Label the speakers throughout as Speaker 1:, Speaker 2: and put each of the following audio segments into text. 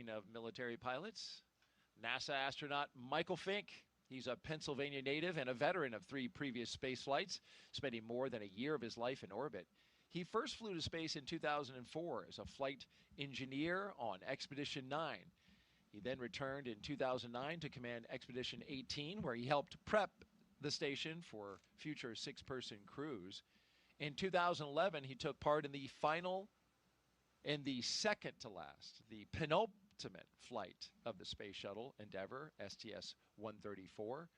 Speaker 1: Speaking of military pilots, NASA astronaut Michael Fink. He's a Pennsylvania native and a veteran of 3 previous space flights, spending more than a year of his life in orbit. He first flew to space in 2004 as a flight engineer on Expedition 9. He then returned in 2009 to command Expedition 18, where he helped prep the station for future 6-person crews. In 2011, he took part in the second to last, the penultimate flight of the Space Shuttle Endeavour, STS-134.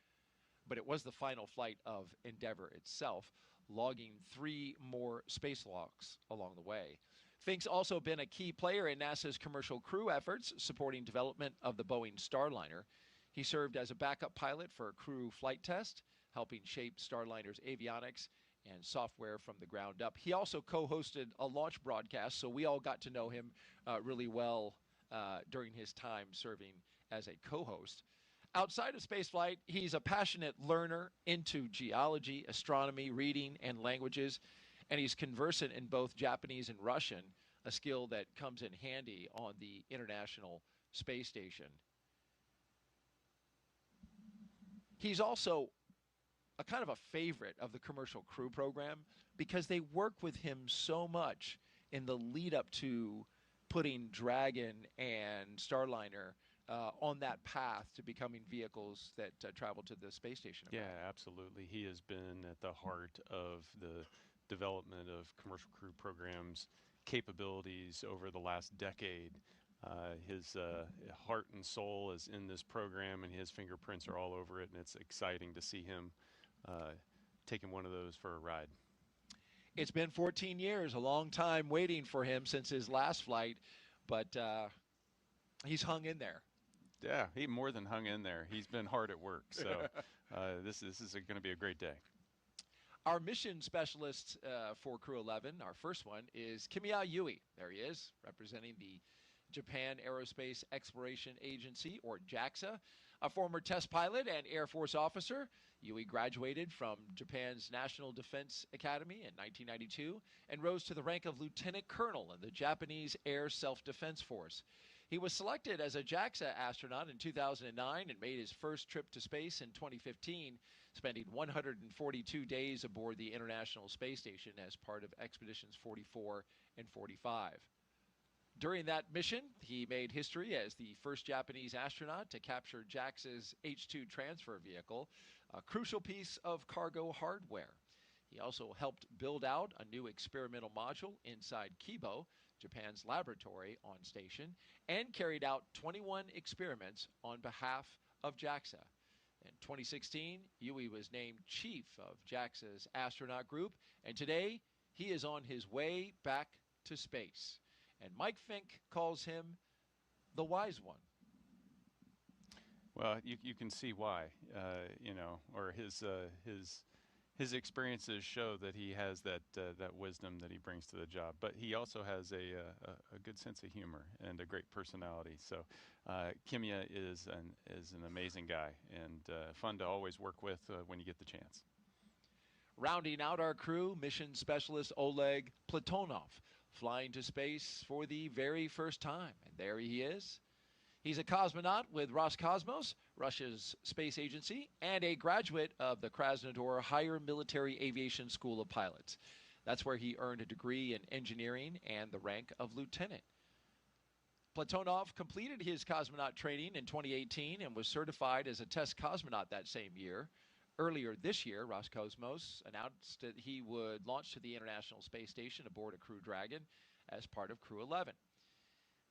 Speaker 1: But it was the final flight of Endeavour itself, logging 3 more spacewalks along the way. Fink's also been a key player in NASA's commercial crew efforts, supporting development of the Boeing Starliner. He served as a backup pilot for a crew flight test, helping shape Starliner's avionics and software from the ground up. He also co-hosted a launch broadcast, so we all got to know him really well during his time serving as a co-host. Outside of spaceflight, he's a passionate learner into geology, astronomy, reading, and languages, and he's conversant in both Japanese and Russian, a skill that comes in handy on the International Space Station. He's also a kind of a favorite of the commercial crew program because they work with him so much in the lead up to putting Dragon and Starliner on that path to becoming vehicles that travel to the space station.
Speaker 2: Yeah, absolutely. He has been at the heart of the development of commercial crew programs capabilities over the last decade. His heart and soul is in this program, and his fingerprints are all over it, and it's exciting to see him taking one of those for a ride.
Speaker 1: It's been 14 years, a long time waiting for him since his last flight, but he's hung in there.
Speaker 2: Yeah, he more than hung in there. He's been hard at work, so this is going to be a great day.
Speaker 1: Our mission specialist for Crew 11, our first one, is Kimya Yui. There he is, representing the Japan Aerospace Exploration Agency, or JAXA. A former test pilot and Air Force officer, Yui graduated from Japan's National Defense Academy in 1992 and rose to the rank of lieutenant colonel in the Japanese Air Self-Defense Force. He was selected as a JAXA astronaut in 2009 and made his first trip to space in 2015, spending 142 days aboard the International Space Station as part of Expeditions 44 and 45. During that mission, he made history as the first Japanese astronaut to capture JAXA's H-2 transfer vehicle, a crucial piece of cargo hardware. He also helped build out a new experimental module inside Kibo, Japan's laboratory on station, and carried out 21 experiments on behalf of JAXA. In 2016, Yui was named chief of JAXA's astronaut group, and today he is on his way back to space. And Mike Fink calls him the wise one.
Speaker 2: Well, you can see why, or his experiences show that he has that wisdom that he brings to the job. But he also has a good sense of humor and a great personality. So Kimya is an amazing guy and fun to always work with when you get the chance.
Speaker 1: Rounding out our crew, mission specialist Oleg Platonov, flying to space for the very first time. And there he is. He's a cosmonaut with Roscosmos, Russia's space agency, and a graduate of the Krasnodar Higher Military Aviation School of Pilots. That's where he earned a degree in engineering and the rank of lieutenant. Platonov completed his cosmonaut training in 2018 and was certified as a test cosmonaut that same year. Earlier this year, Roscosmos announced that he would launch to the International Space Station aboard a Crew Dragon as part of Crew 11.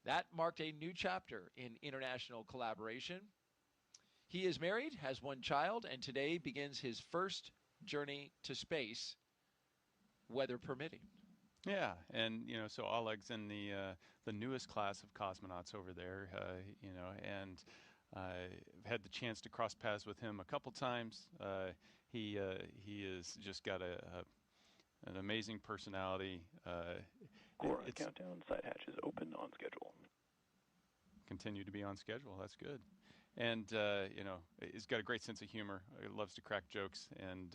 Speaker 1: That marked a new chapter in international collaboration. He is married, has 1 child, and today begins his first journey to space, weather permitting.
Speaker 2: Yeah, and so Oleg's in the newest class of cosmonauts over there, and I've had the chance to cross paths with him a couple times. He has just got an amazing personality.
Speaker 3: Core countdown, side hatches open on schedule.
Speaker 2: Continue to be on schedule. That's good. And he's got a great sense of humor. He loves to crack jokes, and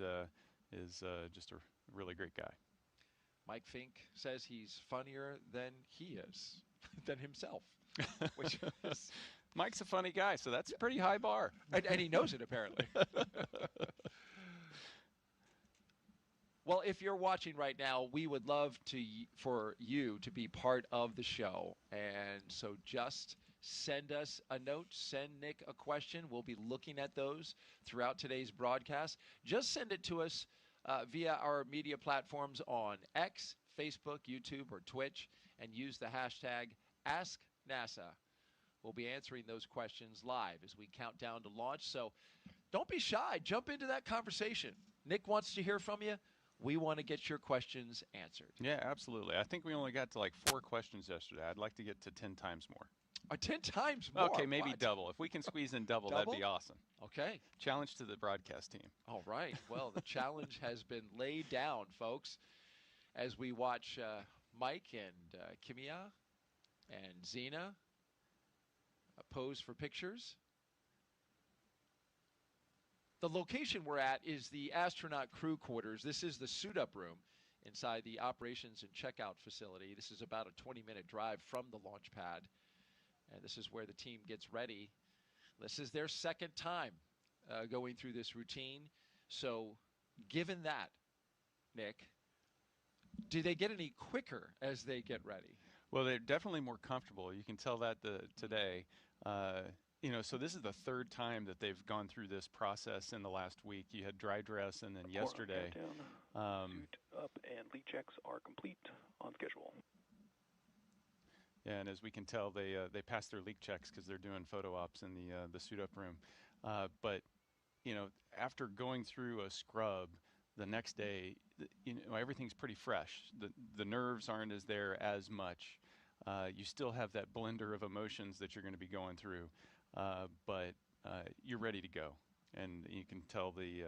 Speaker 2: is just a really great guy.
Speaker 1: Mike Fink says he's funnier than he is, than himself. which is,
Speaker 2: Mike's a funny guy, so that's a pretty high bar.
Speaker 1: and he knows it apparently. Well, if you're watching right now, we would love for you to be part of the show. And so just send us a note, send Nick a question. We'll be looking at those throughout today's broadcast. Just send it to us via our media platforms on X, Facebook, YouTube, or Twitch, and use the hashtag AskNASA. We'll be answering those questions live as we count down to launch. So don't be shy. Jump into that conversation. Nick wants to hear from you. We want to get your questions answered.
Speaker 2: Yeah, absolutely. I think we only got to like 4 questions yesterday. I'd like to get to 10 times more.
Speaker 1: 10 times more?
Speaker 2: Okay, maybe
Speaker 1: what?
Speaker 2: double. If we can squeeze in double, that'd be awesome.
Speaker 1: Okay.
Speaker 2: Challenge to the broadcast team.
Speaker 1: All right. Well, the challenge has been laid down, folks, as we watch Mike and Kimya and Xena pose for pictures. The location we're at is the astronaut crew quarters. This is the suit-up room inside the operations and checkout facility. This is about a 20-minute drive from the launch pad, and this is where the team gets ready. This is their second time going through this routine. So given that, Nick, do they get any quicker as they get ready?
Speaker 2: Well, they're definitely more comfortable. You can tell that today. You know, so this is the 3rd time that they've gone through this process in the last week. You had dry dress, and then yesterday.
Speaker 3: Suit up and leak checks are complete on schedule.
Speaker 2: Yeah, and as we can tell, they pass their leak checks because they're doing photo ops in the suit up room. But you know, after going through a scrub, the next day, you know, everything's pretty fresh. The nerves aren't there as much. You still have that blender of emotions that you're going to be going through. But you're ready to go, and you can tell the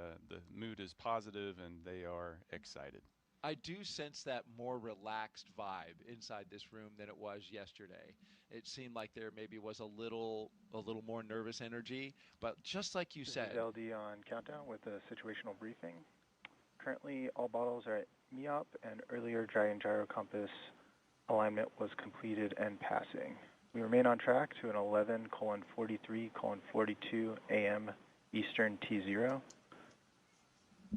Speaker 2: mood is positive, and they are excited.
Speaker 1: I do sense that more relaxed vibe inside this room than it was yesterday. It seemed like there maybe was a little more nervous energy, but just like you said.
Speaker 3: This is LD on countdown with a situational briefing. Currently, all bottles are at MEOP, and earlier Dragon gyro compass alignment was completed and passing. We remain on track to an 11:43:42 a.m. Eastern T0.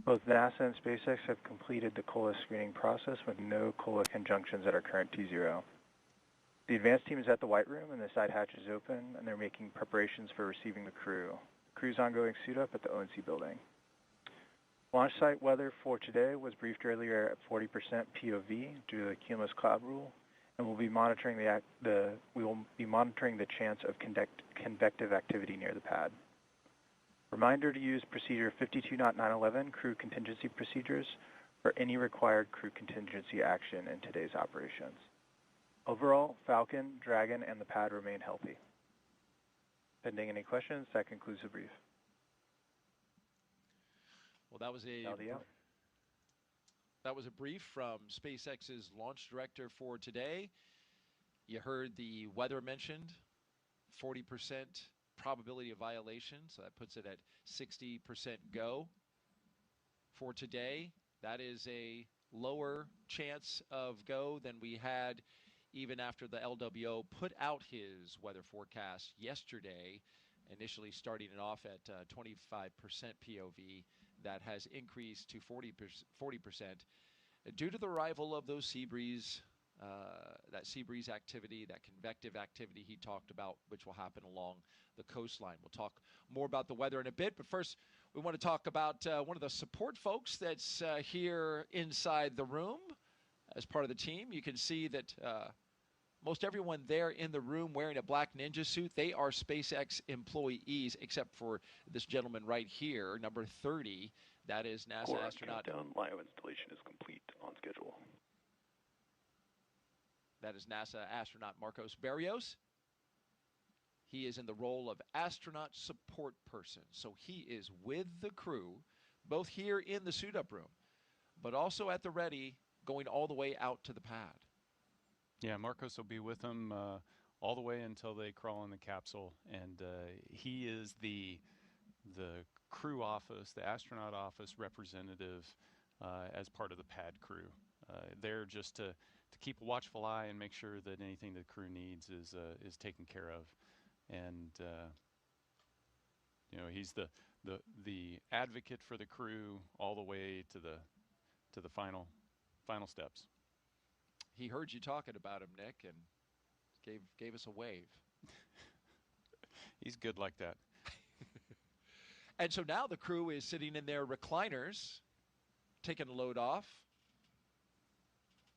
Speaker 3: Both NASA and SpaceX have completed the COLA screening process with no COLA conjunctions at our current T0. The advanced team is at the White Room and the side hatch is open, and they're making preparations for receiving the crew. The crew's ongoing suit up at the ONC building. Launch site weather for today was briefed earlier at 40% POV due to the cumulus cloud rule, and we'll be monitoring the chance of convective activity near the pad. Reminder to use procedure 52.911 crew contingency procedures for any required crew contingency action in today's operations. Overall, Falcon, Dragon, and the pad remain healthy. Pending any questions, that concludes the brief.
Speaker 1: Well, that was a brief from SpaceX's launch director for today. You heard the weather mentioned, 40% probability of violation, so that puts it at 60% go for today. That is a lower chance of go than we had even after the LWO put out his weather forecast yesterday, initially starting it off at 25% POV. That has increased to 40% due to the arrival of those sea breeze, that sea breeze activity, that convective activity he talked about, which will happen along the coastline. We'll talk more about the weather in a bit, but first we want to talk about one of the support folks that's here inside the room as part of the team. You can see that most everyone there in the room wearing a black ninja suit, they are SpaceX employees, except for this gentleman right here, number 30. That is NASA astronaut.
Speaker 3: LIO installation is complete on schedule.
Speaker 1: That is NASA astronaut Marcos Barrios. He is in the role of astronaut support person. So he is with the crew, both here in the suit-up room, but also at the ready, going all the way out to the pad.
Speaker 2: Yeah, Marcos will be with them all the way until they crawl in the capsule, and he is the crew office, the astronaut office representative as part of the pad crew. There just to keep a watchful eye and make sure that anything the crew needs is taken care of. And he's the advocate for the crew all the way to the final steps.
Speaker 1: He heard you talking about him, Nick, and gave us a wave.
Speaker 2: He's good like that.
Speaker 1: And so now the crew is sitting in their recliners, taking a load off.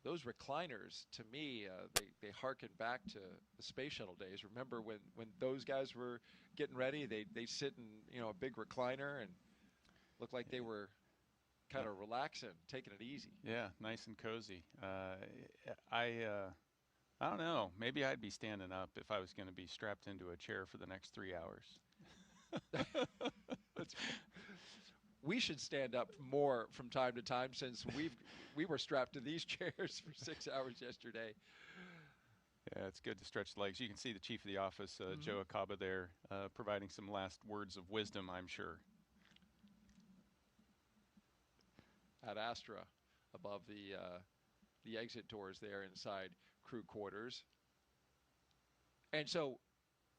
Speaker 1: Those recliners, to me, they harken back to the space shuttle days. Remember when those guys were getting ready, they sit in a big recliner and looked like they were kind of relaxing, taking it easy.
Speaker 2: Yeah, nice and cozy. I don't know. Maybe I'd be standing up if I was going to be strapped into a chair for the next 3 hours.
Speaker 1: We should stand up more from time to time since we were strapped to these chairs for 6 hours yesterday.
Speaker 2: Yeah, it's good to stretch the legs. You can see the chief of the office, Joe Acaba, there, providing some last words of wisdom, I'm sure.
Speaker 1: At Astra, above the exit doors there inside crew quarters. And so,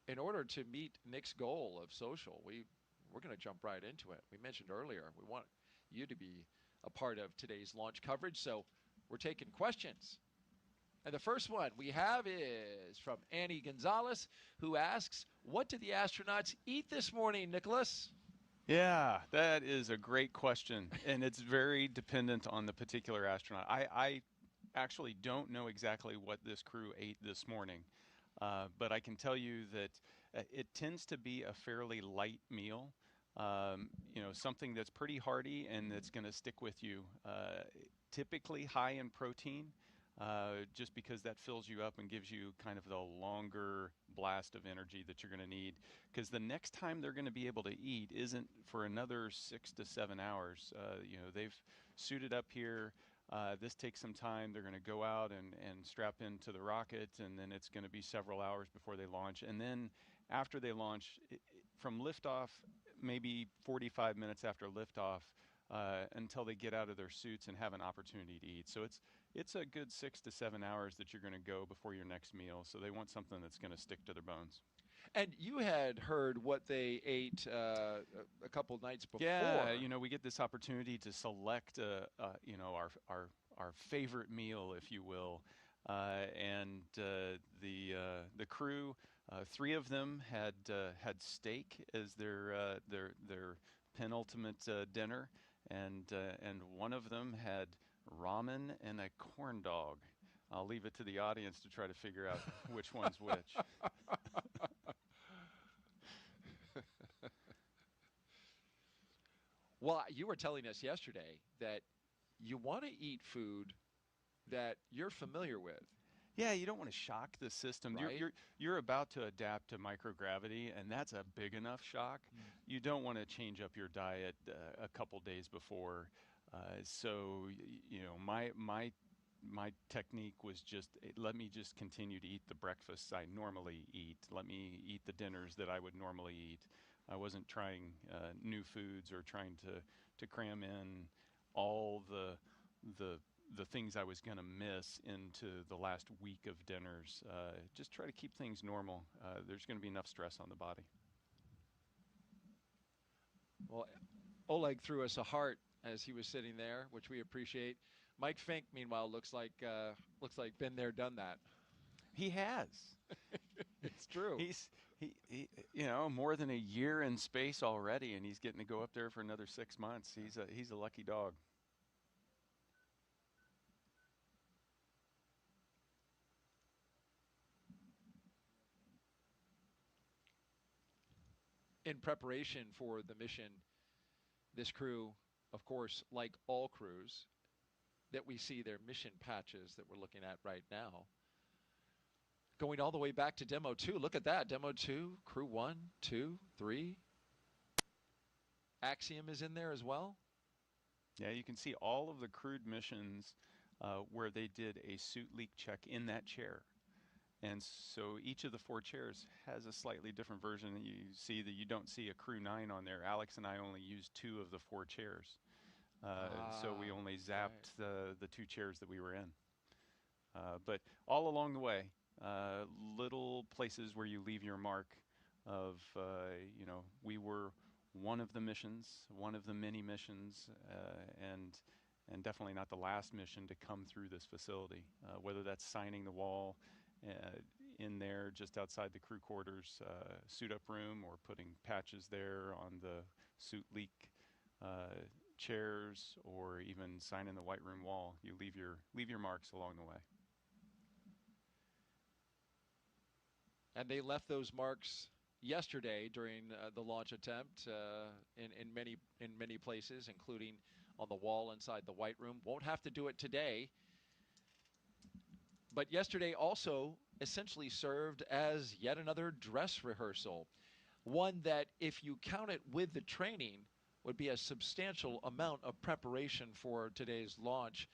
Speaker 1: in order to meet Nick's goal of social, we're going to jump right into it. We mentioned earlier we want you to be a part of today's launch coverage, so we're taking questions. And the first one we have is from Annie Gonzalez, who asks, what did the astronauts eat this morning, Nicholas?
Speaker 2: Yeah, that is a great question, and it's very dependent on the particular astronaut. I actually don't know exactly what this crew ate this morning, but I can tell you that it tends to be a fairly light meal, something that's pretty hearty and that's going to stick with you, typically high in protein. Just because that fills you up and gives you kind of the longer blast of energy that you're going to need. Because the next time they're going to be able to eat isn't for another 6 to 7 hours. They've suited up here. This takes some time. They're going to go out and strap into the rocket, and then it's going to be several hours before they launch. And then after they launch, from liftoff, maybe 45 minutes after liftoff, until they get out of their suits and have an opportunity to eat. So it's a good 6 to 7 hours that you're going to go before your next meal. So they want something that's going to stick to their bones.
Speaker 1: And you had heard what they ate a couple nights before.
Speaker 2: Yeah, we get this opportunity to select, our favorite meal, if you will. And the crew, 3 of them had steak as their penultimate dinner. And one of them had ramen and a corn dog. I'll leave it to the audience to try to figure out which one's which.
Speaker 1: Well, you were telling us yesterday that you want to eat food that you're familiar with.
Speaker 2: Yeah, you don't want to shock the system.
Speaker 1: Right?
Speaker 2: You're about to adapt to microgravity, and that's a big enough shock. You don't want to change up your diet a couple days before. So my technique was just let me just continue to eat the breakfasts I normally eat. Let me eat the dinners that I would normally eat. I wasn't trying new foods or trying to cram in all the things I was going to miss into the last week of dinners. Just try to keep things normal. There's going to be enough stress on the body.
Speaker 1: Well, Oleg threw us a heart as he was sitting there, which we appreciate. Mike Fink, meanwhile, looks like been there, done that.
Speaker 2: He has.
Speaker 1: It's true.
Speaker 2: He more than a year in space already, and he's getting to go up there for another 6 months. He's a lucky dog.
Speaker 1: In preparation for the mission, this crew, of course, like all crews, that we see their mission patches that we're looking at right now, going all the way back to Demo 2. Look at that. Demo 2, Crew 1, 2, 3. Axiom is in there as well.
Speaker 2: Yeah, you can see all of the crewed missions where they did a suit leak check in that chair. And so each of the 4 chairs has a slightly different version. You see that you don't see a Crew 9 on there. Alex and I only used 2 of the 4 chairs. So we only zapped the 2 chairs that we were in. But all along the way, little places where you leave your mark of, we were one of the missions, one of the many missions, and definitely not the last mission to come through this facility, whether that's signing the wall in there just outside the crew quarters suit-up room, or putting patches there on the suit leak chairs, or even signing the white room wall. You leave your marks along the way.
Speaker 1: And they left those marks yesterday during the launch attempt in many places, including on the wall inside the white room. Won't have to do it today. But yesterday also essentially served as yet another dress rehearsal, one that, if you count it with the training, would be a substantial amount of preparation for today's launch.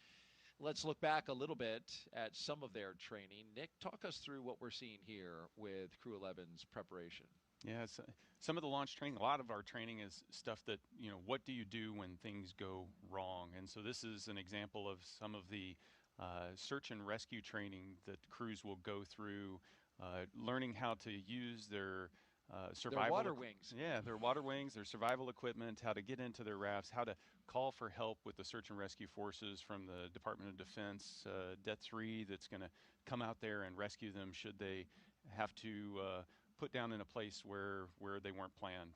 Speaker 1: Let's look back a little bit at some of their training. Nick, talk us through what we're seeing here with Crew 11's preparation.
Speaker 2: Yeah, some of the launch training, a lot of our training is stuff that, what do you do when things go wrong? And so this is an example of some of the search and rescue training that crews will go through, learning how to use their survival.
Speaker 1: Their water wings.
Speaker 2: Yeah, their water wings, their survival equipment, how to get into their rafts, how to call for help with the search and rescue forces from the Department of Defense, Det-3, that's going to come out there and rescue them should they have to put down in a place where they weren't planned.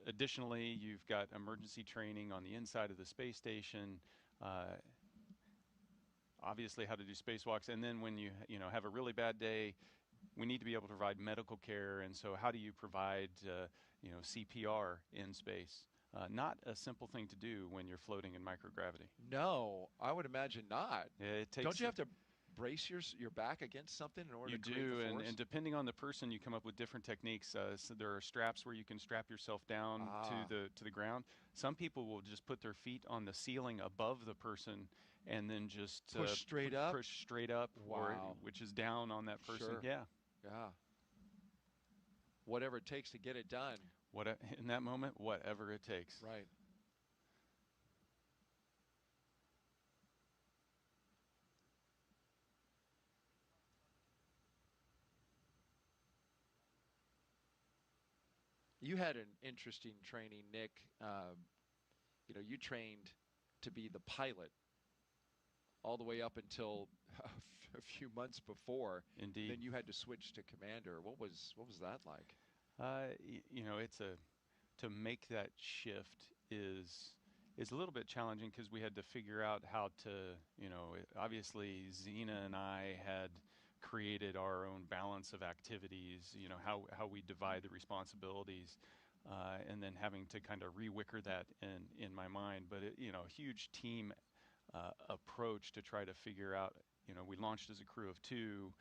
Speaker 2: Additionally, you've got emergency training on the inside of the space station, obviously how to do spacewalks, and then when you have a really bad day, we need to be able to provide medical care, and so how do you provide CPR in space? Not a simple thing to do when you're floating in microgravity.
Speaker 1: No, I would imagine not.
Speaker 2: Yeah, it takes.
Speaker 1: Don't you have to brace your back against something in order to create the force?
Speaker 2: And depending on the person, you come up with different techniques. So there are straps where you can strap yourself down to the ground. Some people will just put their feet on the ceiling above the person and then just
Speaker 1: push straight up.
Speaker 2: Push straight up,
Speaker 1: Wow.
Speaker 2: which is down on that person.
Speaker 1: Sure.
Speaker 2: Yeah.
Speaker 1: Yeah. Whatever it takes to get it done.
Speaker 2: In that moment, whatever it takes.
Speaker 1: Right. You had an interesting training, Nick. You trained to be the pilot all the way up until a few months before.
Speaker 2: Indeed.
Speaker 1: Then you had to switch to commander. What was that like?
Speaker 2: To make that shift is a little bit challenging, because we had to figure out how to, obviously Zena and I had created our own balance of activities, how we divide the responsibilities, and then having to kind of re-wicker that in my mind. But a huge team approach to try to figure out, we launched as a crew of 2,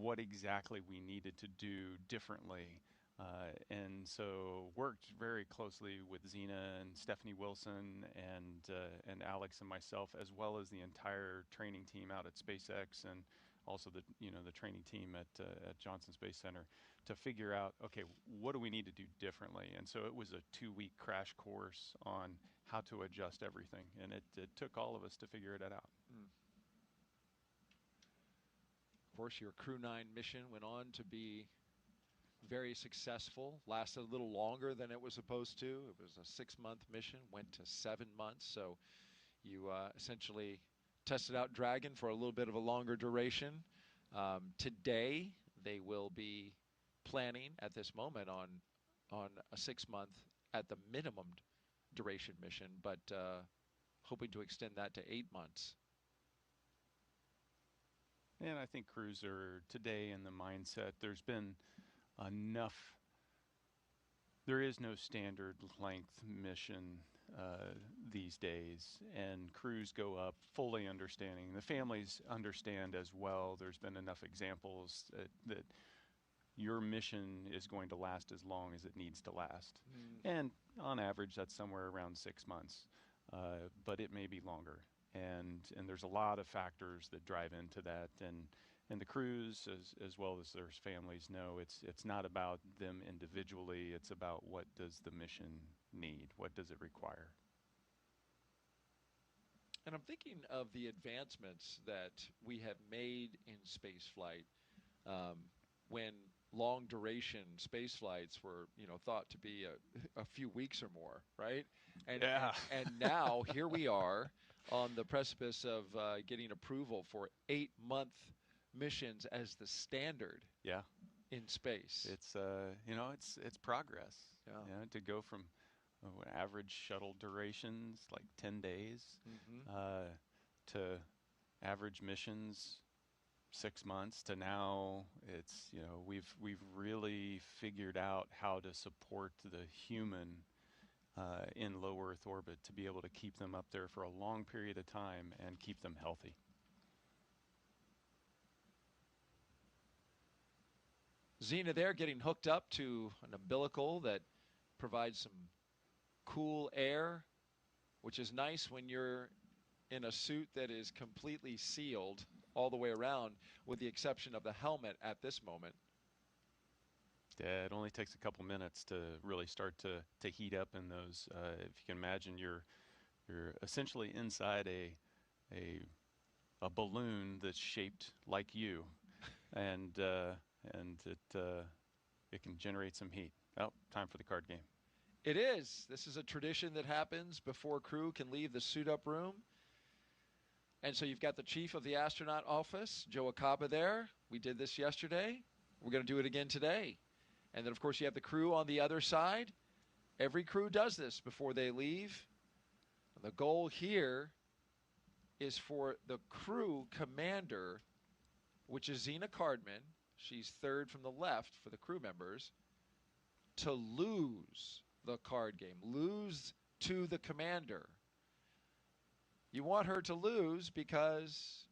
Speaker 2: what exactly we needed to do differently. And so worked very closely with Zena and Stephanie Wilson and Alex and myself, as well as the entire training team out at SpaceX, and also the training team at Johnson Space Center, to figure out, okay, what do we need to do differently? And so it was a 2-week crash course on how to adjust everything, and it took all of us to figure it out.
Speaker 1: Of course, your Crew 9 mission went on to be very successful, lasted a little longer than it was supposed to. It was a 6-month mission, went to 7 months. So you essentially tested out Dragon for a little bit of a longer duration. Today, they will be planning at this moment on a 6-month at the minimum duration mission, but hoping to extend that to 8 months.
Speaker 2: And I think crews are today in the mindset, there's been enough, there is no standard length mission these days, and crews go up fully understanding. The families understand as well. There's been enough examples that your mission is going to last as long as it needs to last. And on average, that's somewhere around 6 months, but it may be longer. And there's a lot of factors that drive into that, and the crews as well as their families know it's not about them individually, it's about what does the mission need, what does it require.
Speaker 1: And I'm thinking of the advancements that we have made in space flight when long duration space flights were, thought to be a few weeks or more, right?
Speaker 2: Yeah.
Speaker 1: And now here we are on the precipice of getting approval for 8-month missions as the standard
Speaker 2: Yeah.
Speaker 1: in space.
Speaker 2: It's it's progress.
Speaker 1: Yeah.
Speaker 2: To go from average shuttle durations like 10 days to average missions 6 months to now it's we've really figured out how to support the human in low Earth orbit to be able to keep them up there for a long period of time and keep them healthy.
Speaker 1: Xena there getting hooked up to an umbilical that provides some cool air, which is nice when you're in a suit that is completely sealed all the way around, with the exception of the helmet at this moment.
Speaker 2: Yeah, it only takes a couple minutes to really start to heat up in those. If you can imagine, you're essentially inside a balloon that's shaped like you, and it can generate some heat. Oh, time for the card game.
Speaker 1: It is. This is a tradition that happens before crew can leave the suit-up room. And so you've got the chief of the astronaut office, Joe Acaba, there. We did this yesterday. We're going to do it again today. And then, of course, you have the crew on the other side. Every crew does this before they leave. The goal here is for the crew commander, which is Xena Cardman. She's third from the left for the crew members, to lose the card game, lose to the commander. You want her to lose because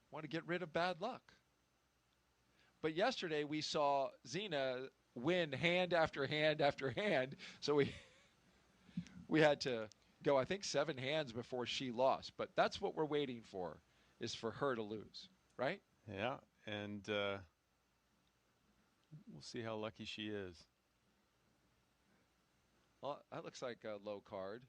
Speaker 1: you want to get rid of bad luck. But yesterday we saw Xena win hand after hand after hand, so we had to go, I think, 7 hands before she lost. But that's what we're waiting for, is for her to lose, right?
Speaker 2: Yeah, and we'll see how lucky she is.
Speaker 1: Well, that looks like a low card.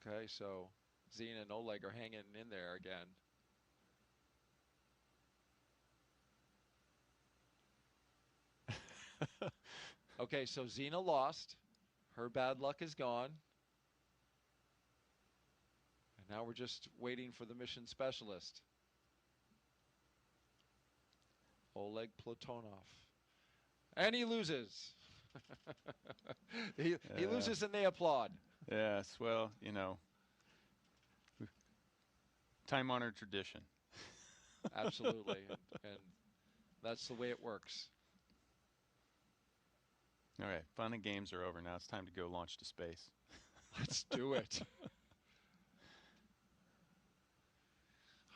Speaker 1: Okay, so Xena and Oleg are hanging in there again. Okay, so Xena lost. Her bad luck is gone. And now we're just waiting for the mission specialist, Oleg Platonov. And he loses. He loses and they applaud.
Speaker 2: Yes, well, time-honored tradition.
Speaker 1: Absolutely, and that's the way it works.
Speaker 2: All right, fun and games are over. Now it's time to go launch to space.
Speaker 1: Let's do it.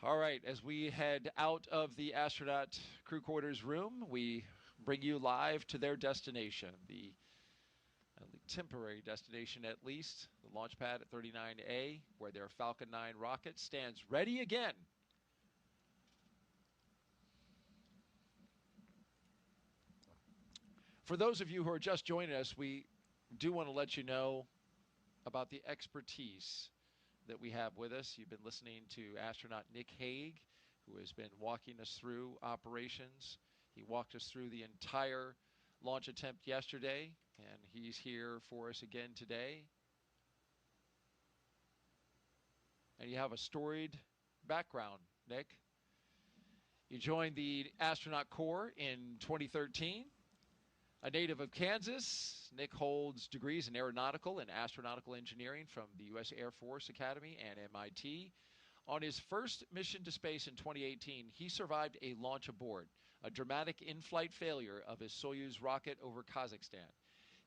Speaker 1: All right, as we head out of the astronaut crew quarters room, we bring you live to their destination, the temporary destination at least, the launch pad at 39A, where their Falcon 9 rocket stands ready again. For those of you who are just joining us, we do want to let you know about the expertise that we have with us. You've been listening to astronaut Nick Hague, who has been walking us through operations. He walked us through the entire launch attempt yesterday, and he's here for us again today. And you have a storied background, Nick. You joined the Astronaut Corps in 2013. A native of Kansas, Nick holds degrees in aeronautical and astronautical engineering from the U.S. Air Force Academy and MIT. On his first mission to space in 2018, he survived a launch aboard, a dramatic in-flight failure of his Soyuz rocket over Kazakhstan.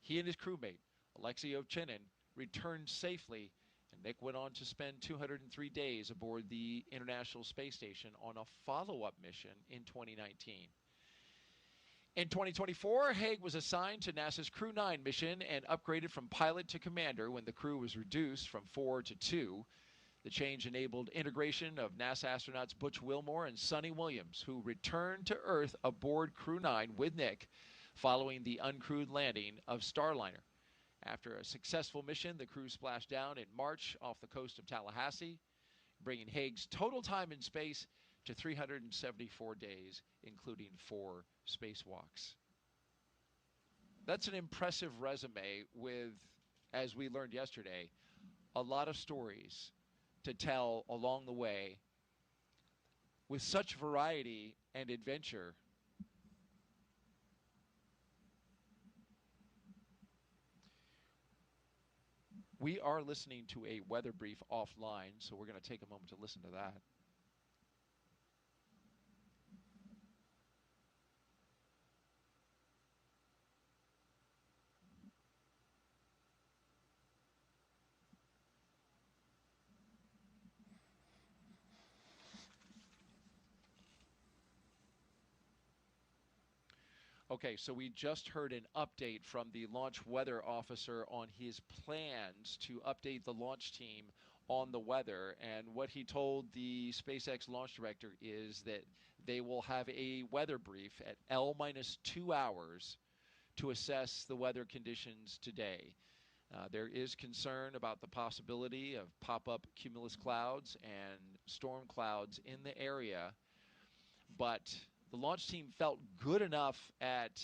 Speaker 1: He and his crewmate, Alexei Ovchinin, returned safely, and Nick went on to spend 203 days aboard the International Space Station on a follow-up mission in 2019. In 2024, Hague was assigned to NASA's Crew 9 mission and upgraded from pilot to commander when the crew was reduced from 4 to 2. The change enabled integration of NASA astronauts Butch Wilmore and Sonny Williams, who returned to Earth aboard Crew 9 with Nick following the uncrewed landing of Starliner. After a successful mission, the crew splashed down in March off the coast of Tallahassee, bringing Haig's total time in space to 374 days, including 4 spacewalks. That's an impressive resume with, as we learned yesterday, a lot of stories to tell along the way with such variety and adventure. We are listening to a weather brief offline, so we're going to take a moment to listen to that. Okay, so we just heard an update from the launch weather officer on his plans to update the launch team on the weather. And what he told the SpaceX launch director is that they will have a weather brief at L-2 hours to assess the weather conditions today. There is concern about the possibility of pop-up cumulus clouds and storm clouds in the area, but the launch team felt good enough at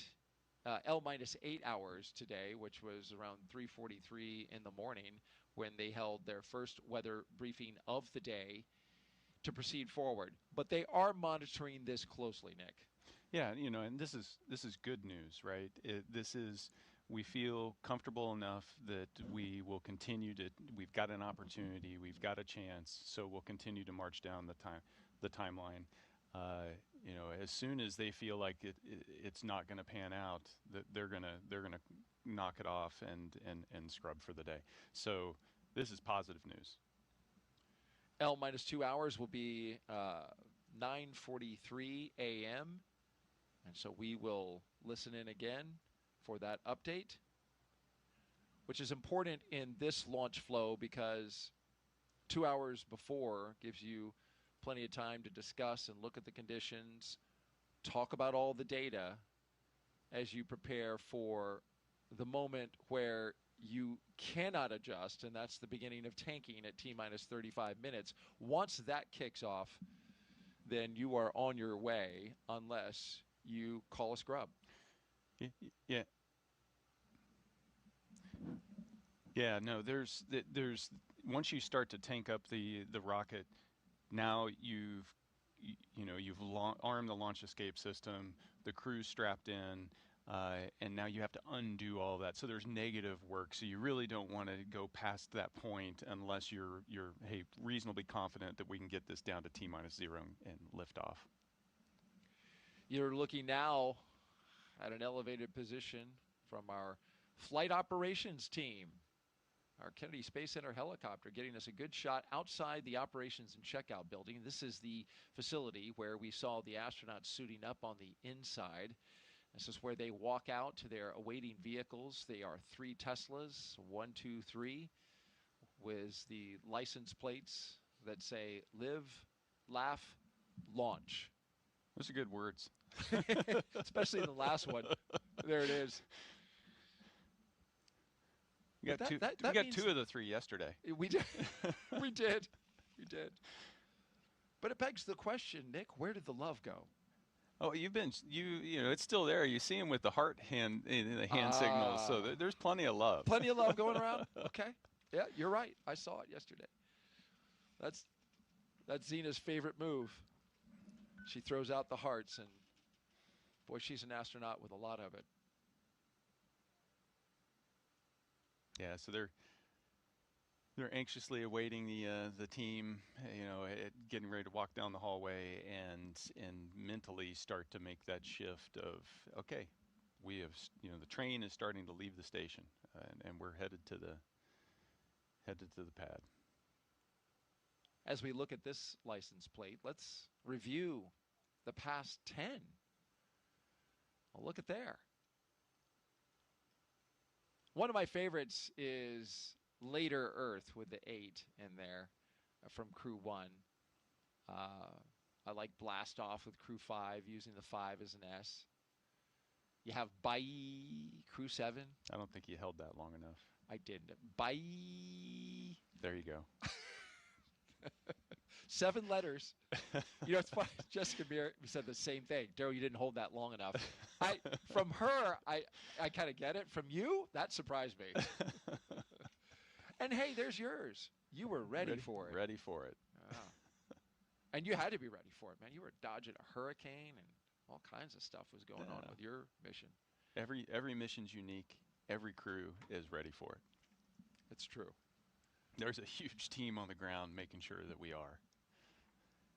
Speaker 1: L-8 hours today, which was around 3:43 in the morning when they held their first weather briefing of the day, to proceed forward. But they are monitoring this closely, Nick.
Speaker 2: Yeah, and this is good news, right? We feel comfortable enough that we will continue to. We've got an opportunity, we've got a chance, so we'll continue to march down the timeline. As soon as they feel like it's not going to pan out, that they're gonna knock it off and scrub for the day. So this is positive news.
Speaker 1: L-2 hours will be 9:43 a.m. And so we will listen in again for that update, which is important in this launch flow because 2 hours before gives you plenty of time to discuss and look at the conditions, talk about all the data as you prepare for the moment where you cannot adjust, and that's the beginning of tanking at T-minus 35 minutes. Once that kicks off, then you are on your way unless you call a scrub.
Speaker 2: Yeah. Yeah, no, there's once you start to tank up the rocket, now you've armed the launch escape system, the crew's strapped in, and now you have to undo all that. So there's negative work. So you really don't want to go past that point unless you're reasonably confident that we can get this down to T-0 and lift off.
Speaker 1: You're looking now at an elevated position from our flight operations team. Our Kennedy Space Center helicopter getting us a good shot outside the operations and checkout building. This is the facility where we saw the astronauts suiting up on the inside. This is where they walk out to their awaiting vehicles. They are 3 Teslas, 1, 2, 3, with the license plates that say live, laugh, launch.
Speaker 2: Those are good words.
Speaker 1: Especially the last one. There it is.
Speaker 2: We got two of the 3 yesterday.
Speaker 1: We did. we did. But it begs the question, Nick, where did the love go?
Speaker 2: Oh, it's still there. You see him with the heart hand signals. So there's plenty of love.
Speaker 1: Plenty of love going around. Okay. Yeah, you're right. I saw it yesterday. That's Zena's favorite move. She throws out the hearts, and boy, she's an astronaut with a lot of it.
Speaker 2: Yeah, so they're anxiously awaiting the team, getting ready to walk down the hallway and mentally start to make that shift of, okay, we have, the train is starting to leave the station, and we're headed to the pad.
Speaker 1: As we look at this license plate, let's review the past 10. Well, look at there. One of my favorites is Later Earth with the 8 in there from Crew 1. I like Blast Off with Crew 5, using the 5 as an S. You have bye, Crew 7.
Speaker 2: I don't think you held that long enough.
Speaker 1: I did. Bye.
Speaker 2: There you go.
Speaker 1: 7 letters. You know, it's funny. Jessica Meir said the same thing. Daryl, you didn't hold that long enough. From her, I kind of get it. From you, that surprised me. And hey, there's yours. You were ready for it.
Speaker 2: Ready for it.
Speaker 1: Oh. And you had to be ready for it, man. You were dodging a hurricane and all kinds of stuff was going on with your mission.
Speaker 2: Every mission's unique. Every crew is ready for it.
Speaker 1: It's true.
Speaker 2: There's a huge team on the ground making sure that we are.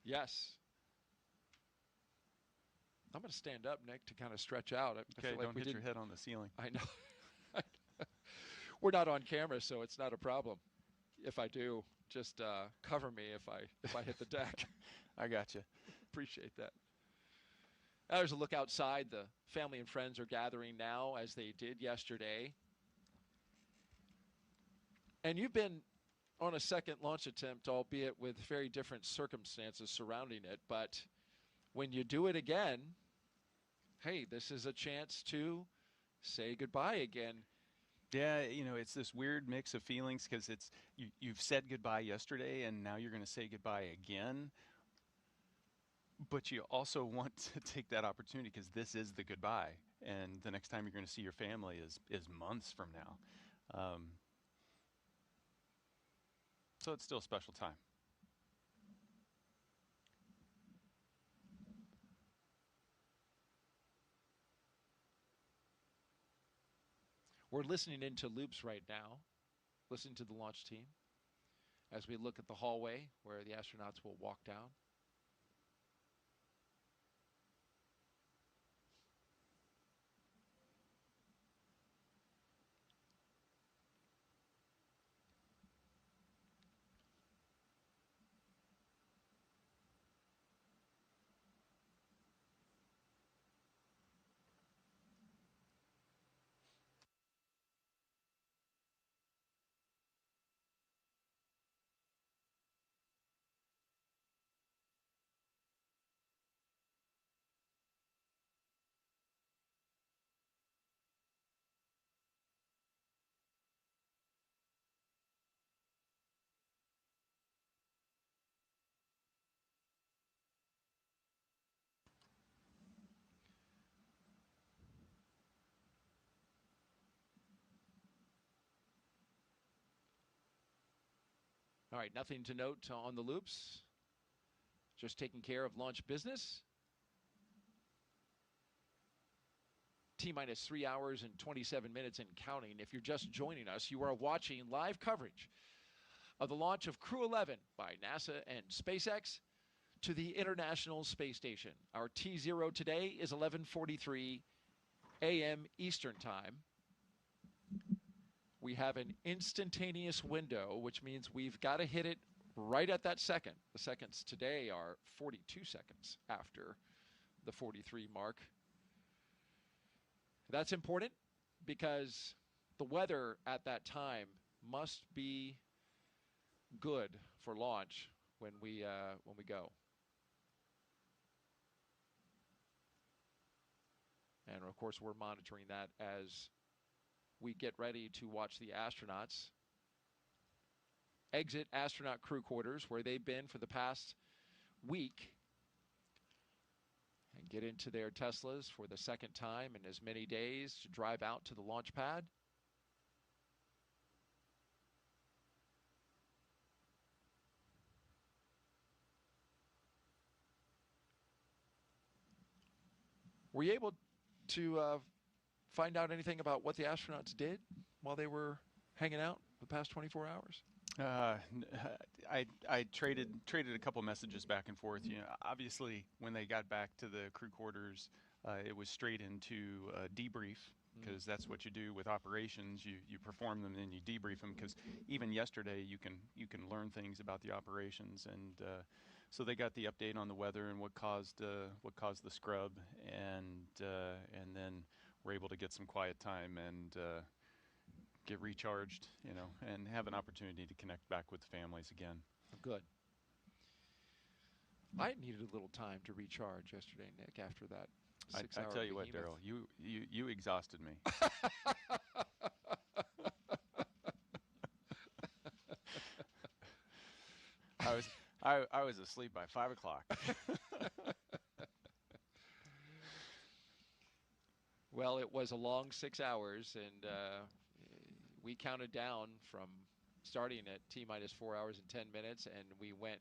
Speaker 1: Yes. I'm going to stand up, Nick, to kind of stretch out.
Speaker 2: Okay, don't hit your head on the ceiling.
Speaker 1: I know. We're not on camera, so it's not a problem. If I do, just cover me if I hit the deck.
Speaker 2: I got you.
Speaker 1: Appreciate that. There's a look outside. The family and friends are gathering now, as they did yesterday. And you've been on a second launch attempt, albeit with very different circumstances surrounding it. But when you do it again, hey, this is a chance to say goodbye again.
Speaker 2: Yeah, you know, it's this weird mix of feelings because you've said goodbye yesterday and now you're going to say goodbye again. But you also want to take that opportunity because this is the goodbye. And the next time you're going to see your family is months from now. So it's still a special time.
Speaker 1: We're listening into loops right now, listening to the launch team as we look at the hallway where the astronauts will walk down. All right, nothing to note on the loops. Just taking care of launch business. T-minus 3 hours and 27 minutes and counting. If you're just joining us, you are watching live coverage of the launch of Crew 11 by NASA and SpaceX to the International Space Station. Our T0 today is 11:43 a.m. Eastern Time. We have an instantaneous window, which means we've got to hit it right at that second. The seconds today are 42 seconds after the 43 mark. That's important because the weather at that time must be good for launch when we go. And of course, we're monitoring that as we get ready to watch the astronauts exit astronaut crew quarters where they've been for the past week and get into their Teslas for the second time in as many days to drive out to the launch pad. Were you able to find out anything about what the astronauts did while they were hanging out the past 24 hours?
Speaker 2: I traded a couple messages back and forth. You know, obviously when they got back to the crew quarters, it was straight into debrief because that's what you do with operations. You perform them and you debrief them because even yesterday you can learn things about the operations and so they got the update on the weather and what caused the scrub and then we're able to get some quiet time and get recharged, you know, and have an opportunity to connect back with the families again.
Speaker 1: Good. I needed a little time to recharge yesterday, Nick, after that
Speaker 2: I tell you what, Daryl, you exhausted me. I was asleep by 5 o'clock.
Speaker 1: Well, it was a long 6 hours, and we counted down from starting at T-minus 4 hours and 10 minutes, and we went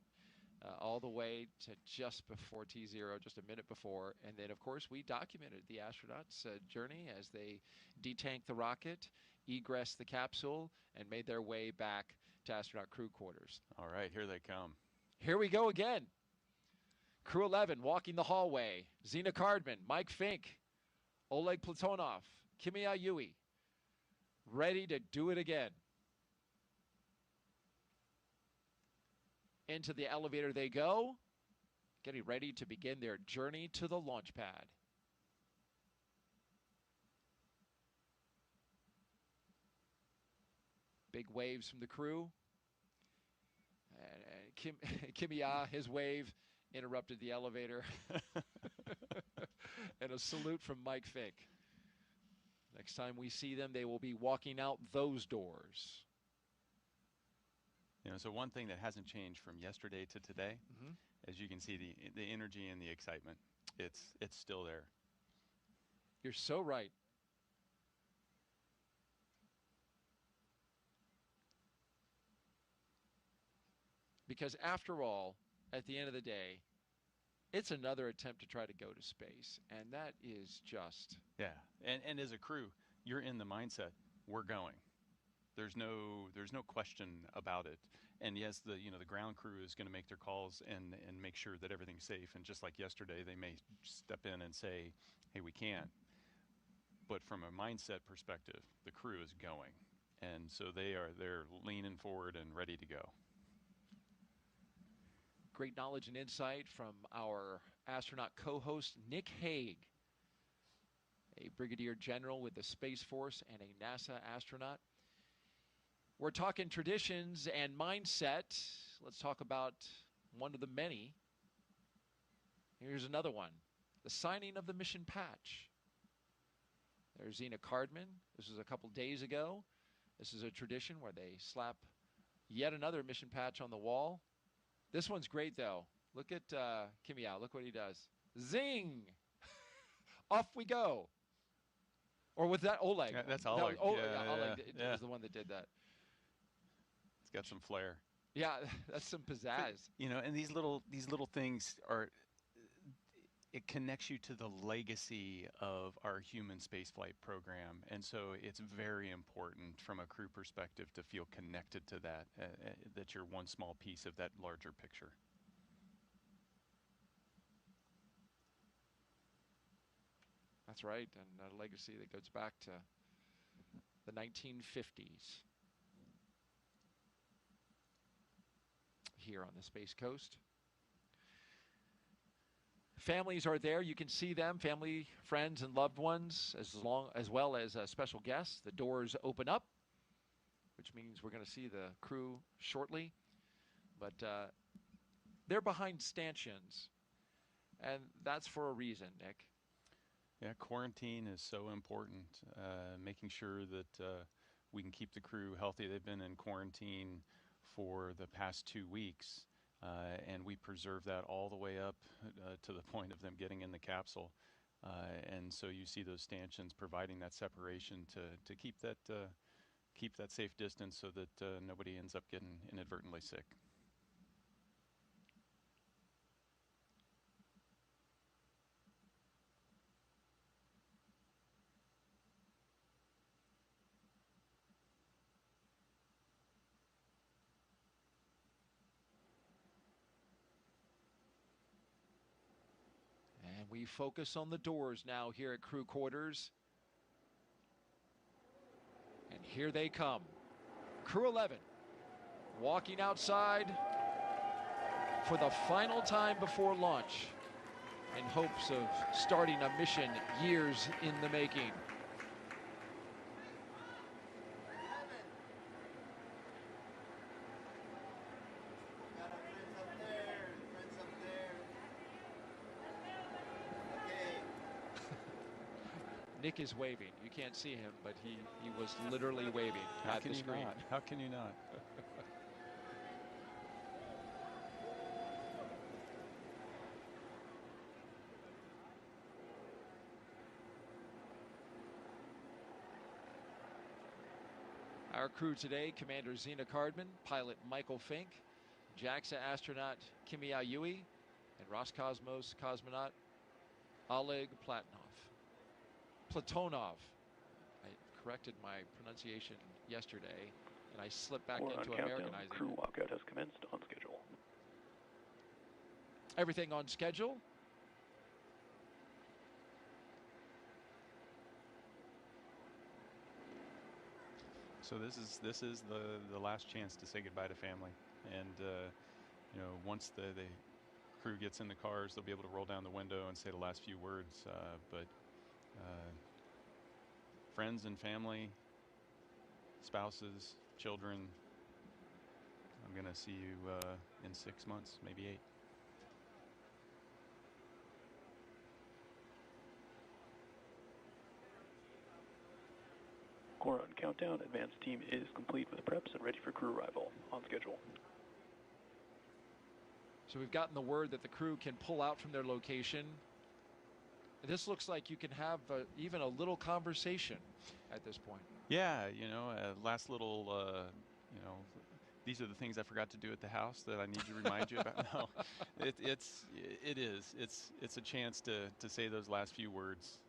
Speaker 1: all the way to just before T0, just a minute before. And then, of course, we documented the astronauts' journey as they detanked the rocket, egressed the capsule, and made their way back to astronaut crew quarters.
Speaker 2: All right, here they come.
Speaker 1: Here we go again. Crew 11 walking the hallway. Zena Cardman, Mike Fink, Oleg Platonov, Kimya Yui, ready to do it again. Into the elevator they go, getting ready to begin their journey to the launch pad. Big waves from the crew. And Kimya, his wave interrupted the elevator. And a salute from Mike Fink. Next time we see them, they will be walking out those doors.
Speaker 2: You know, so one thing that hasn't changed from yesterday to today, as you can see, the energy and the excitement, it's still there.
Speaker 1: You're so right. Because after all, at the end of the day, it's another attempt to try to go to space. And that is just...
Speaker 2: Yeah. And as a crew, you're in the mindset, we're going. There's no question about it. And yes, the ground crew is going to make their calls and make sure that everything's safe. And just like yesterday, they may step in and say, hey, we can't. But from a mindset perspective, the crew is going. And so they're leaning forward and ready to go.
Speaker 1: Great knowledge and insight from our astronaut co-host, Nick Hague, a brigadier general with the Space Force and a NASA astronaut. We're talking traditions and mindset. Let's talk about one of the many. Here's another one, the signing of the mission patch. There's Zena Cardman. This was a couple days ago. This is a tradition where they slap yet another mission patch on the wall. This one's great, though. Look at Kimya. Look what he does. Zing! Off we go. Or was that Oleg?
Speaker 2: Yeah, that's Oleg.
Speaker 1: Oleg was the one that did that.
Speaker 2: It's got some flair.
Speaker 1: Yeah, that's some pizzazz.
Speaker 2: You know, and these little things are... It connects you to the legacy of our human spaceflight program, and so it's very important from a crew perspective to feel connected to that, that you're one small piece of that larger picture.
Speaker 1: That's right, and a legacy that goes back to the 1950s here on the Space Coast. Families are there. You can see them, family, friends, and loved ones, as well as special guests. The doors open up, which means we're going to see the crew shortly. But they're behind stanchions, and that's for a reason, Nick.
Speaker 2: Yeah, quarantine is so important, making sure that we can keep the crew healthy. They've been in quarantine for the past 2 weeks. And we preserve that all the way up to the point of them getting in the capsule. And so you see those stanchions providing that separation to keep that safe distance so that nobody ends up getting inadvertently sick.
Speaker 1: We focus on the doors now here at crew quarters. And here they come. Crew 11 walking outside for the final time before launch in hopes of starting a mission years in the making. Nick is waving. You can't see him, but he was literally waving
Speaker 2: How
Speaker 1: at
Speaker 2: can
Speaker 1: the
Speaker 2: you
Speaker 1: screen.
Speaker 2: not? How can you not?
Speaker 1: Our crew today, Commander Zena Cardman, pilot Michael Fink, JAXA astronaut Kimya Yui, and Roscosmos cosmonaut Oleg Platonov. I corrected my pronunciation yesterday, and I slipped back into Americanizing.
Speaker 3: Crew walkout has commenced on schedule.
Speaker 1: Everything on schedule.
Speaker 2: So this is the last chance to say goodbye to family, and you know, once the crew gets in the cars, they'll be able to roll down the window and say the last few words. But friends and family, spouses, children, I'm gonna see you in 6 months, maybe 8.
Speaker 3: Core on countdown. Advanced team is complete with preps and ready for crew arrival on schedule.
Speaker 1: So we've gotten the word that the crew can pull out from their location. This looks like you can have even a little conversation at this point.
Speaker 2: Yeah, you know, last little, you know, these are the things I forgot to do at the house that I need to remind you about. No, it's a chance to say those last few words.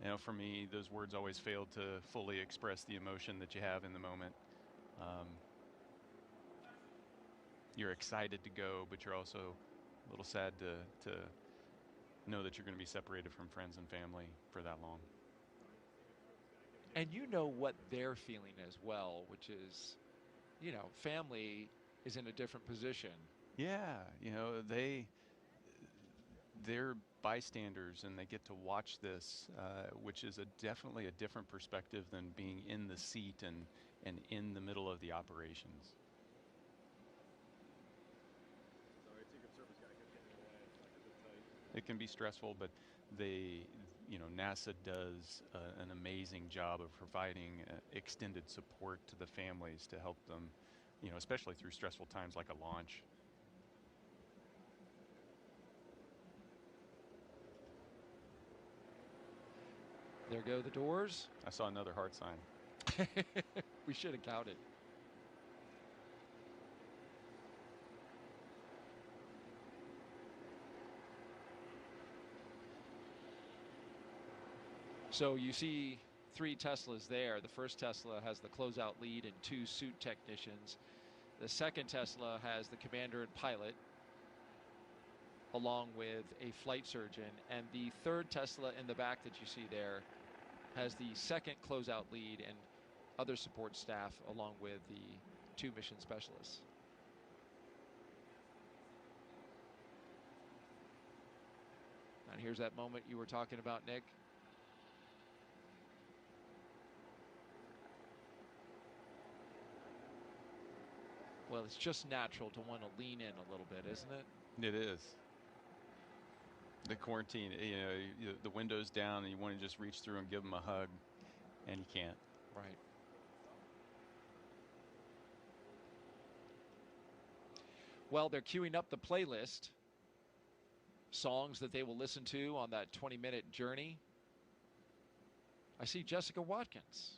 Speaker 2: You know, for me, those words always fail to fully express the emotion that you have in the moment. You're excited to go, but you're also a little sad to know that you're going to be separated from friends and family for that long.
Speaker 1: And you know what they're feeling as well, which is, you know, family is in a different position.
Speaker 2: Yeah, you know, they're bystanders and they get to watch this, which is definitely a different perspective than being in the seat and in the middle of the operations. It can be stressful, but you know, NASA does an amazing job of providing extended support to the families to help them, you know, especially through stressful times like a launch.
Speaker 1: There go the doors.
Speaker 2: I saw another heart sign.
Speaker 1: We should have counted. So you see 3 Teslas there. The first Tesla has the closeout lead and 2 suit technicians. The second Tesla has the commander and pilot, along with a flight surgeon. And the third Tesla in the back that you see there has the second closeout lead and other support staff, along with the 2 mission specialists. And here's that moment you were talking about, Nick. Well, it's just natural to want to lean in a little bit, isn't it?
Speaker 2: It is. The quarantine, you know, the window's down and you want to just reach through and give them a hug, and you can't.
Speaker 1: Right. Well, they're queuing up the playlist. Songs that they will listen to on that 20-minute journey. I see Jessica Watkins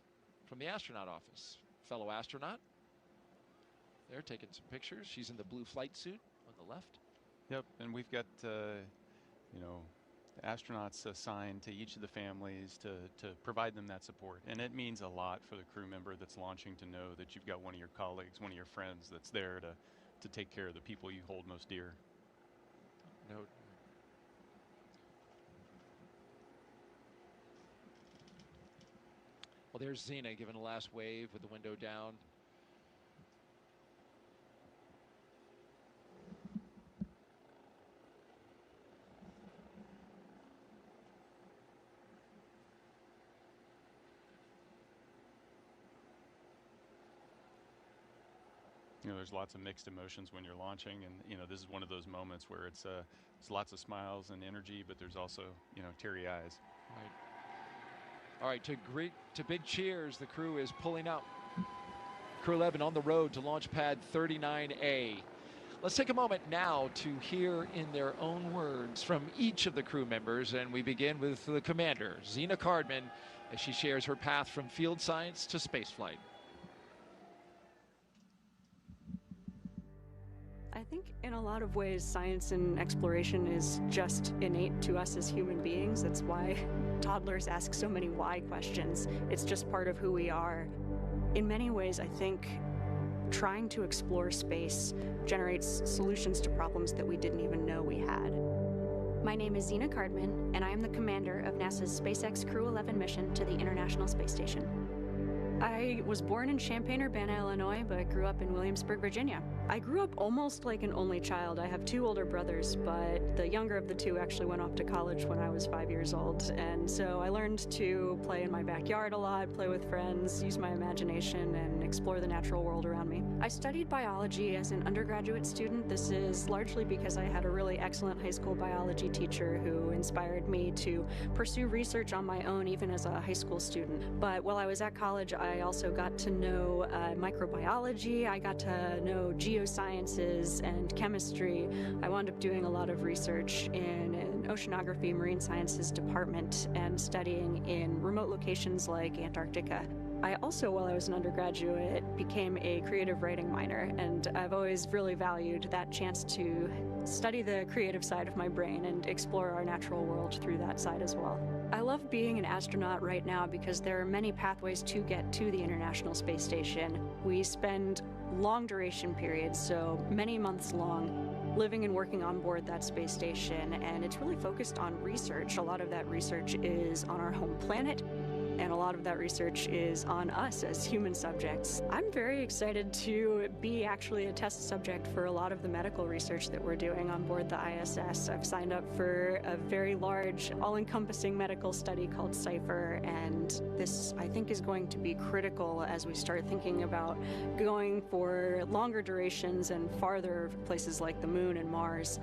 Speaker 1: from the astronaut office, fellow astronaut. They're taking some pictures. She's in the blue flight suit on the left.
Speaker 2: Yep, and we've got, you know, astronauts assigned to each of the families to provide them that support. And it means a lot for the crew member that's launching to know that you've got one of your colleagues, one of your friends that's there to take care of the people you hold most dear.
Speaker 1: No. Well, there's Zena giving a last wave with the window down.
Speaker 2: You know, there's lots of mixed emotions when you're launching, and you know, this is one of those moments where it's lots of smiles and energy, but there's also, you know, teary eyes.
Speaker 1: All right, to big cheers, the crew is pulling out. Crew 11 on the road to launch pad 39A. Let's take a moment now to hear in their own words from each of the crew members, and we begin with the commander, Zena Cardman, as she shares her path from field science to spaceflight.
Speaker 4: I think in a lot of ways, science and exploration is just innate to us as human beings. That's why toddlers ask so many why questions. It's just part of who we are. In many ways, I think trying to explore space generates solutions to problems that we didn't even know we had.
Speaker 5: My name is Zena Cardman, and I am the commander of NASA's SpaceX Crew 11 mission to the International Space Station.
Speaker 4: I was born in Champaign-Urbana, Illinois, but grew up in Williamsburg, Virginia. I grew up almost like an only child. I have two older brothers, but the younger of the two actually went off to college when I was 5 years old. And so I learned to play in my backyard a lot, play with friends, use my imagination, and explore the natural world around me. I studied biology as an undergraduate student. This is largely because I had a really excellent high school biology teacher who inspired me to pursue research on my own, even as a high school student. But while I was at college, I also got to know microbiology. I got to know geosciences and chemistry. I wound up doing a lot of research in an oceanography marine sciences department and studying in remote locations like Antarctica. I also, while I was an undergraduate, became a creative writing minor, and I've always really valued that chance to study the creative side of my brain and explore our natural world through that side as well. I love being an astronaut right now because there are many pathways to get to the International Space Station. We spend long duration periods, so many months long, living and working on board that space station, and it's really focused on research. A lot of that research is on our home planet, and a lot of that research is on us as human subjects. I'm very excited to be actually a test subject for a lot of the medical research that we're doing on board the ISS. I've signed up for a very large, all-encompassing medical study called CIPHER, and this, I think, is going to be critical as we start thinking about going for longer durations and farther places like the Moon and Mars.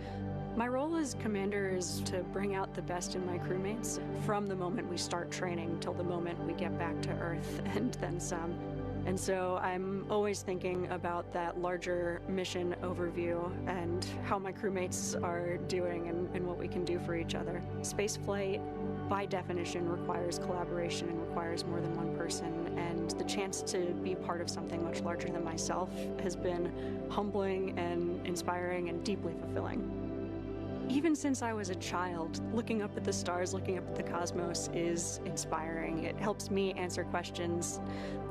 Speaker 4: My role as commander is to bring out the best in my crewmates from the moment we start training till the moment we get back to Earth and then some. And so I'm always thinking about that larger mission overview and how my crewmates are doing and what we can do for each other. Spaceflight, by definition, requires collaboration and requires more than one person, and the chance to be part of something much larger than myself has been humbling and inspiring and deeply fulfilling. Even since I was a child, looking up at the stars, looking up at the cosmos is inspiring. It helps me answer questions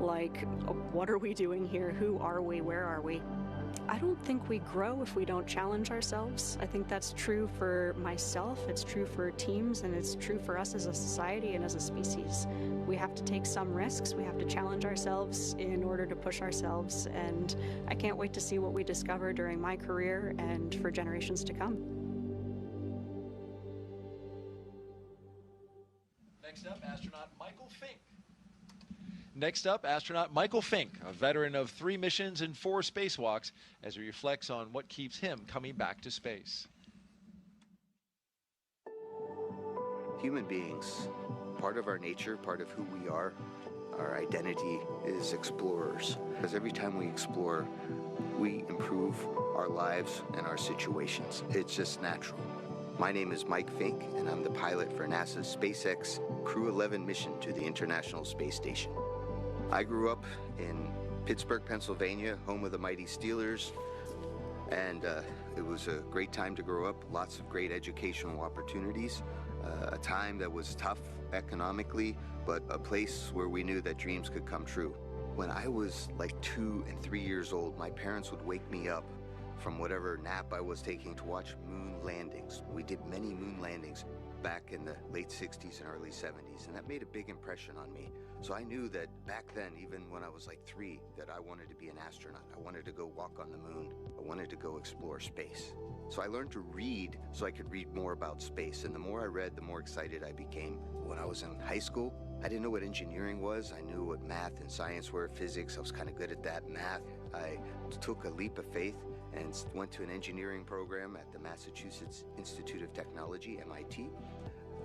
Speaker 4: like, what are we doing here? Who are we? Where are we? I don't think we grow if we don't challenge ourselves. I think that's true for myself, it's true for teams, and it's true for us as a society and as a species. We have to take some risks, we have to challenge ourselves in order to push ourselves, and I can't wait to see what we discover during my career and for generations to come.
Speaker 1: Next up, astronaut Michael Fink, a veteran of 3 missions and 4 spacewalks, as he reflects on what keeps him coming back to space.
Speaker 6: Human beings, part of our nature, part of who we are, our identity is explorers. Because every time we explore, we improve our lives and our situations. It's just natural. My name is Mike Fink, and I'm the pilot for NASA's SpaceX Crew 11 mission to the International Space Station. I grew up in Pittsburgh, Pennsylvania, home of the mighty Steelers, and it was a great time to grow up, lots of great educational opportunities, a time that was tough economically, but a place where we knew that dreams could come true. When I was like 2 and 3 years old, my parents would wake me up from whatever nap I was taking to watch moon landings. We did many moon landings back in the late 60s and early 70s, and that made a big impression on me. So I knew that back then, even when I was like 3, that I wanted to be an astronaut. I wanted to go walk on the moon. I wanted to go explore space. So I learned to read so I could read more about space, and the more I read, the more excited I became. When I was in high school, I didn't know what engineering was. I knew what math and science were, physics. I was kind of good at that. Math. I took a leap of faith and went to an engineering program at the Massachusetts Institute of Technology, MIT.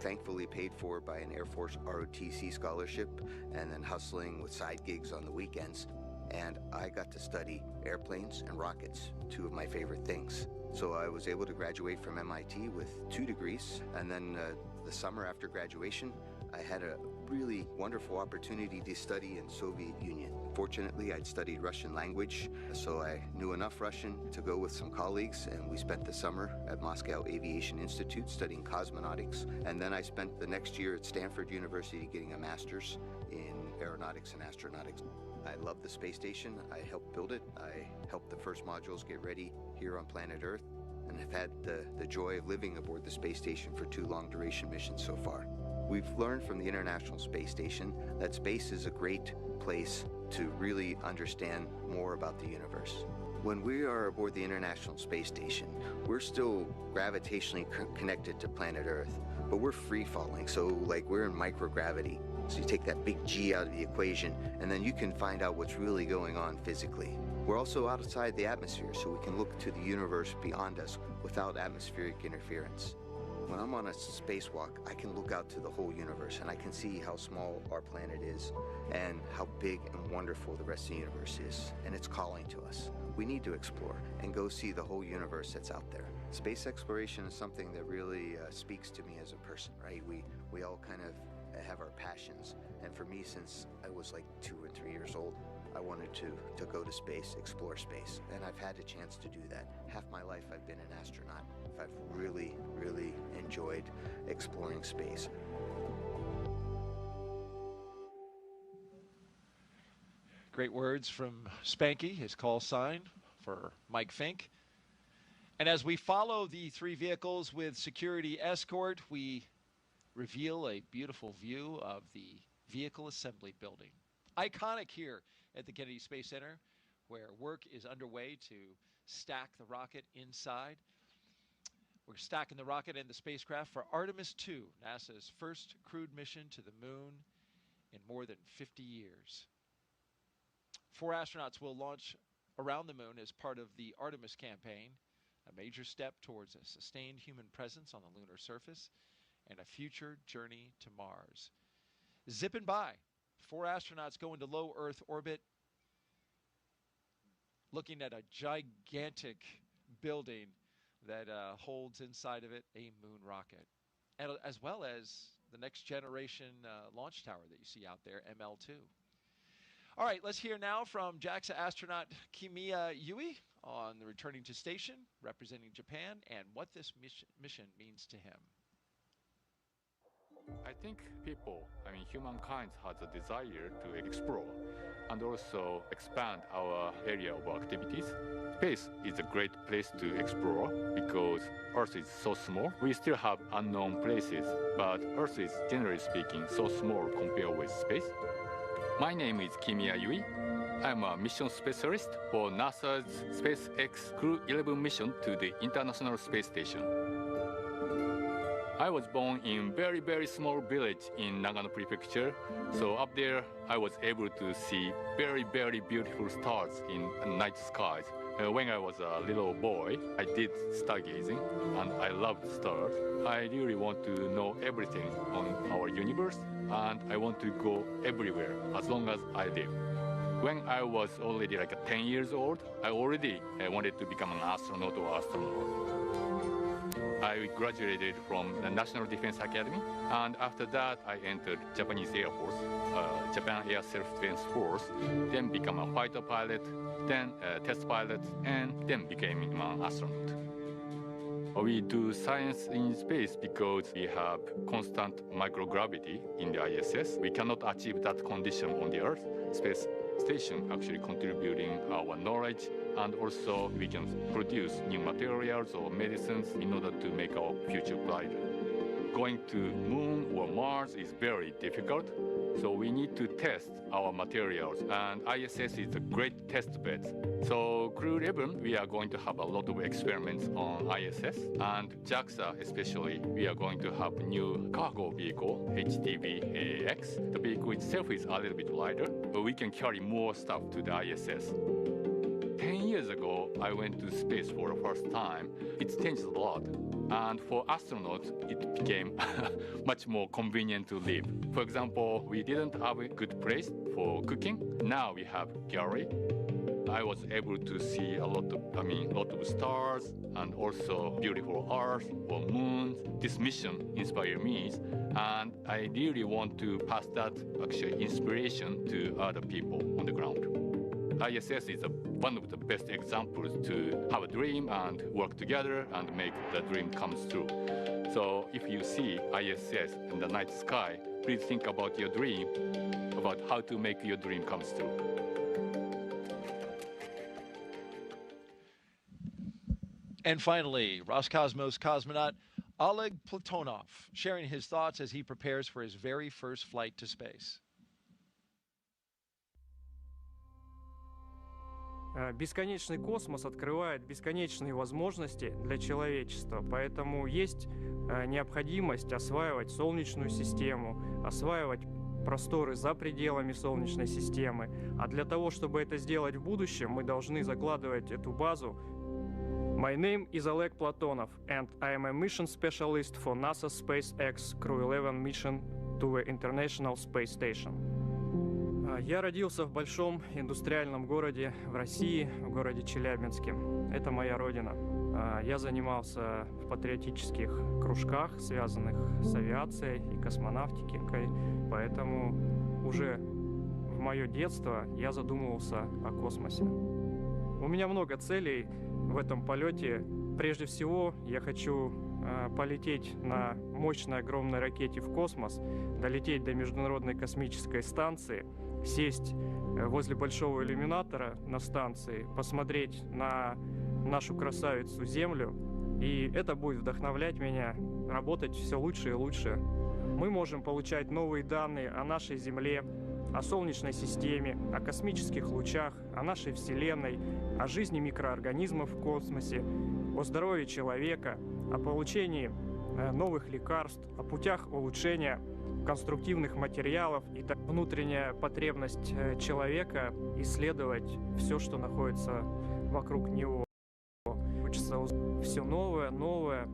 Speaker 6: thankfully paid for by an Air Force ROTC scholarship and then hustling with side gigs on the weekends. And I got to study airplanes and rockets, two of my favorite things. So I was able to graduate from MIT with 2 degrees, and then the summer after graduation, I had a really wonderful opportunity to study in Soviet Union. Fortunately, I'd studied Russian language, so I knew enough Russian to go with some colleagues, and we spent the summer at Moscow Aviation Institute studying cosmonautics, and then I spent the next year at Stanford University getting a master's in aeronautics and astronautics. I love the space station. I helped build it. I helped the first modules get ready here on planet Earth, and have had the joy of living aboard the space station for 2 long-duration missions so far. We've learned from the International Space Station that space is a great place to really understand more about the universe. When we are aboard the International Space Station, we're still gravitationally connected to planet Earth, but we're free-falling, so like we're in microgravity. So you take that big G out of the equation, and then you can find out what's really going on physically. We're also outside the atmosphere, so we can look to the universe beyond us without atmospheric interference. When I'm on a spacewalk, I can look out to the whole universe, and I can see how small our planet is and how big and wonderful the rest of the universe is, and it's calling to us. We need to explore and go see the whole universe that's out there. Space exploration is something that really speaks to me as a person, right? We all kind of have our passions, and for me, since I was like 2 or 3 years old, I wanted to go to space, explore space, and I've had a chance to do that. Half my life I've been an astronaut. I've really, really enjoyed exploring space.
Speaker 1: Great words from Spanky, his call sign for Mike Fink. And as we follow the 3 vehicles with security escort, we reveal a beautiful view of the vehicle assembly building. Iconic here at the Kennedy Space Center, where work is underway to stack the rocket inside. We're stacking the rocket and the spacecraft for Artemis II, NASA's first crewed mission to the moon in more than 50 years. 4 astronauts will launch around the moon as part of the Artemis campaign, a major step towards a sustained human presence on the lunar surface and a future journey to Mars. Zipping by, 4 astronauts go into low Earth orbit, looking at a gigantic building that holds inside of it a moon rocket, and as well as the next generation launch tower that you see out there, ML2. All right, let's hear now from JAXA astronaut Kimya Yui on the returning to station, representing Japan, and what this mission means to him.
Speaker 7: I think humankind has a desire to explore and also expand our area of activities. Space is a great place to explore because Earth is so small. We still have unknown places, but Earth is, generally speaking, so small compared with space. My name is Kimya Yui. I'm a mission specialist for NASA's SpaceX Crew 11 mission to the International Space Station. I was born in very small village in Nagano Prefecture, so up there I was able to see very beautiful stars in night skies. When I was a little boy, I did stargazing and I loved stars. I really want to know everything on our universe and I want to go everywhere as long as I live. When I was already like 10 years old, I already wanted to become an astronaut or astronaut. I graduated from the National Defense Academy, and after that I entered Japanese Air Force, Japan Air Self-Defense Force, then become a fighter pilot, then a test pilot, and then became an astronaut. We do science in space because we have constant microgravity in the ISS. We cannot achieve that condition on the Earth. Space station actually contributing our knowledge, and also we can produce new materials or medicines in order to make our future brighter. Going to Moon or Mars is very difficult, so we need to test our materials, and ISS is a great test bed. So Crew 11, we are going to have a lot of experiments on ISS, and JAXA especially, we are going to have new cargo vehicle, HTV-AX. The vehicle itself is a little bit lighter, but we can carry more stuff to the ISS. 10 years ago, I went to space for the first time, it changed a lot. And for astronauts, it became much more convenient to live. For example, we didn't have a good place for cooking. Now we have gallery. I was able to see a lot of stars and also beautiful Earth or moons. This mission inspired me, and I really want to pass that actually inspiration to other people on the ground. ISS is one of the best examples to have a dream and work together and make the dream come true. So if you see ISS in the night sky, please think about your dream, about how to make your dream come true.
Speaker 1: And finally, Roscosmos cosmonaut Oleg Platonov sharing his thoughts as he prepares for his very first flight to space.
Speaker 8: Бесконечный космос открывает бесконечные возможности для человечества, поэтому есть необходимость осваивать Солнечную систему, осваивать просторы за пределами Солнечной системы. А для того, чтобы это сделать в будущем, мы должны закладывать эту базу. My name is Oleg Platonov, and I am a mission specialist for NASA's SpaceX Crew 11 mission to the International Space Station. Я родился в большом индустриальном городе в России, в городе Челябинске. Это моя родина. Я занимался в патриотических кружках, связанных с авиацией и космонавтикой, поэтому уже в мое детство я задумывался о космосе. У меня много целей в этом полете. Прежде всего, я хочу полететь на мощной огромной ракете в космос, долететь до Международной космической станции, сесть возле большого иллюминатора на станции, посмотреть на нашу красавицу Землю, и это будет вдохновлять меня работать все лучше и лучше. Мы можем получать новые данные о нашей Земле, о Солнечной системе, о космических лучах, о нашей Вселенной, о жизни микроорганизмов в космосе, о здоровье человека, о получении новых лекарств, о путях улучшения конструктивных материалов и внутренняя потребность человека исследовать все, что находится вокруг него. Хочется все новое, новое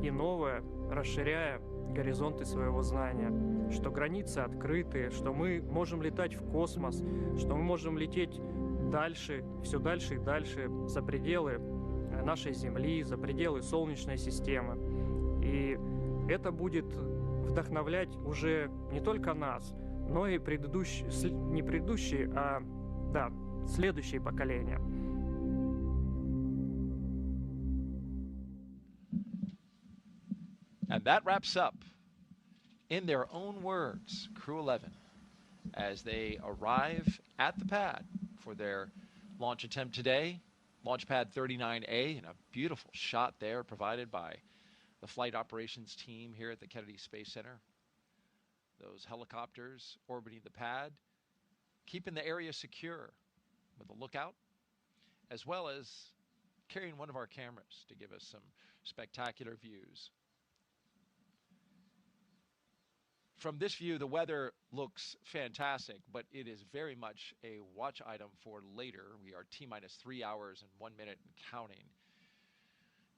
Speaker 8: и новое, расширяя горизонты своего знания, что границы открыты, что мы можем летать в космос, что мы можем лететь дальше, все дальше и дальше, за пределы нашей Земли, за пределы Солнечной системы. И это будет вдохновлять уже не только нас, но и следующие поколения.
Speaker 1: And that wraps up, in their own words, Crew 11, as they arrive at the pad for their launch attempt today. Launch pad 39A, and a beautiful shot there provided by the flight operations team here at the Kennedy Space Center. Those helicopters orbiting the pad, keeping the area secure with a lookout, as well as carrying one of our cameras to give us some spectacular views. From this view, the weather looks fantastic, but it is very much a watch item for later. We are T-minus 3 hours and 1 minute and counting.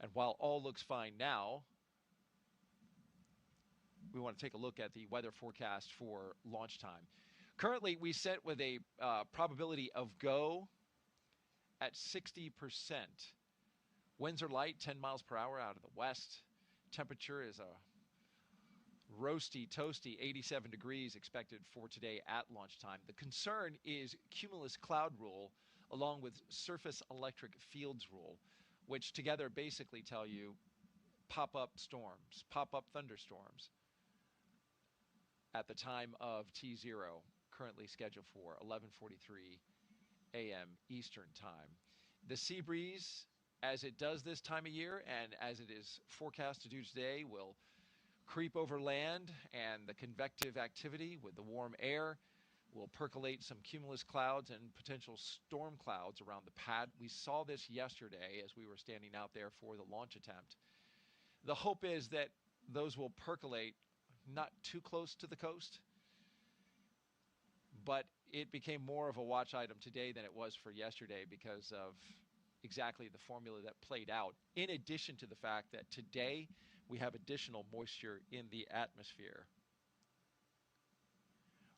Speaker 1: And while all looks fine now, we want to take a look at the weather forecast for launch time. Currently, we set with a probability of go at 60%. Winds are light, 10 miles per hour out of the west. Temperature is a roasty, toasty 87 degrees expected for today at launch time. The concern is cumulus cloud rule along with surface electric fields rule, which together basically tell you pop-up storms, pop-up thunderstorms at the time of T0, currently scheduled for 11:43 a.m. Eastern time. The sea breeze, as it does this time of year and as it is forecast to do today, will creep over land, and the convective activity with the warm air will percolate some cumulus clouds and potential storm clouds around the pad. We saw this yesterday as we were standing out there for the launch attempt. The hope is that those will percolate not too close to the coast, but it became more of a watch item today than it was for yesterday because of exactly the formula that played out, in addition to the fact that today we have additional moisture in the atmosphere.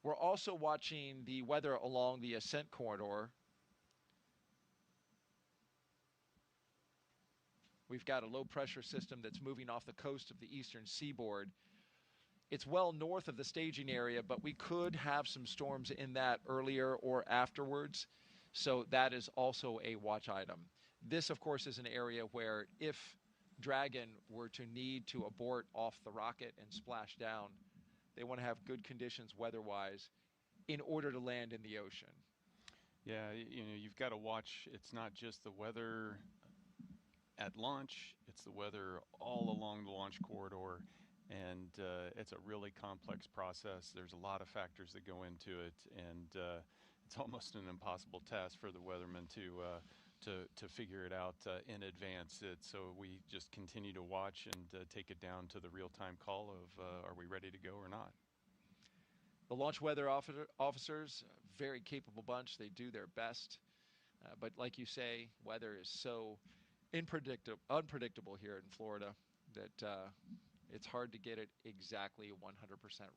Speaker 1: We're also watching the weather along the Ascent corridor. We've got a low pressure system that's moving off the coast of the eastern seaboard. It's well north of the staging area, but we could have some storms in that earlier or afterwards. So that is also a watch item. This, of course, is an area where if Dragon were to need to abort off the rocket and splash down, they want to have good conditions weather-wise in order to land in the ocean.
Speaker 2: Yeah, you know, you've got to watch. It's not just the weather at launch, it's the weather all along the launch corridor. And it's a really complex process. There's a lot of factors that go into it, and it's almost an impossible task for the weathermen to figure it out in advance. So we just continue to watch and take it down to the real-time call of are we ready to go or not.
Speaker 1: The launch weather officers, a very capable bunch. They do their best. But like you say, weather is so unpredictable here in Florida that it's hard to get it exactly 100%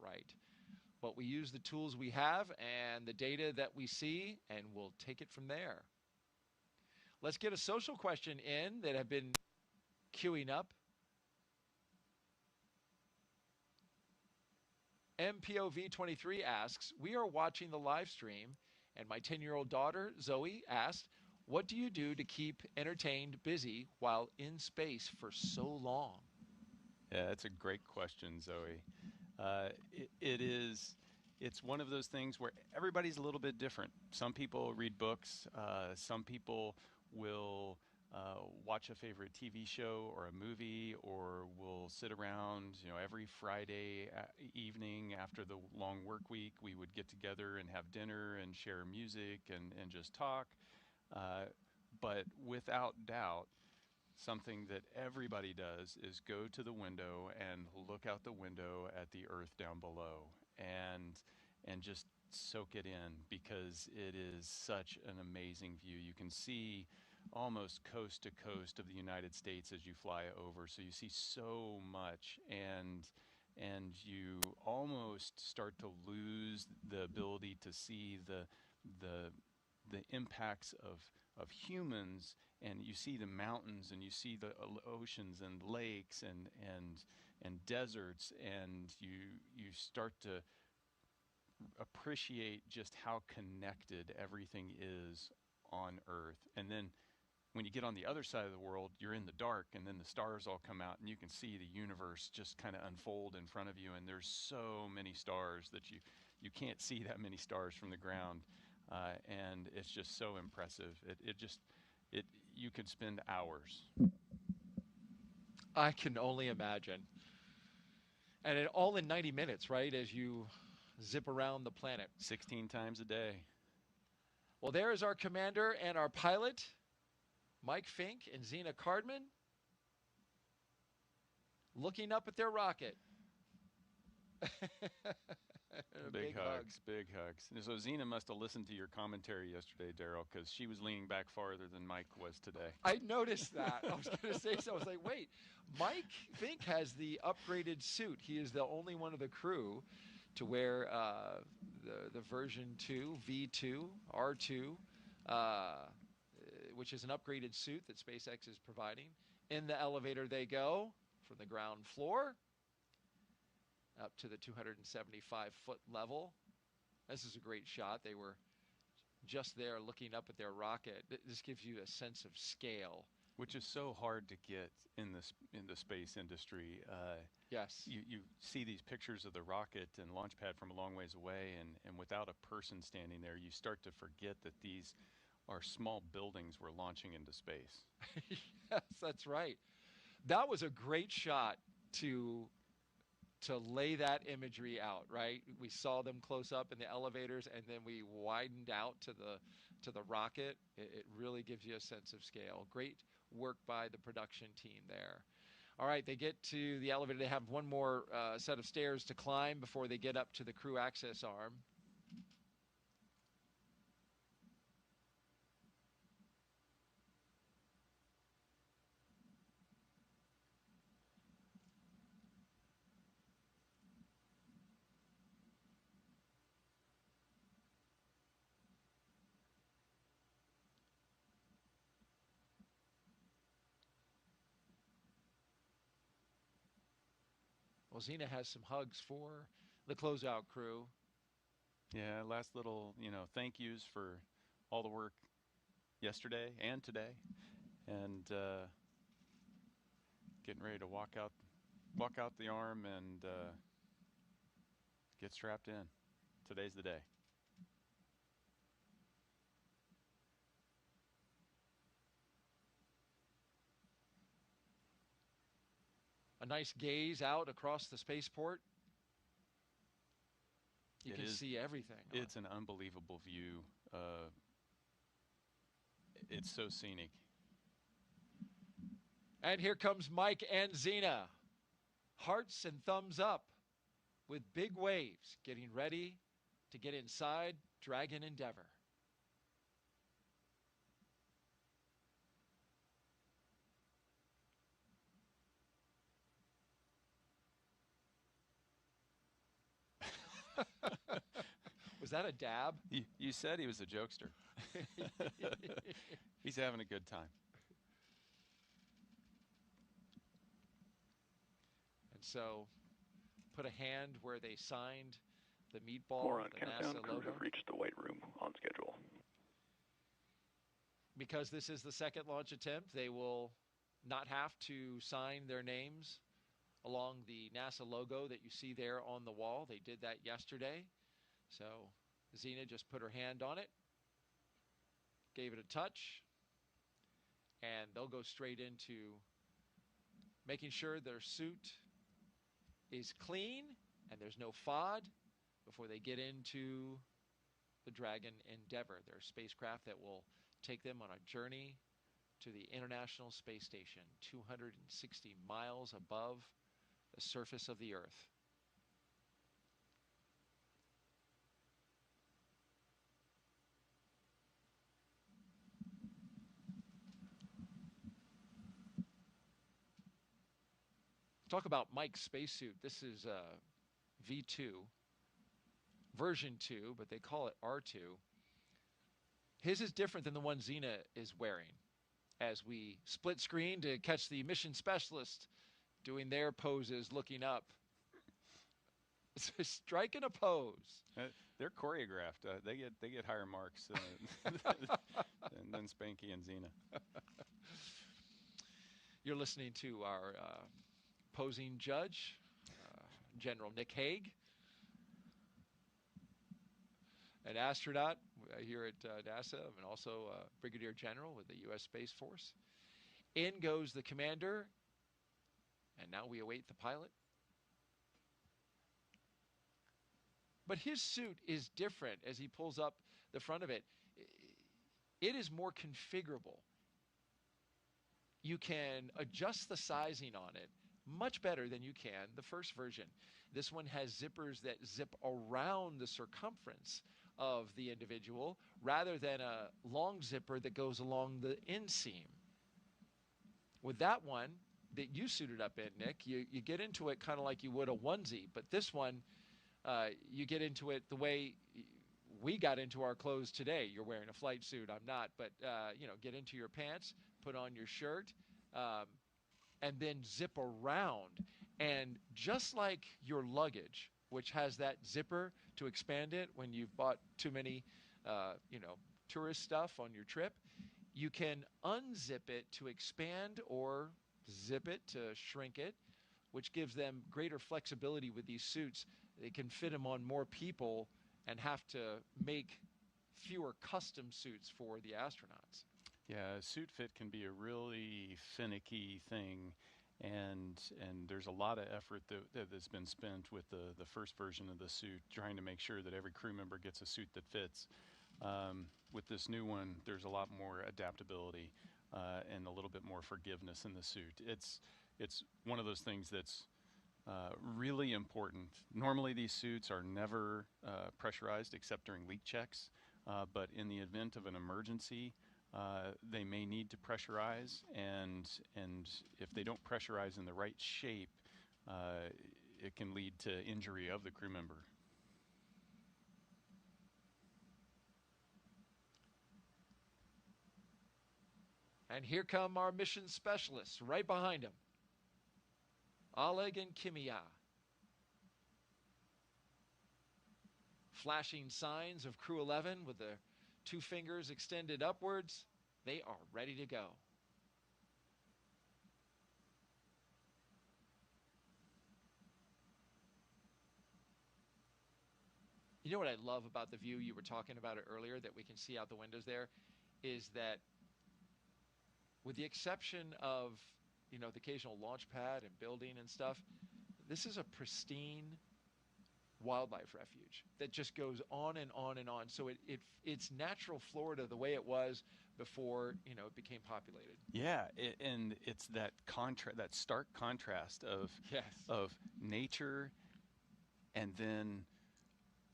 Speaker 1: right. But we use the tools we have and the data that we see, and we'll take it from there. Let's get a social question in that have been queuing up. MPOV23 asks, we are watching the live stream, and my 10-year-old daughter, Zoe, asked, what do you do to keep entertained, busy, while in space for so long?
Speaker 2: Yeah, that's a great question, Zoe. It's one of those things where everybody's a little bit different. Some people read books. Some people will watch a favorite TV show or a movie, or will sit around, you know, every Friday evening after the long work week, we would get together and have dinner and share music and just talk. But without doubt, something that everybody does is go to the window and look out the window at the Earth down below and just soak it in, because it is such an amazing view. You can see almost coast to coast of the United States as you fly over, so you see so much, and you almost start to lose the ability to see the impacts of humans, and you see the mountains, and you see the oceans and lakes and deserts, and you start to appreciate just how connected everything is on Earth. And then when you get on the other side of the world, you're in the dark, and then the stars all come out, and you can see the universe just kind of unfold in front of you, and there's so many stars that you can't see that many stars from the ground. And it's just so impressive. You could spend hours.
Speaker 1: I can only imagine. And all in 90 minutes, right, as you zip around the planet.
Speaker 2: 16 times a day.
Speaker 1: Well, there is our commander and our pilot, Mike Fink and Zena Cardman, looking up at their rocket.
Speaker 2: Big hugs, big hugs. And so Zena must have listened to your commentary yesterday, Daryl, because she was leaning back farther than Mike was today.
Speaker 1: I noticed that. I was going to say so. I was like, wait, Mike Fink has the upgraded suit. He is the only one of the crew to wear the version 2, V2, R2, which is an upgraded suit that SpaceX is providing. In the elevator they go from the ground floor up to the 275-foot level. This is a great shot. They were just there looking up at their rocket. This gives you a sense of scale.
Speaker 2: Which is so hard to get in the space industry.
Speaker 1: Yes.
Speaker 2: You see these pictures of the rocket and launch pad from a long ways away, and without a person standing there, you start to forget that these are small buildings we're launching into space.
Speaker 1: Yes, that's right. That was a great shot to lay that imagery out, right? We saw them close up in the elevators, and then we widened out to the rocket. It really gives you a sense of scale. Great work by the production team there. All right, they get to the elevator. They have one more set of stairs to climb before they get up to the crew access arm. Well, Xena has some hugs for the closeout crew.
Speaker 2: Yeah, last little, thank yous for all the work yesterday and today, and getting ready to walk out the arm and get strapped in. Today's the day.
Speaker 1: A nice gaze out across the spaceport. You can see everything.
Speaker 2: It's an unbelievable view. It's so scenic.
Speaker 1: And here comes Mike and Xena. Hearts and thumbs up with big waves, getting ready to get inside Dragon Endeavour. Was that a dab?
Speaker 2: You said he was a jokester. He's having a good time.
Speaker 1: And so, put a hand where they signed the meatball,
Speaker 3: More on
Speaker 1: the
Speaker 3: countdown.
Speaker 1: NASA
Speaker 3: Crews
Speaker 1: logo.
Speaker 3: have reached the White Room on schedule.
Speaker 1: Because this is the second launch attempt, they will not have to sign their names along the NASA logo that you see there on the wall. They did that yesterday. So Xena just put her hand on it, gave it a touch, and they'll go straight into making sure their suit is clean and there's no FOD before they get into the Dragon Endeavour, their spacecraft that will take them on a journey to the International Space Station, 260 miles above the surface of the Earth. Talk about Mike's spacesuit. This is V2, version 2, but they call it R2. His is different than the one Xena is wearing. As we split screen to catch the mission specialist doing their poses, looking up. Striking a pose.
Speaker 2: They're choreographed. They get higher marks than Spanky and Xena.
Speaker 1: You're listening to our posing judge, General Nick Hague, an astronaut here at NASA, and also Brigadier General with the U.S. Space Force. In goes the commander, and now we await the pilot. But his suit is different as he pulls up the front of it. It is more configurable. You can adjust the sizing on it much better than you can the first version. This one has zippers that zip around the circumference of the individual rather than a long zipper that goes along the inseam. With that one that you suited up in, Nick, you get into it kind of like you would a onesie, but this one, you get into it the way we got into our clothes today. You're wearing a flight suit, I'm not, but get into your pants, put on your shirt, and then zip around. And just like your luggage, which has that zipper to expand it when you've bought too many, tourist stuff on your trip, you can unzip it to expand or zip it to shrink it, which gives them greater flexibility with these suits. They can fit them on more people and have to make fewer custom suits for the astronauts.
Speaker 2: Yeah, suit fit can be a really finicky thing, and there's a lot of effort that has been spent with the first version of the suit, trying to make sure that every crew member gets a suit that fits. With this new one, there's a lot more adaptability and a little bit more forgiveness in the suit. It's one of those things that's really important. Normally these suits are never pressurized except during leak checks, but in the event of an emergency, they may need to pressurize, and if they don't pressurize in the right shape, it can lead to injury of the crew member.
Speaker 1: And here come our mission specialists right behind him. Oleg and Kimya Flashing signs of Crew 11 with the two fingers extended upwards. They are ready to go. You know what I love about the view, you were talking about it earlier, that we can see out the windows there, is that with the exception of, you know, the occasional launch pad and building and stuff, this is a pristine wildlife refuge that just goes on and on and on. So it's natural Florida the way it was before, you know, it became populated.
Speaker 2: Yeah, and it's that that stark contrast of
Speaker 1: Yes.
Speaker 2: of nature and then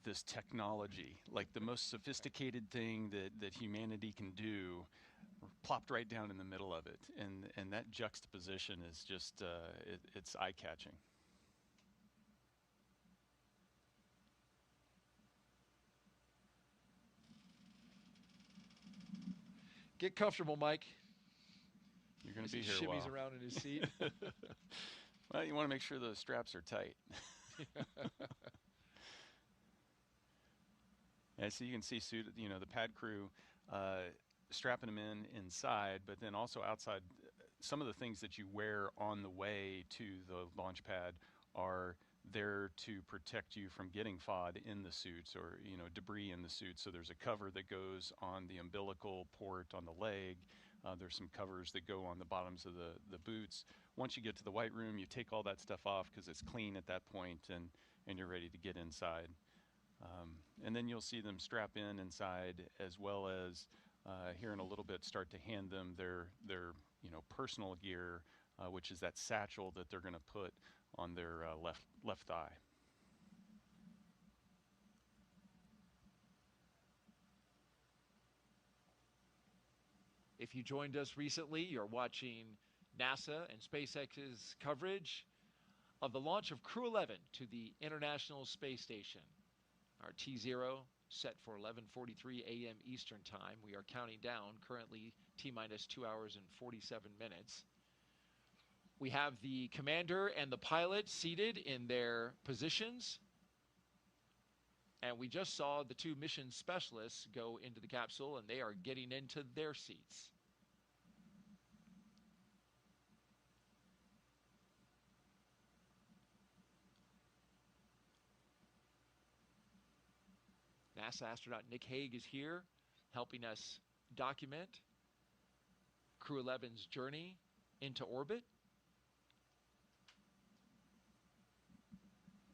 Speaker 2: this technology, like the most sophisticated thing that humanity can do, plopped right down in the middle of it, and that juxtaposition is just it's eye-catching.
Speaker 1: Get comfortable, Mike.
Speaker 2: You're going
Speaker 1: As
Speaker 2: to be
Speaker 1: he
Speaker 2: here a while.
Speaker 1: shimmies around in his seat.
Speaker 2: Well, you want to make sure those straps are tight. Yeah, so you can see, you know, the pad crew strapping them inside, but then also outside. Some of the things that you wear on the way to the launch pad are there to protect you from getting FOD in the suits or, you know, debris in the suit. So there's a cover that goes on the umbilical port on the leg. There's some covers that go on the bottoms of the boots. Once you get to the white room, you take all that stuff off because it's clean at that point, and you're ready to get inside. And then you'll see them strap inside, as well as here in a little bit start to hand them their you know, personal gear, which is that satchel that they're going to put on their left thigh.
Speaker 1: If you joined us recently, you're watching NASA and SpaceX's coverage of the launch of Crew 11 to the International Space Station. Our T0 set for 11:43 a.m. Eastern Time. We are counting down, currently T-minus 2 hours and 47 minutes. We have the commander and the pilot seated in their positions. And we just saw the two mission specialists go into the capsule, and they are getting into their seats. NASA astronaut Nick Hague is here helping us document Crew 11's journey into orbit.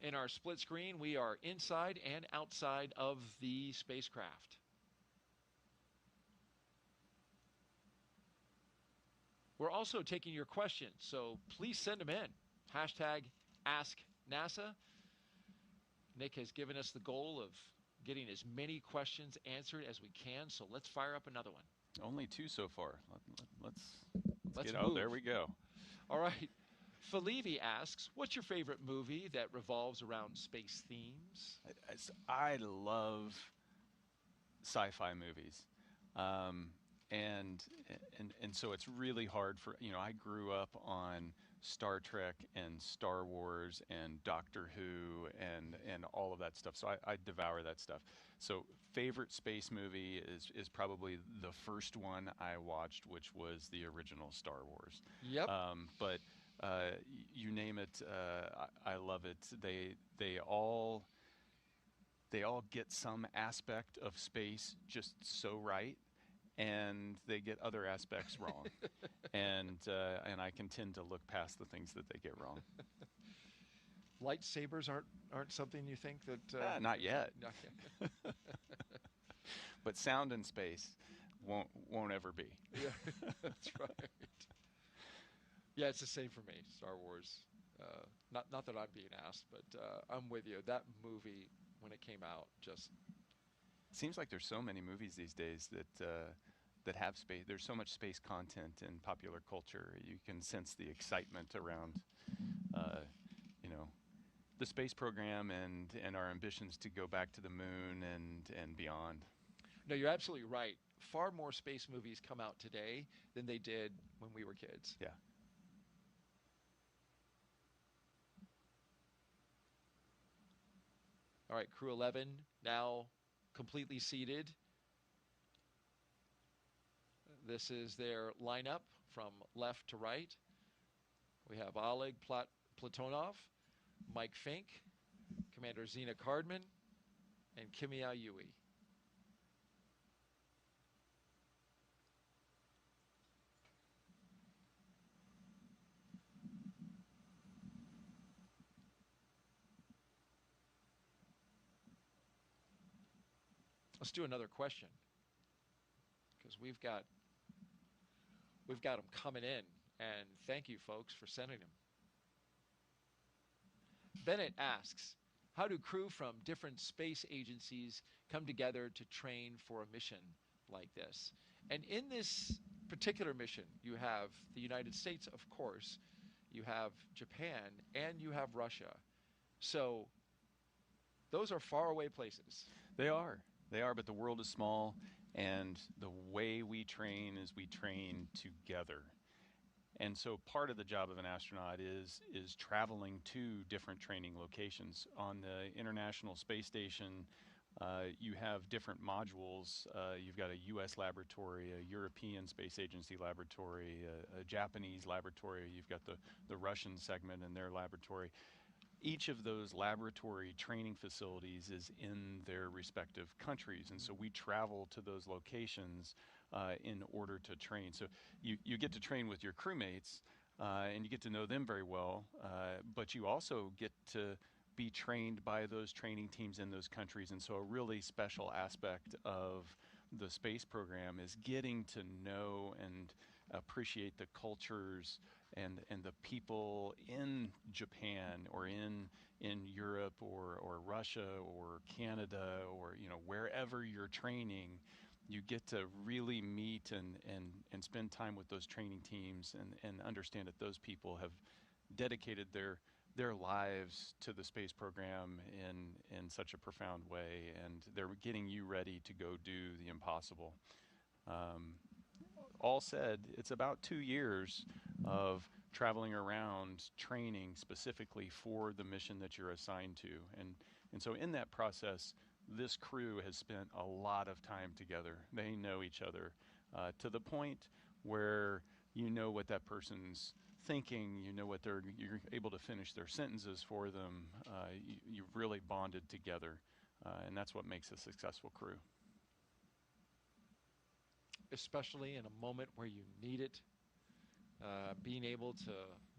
Speaker 1: In our split screen, we are inside and outside of the spacecraft. We're also taking your questions, so please send them in. Hashtag AskNASA. Nick has given us the goal of getting as many questions answered as we can, so let's fire up another one.
Speaker 2: Only two so far. Let's
Speaker 1: Let's
Speaker 2: get
Speaker 1: move.
Speaker 2: out. There we go.
Speaker 1: All right. Felivi asks, what's your favorite movie that revolves around space themes?
Speaker 2: I love sci-fi movies. And so it's really hard for, you know, I grew up on Star Trek and Star Wars and Doctor Who and all of that stuff. So I devour that stuff. So favorite space movie is probably the first one I watched, which was the original Star Wars.
Speaker 1: Yep.
Speaker 2: But you name it, I love it. They all get some aspect of space just so right, and they get other aspects wrong. and I can tend to look past the things that they get wrong.
Speaker 1: Lightsabers aren't something you think that...
Speaker 2: Not yet.
Speaker 1: Not yet.
Speaker 2: But sound in space won't ever be.
Speaker 1: Yeah, that's right. Yeah, it's the same for me, Star Wars. Not that I'm being asked, but I'm with you. That movie, when it came out, just...
Speaker 2: It seems like there's so many movies these days that have space. There's so much space content in popular culture. You can sense the excitement around, you know, the space program and our ambitions to go back to the moon and beyond.
Speaker 1: No, you're absolutely right. Far more space movies come out today than they did when we were kids.
Speaker 2: Yeah.
Speaker 1: All right, Crew 11 now completely seated. This is their lineup from left to right. We have Oleg Platonov, Mike Fink, Commander Zena Cardman, and Kimya Yui. Let's do another question, because we've got them coming in, and thank you folks for sending them. Bennett asks, how do crew from different space agencies come together to train for a mission like this? And in this particular mission, you have the United States, of course, you have Japan, and you have Russia. So those are faraway places.
Speaker 2: They are, but the world is small, and the way we train is we train together. And so part of the job of an astronaut is traveling to different training locations. On the International Space Station, you have different modules. You've got a U.S. laboratory, a European Space Agency laboratory, a Japanese laboratory. You've got the Russian segment in their laboratory. Each of those laboratory training facilities is in their respective countries, and so we travel to those locations in order to train. So you get to train with your crewmates, and you get to know them very well, but you also get to be trained by those training teams in those countries. And so a really special aspect of the space program is getting to know and appreciate the cultures and the people in Japan or in Europe or Russia or Canada or wherever you're training. You get to really meet and spend time with those training teams and understand that those people have dedicated their lives to the space program in such a profound way, and they're getting you ready to go do the impossible. All said, it's about 2 years of traveling around training specifically for the mission that you're assigned to. And so in that process, this crew has spent a lot of time together. They know each other to the point where you know what that person's thinking, you know what you're able to finish their sentences for them. You've really bonded together, and that's what makes a successful crew.
Speaker 1: Especially in a moment where you need it, being able to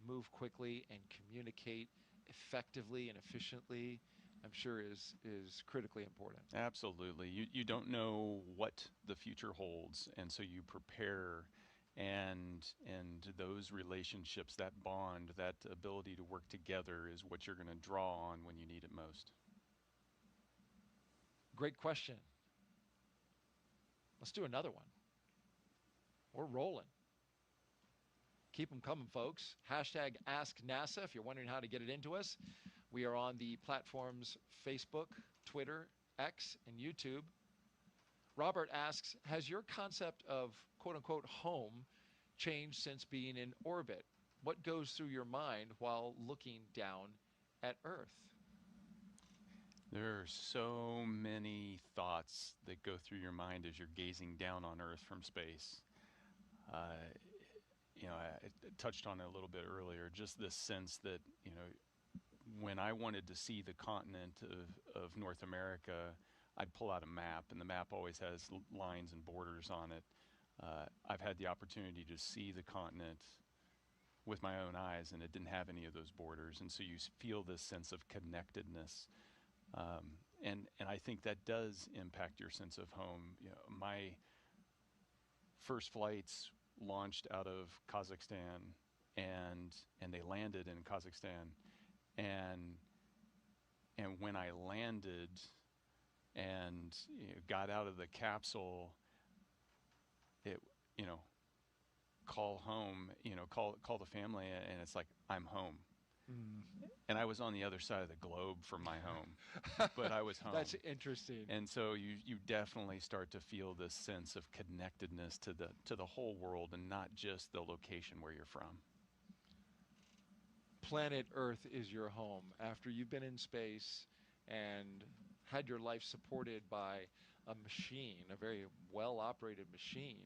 Speaker 1: move quickly and communicate effectively and efficiently, I'm sure is critically important.
Speaker 2: Absolutely. You don't know what the future holds, and so you prepare, and those relationships, that bond, that ability to work together is what you're going to draw on when you need it most.
Speaker 1: Great question. Let's do another one. We're rolling. Keep them coming, folks. Hashtag AskNASA if you're wondering how to get it into us. We are on the platforms Facebook, Twitter, X, and YouTube. Robert asks, has your concept of quote-unquote home changed since being in orbit? What goes through your mind while looking down at Earth?
Speaker 2: There are so many thoughts that go through your mind as you're gazing down on Earth from space. I touched on it a little bit earlier, just this sense that, when I wanted to see the continent of North America, I'd pull out a map, and the map always has lines and borders on it. I've had the opportunity to see the continent with my own eyes, and it didn't have any of those borders, and so you feel this sense of connectedness. And I think that does impact your sense of home. My first flights launched out of Kazakhstan, and they landed in Kazakhstan, and when I landed and got out of the capsule, it call home, call the family, and it's like I'm home. And I was on the other side of the globe from my home, but I was home.
Speaker 1: That's interesting.
Speaker 2: And so you definitely start to feel this sense of connectedness to the whole world, and not just the location where you're from.
Speaker 1: Planet Earth is your home. After you've been in space and had your life supported by a machine, a very well-operated machine,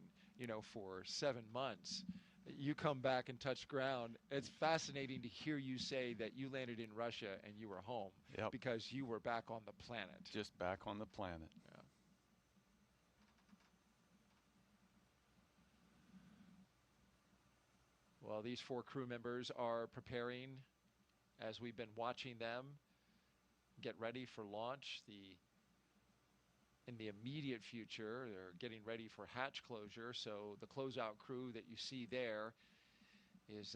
Speaker 1: for 7 months, you come back and touch ground. It's fascinating to hear you say that you landed in Russia and you were home.
Speaker 2: Yep.
Speaker 1: Because you were back on the planet.
Speaker 2: Just back on the planet.
Speaker 1: Yeah. Well, these 4 crew members are preparing, as we've been watching them get ready for launch. In the immediate future, they're getting ready for hatch closure. So the closeout crew that you see there is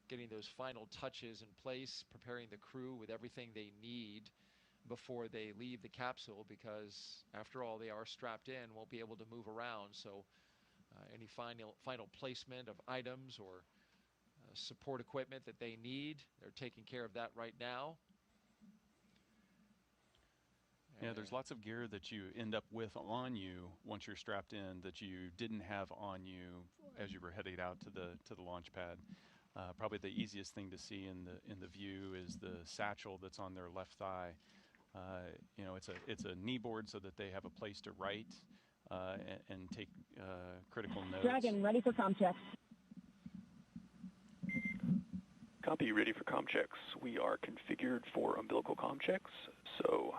Speaker 1: getting those final touches in place, preparing the crew with everything they need before they leave the capsule, because after all, they are strapped in, won't be able to move around. So any final placement of items or support equipment that they need, they're taking care of that right now.
Speaker 2: Yeah, there's lots of gear that you end up with on you once you're strapped in that you didn't have on you as you were heading out to the launch pad. Probably the easiest thing to see in the view is the satchel that's on their left thigh. It's a knee board so that they have a place to write and take critical notes.
Speaker 9: Dragon, ready for comm checks.
Speaker 3: Copy, ready for comm checks. We are configured for umbilical comm checks, so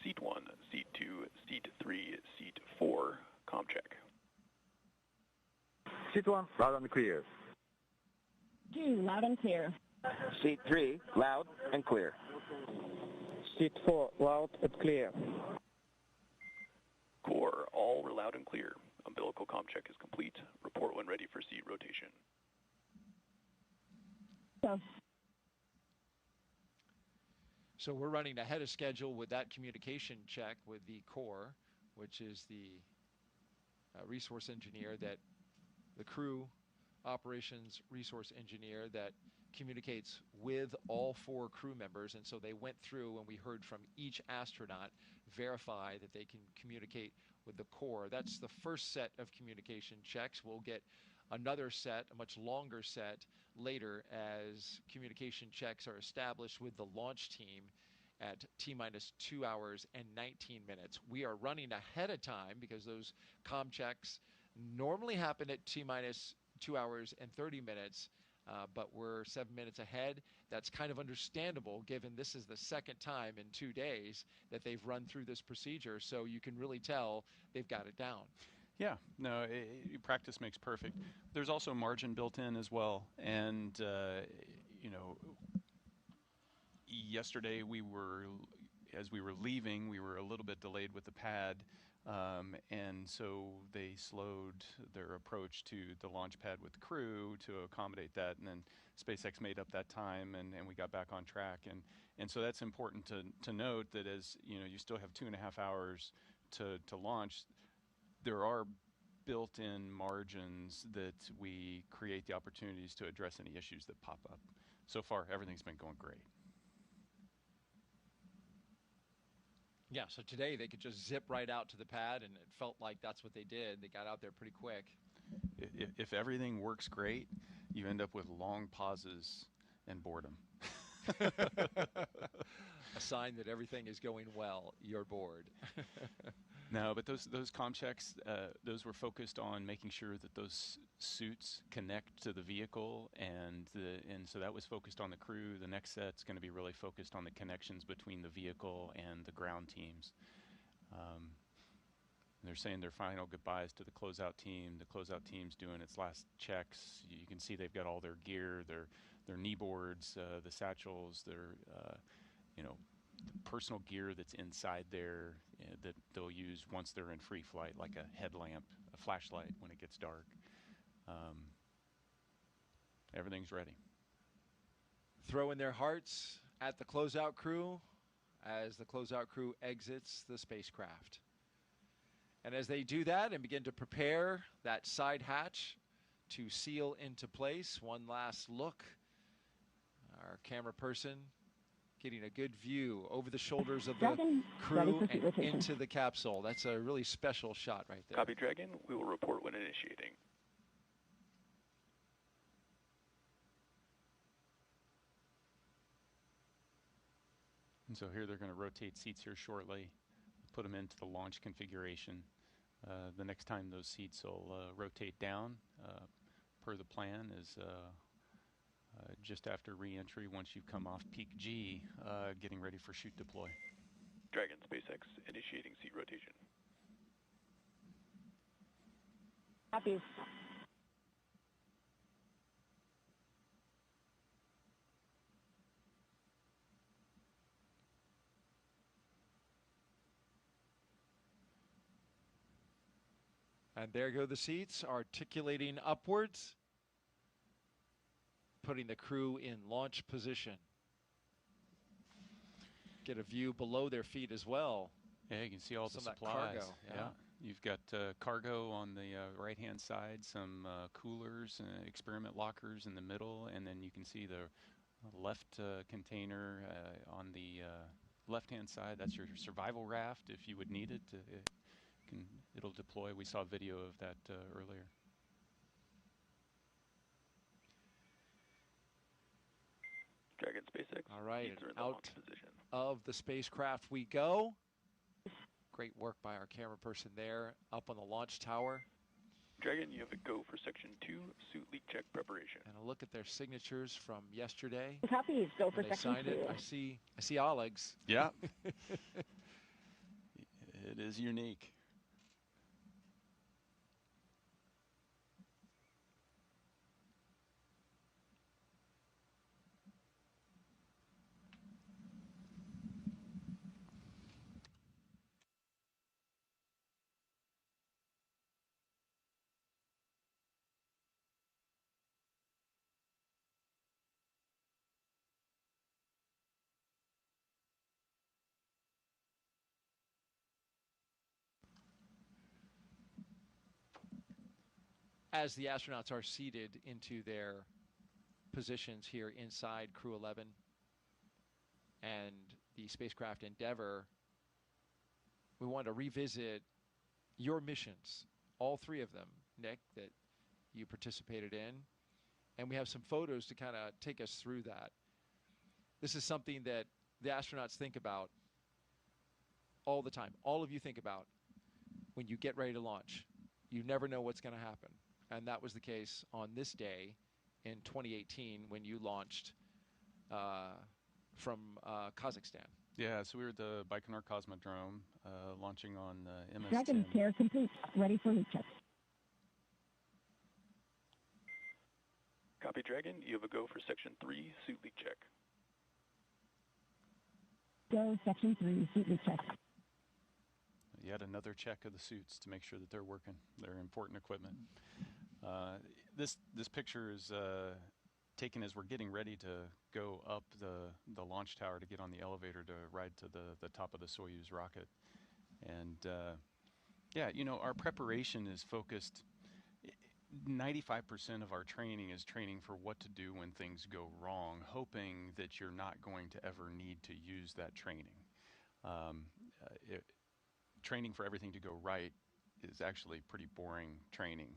Speaker 3: seat 1, seat 2, seat 3, seat 4, comm check.
Speaker 10: Seat 1, loud and clear.
Speaker 9: 2, loud and clear.
Speaker 10: Seat 3, loud and clear.
Speaker 8: Seat 4, loud and clear.
Speaker 3: Core, all are loud and clear. Umbilical comm check is complete. Report when ready for seat rotation.
Speaker 1: So we're running ahead of schedule with that communication check with the core, which is the resource engineer, that the crew operations resource engineer that communicates with all 4 crew members. And so they went through, and we heard from each astronaut, verify that they can communicate with the core. That's the first set of communication checks. We'll get another set, a much longer set, later as communication checks are established with the launch team at T-minus 2 hours and 19 minutes. We are running ahead of time because those comm checks normally happen at T-minus 2 hours and 30 minutes, but we're 7 minutes ahead. That's kind of understandable given this is the second time in 2 days that they've run through this procedure, so you can really tell they've got it down.
Speaker 2: Yeah, no, practice makes perfect. There's also margin built in as well, and yesterday as we were leaving, we were a little bit delayed with the pad, and so they slowed their approach to the launch pad with the crew to accommodate that, and then SpaceX made up that time, and we got back on track, and so that's important to note that as you still have 2.5 hours to launch. There are built-in margins that we create the opportunities to address any issues that pop up. So far, everything's been going great.
Speaker 1: Yeah, so today they could just zip right out to the pad, and it felt like that's what they did. They got out there pretty quick.
Speaker 2: If everything works great, you end up with long pauses and boredom.
Speaker 1: A sign that everything is going well. You're bored.
Speaker 2: No, but those comm checks, those were focused on making sure that those suits connect to the vehicle, and so that was focused on the crew. The next set's going to be really focused on the connections between the vehicle and the ground teams. They're saying their final goodbyes to the closeout team. The closeout team's doing its last checks. You can see they've got all their gear, their knee boards, the satchels, their the personal gear that's inside there that they'll use once they're in free flight, like a headlamp, a flashlight when it gets dark. Everything's ready.
Speaker 1: Throwing their hearts at the closeout crew as the closeout crew exits the spacecraft. And as they do that and begin to prepare that side hatch to seal into place, one last look. Our camera person getting a good view over the shoulders of the crew and into the capsule. That's a really special shot right there.
Speaker 3: Copy, Dragon. We will report when initiating.
Speaker 2: And so here they're going to rotate seats here shortly, put them into the launch configuration. The next time those seats will rotate down, per the plan, is just after re-entry, once you've come off peak G, getting ready for shoot deploy.
Speaker 3: Dragon SpaceX initiating seat rotation.
Speaker 9: Copy.
Speaker 1: And there go the seats, articulating upwards, putting the crew in launch position. Get a view below their feet as well.
Speaker 2: Yeah, you can see all the
Speaker 1: Some of that
Speaker 2: supplies.
Speaker 1: cargo, yeah.
Speaker 2: You've got cargo on the right-hand side, some coolers, experiment lockers in the middle, and then you can see the left container on the left-hand side. That's your survival raft if you would need it. It'll deploy. We saw a video of that earlier.
Speaker 3: Dragon SpaceX.
Speaker 1: All right,
Speaker 3: seats are in the
Speaker 1: out
Speaker 3: launch position.
Speaker 1: of the spacecraft we go. Great work by our camera person there, up on the launch tower.
Speaker 3: Dragon, you have a go for Section 2, suit leak check preparation.
Speaker 1: And a look at their signatures from yesterday.
Speaker 9: Copy. Go for
Speaker 1: When they
Speaker 9: Section
Speaker 1: signed
Speaker 9: 2.
Speaker 1: it, I see Oleg's.
Speaker 2: Yeah. It is unique.
Speaker 1: As the astronauts are seated into their positions here inside Crew 11 and the spacecraft Endeavour, we want to revisit your missions, all three of them, Nick, that you participated in. And we have some photos to kind of take us through that. This is something that the astronauts think about all the time. All of you think about when you get ready to launch. You never know what's going to happen. And that was the case on this day in 2018 when you launched from Kazakhstan.
Speaker 2: Yeah, so we were at the Baikonur Cosmodrome, launching on MS-10.
Speaker 9: Dragon care complete. Ready for leak check.
Speaker 3: Copy, Dragon. You have a go for Section 3, suit leak check.
Speaker 9: Go Section 3, suit leak check.
Speaker 2: Yet another check of the suits to make sure that they're working. They're important equipment. This picture is taken as we're getting ready to go up the launch tower to get on the elevator to ride to the top of the Soyuz rocket. And yeah, you know, our preparation is focused. 95% of our training is training for what to do when things go wrong, hoping that you're not going to ever need to use that training. Training for everything to go right is actually pretty boring training.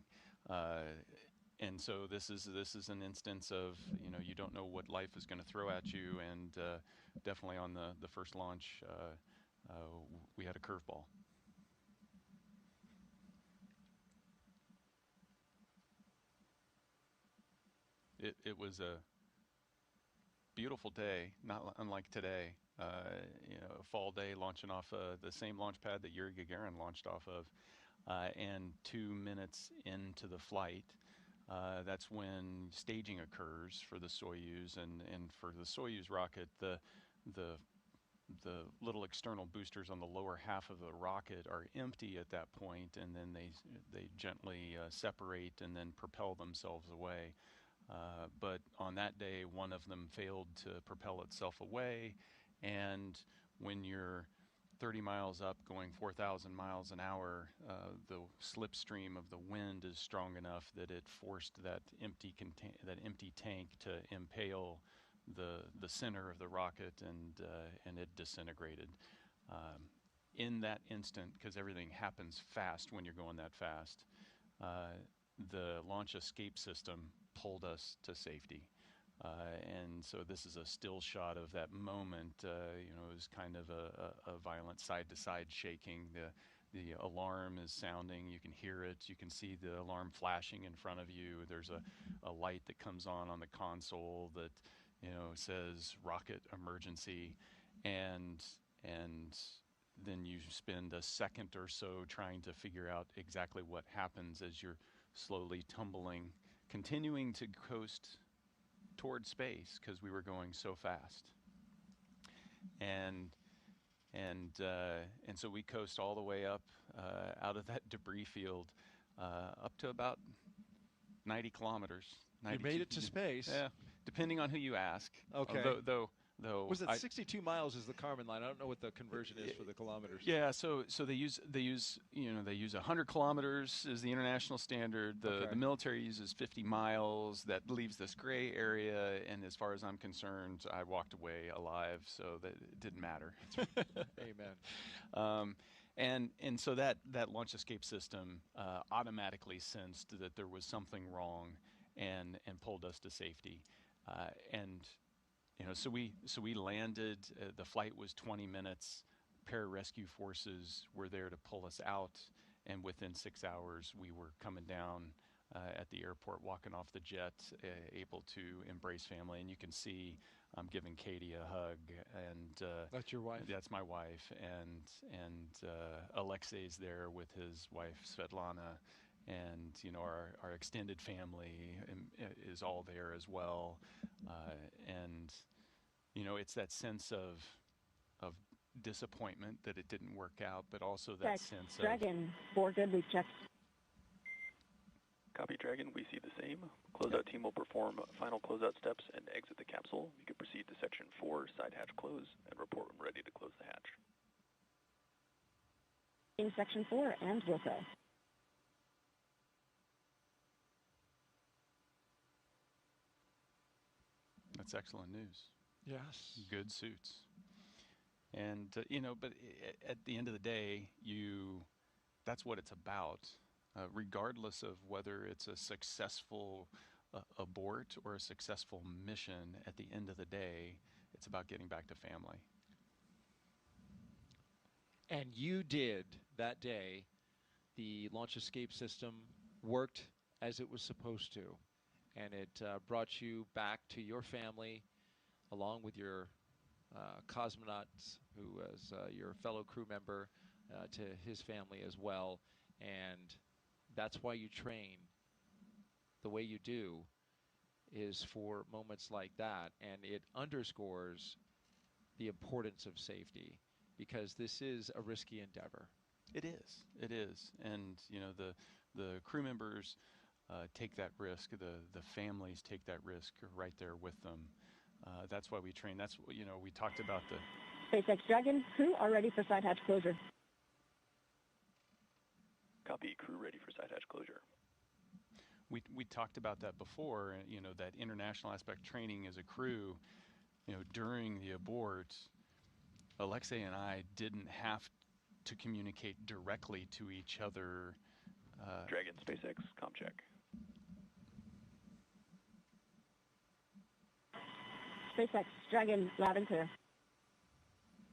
Speaker 2: And so this is an instance of, you know, you don't know what life is going to throw at you, and definitely on the first launch, we had a curveball. It was a beautiful day, not unlike today. You know, a fall day launching off the same launch pad that Yuri Gagarin launched off of, and 2 minutes into the flight, that's when staging occurs for the Soyuz, and for the Soyuz rocket, the little external boosters on the lower half of the rocket are empty at that point, and then they gently separate and then propel themselves away. But on that day, one of them failed to propel itself away, and when you're 30 miles up going 4,000 miles an hour, the slipstream of the wind is strong enough that it forced that empty tank to impale the center of the rocket, and it disintegrated. In that instant, because everything happens fast when you're going that fast, the launch escape system pulled us to safety. And so this is a still shot of that moment. You know, it was kind of a violent side-to-side shaking. The alarm is sounding. You can hear it. You can see the alarm flashing in front of you. There's a light that comes on the console that, you know, says rocket emergency, and then you spend a second or so trying to figure out exactly what happens as you're slowly tumbling, continuing to coast toward space because we were going so fast. And so we coast all the way up out of that debris field up to about 90 kilometers.
Speaker 1: You made it to space.
Speaker 2: Yeah, depending on who you ask.
Speaker 1: Okay.
Speaker 2: Though
Speaker 1: was it 62 miles is the Kármán line? I don't know what the conversion is for the kilometers.
Speaker 2: Yeah, so they use 100 kilometers is the international standard. The military uses 50 miles. That leaves this gray area, and as far as I'm concerned, I walked away alive, so that it didn't matter.
Speaker 1: Amen.
Speaker 2: And so that launch escape system automatically sensed that there was something wrong, and pulled us to safety, and. You know, so we landed. The flight was 20 minutes. Pararescue forces were there to pull us out, and within 6 hours, we were coming down at the airport, walking off the jet, able to embrace family. And you can see I'm giving Katie a hug, and
Speaker 1: that's your wife.
Speaker 2: That's my wife, and Alexei's there with his wife Svetlana. And, you know, our extended family is all there as well. And, you know, it's that sense of disappointment that it didn't work out, but also that sense of...
Speaker 9: Dragon, 4 good, we've checked.
Speaker 3: Copy, Dragon. We see the same. Closeout team will perform final closeout steps and exit the capsule. You can proceed to Section 4, side hatch close, and report when ready to close the hatch.
Speaker 9: In Section 4, and we'll go.
Speaker 2: That's excellent news.
Speaker 1: Yes.
Speaker 2: Good suits. And, you know, but at the end of the day, that's what it's about. Regardless of whether it's a successful abort or a successful mission, at the end of the day, it's about getting back to family.
Speaker 1: And you did that day. The launch escape system worked as it was supposed to. And it brought you back to your family, along with your cosmonaut, who was your fellow crew member, to his family as well. And that's why you train the way you do, is for moments like that. And it underscores the importance of safety, because this is a risky endeavor.
Speaker 2: It is. And, you know, the crew members take that risk. The families take that risk right there with them. That's why we train. That's, you know, we talked about the...
Speaker 9: SpaceX Dragon, crew are ready for side hatch closure.
Speaker 3: Copy, crew ready for side hatch closure.
Speaker 2: We talked about that before, you know, that international aspect training as a crew. You know, during the abort, Alexei and I didn't have to communicate directly to each other.
Speaker 3: Dragon, SpaceX, comm check.
Speaker 9: SpaceX Dragon, loud and clear.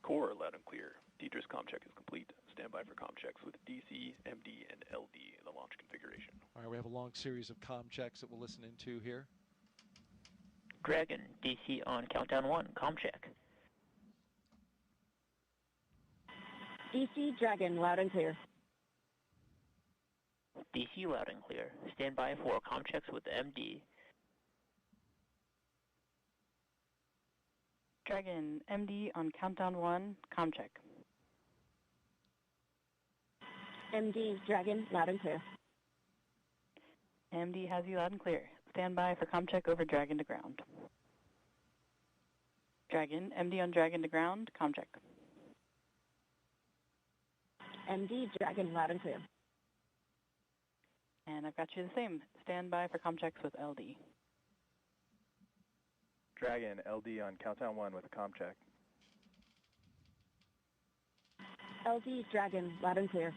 Speaker 3: Core, loud and clear. Dietrich's comm check is complete. Stand by for comm checks with DC, MD, and LD in the launch configuration.
Speaker 1: All right, we have a long series of comm checks that we'll listen into here.
Speaker 11: Dragon, DC on countdown 1, comm check.
Speaker 9: DC Dragon, loud and clear.
Speaker 11: DC loud and clear. Stand by for comm checks with MD.
Speaker 12: Dragon, MD on countdown 1, comm check.
Speaker 9: MD Dragon, loud and clear.
Speaker 12: MD has you loud and clear. Stand by for comm check over Dragon to ground. Dragon, MD on Dragon to ground, comm check.
Speaker 9: MD Dragon, loud and clear.
Speaker 12: And I've got you the same. Stand by for comm checks with LD.
Speaker 3: Dragon, LD on countdown 1 with a comm check.
Speaker 9: LD Dragon, loud and clear.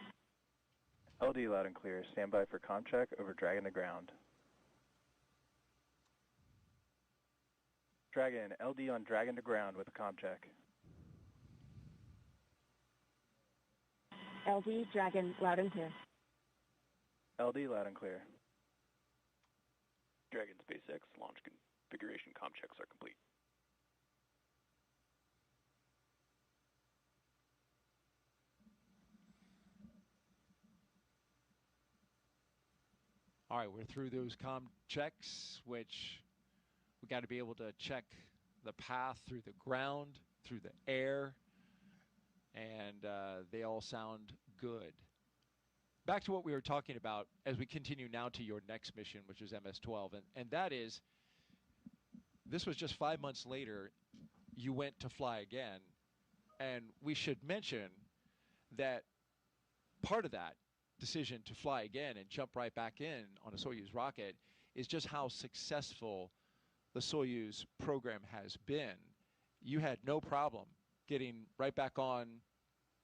Speaker 3: LD loud and clear. Stand by for comm check over Dragon to ground. Dragon, LD on Dragon to ground with a comm check.
Speaker 9: LD Dragon, loud and clear.
Speaker 3: LD loud and clear.
Speaker 13: Dragon SpaceX launch configuration comm checks are complete.
Speaker 1: All right, we're through those comm checks, which we got to be able to check the path through the ground, through the air, and they all sound good. Back to what we were talking about as we continue now to your next mission, which is MS-12, and that is, this was just 5 months later, you went to fly again, and we should mention that part of that decision to fly again and jump right back in on a Soyuz rocket is just how successful the Soyuz program has been. You had no problem getting right back on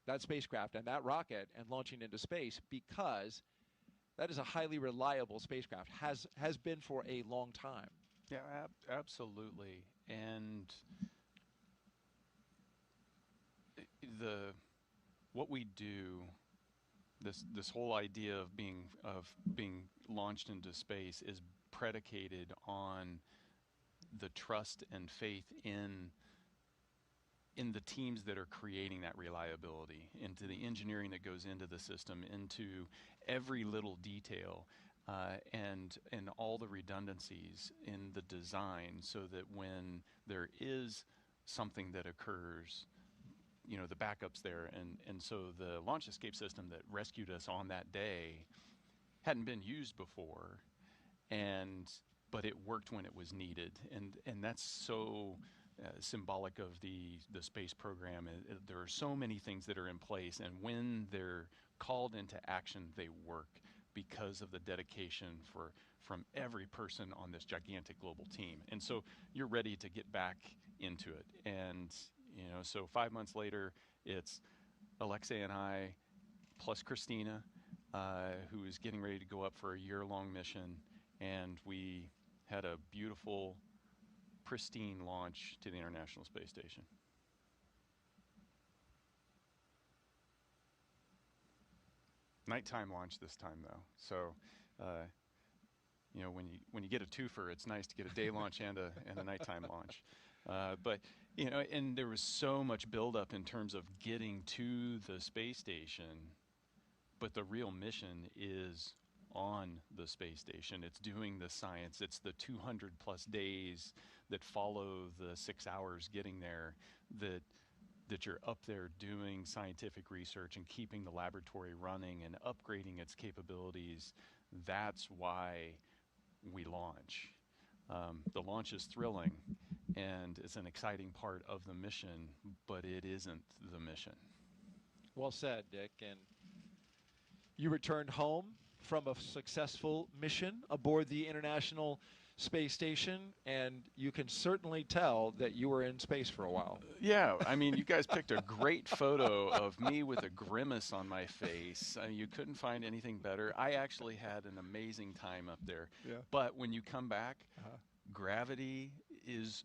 Speaker 1: that spacecraft and that rocket and launching into space, because that is a highly reliable spacecraft, has been for a long time.
Speaker 2: Yeah, absolutely. And what we do, this whole idea of being launched into space is predicated on the trust and faith in the teams that are creating that reliability, into the engineering that goes into the system, into every little detail, and all the redundancies in the design, so that when there is something that occurs, you know, the backup's there. And so the launch escape system that rescued us on that day hadn't been used before, but it worked when it was needed. And that's so symbolic of the space program. There are so many things that are in place, and when they're called into action, they work because of the dedication from every person on this gigantic global team. And so you're ready to get back into it. And you know, so 5 months later, it's Alexei and I, plus Christina, who is getting ready to go up for a year-long mission, and we had a beautiful, pristine launch to the International Space Station. Nighttime launch this time, though. So, you know, when you get a twofer, it's nice to get a day launch and a nighttime launch. But you know, and there was so much buildup in terms of getting to the space station, but the real mission is on the space station. It's doing the science. It's the 200 plus days that follow the 6 hours getting there, that you're up there doing scientific research and keeping the laboratory running and upgrading its capabilities. That's why we launch. The launch is thrilling, and it's an exciting part of the mission, but it isn't the mission.
Speaker 1: Well said, Dick. And you returned home from a successful mission aboard the International Space Station, and you can certainly tell that you were in space for a while.
Speaker 2: Yeah, I mean, you guys picked a great photo of me with a grimace on my face. You couldn't find anything better. I actually had an amazing time up there.
Speaker 1: Yeah.
Speaker 2: But when you come back, gravity is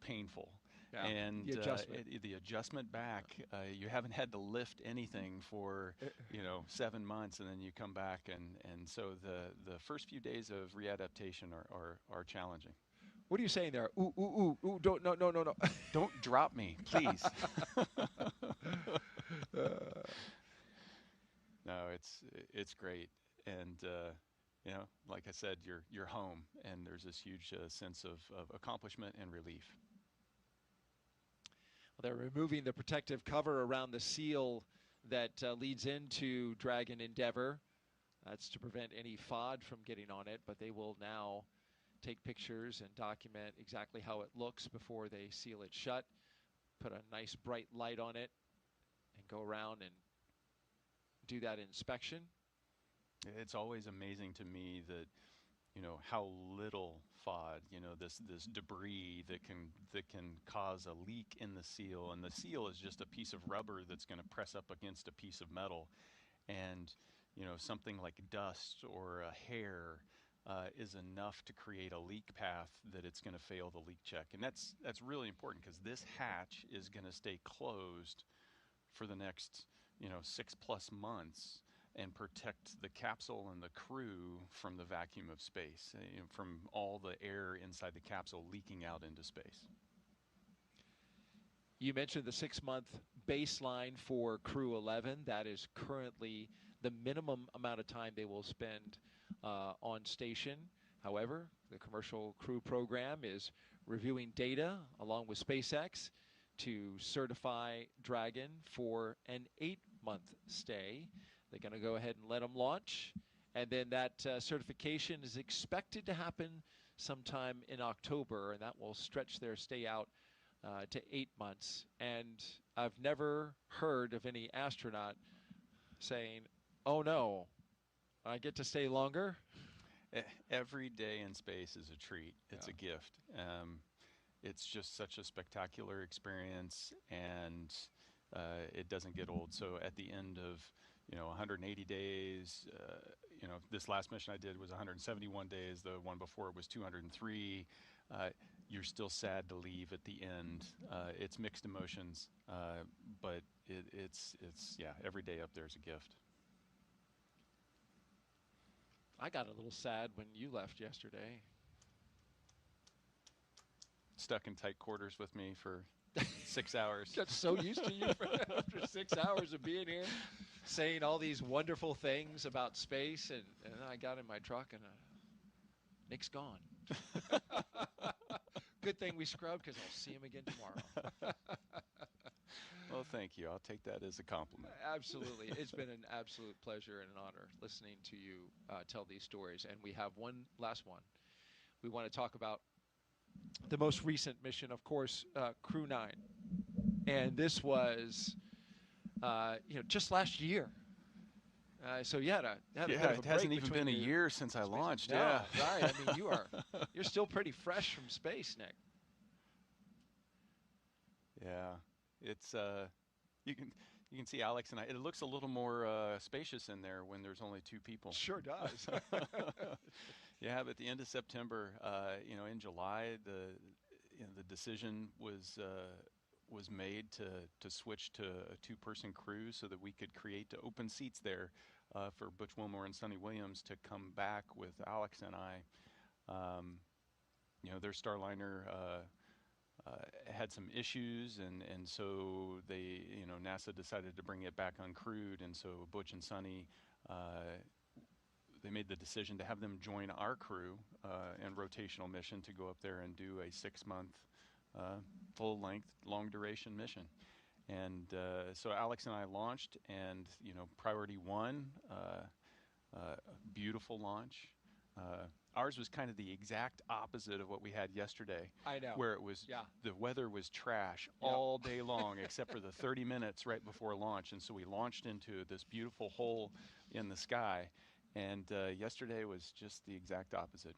Speaker 2: painful.
Speaker 1: Yeah.
Speaker 2: And
Speaker 1: the adjustment.
Speaker 2: The adjustment back, you haven't had to lift anything for 7 months, and then you come back, and so the first few days of readaptation are challenging.
Speaker 1: What are you saying there? Ooh, ooh, ooh, ooh, don't, no.
Speaker 2: Don't drop me, please. No, it's great, and you know, like I said, you're home, and there's this huge sense of accomplishment and relief.
Speaker 1: They're removing the protective cover around the seal that leads into Dragon Endeavour. That's to prevent any FOD from getting on it, but they will now take pictures and document exactly how it looks before they seal it shut, put a nice bright light on it, and go around and do that inspection.
Speaker 2: It's always amazing to me that, you know, how little FOD, you know, this debris that can cause a leak in the seal, and the seal is just a piece of rubber that's going to press up against a piece of metal, and you know, something like dust or a hair is enough to create a leak path that it's going to fail the leak check. And that's really important because this hatch is going to stay closed for the next 6+ months and protect the capsule and the crew from the vacuum of space, from all the air inside the capsule leaking out into space.
Speaker 1: You mentioned the 6-month baseline for Crew 11. That is currently the minimum amount of time they will spend on station. However, the commercial crew program is reviewing data along with SpaceX to certify Dragon for an 8-month stay. They're going to go ahead and let them launch. And then that certification is expected to happen sometime in October, and that will stretch their stay out to 8 months. And I've never heard of any astronaut saying, oh no, I get to stay longer.
Speaker 2: Every day in space is a treat. It's a gift. It's just such a spectacular experience, and it doesn't get old. So at the end of 180 days, this last mission I did was 171 days. The one before it was 203. You're still sad to leave at the end. It's mixed emotions, but it's every day up there is a gift.
Speaker 1: I got a little sad when you left yesterday.
Speaker 2: Stuck in tight quarters with me for 6 hours.
Speaker 1: Got so used to you after 6 hours of being here, saying all these wonderful things about space, and then I got in my truck and Nick's gone. Good thing we scrubbed because I'll see him again tomorrow.
Speaker 2: Well, thank you. I'll take that as a compliment.
Speaker 1: Absolutely. It's been an absolute pleasure and an honor listening to you tell these stories. And we have one last one. We want to talk about the most recent mission, of course, Crew 9. And this was, just last year. So you had a bit of a
Speaker 2: it hasn't
Speaker 1: break
Speaker 2: even been a year since I launched.
Speaker 1: No,
Speaker 2: yeah,
Speaker 1: right. I mean, you're still pretty fresh from space, Nick.
Speaker 2: Yeah, it's you can see Alex and I. It looks a little more spacious in there when there's only 2 people.
Speaker 1: Sure does.
Speaker 2: Yeah, but at the end of September, in July, the decision was made to switch to a 2-person crew so that we could create open seats there for Butch Wilmore and Sonny Williams to come back with Alex and I. Their Starliner had some issues, and so they, NASA decided to bring it back uncrewed, and so Butch and Sonny, they made the decision to have them join our crew and rotational mission to go up there and do a 6-month full-length, long-duration mission. And so Alex and I launched, and priority 1, beautiful launch. Ours was kind of the exact opposite of what we had yesterday.
Speaker 1: I know.
Speaker 2: Where it was, the weather was trash all day long, except for the 30 minutes right before launch. And so we launched into this beautiful hole in the sky. And yesterday was just the exact opposite.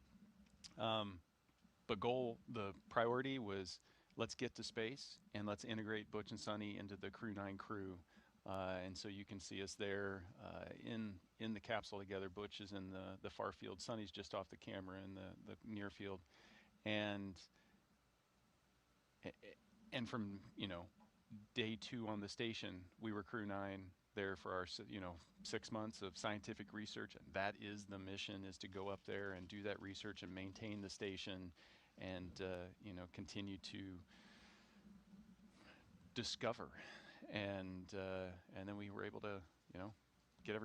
Speaker 2: The priority was, let's get to space and let's integrate Butch and Sonny into the Crew 9 crew. And so you can see us there in the capsule together. Butch is in the far field. Sonny's just off the camera in the near field. And from, day 2 on the station, we were Crew 9 there for our 6 months of scientific research. And that is the mission, is to go up there and do that research and maintain the station and continue to discover. And then we were able to get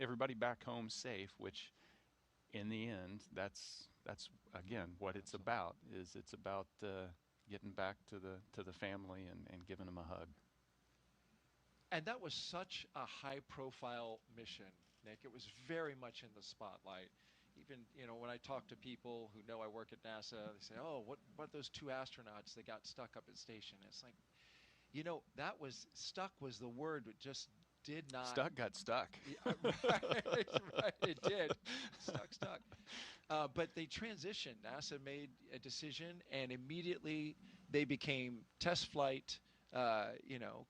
Speaker 2: everybody back home safe, which in the end that's again what it's about. It's about getting back to the family and giving them a hug.
Speaker 1: And that was such a high-profile mission, Nick. It was very much in the spotlight. Even, when I talk to people who know I work at NASA, they say, oh, what about those 2 astronauts that got stuck up at station? It's like, that was, stuck was the word, but just did not.
Speaker 2: Stuck got stuck.
Speaker 1: Yeah, right, it did. Stuck. But they transitioned. NASA made a decision, and immediately they became test flight,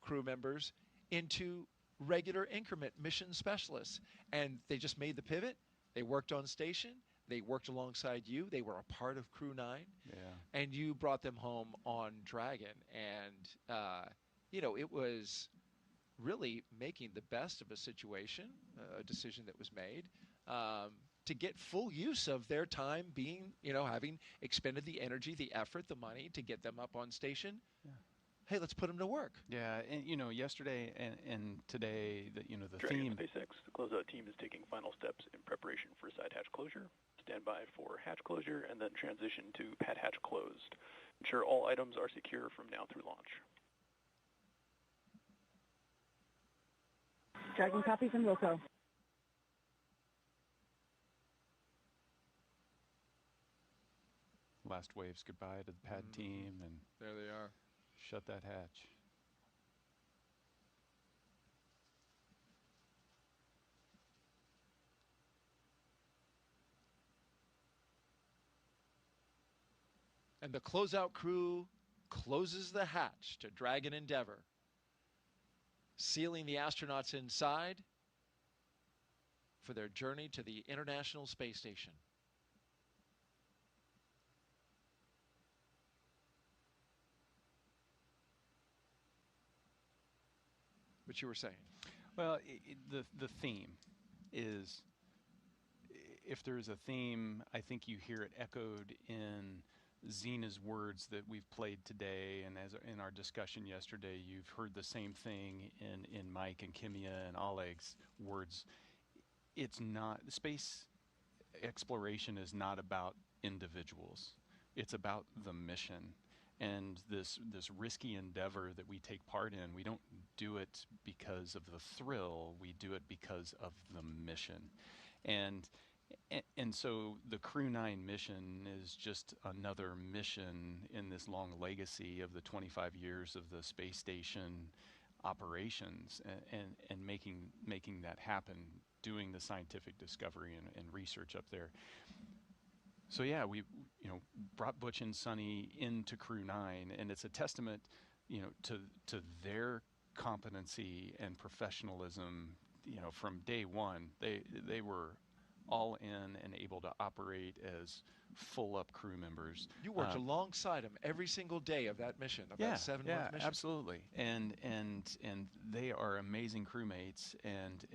Speaker 1: crew members into regular increment mission specialists. And they just made the pivot. They worked on station. They worked alongside you. They were a part of Crew 9.
Speaker 2: Yeah.
Speaker 1: And you brought them home on Dragon. And, it was really making the best of a situation, a decision that was made, to get full use of their time being, having expended the energy, the effort, the money to get them up on station.
Speaker 2: Yeah.
Speaker 1: Hey, let's put them to work.
Speaker 2: Yeah, and yesterday and today, the
Speaker 13: Dragon
Speaker 2: theme.
Speaker 13: SpaceX, the closeout team is taking final steps in preparation for side hatch closure. Stand by for hatch closure and then transition to pad hatch closed. Ensure all items are secure from now through launch.
Speaker 9: Dragon copies and Wilco.
Speaker 2: Last waves goodbye to the pad team, and
Speaker 1: there they are.
Speaker 2: Shut that hatch.
Speaker 1: And the closeout crew closes the hatch to Dragon Endeavour, sealing the astronauts inside for their journey to the International Space Station. What you were saying?
Speaker 2: Well, the theme is, if there's a theme, I think you hear it echoed in Zena's words that we've played today, and as in our discussion yesterday, you've heard the same thing in Mike and Kimya and Oleg's words. It's not, space exploration is not about individuals. It's about the mission. And this risky endeavor that we take part in, we don't do it because of the thrill, we do it because of the mission. And so the Crew 9 mission is just another mission in this long legacy of the 25 years of the space station operations, and making that happen, doing the scientific discovery and research up there. So yeah, we brought Butch and Sonny into Crew 9, and it's a testament, to their competency and professionalism. From day one, they were all in and able to operate as full-up crew members.
Speaker 1: You worked alongside them every single day of that mission, of that 7-month mission.
Speaker 2: Absolutely. And they are amazing crewmates, and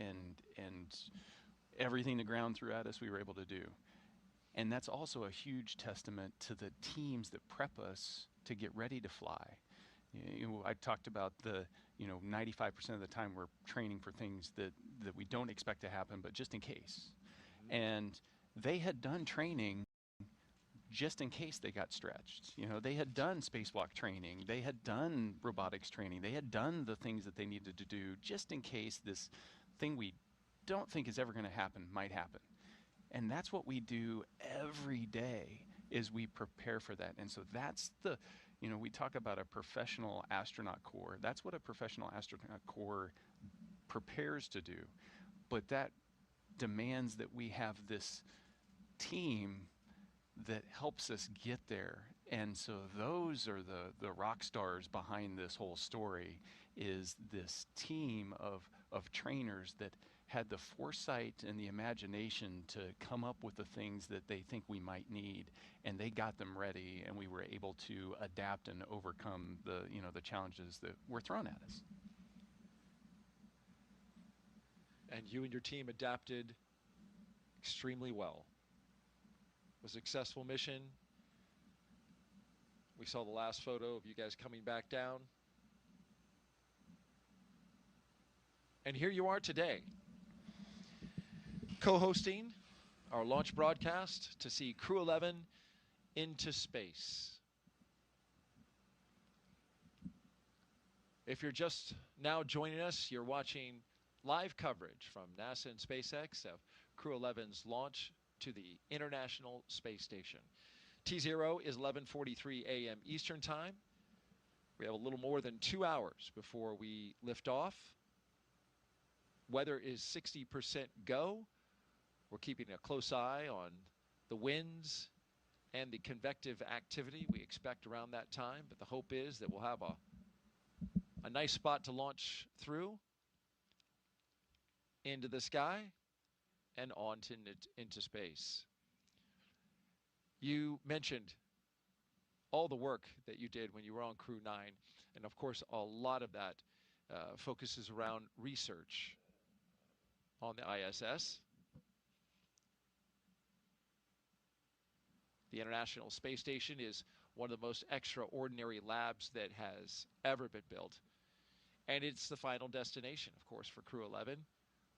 Speaker 2: everything the ground threw at us, we were able to do. And that's also a huge testament to the teams that prep us to get ready to fly. I talked about the 95% of the time we're training for things that we don't expect to happen, but just in case. And they had done training just in case they got stretched. They had done spacewalk training, they had done robotics training, they had done the things that they needed to do just in case this thing we don't think is ever going to happen might happen. And that's what we do every day, is we prepare for that. And so that's we talk about a professional astronaut corps. That's what a professional astronaut corps prepares to do. But that demands that we have this team that helps us get there. And so those are the rock stars behind this whole story, is this team of trainers that had the foresight and the imagination to come up with the things that they think we might need, and they got them ready, and we were able to adapt and overcome the challenges that were thrown at us.
Speaker 1: And you and your team adapted extremely well. It was a successful mission. We saw the last photo of you guys coming back down. And here you are today, co-hosting our launch broadcast to see Crew 11 into space. If you're just now joining us, you're watching live coverage from NASA and SpaceX of Crew 11's launch to the International Space Station. T0 is 11:43 a.m. Eastern Time. We have a little more than 2 hours before we lift off. Weather is 60% go. We're keeping a close eye on the winds and the convective activity we expect around that time, but the hope is that we'll have a nice spot to launch through into the sky and on into space. You mentioned all the work that you did when you were on Crew 9, and of course a lot of that focuses around research on the ISS. The International Space Station is one of the most extraordinary labs that has ever been built. And it's the final destination, of course, for Crew 11.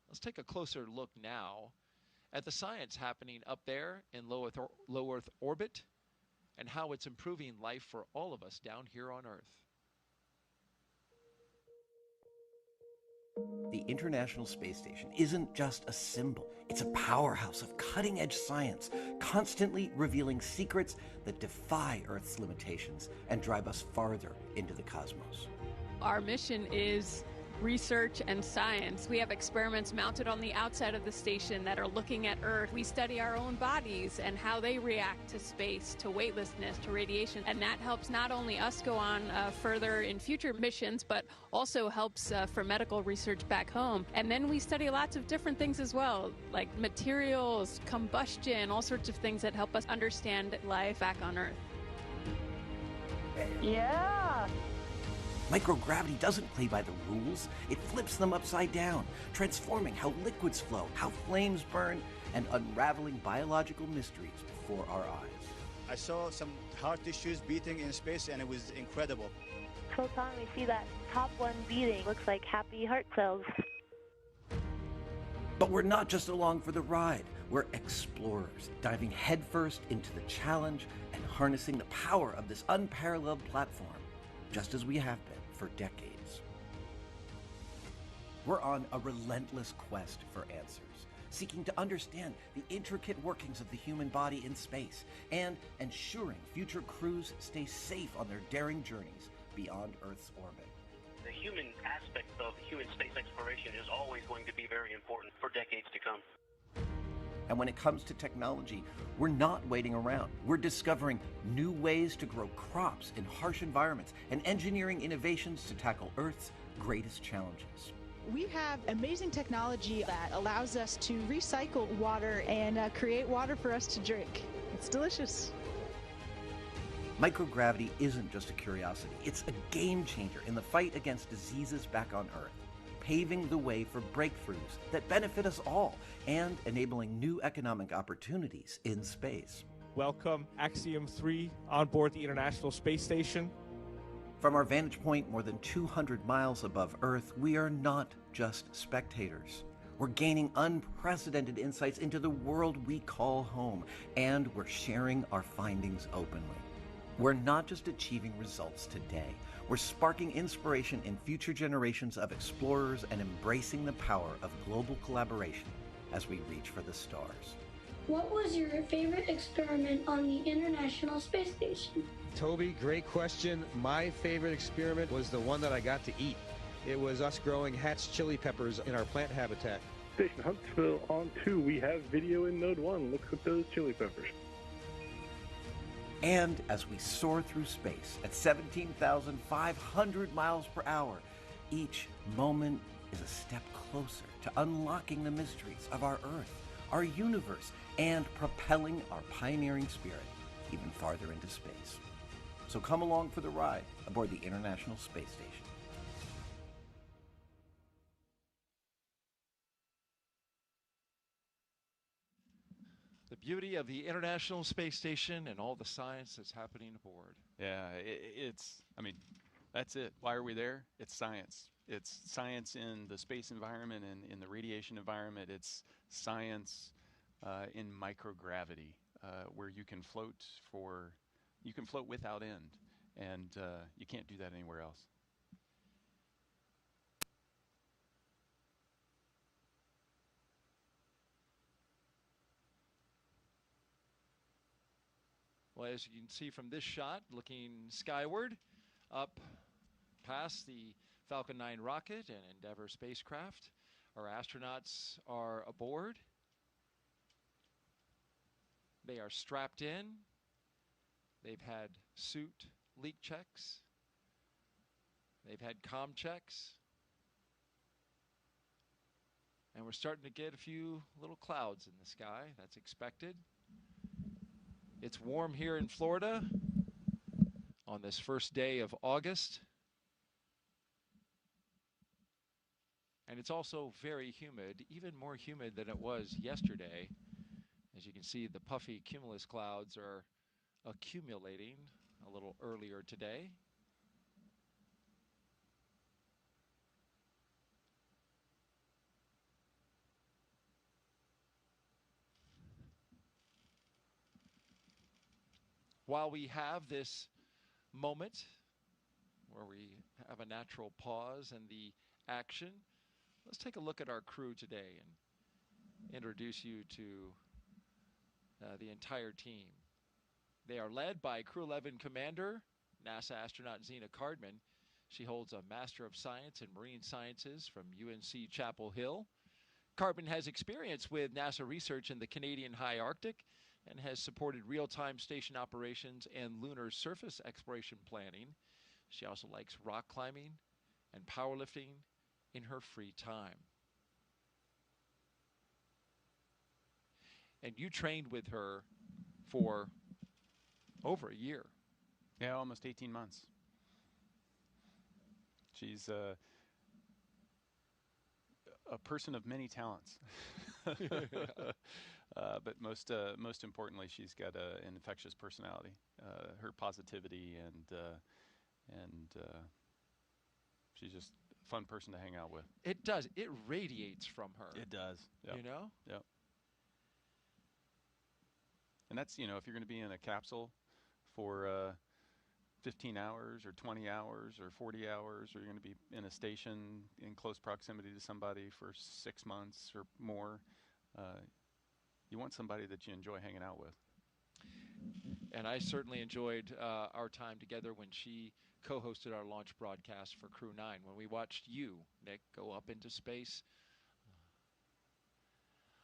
Speaker 1: Let's take a closer look now at the science happening up there in low Earth orbit and how it's improving life for all of us down here on Earth.
Speaker 14: The International Space Station isn't just a symbol. It's a powerhouse of cutting-edge science, constantly revealing secrets that defy Earth's limitations and drive us farther into the cosmos.
Speaker 15: Our mission is research and science. We have experiments mounted on the outside of the station that are looking at Earth. We study our own bodies and how they react to space, to weightlessness, to radiation. And that helps not only us go on further in future missions, but also helps for medical research back home. And then we study lots of different things as well, like materials, combustion, all sorts of things that help us understand life back on Earth.
Speaker 9: Yeah!
Speaker 14: Microgravity doesn't play by the rules. It flips them upside down, transforming how liquids flow, how flames burn, and unraveling biological mysteries before our eyes.
Speaker 16: I saw some heart tissues beating in space, and it was incredible.
Speaker 9: Photon, we see that top one beating. Looks like happy heart cells.
Speaker 14: But we're not just along for the ride. We're explorers, diving headfirst into the challenge and harnessing the power of this unparalleled platform, just as we have been for decades. We're on a relentless quest for answers, seeking to understand the intricate workings of the human body in space and ensuring future crews stay safe on their daring journeys beyond Earth's orbit.
Speaker 17: The human aspect of human space exploration is always going to be very important for decades to come.
Speaker 14: And when it comes to technology, we're not waiting around. We're discovering new ways to grow crops in harsh environments and engineering innovations to tackle Earth's greatest challenges.
Speaker 18: We have amazing technology that allows us to recycle water and create water for us to drink. It's delicious.
Speaker 14: Microgravity isn't just a curiosity. It's a game changer in the fight against diseases back on Earth, paving the way for breakthroughs that benefit us all and enabling new economic opportunities in space.
Speaker 19: Welcome, Axiom 3 on board the International Space Station.
Speaker 14: From our vantage point more than 200 miles above Earth, we are not just spectators. We're gaining unprecedented insights into the world we call home, and we're sharing our findings openly. We're not just achieving results today. We're sparking inspiration in future generations of explorers and embracing the power of global collaboration as we reach for the stars.
Speaker 20: What was your favorite experiment on the International Space Station?
Speaker 21: Toby, great question. My favorite experiment was the one that I got to eat. It was us growing hatch chili peppers in our plant habitat.
Speaker 22: Station Huntsville on 2, we have video in Node 1. Look at those chili peppers.
Speaker 14: And as we soar through space at 17,500 miles per hour, each moment is a step closer to unlocking the mysteries of our Earth, our universe, and propelling our pioneering spirit even farther into space. So come along for the ride aboard the International Space Station.
Speaker 1: The beauty of the International Space Station and all the science that's happening aboard.
Speaker 2: Yeah, I mean, that's it. Why are we there? It's science. It's science in the space environment and in the radiation environment. It's science in microgravity, where you can float without end, and you can't do that anywhere else.
Speaker 1: Well, as you can see from this shot, looking skyward, up past the Falcon 9 rocket and Endeavour spacecraft, our astronauts are aboard. They are strapped in. They've had suit leak checks. They've had comm checks. And we're starting to get a few little clouds in the sky. That's expected. It's warm here in Florida on this first day of August. And it's also very humid, even more humid than it was yesterday. As you can see, the puffy cumulus clouds are accumulating a little earlier today. While we have this moment where we have a natural pause in the action, let's take a look at our crew today and introduce you to the entire team. They are led by Crew 11 Commander, NASA astronaut Zena Cardman. She holds a Master of Science in Marine Sciences from UNC Chapel Hill. Cardman has experience with NASA research in the Canadian High Arctic and has supported real-time station operations and lunar surface exploration planning. She also likes rock climbing and powerlifting in her free time. And you trained with her for over a year.
Speaker 2: Yeah, almost 18 months. She's a person of many talents. But most importantly, she's got an infectious personality. Her positivity and she's just a fun person to hang out with.
Speaker 1: It does. It radiates from her.
Speaker 2: It does. Yep.
Speaker 1: You know?
Speaker 2: Yep. And that's, you know, if you're going to be in a capsule for 15 hours or 20 hours or 40 hours, or you're going to be in a station in close proximity to somebody for 6 months or more, you want somebody that you enjoy hanging out with.
Speaker 1: And I certainly enjoyed our time together when she co-hosted our launch broadcast for Crew 9, when we watched you, Nick, go up into space.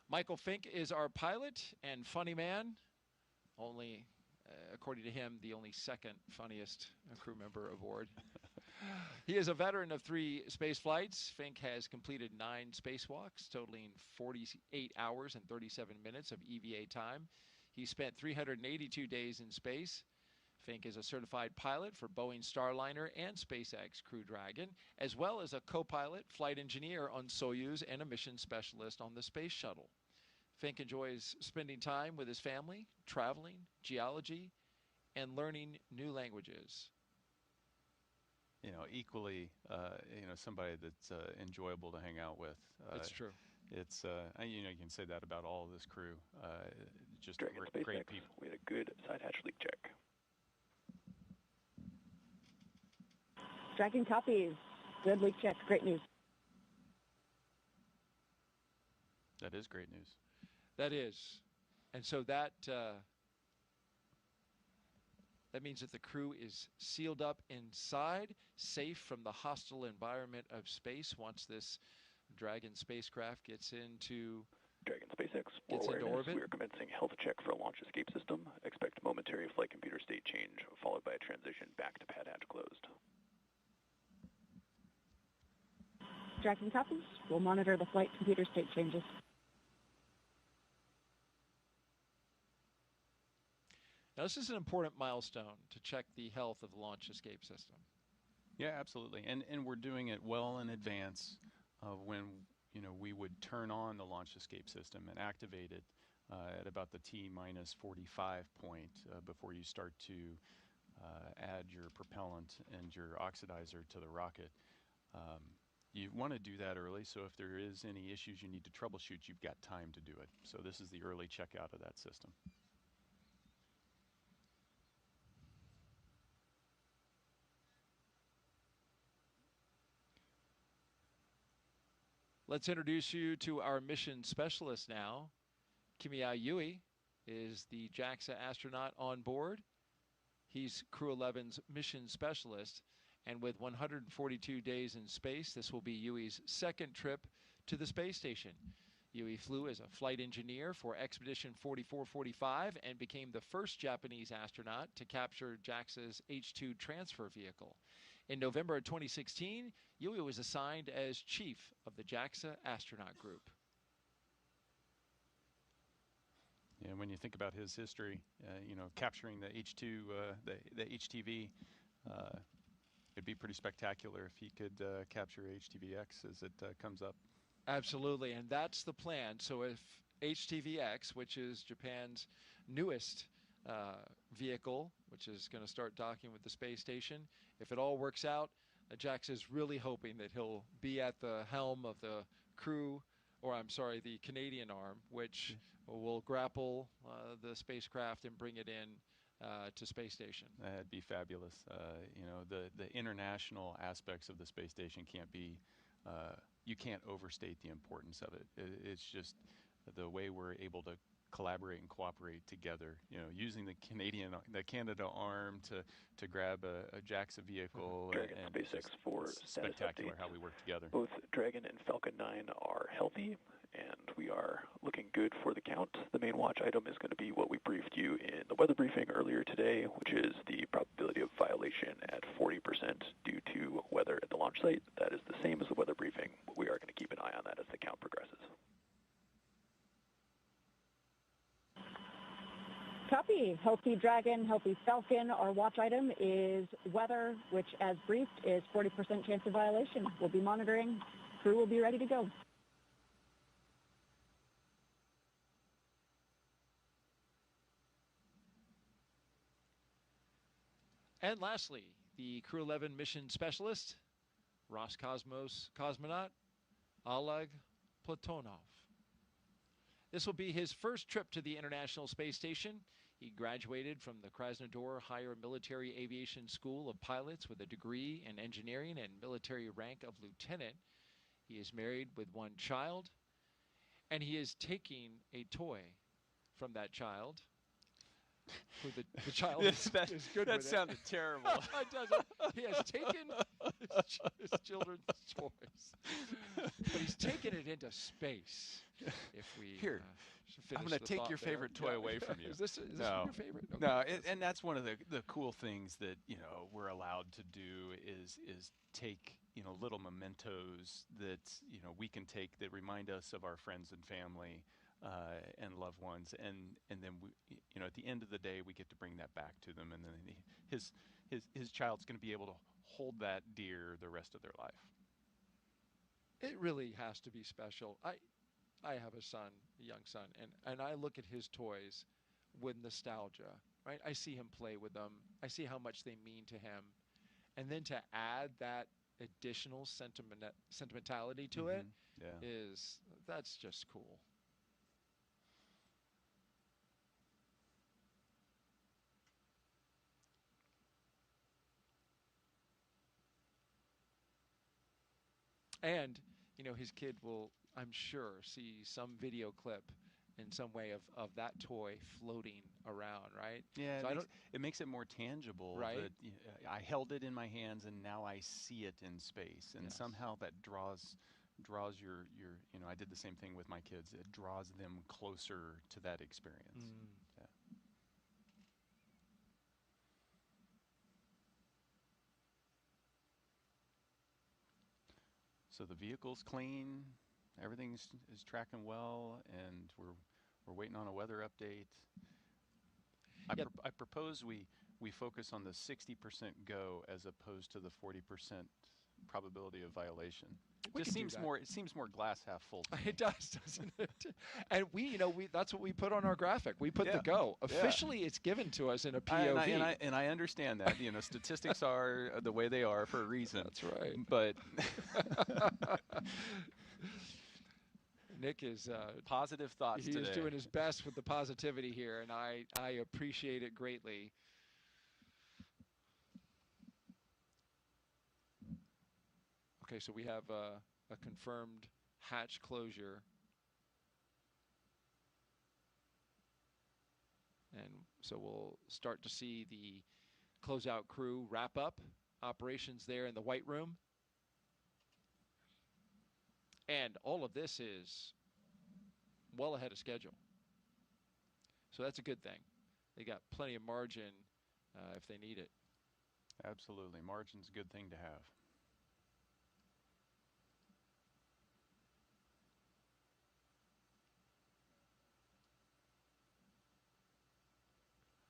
Speaker 1: Michael Fink is our pilot and funny man. Only, according to him, the only second funniest crew member aboard. He is a veteran of 3 space flights. Fink has completed 9 spacewalks, totaling 48 hours and 37 minutes of EVA time. He spent 382 days in space. Fink is a certified pilot for Boeing Starliner and SpaceX Crew Dragon, as well as a co-pilot, flight engineer on Soyuz, and a mission specialist on the Space Shuttle. Fink enjoys spending time with his family, traveling, geology, and learning new languages.
Speaker 2: You know, equally, you know, somebody that's enjoyable to hang out with.
Speaker 1: That's true.
Speaker 2: It's, you know, you can say that about all of this crew. Just
Speaker 13: Dragon
Speaker 2: great
Speaker 13: SpaceX,
Speaker 2: people.
Speaker 13: We had a good side hatch leak check.
Speaker 12: Dragon copies. Good leak check. Great news.
Speaker 2: That is great news.
Speaker 1: That is. And so that means that the crew is sealed up inside, safe from the hostile environment of space once this Dragon spacecraft gets into
Speaker 13: Dragon SpaceX, orbit. We are commencing health check for a launch escape system. Expect momentary flight computer state change, followed by a transition back to pad hatch closed.
Speaker 12: Dragon copies. We'll monitor the flight computer state changes.
Speaker 1: Now, this is an important milestone to check the health of the launch escape system.
Speaker 2: Yeah, absolutely. And we're doing it well in advance of when, you know, we would turn on the launch escape system and activate it at about the T-minus 45 point before you start to add your propellant and your oxidizer to the rocket. You want to do that early, so if there is any issues you need to troubleshoot, you've got time to do it. So this is the early checkout of that system.
Speaker 1: Let's introduce you to our mission specialist now. Kimya Yui is the JAXA astronaut on board. He's Crew 11's mission specialist, and with 142 days in space, this will be Yui's second trip to the space station. Yui flew as a flight engineer for Expedition 4445 and became the first Japanese astronaut to capture JAXA's H-2 transfer vehicle. In November of 2016, Yui was assigned as chief of the JAXA astronaut group.
Speaker 2: Yeah, when you think about his history, you know, capturing the H2, the HTV, it'd be pretty spectacular if he could capture HTVX as it comes up.
Speaker 1: Absolutely, and that's the plan. So if HTVX, which is Japan's newest vehicle, which is going to start docking with the space station, if it all works out, JAXA is really hoping that he'll be at the helm of the crew, or I'm sorry, the Canadian arm, which will grapple the spacecraft and bring it in to space station.
Speaker 2: That'd be fabulous. You know, the international aspects of the space station can't be, you can't overstate the importance of it. It's just the way we're able to collaborate and cooperate together. You know, using the Canada arm to grab a JAXA vehicle.
Speaker 13: Dragon
Speaker 2: and
Speaker 13: SpaceX 4
Speaker 2: spectacular how we work together.
Speaker 13: Both Dragon and Falcon 9 are healthy, and we are looking good for the count. The main watch item is going to be what we briefed you in the weather briefing earlier today, which is the probability of violation at 40% due to weather at the launch site. That is the same as the weather briefing, but we are going to keep an eye on that as the count progresses.
Speaker 12: Copy. Healthy Dragon, healthy Falcon. Our watch item is weather, which, as briefed, is 40% chance of violation. We'll be monitoring. Crew will be ready to go.
Speaker 1: And lastly, the Crew 11 mission specialist, Roscosmos cosmonaut, Oleg Platonov. This will be his first trip to the International Space Station. He graduated from the Krasnodar Higher Military Aviation School of Pilots with a degree in engineering and military rank of lieutenant. He is married with one child, and he is taking a toy from that child. Who the child is good with it.
Speaker 2: That sounded terrible.
Speaker 1: It doesn't. He has taken his children's toys, but he's taken it into space. If we
Speaker 2: Here, I'm going to take your favorite toy away from you.
Speaker 1: Is this your favorite? Okay.
Speaker 2: No, and that's one of the cool things that, you know, we're allowed to do is take, you know, little mementos that, you know, we can take that remind us of our friends and family and loved ones, and then we, you know, at the end of the day we get to bring that back to them, and then his child's going to be able to hold that dear the rest of their life.
Speaker 1: It really has to be special. I have a son, a young son, and I look at his toys with nostalgia, right? I see him play with them. I see how much they mean to him. And then to add that additional sentimentality to it that's just cool. And, you know, his kid will, I'm sure, see some video clip in some way of that toy floating around, right?
Speaker 2: Yeah,
Speaker 1: so
Speaker 2: it makes it more tangible.
Speaker 1: Right.
Speaker 2: That, I held it in my hands, and now I see it in space, and somehow that draws your, you know, I did the same thing with my kids. It draws them closer to that experience. Yeah. So the vehicle's clean, everything is tracking well, and we're waiting on a weather update. I propose we focus on the 60% go as opposed to the 40% probability of violation. It seems more glass half full.
Speaker 1: It does, doesn't it? And that's what we put on our graphic. We put the go. Officially, it's given to us in a POV.
Speaker 2: And I understand that. You know, statistics are the way they are for a reason.
Speaker 1: That's right.
Speaker 2: But
Speaker 1: Nick is
Speaker 2: positive thoughts today.
Speaker 1: He is doing his best with the positivity here, and I appreciate it greatly. Okay, so we have a confirmed hatch closure. And so we'll start to see the closeout crew wrap up operations there in the White Room. And all of this is well ahead of schedule. So that's a good thing. They got plenty of margin if they need it.
Speaker 2: Absolutely. Margin's a good thing to have.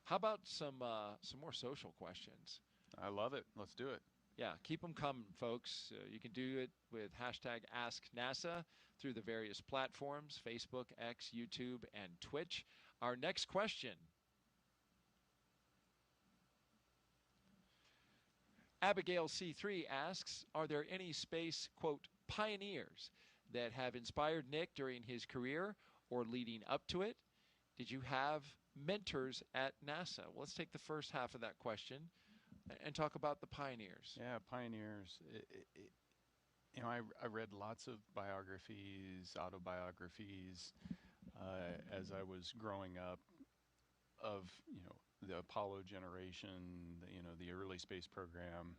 Speaker 1: How about some more social questions?
Speaker 2: I love it. Let's do it.
Speaker 1: Yeah, keep them coming, folks. You can do it with hashtag AskNASA through the various platforms, Facebook, X, YouTube, and Twitch. Our next question. Abigail C3 asks, are there any space, quote, pioneers that have inspired Nick during his career or leading up to it? Did you have mentors at NASA? Well, let's take the first half of that question and talk about the pioneers.
Speaker 2: Yeah, pioneers. You know, I read lots of biographies, autobiographies, as I was growing up of, you know, the Apollo generation, the early space program.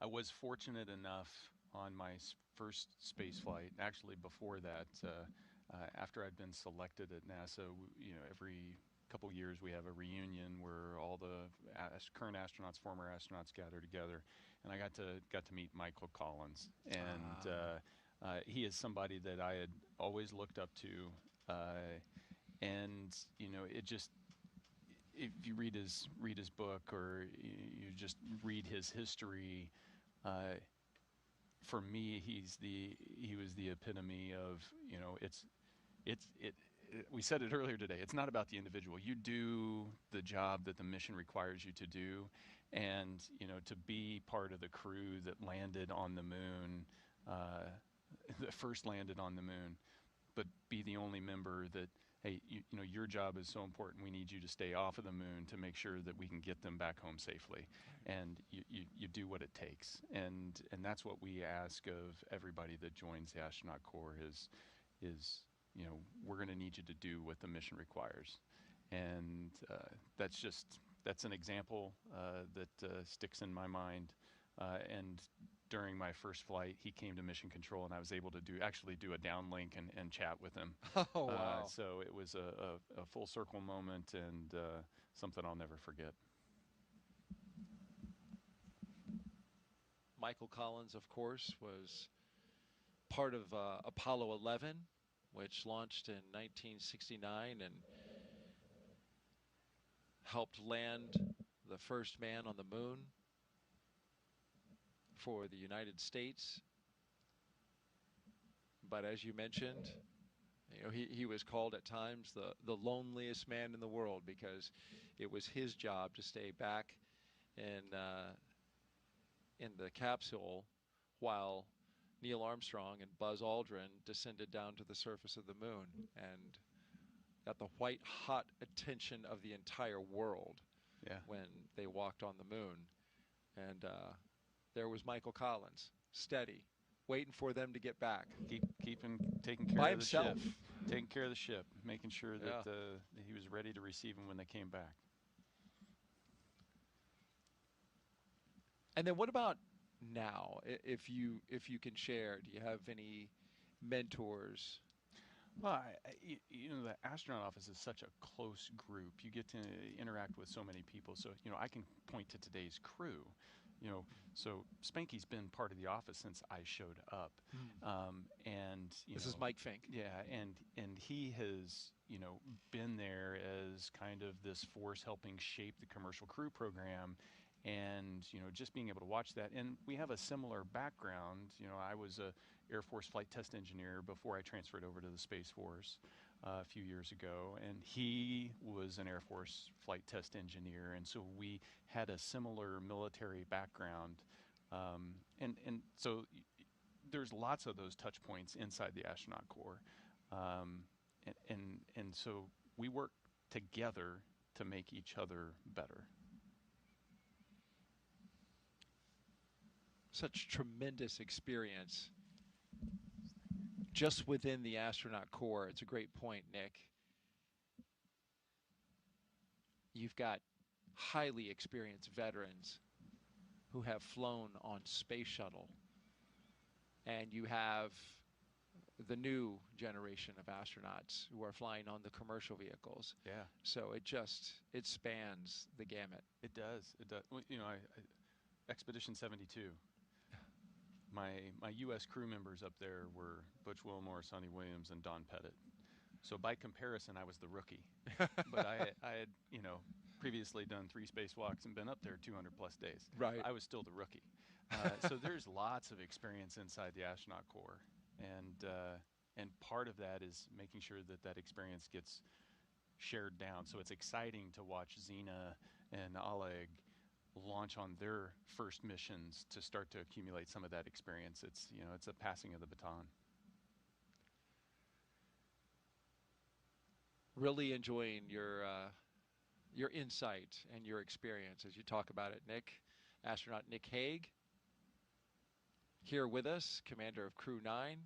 Speaker 2: I was fortunate enough on my first space flight, actually before that, after I'd been selected at NASA, every couple years we have a reunion where all the current astronauts, former astronauts gather together, and I got to meet Michael Collins, and he is somebody that I had always looked up to, and it just, if you read his book or you just read his history, for me he was the epitome of, we said it earlier today, it's not about the individual. You do the job that the mission requires you to do, and to be part of the crew that landed on the moon, that first landed on the moon, but be the only member that, hey, your job is so important, we need you to stay off of the moon to make sure that we can get them back home safely. And you do what it takes. And that's what we ask of everybody that joins the Astronaut Corps is we're going to need you to do what the mission requires. And that's an example that sticks in my mind. And during my first flight, he came to Mission Control, and I was able to actually do a downlink and chat with him.
Speaker 1: Oh, wow.
Speaker 2: So it was a full circle moment, and something I'll never forget.
Speaker 1: Michael Collins, of course, was part of Apollo 11, which launched in 1969 and helped land the first man on the moon for the United States. But as you mentioned, he was called at times the loneliest man in the world, because it was his job to stay back in the capsule while Neil Armstrong and Buzz Aldrin descended down to the surface of the moon and got the white-hot attention of the entire world when they walked on the moon. And there was Michael Collins, steady, waiting for them to get back.
Speaker 2: Taking care
Speaker 1: by
Speaker 2: of
Speaker 1: himself.
Speaker 2: the ship. Taking care of the ship, making sure that he was ready to receive them when they came back.
Speaker 1: And then what about now, if you can share? Do you have any mentors?
Speaker 2: Well, the astronaut office is such a close group. You get to interact with so many people. So, I can point to today's crew. So Spanky's been part of the office since I showed up. And
Speaker 1: this is Mike Fink.
Speaker 2: Yeah, and he has, been there as kind of this force helping shape the commercial crew program. And just being able to watch that, and we have a similar background. I was a Air Force flight test engineer before I transferred over to the Space Force a few years ago, and he was an Air Force flight test engineer, and so we had a similar military background, and so there's lots of those touch points inside the Astronaut Corps, and so we work together to make each other better.
Speaker 1: Such tremendous experience just within the Astronaut Corps. It's a great point, Nick. You've got highly experienced veterans who have flown on space shuttle, and you have the new generation of astronauts who are flying on the commercial vehicles.
Speaker 2: Yeah.
Speaker 1: So it spans the gamut.
Speaker 2: It does. It does. Well, Expedition 72. My U.S. crew members up there were Butch Wilmore, Sonny Williams, and Don Pettit. So by comparison, I was the rookie. But I had, you know, previously done 3 spacewalks and been up there 200 plus days.
Speaker 1: Right.
Speaker 2: I was still the rookie. So there's lots of experience inside the astronaut corps, and part of that is making sure that that experience gets shared down. So it's exciting to watch Xena and Oleg launch on their first missions to start to accumulate some of that experience. It's, you know, it's a passing of the baton.
Speaker 1: Really enjoying your insight and your experience as you talk about it, Nick. Astronaut Nick Hague, here with us, commander of Crew 9,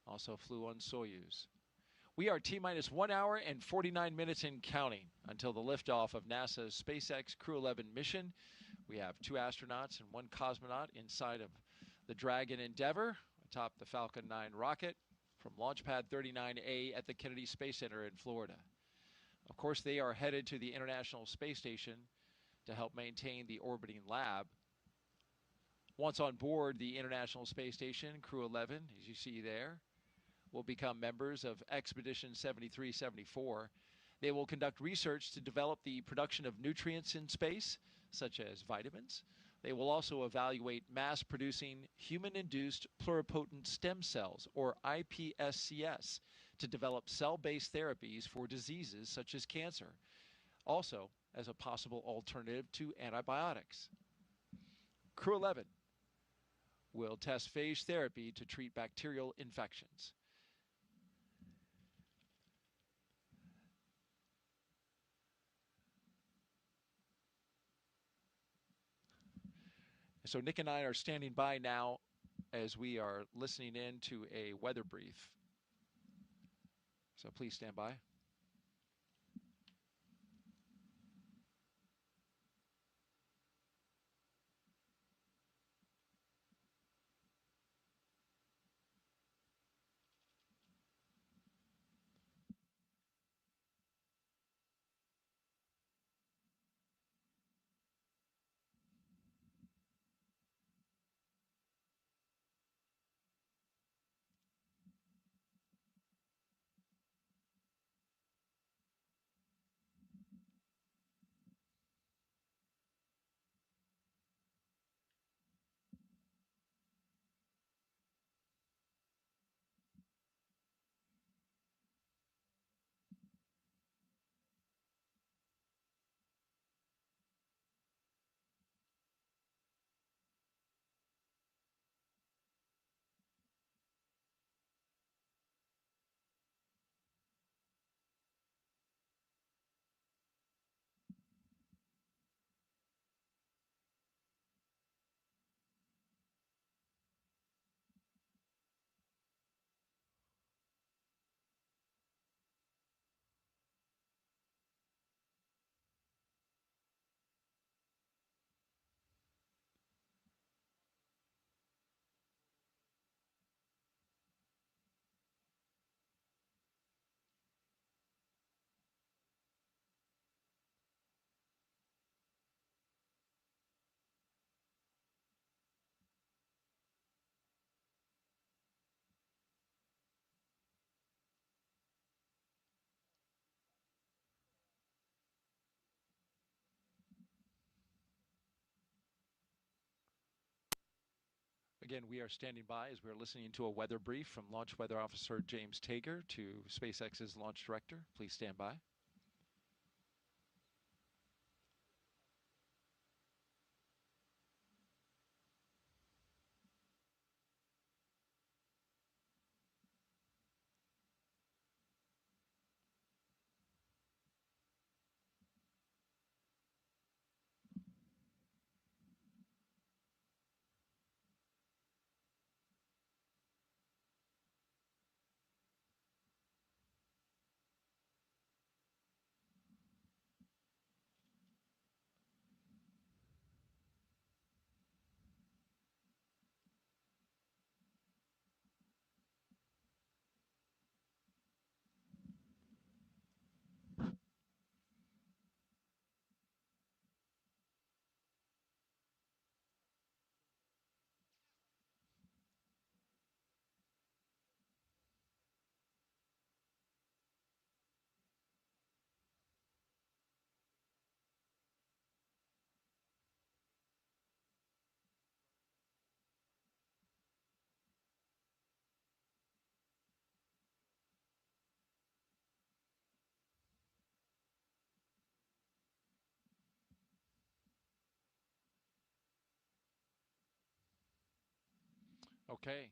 Speaker 1: also flew on Soyuz. We are T-minus 1 hour and 49 minutes and counting until the liftoff of NASA's SpaceX Crew 11 mission. We have 2 astronauts and 1 cosmonaut inside of the Dragon Endeavour atop the Falcon 9 rocket from Launch Pad 39A at the Kennedy Space Center in Florida. Of course, they are headed to the International Space Station to help maintain the orbiting lab. Once on board the International Space Station, Crew 11, as you see there, will become members of Expedition 7374. They will conduct research to develop the production of nutrients in space, such as vitamins. They will also evaluate mass-producing human-induced pluripotent stem cells, or iPSCs, to develop cell-based therapies for diseases such as cancer, also as a possible alternative to antibiotics. Crew 11 will test phage therapy to treat bacterial infections. So Nick and I are standing by now as we are listening in to a weather brief. So please stand by. Again, we are standing by as we're listening to a weather brief from Launch Weather Officer James Tager to SpaceX's launch director. Please stand by. Okay.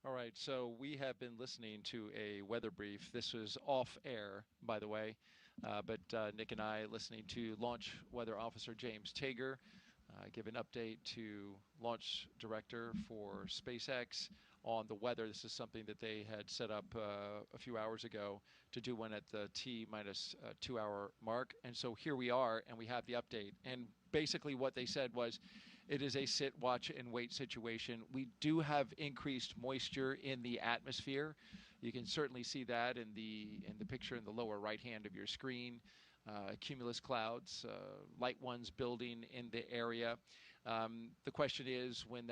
Speaker 1: All right, so we have been listening to a weather brief. This was off air, by the way, but Nick and I listening to Launch Weather Officer James Tager give an update to Launch Director for SpaceX on the weather. This is something that they had set up a few hours ago to do one at the T-minus 2 hour mark. And so here we are, and we have the update. And basically what they said was, it is a sit, watch, and wait situation. We do have increased moisture in the atmosphere. You can certainly see that in the picture in the lower right hand of your screen. Cumulus clouds, light ones building in the area. The question is, when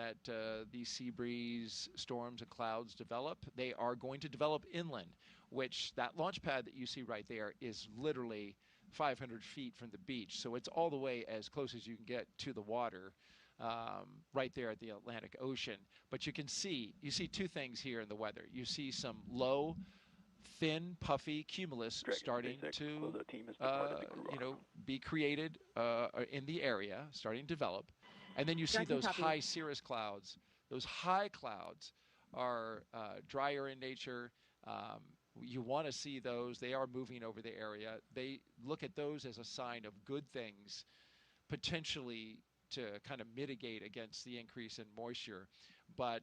Speaker 1: these sea breeze storms and clouds develop, they are going to develop inland, which that launch pad that you see right there is literally 500 feet from the beach. So it's all the way as close as you can get to the water. Right there at the Atlantic Ocean. But you see two things here in the weather. You see some low, thin, puffy cumulus starting to, be created in the area, starting to develop. And then you see those high cirrus clouds. Those high clouds are drier in nature. You want to see those. They are moving over the area. They look at those as a sign of good things, potentially to kind of mitigate against the increase in moisture. But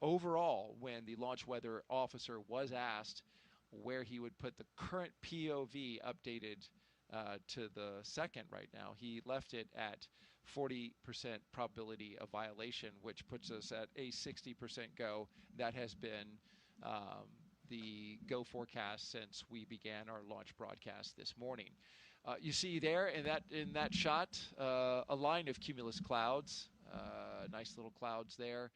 Speaker 1: overall, when the launch weather officer was asked where he would put the current POV updated to the second right now, he left it at 40% probability of violation, which puts us at a 60% go. That has been the go forecast since we began our launch broadcast this morning. You see there in that shot a line of cumulus clouds, nice little clouds there.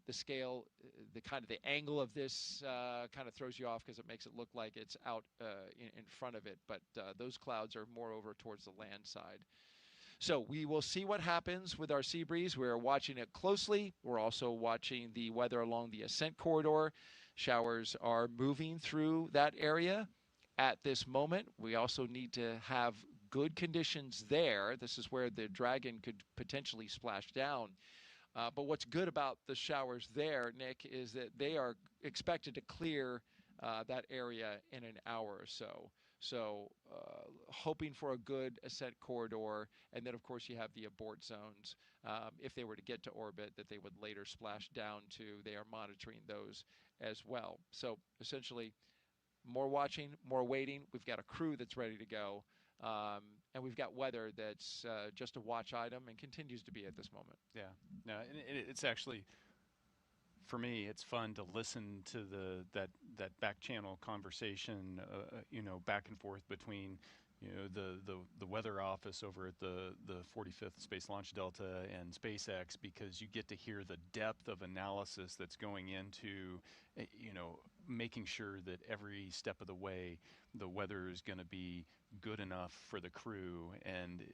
Speaker 1: The scale, the angle of this kind of throws you off because it makes it look like it's out in front of it, but those clouds are more over towards the land side. So we will see what happens with our sea breeze. We're watching it closely. We're also watching the weather along the Ascent corridor. Showers are moving through that area. At this moment, we also need to have good conditions there. This is where the Dragon could potentially splash down. But what's good about the showers there, Nick, is that they are expected to clear that area in an hour or so. So hoping for a good Ascent corridor. And then, of course, you have the abort zones. If they were to get to orbit, that they would later splash down to. They are monitoring those as well. So essentially, more watching, more waiting. We've got a crew that's ready to go. And we've got weather that's just a watch item and continues to be at this moment.
Speaker 2: Yeah. No, it's actually, for me, it's fun to listen to that back channel conversation, back and forth between, the weather office over at the 45th Space Launch Delta and SpaceX, because you get to hear the depth of analysis that's going into, making sure that every step of the way the weather is going to be good enough for the crew, and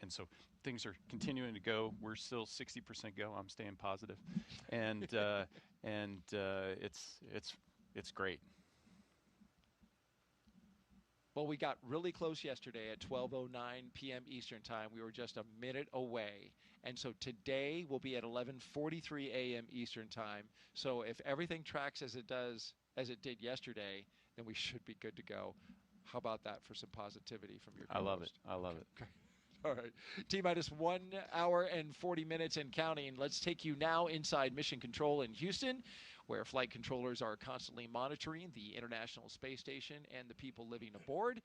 Speaker 2: so things are continuing to go. We're still 60% go. I'm staying positive, and it's great.
Speaker 1: Well, we got really close yesterday at 12:09 p.m. Eastern Time. We were just a minute away. And so today we'll be at 11:43 a.m. Eastern Time. So if everything tracks as it did yesterday, then we should be good to go. How about that for some positivity from your co-host?
Speaker 2: I love it. I love it.
Speaker 1: Okay. All right. T-minus 1 hour and 40 minutes and counting. Let's take you now inside Mission Control in Houston, where flight controllers are constantly monitoring the International Space Station and the people living aboard.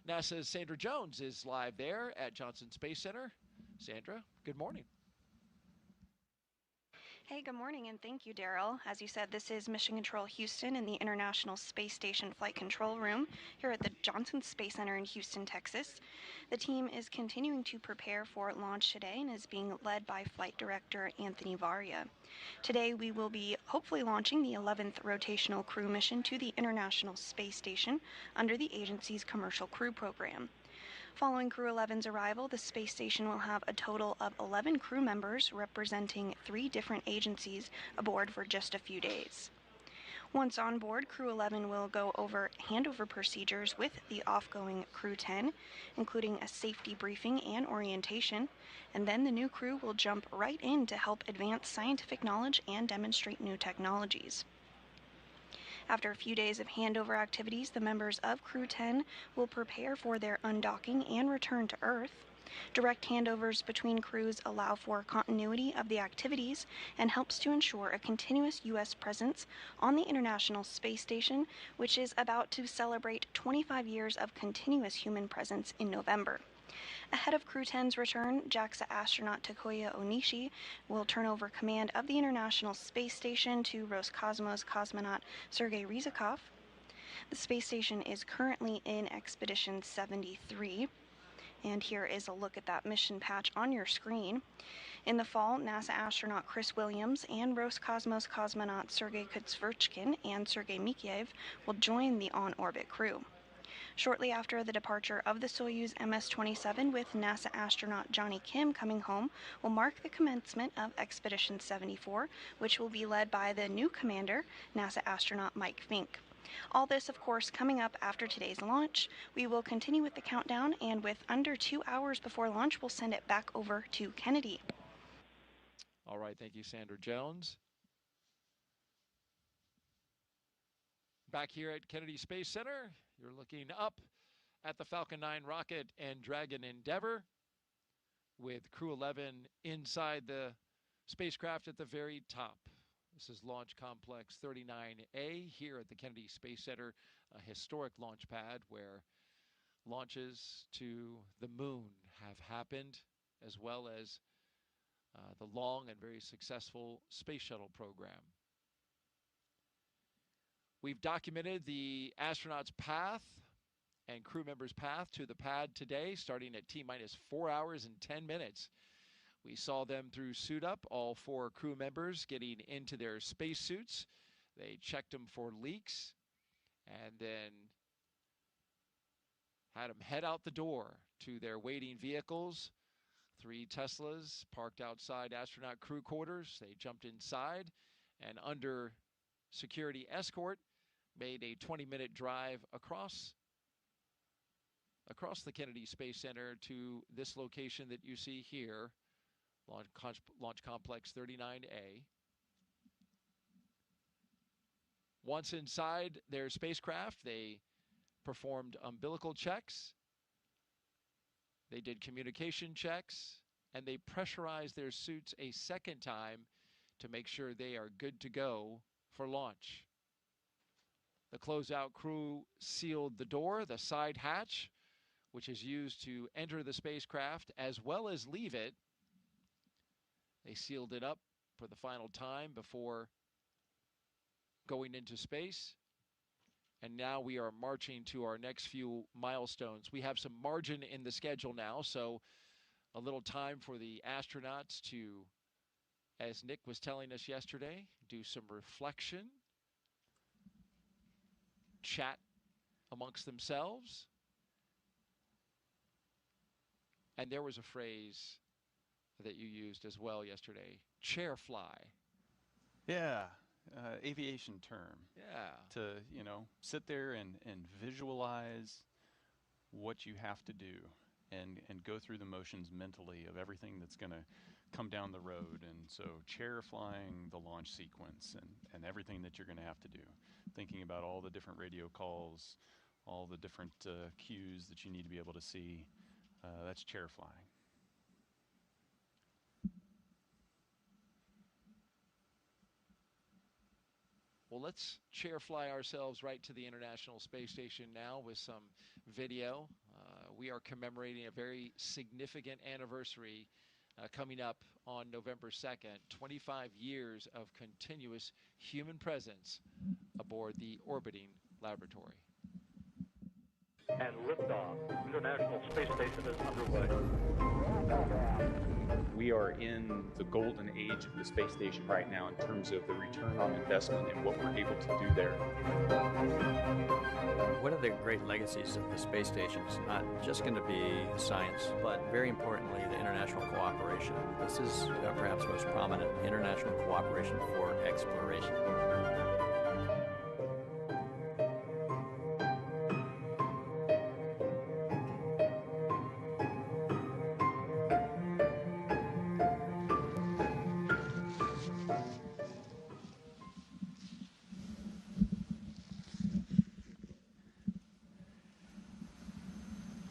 Speaker 1: NASA's Sandra Jones is live there at Johnson Space Center. Sandra, good morning.
Speaker 4: Hey, good morning, and thank you, Daryl. As you said, this is Mission Control Houston in the International Space Station Flight Control Room here at the Johnson Space Center in Houston, Texas. The team is continuing to prepare for launch today and is being led by Flight Director Anthony Varia. Today, we will be hopefully launching the 11th rotational crew mission to the International Space Station under the agency's Commercial Crew Program. Following Crew 11's arrival, the space station will have a total of 11 crew members representing 3 different agencies aboard for just a few days. Once on board, Crew 11 will go over handover procedures with the off-going Crew 10, including a safety briefing and orientation, and then the new crew will jump right in to help advance scientific knowledge and demonstrate new technologies. After a few days of handover activities, the members of Crew 10 will prepare for their undocking and return to Earth. Direct handovers between crews allow for continuity of the activities and helps to ensure a continuous U.S. presence on the International Space Station, which is about to celebrate 25 years of continuous human presence in November. Ahead of Crew 10's return, JAXA astronaut Takuya Onishi will turn over command of the International Space Station to Roscosmos cosmonaut Sergei Ryzhikov. The space station is currently in Expedition 73. And here is a look at that mission patch on your screen. In the fall, NASA astronaut Chris Williams and Roscosmos cosmonaut Sergei Kutsverchkin and Sergei Mikheyev will join the on-orbit crew. Shortly after the departure of the Soyuz MS-27 with NASA astronaut Johnny Kim coming home will mark the commencement of Expedition 74, which will be led by the new commander, NASA astronaut Mike Fink. All this, of course, coming up after today's launch. We will continue with the countdown, and with under 2 hours before launch, we'll send it back over to Kennedy.
Speaker 1: All right, thank you, Sandra Jones. Back here at Kennedy Space Center, you're looking up at the Falcon 9 rocket and Dragon Endeavour with Crew 11 inside the spacecraft at the very top. This is Launch Complex 39A here at the Kennedy Space Center, a historic launch pad where launches to the moon have happened, as well as the long and very successful space shuttle program. We've documented the astronauts' path and crew members' path to the pad today, starting at T-minus 4 hours and 10 minutes. We saw them through suit up, all 4 crew members getting into their spacesuits. They checked them for leaks and then had them head out the door to their waiting vehicles. 3 Teslas parked outside astronaut crew quarters. They jumped inside and under security escort made a 20-minute drive across the Kennedy Space Center to this location that you see here, Launch Complex 39A. Once inside their spacecraft, they performed umbilical checks, they did communication checks, and they pressurized their suits a second time to make sure they are good to go for launch. The closeout crew sealed the door, the side hatch, which is used to enter the spacecraft as well as leave it. They sealed it up for the final time before going into space. And now we are marching to our next few milestones. We have some margin in the schedule now, so a little time for the astronauts to, as Nick was telling us yesterday, do some reflection, chat amongst themselves. And there was a phrase that you used as well yesterday, chair fly.
Speaker 2: Yeah, aviation term.
Speaker 1: Yeah.
Speaker 2: To, sit there and visualize what you have to do and go through the motions mentally of everything that's going to come down the road. And so chair flying the launch sequence and everything that you're going to have to do. Thinking about all the different radio calls, all the different cues that you need to be able to see. That's chair flying.
Speaker 1: Well, let's chair fly ourselves right to the International Space Station now with some video. We are commemorating a very significant anniversary coming up on November 2nd, 25 years of continuous human presence aboard the orbiting laboratory.
Speaker 5: And liftoff. International Space Station is underway.
Speaker 6: We are in the golden age of the space station right now in terms of the return on investment and what we're able to do there.
Speaker 23: One of the great legacies of the space station is not just going to be science, but very importantly, the international cooperation. This is perhaps most prominent, international cooperation for exploration.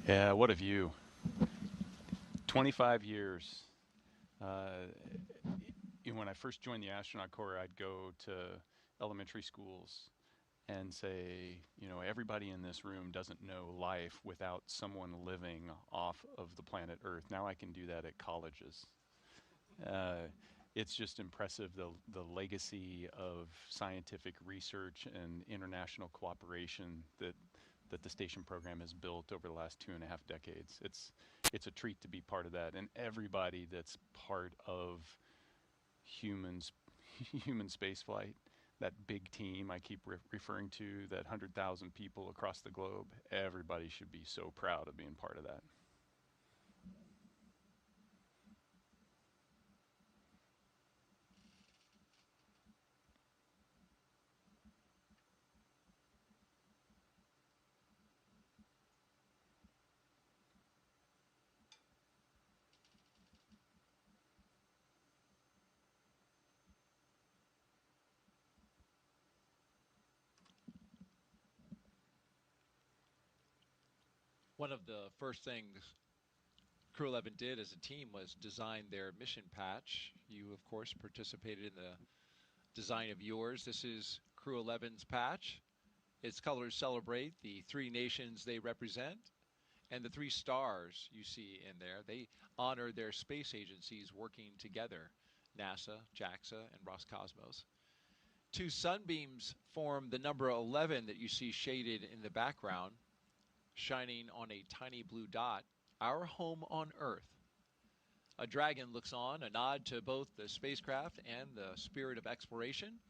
Speaker 2: Yeah, what a view. 25 years. When I first joined the Astronaut Corps, I'd go to elementary schools and say, everybody in this room doesn't know life without someone living off of the planet Earth. Now I can do that at colleges. It's just impressive, the legacy of scientific research and international cooperation that the station program has built over the last 2.5 decades. It's a treat to be part of that, and everybody that's part of human spaceflight, that big team I keep referring to, that 100,000 people across the globe, everybody should be so proud of being part of that.
Speaker 1: One of the first things Crew 11 did as a team was design their mission patch. You, of course, participated in the design of yours. This is Crew 11's patch. Its colors celebrate the 3 nations they represent, and the 3 stars you see in there, they honor their space agencies working together, NASA, JAXA, and Roscosmos. 2 sunbeams form the number 11 that you see shaded in the background, shining on a tiny blue dot, our home on Earth. A dragon looks on, a nod to both the spacecraft and the spirit of exploration,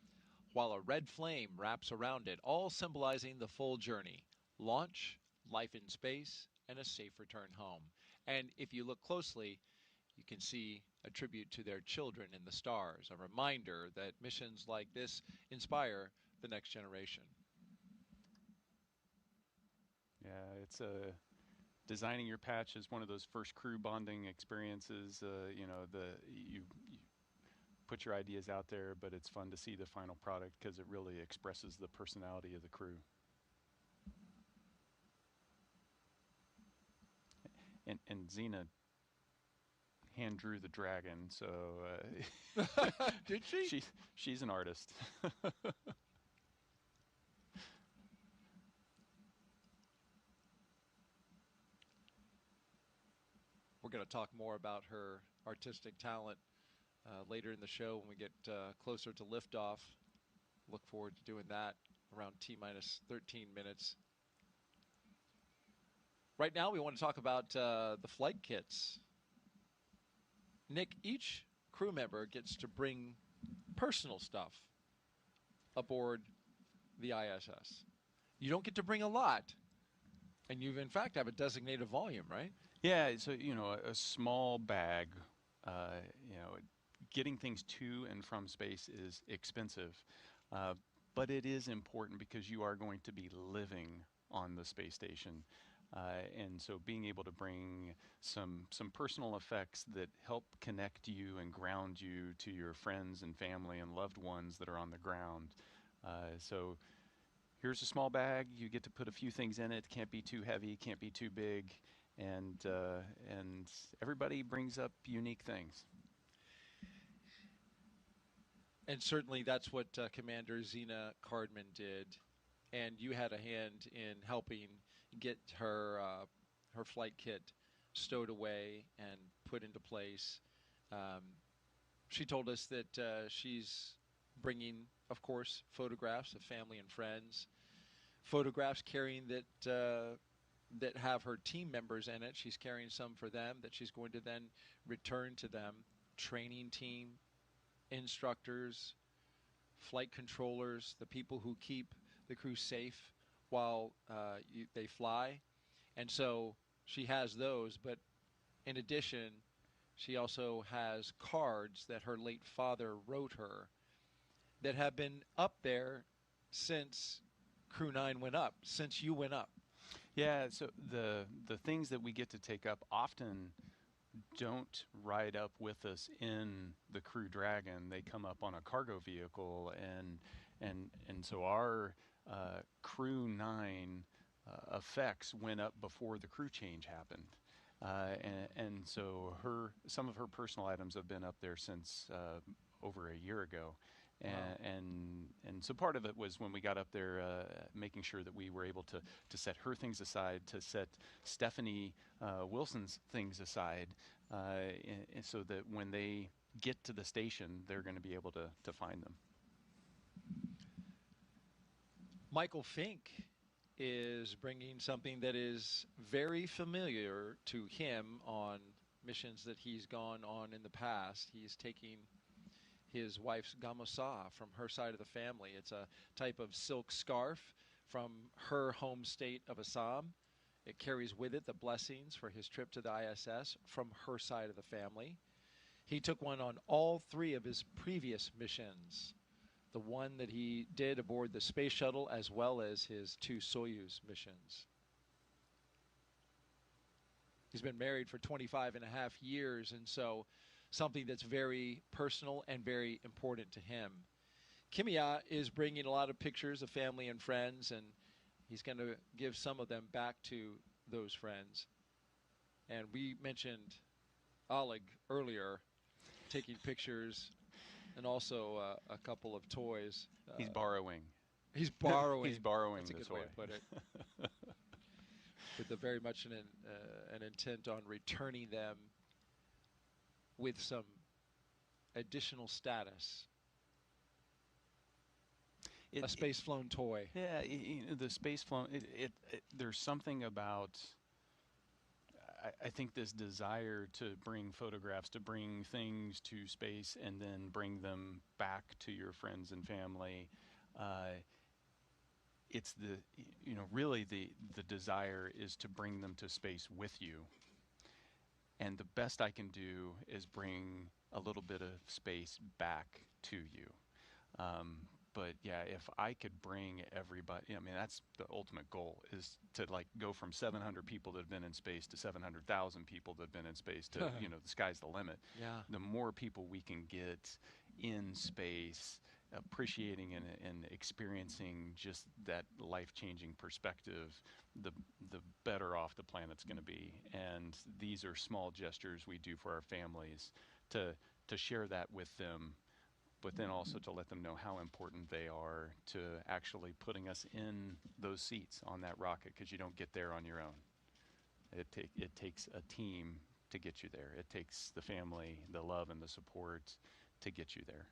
Speaker 1: while a red flame wraps around it, all symbolizing the full journey: launch, life in space, and a safe return home. And if you look closely, you can see a tribute to their children in the stars, a reminder that missions like this inspire the next generation.
Speaker 2: Yeah, it's designing your patch is one of those first crew bonding experiences. You put your ideas out there, but it's fun to see the final product because it really expresses the personality of the crew. And Xena hand drew the dragon, so
Speaker 1: did she?
Speaker 2: She's an artist.
Speaker 1: We're going to talk more about her artistic talent later in the show when we get closer to liftoff. Look forward to doing that around T-minus 13 minutes. Right now we want to talk about the flight kits. Nick, each crew member gets to bring personal stuff aboard the ISS. You don't get to bring a lot, and you in fact have a designated volume, right?
Speaker 2: Yeah, so a small bag, getting things to and from space is expensive, but it is important because you are going to be living on the space station. And so being able to bring some personal effects that help connect you and ground you to your friends and family and loved ones that are on the ground. So here's a small bag. You get to put a few things in it. Can't be too heavy, can't be too big. And everybody brings up unique things.
Speaker 1: And certainly that's what Commander Xena Cardman did. And you had a hand in helping get her her flight kit stowed away and put into place. She told us that she's bringing, of course, photographs of family and friends, photographs carrying that have her team members in it. She's carrying some for them that she's going to then return to them. Training team, instructors, flight controllers, the people who keep the crew safe while they fly. And so she has those, but in addition, she also has cards that her late father wrote her that have been up there since Crew 9 went up, since you went up.
Speaker 2: Yeah, so the things that we get to take up often don't ride up with us in the Crew Dragon. They come up on a cargo vehicle, and so our Crew 9 effects went up before the crew change happened. And so some of her personal items have been up there since over a year ago. And so part of it was when we got up there, making sure that we were able to set her things aside, to set Stephanie Wilson's things aside, and so that when they get to the station, they're going to be able to find them.
Speaker 1: Michael Fink is bringing something that is very familiar to him on missions that he's gone on in the past. He's taking his wife's gamusa from her side of the family. It's a type of silk scarf from her home state of Assam. It carries with it the blessings for his trip to the ISS from her side of the family. He took one on all 3 of his previous missions. The one that he did aboard the space shuttle, as well as his 2 Soyuz missions. He's been married for 25 and a half years, and so something that's very personal and very important to him. Kimya is bringing a lot of pictures of family and friends, and he's going to give some of them back to those friends. And we mentioned Oleg earlier, taking pictures, and also a couple of toys.
Speaker 2: He's borrowing.
Speaker 1: He's borrowing.
Speaker 2: He's borrowing.
Speaker 1: That's a
Speaker 2: the
Speaker 1: good way
Speaker 2: toy.
Speaker 1: to put it. With very much an intent on returning them with some additional status. A space-flown toy.
Speaker 2: Yeah, the space-flown. There's something about. I think this desire to bring photographs, to bring things to space, and then bring them back to your friends and family. It's really the desire is to bring them to space with you. And the best I can do is bring a little bit of space back to you. But yeah, if I could bring everybody, I mean, that's the ultimate goal, is to go from 700 people that have been in space to 700,000 people that have been in space to, the sky's the limit.
Speaker 1: Yeah.
Speaker 2: The more people we can get in space, appreciating and experiencing just that life-changing perspective, the better off the planet's going to be. And these are small gestures we do for our families to share that with them, but then also to let them know how important they are to actually putting us in those seats on that rocket, because you don't get there on your own. It takes a team to get you there. It takes the family, the love, and the support to get you there.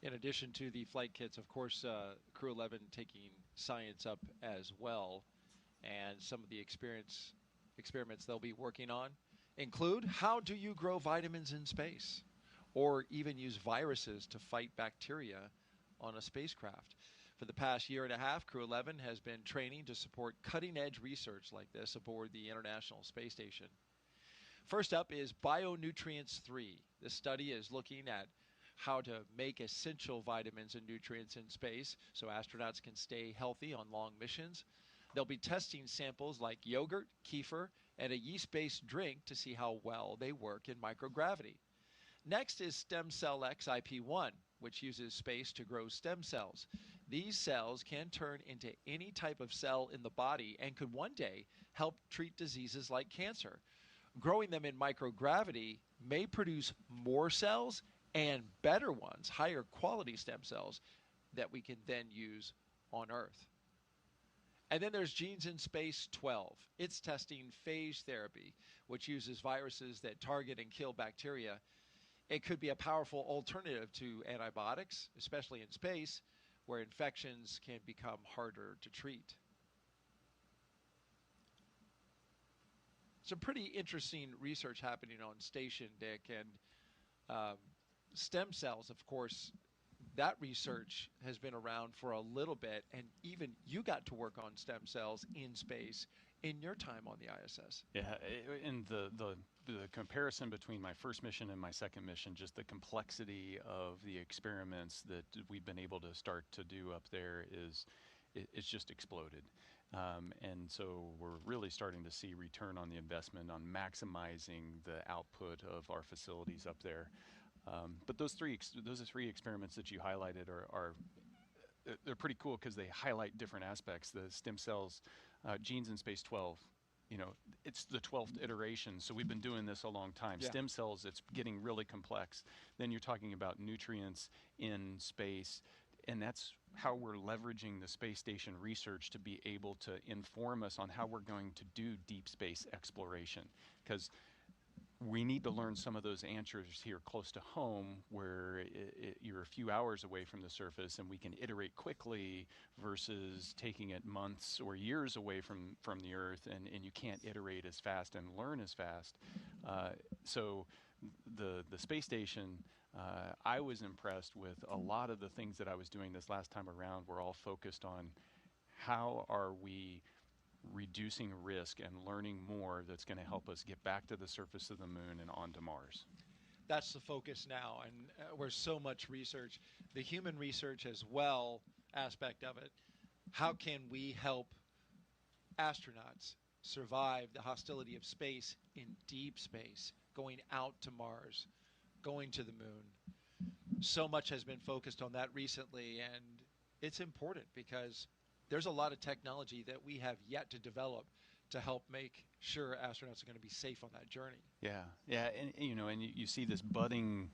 Speaker 1: In addition to the flight kits, of course, Crew 11 taking science up as well. And some of the experiments they'll be working on include, how do you grow vitamins in space? Or even use viruses to fight bacteria on a spacecraft. For the past year and a half, Crew 11 has been training to support cutting-edge research like this aboard the International Space Station. First up is Bionutrients 3. This study is looking at how to make essential vitamins and nutrients in space so astronauts can stay healthy on long missions. They'll be testing samples like yogurt, kefir, and a yeast-based drink to see how well they work in microgravity. Next is Stem Cell X IP1, which uses space to grow stem cells. These cells can turn into any type of cell in the body and could one day help treat diseases like cancer. Growing them in microgravity may produce more cells and better ones, higher quality stem cells that we can then use on Earth. And then there's Genes in Space 12. It's testing phage therapy, which uses viruses that target and kill bacteria. It could be a powerful alternative to antibiotics, especially in space, where infections can become harder to treat. Some pretty interesting research happening on station, Dick, and stem cells, of course, that research has been around for a little bit, and even you got to work on stem cells in space in your time on the ISS.
Speaker 2: Yeah, and the comparison between my first mission and my second mission, just the complexity of the experiments that we've been able to start to do up there it's just exploded. And so we're really starting to see return on the investment on maximizing the output of our facilities up there. But those three experiments that you highlighted are they're pretty cool because they highlight different aspects. The stem cells, genes in space 12, you know, it's the 12th iteration, so we've been doing this a long time.
Speaker 1: Yeah.
Speaker 2: Stem cells, it's getting really complex. Then you're talking about nutrients in space, and that's how we're leveraging the space station research to be able to inform us on how we're going to do deep space exploration. Because we need to learn some of those answers here close to home, where you're a few hours away from the surface and we can iterate quickly versus taking it months or years away from the Earth, and you can't iterate as fast and learn as fast. So the space station, I was impressed with a lot of the things that I was doing this last time around were all focused on how are we reducing risk and learning more that's going to help us get back to the surface of the moon and onto Mars.
Speaker 1: That's the focus now, and where so much research, the human research as well aspect of it. How can we help astronauts survive the hostility of space in deep space, going out to Mars, going to the moon? So much has been focused on that recently, and it's important because there's a lot of technology that we have yet to develop to help make sure astronauts are going to be safe on that journey.
Speaker 2: Yeah, yeah, and you know, and you see this budding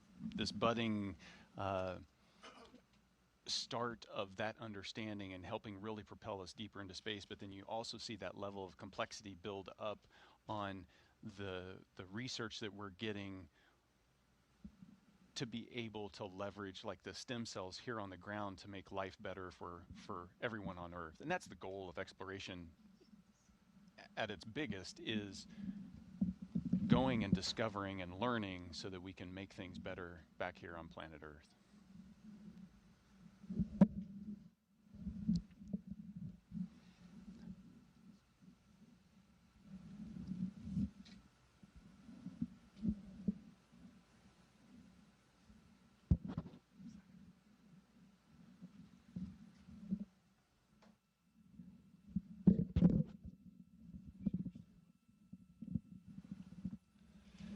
Speaker 2: start of that understanding and helping really propel us deeper into space. But then you also see that level of complexity build up on the research that we're getting to be able to leverage like the stem cells here on the ground to make life better for everyone on Earth. And that's the goal of exploration at its biggest, is going and discovering and learning so that we can make things better back here on planet Earth.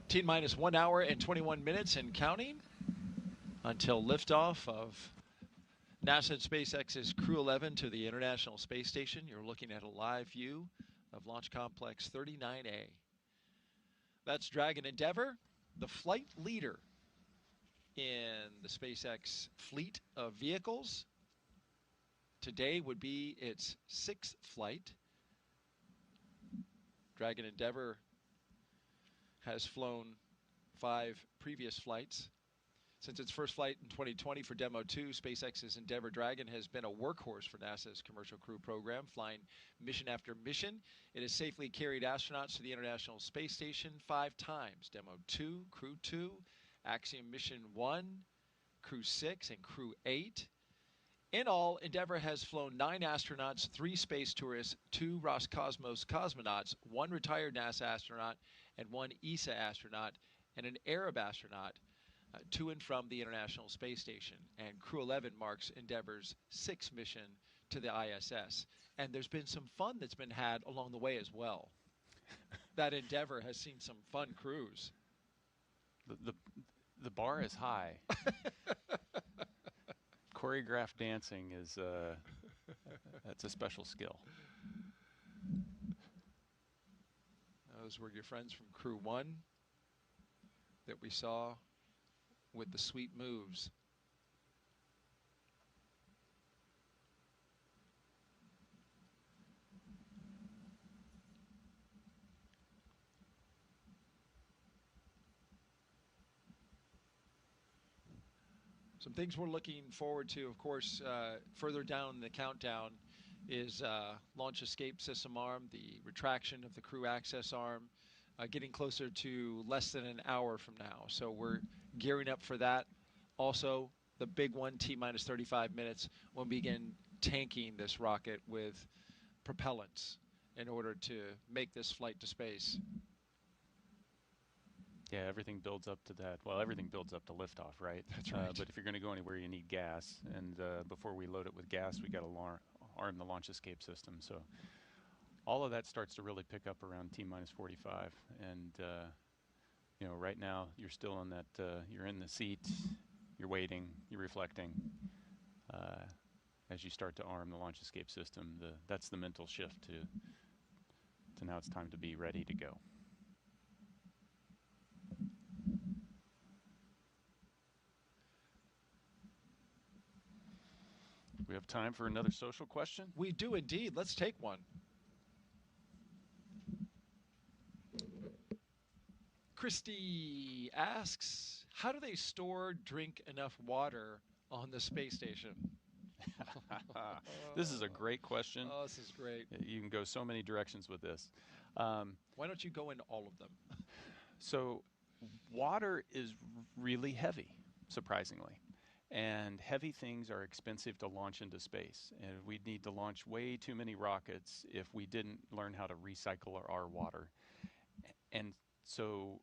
Speaker 1: T-minus 1 hour and 21 minutes and counting until liftoff of NASA and SpaceX's Crew 11 to the International Space Station. You're looking at a live view of Launch Complex 39A. That's Dragon Endeavour, the flight leader in the SpaceX fleet of vehicles. Today would be its 6th flight. Dragon Endeavour has flown 5 previous flights. Since its first flight in 2020 for Demo 2, SpaceX's Endeavour Dragon has been a workhorse for NASA's Commercial Crew program, flying mission after mission. It has safely carried astronauts to the International Space Station 5 times: Demo 2, Crew 2, Axiom Mission 1, Crew 6, and Crew 8. In all, Endeavour has flown 9 astronauts, 3 space tourists, 2 Roscosmos cosmonauts, 1 retired NASA astronaut, and 1 ESA astronaut, and an Arab astronaut to and from the International Space Station. And Crew 11 marks Endeavour's 6th mission to the ISS. And there's been some fun that's been had along the way as well. That Endeavour has seen some fun crews.
Speaker 2: The bar is high. Choreographed dancing is that's a special skill.
Speaker 1: Those were your friends from Crew 1 that we saw with the sweet moves. Some things we're looking forward to, of course, further down the countdown is launch escape system arm, the retraction of the crew access arm, getting closer to less than an hour from now. So we're gearing up for that. Also, the big one, T-minus 35 minutes, we'll begin tanking this rocket with propellants in order to make this flight to space.
Speaker 2: Yeah, everything builds up to that. Well, everything builds up to liftoff, right?
Speaker 1: That's right.
Speaker 2: But if you're going to go anywhere, you need gas. And before we load it with gas, we got to arm the launch escape system. So all of that starts to really pick up around T minus 45. And, you know, right now you're still on that, you're in the seat, you're waiting, you're reflecting. As you start to arm the launch escape system, that's the mental shift to now it's time to be ready to go. We have time for another social question?
Speaker 1: We do indeed. Let's take one. Christy asks, how do they store, drink enough water on the space station?
Speaker 2: This is a great question.
Speaker 1: Oh, this is great.
Speaker 2: You can go so many directions with this.
Speaker 1: Why don't you go into all of them?
Speaker 2: So water is really heavy, surprisingly. And heavy things are expensive to launch into space. And we'd need to launch way too many rockets if we didn't learn how to recycle our water. And so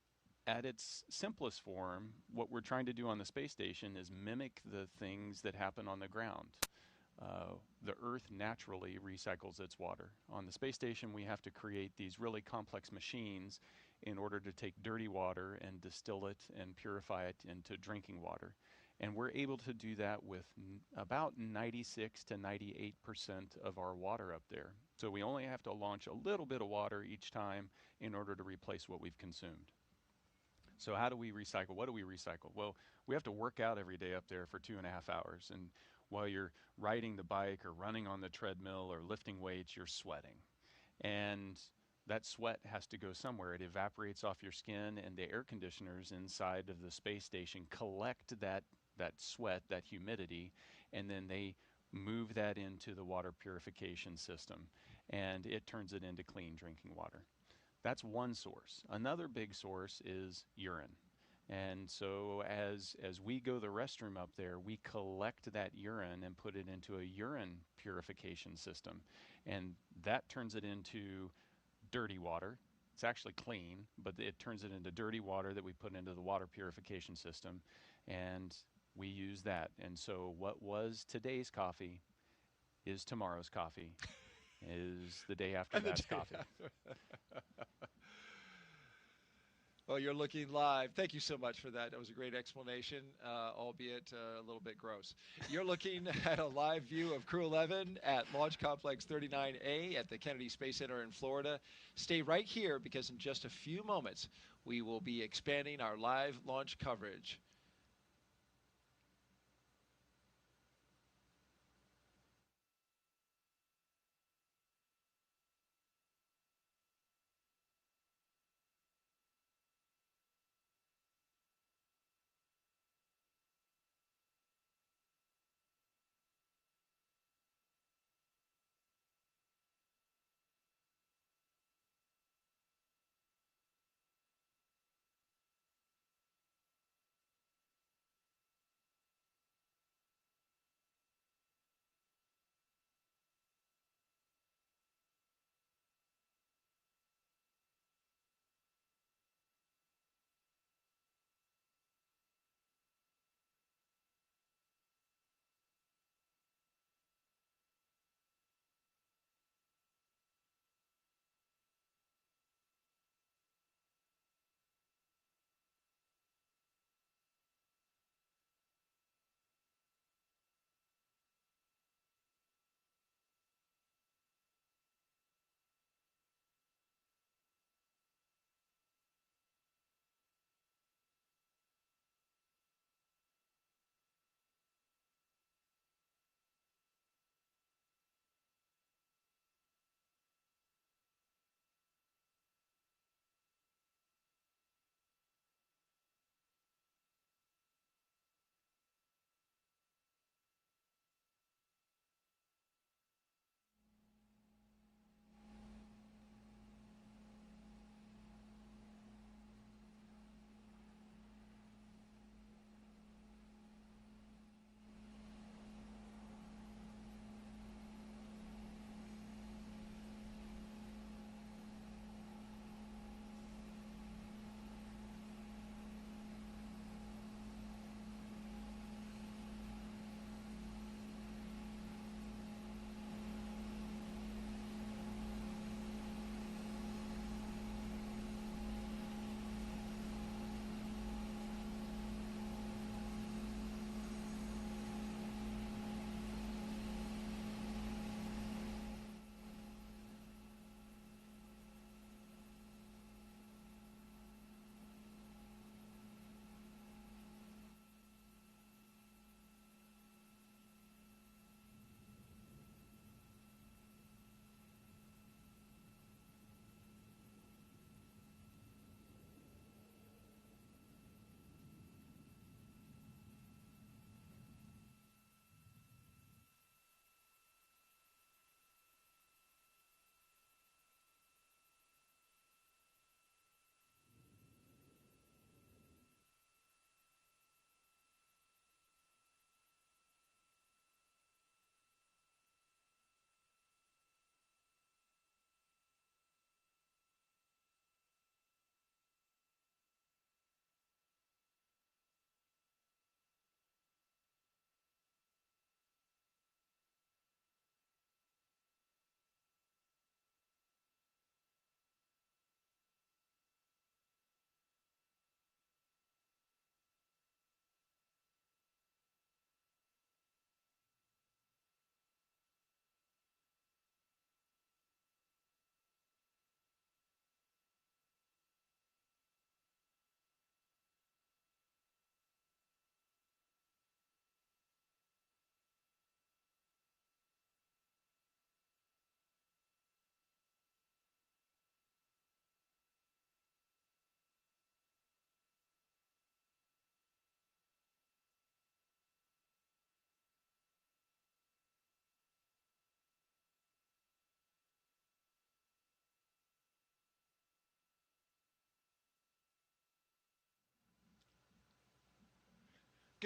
Speaker 2: at its simplest form, what we're trying to do on the space station is mimic the things that happen on the ground. The Earth naturally recycles its water. On the space station, we have to create these really complex machines in order to take dirty water and distill it and purify it into drinking water. And we're able to do that with about 96 to 98% of our water up there. So we only have to launch a little bit of water each time in order to replace what we've consumed. So how do we recycle? What do we recycle? Well, we have to work out every day up there for 2.5 hours. And while you're riding the bike or running on the treadmill or lifting weights, you're sweating. And that sweat has to go somewhere. It evaporates off your skin, and the air conditioners inside of the space station collect that sweat, that humidity, and then they move that into the water purification system, and it turns it into clean drinking water. That's one source. Another big source is urine. And so as we go to the restroom up there, we collect that urine and put it into a urine purification system. And that turns it into dirty water. It's actually clean, but it turns it into dirty water that we put into the water purification system. And we use that. And so what was today's coffee is tomorrow's coffee, is the day after that's coffee.
Speaker 1: Well, you're looking live. Thank you so much for that. That was a great explanation, albeit a little bit gross. You're looking at a live view of Crew 11 at Launch Complex 39A at the Kennedy Space Center in Florida. Stay right here because in just a few moments, we will be expanding our live launch coverage.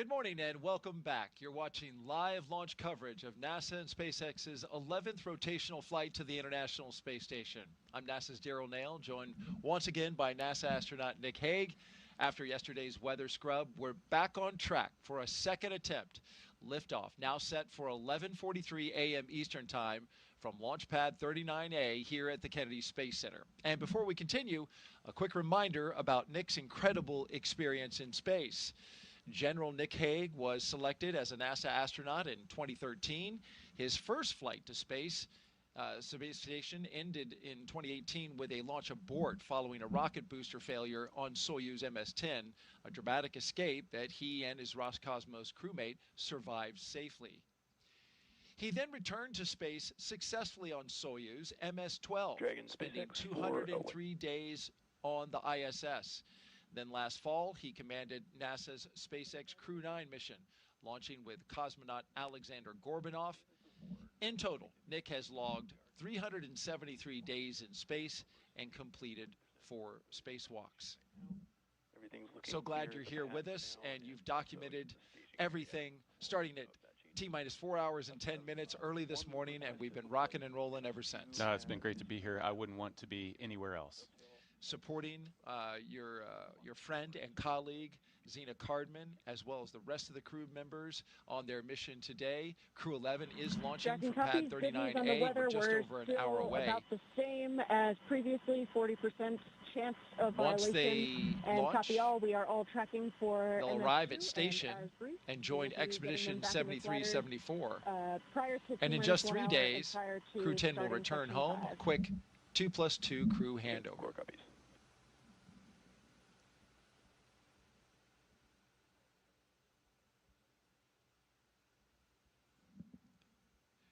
Speaker 1: Good morning and welcome back. You're watching live launch coverage of NASA and SpaceX's 11th rotational flight to the International Space Station. I'm NASA's Daryl Nail, joined once again by NASA astronaut Nick Hague. After yesterday's weather scrub, we're back on track for a second attempt. Liftoff now set for 11:43 a.m. Eastern Time from Launch Pad 39A here at the Kennedy Space Center. And before we continue, a quick reminder about Nick's incredible experience in space. General Nick Hague was selected as a NASA astronaut in 2013. His first flight to space station ended in 2018 with a launch abort following a rocket booster failure on Soyuz MS-10, a dramatic escape that he and his Roscosmos crewmate survived safely. He then returned to space successfully on Soyuz MS-12, spending 203 days on the ISS. Then last fall, he commanded NASA's SpaceX Crew 9 mission, launching with cosmonaut Alexander Gorbanov. In total, Nick has logged 373 days in space and completed 4 spacewalks. So glad you're here with us, and you've documented everything starting at T-minus 4 hours and 10 minutes early this morning, and we've been rocking and rolling ever since.
Speaker 2: No, it's been great to be here. I wouldn't want to be anywhere else.
Speaker 1: Supporting your friend and colleague, Zena Cardman, as well as the rest of the crew members on their mission today. Crew 11 is launching from Pad 39A. We're just over an hour away.
Speaker 12: About the same as previously, 40% chance of
Speaker 1: Once
Speaker 12: violation.
Speaker 1: they
Speaker 12: and
Speaker 1: launch,
Speaker 12: copy all, we are all tracking for
Speaker 1: they'll arrive at station and join Expedition 7374. And in just 3 days, Crew 10 will return home. A quick 2+2 crew handover.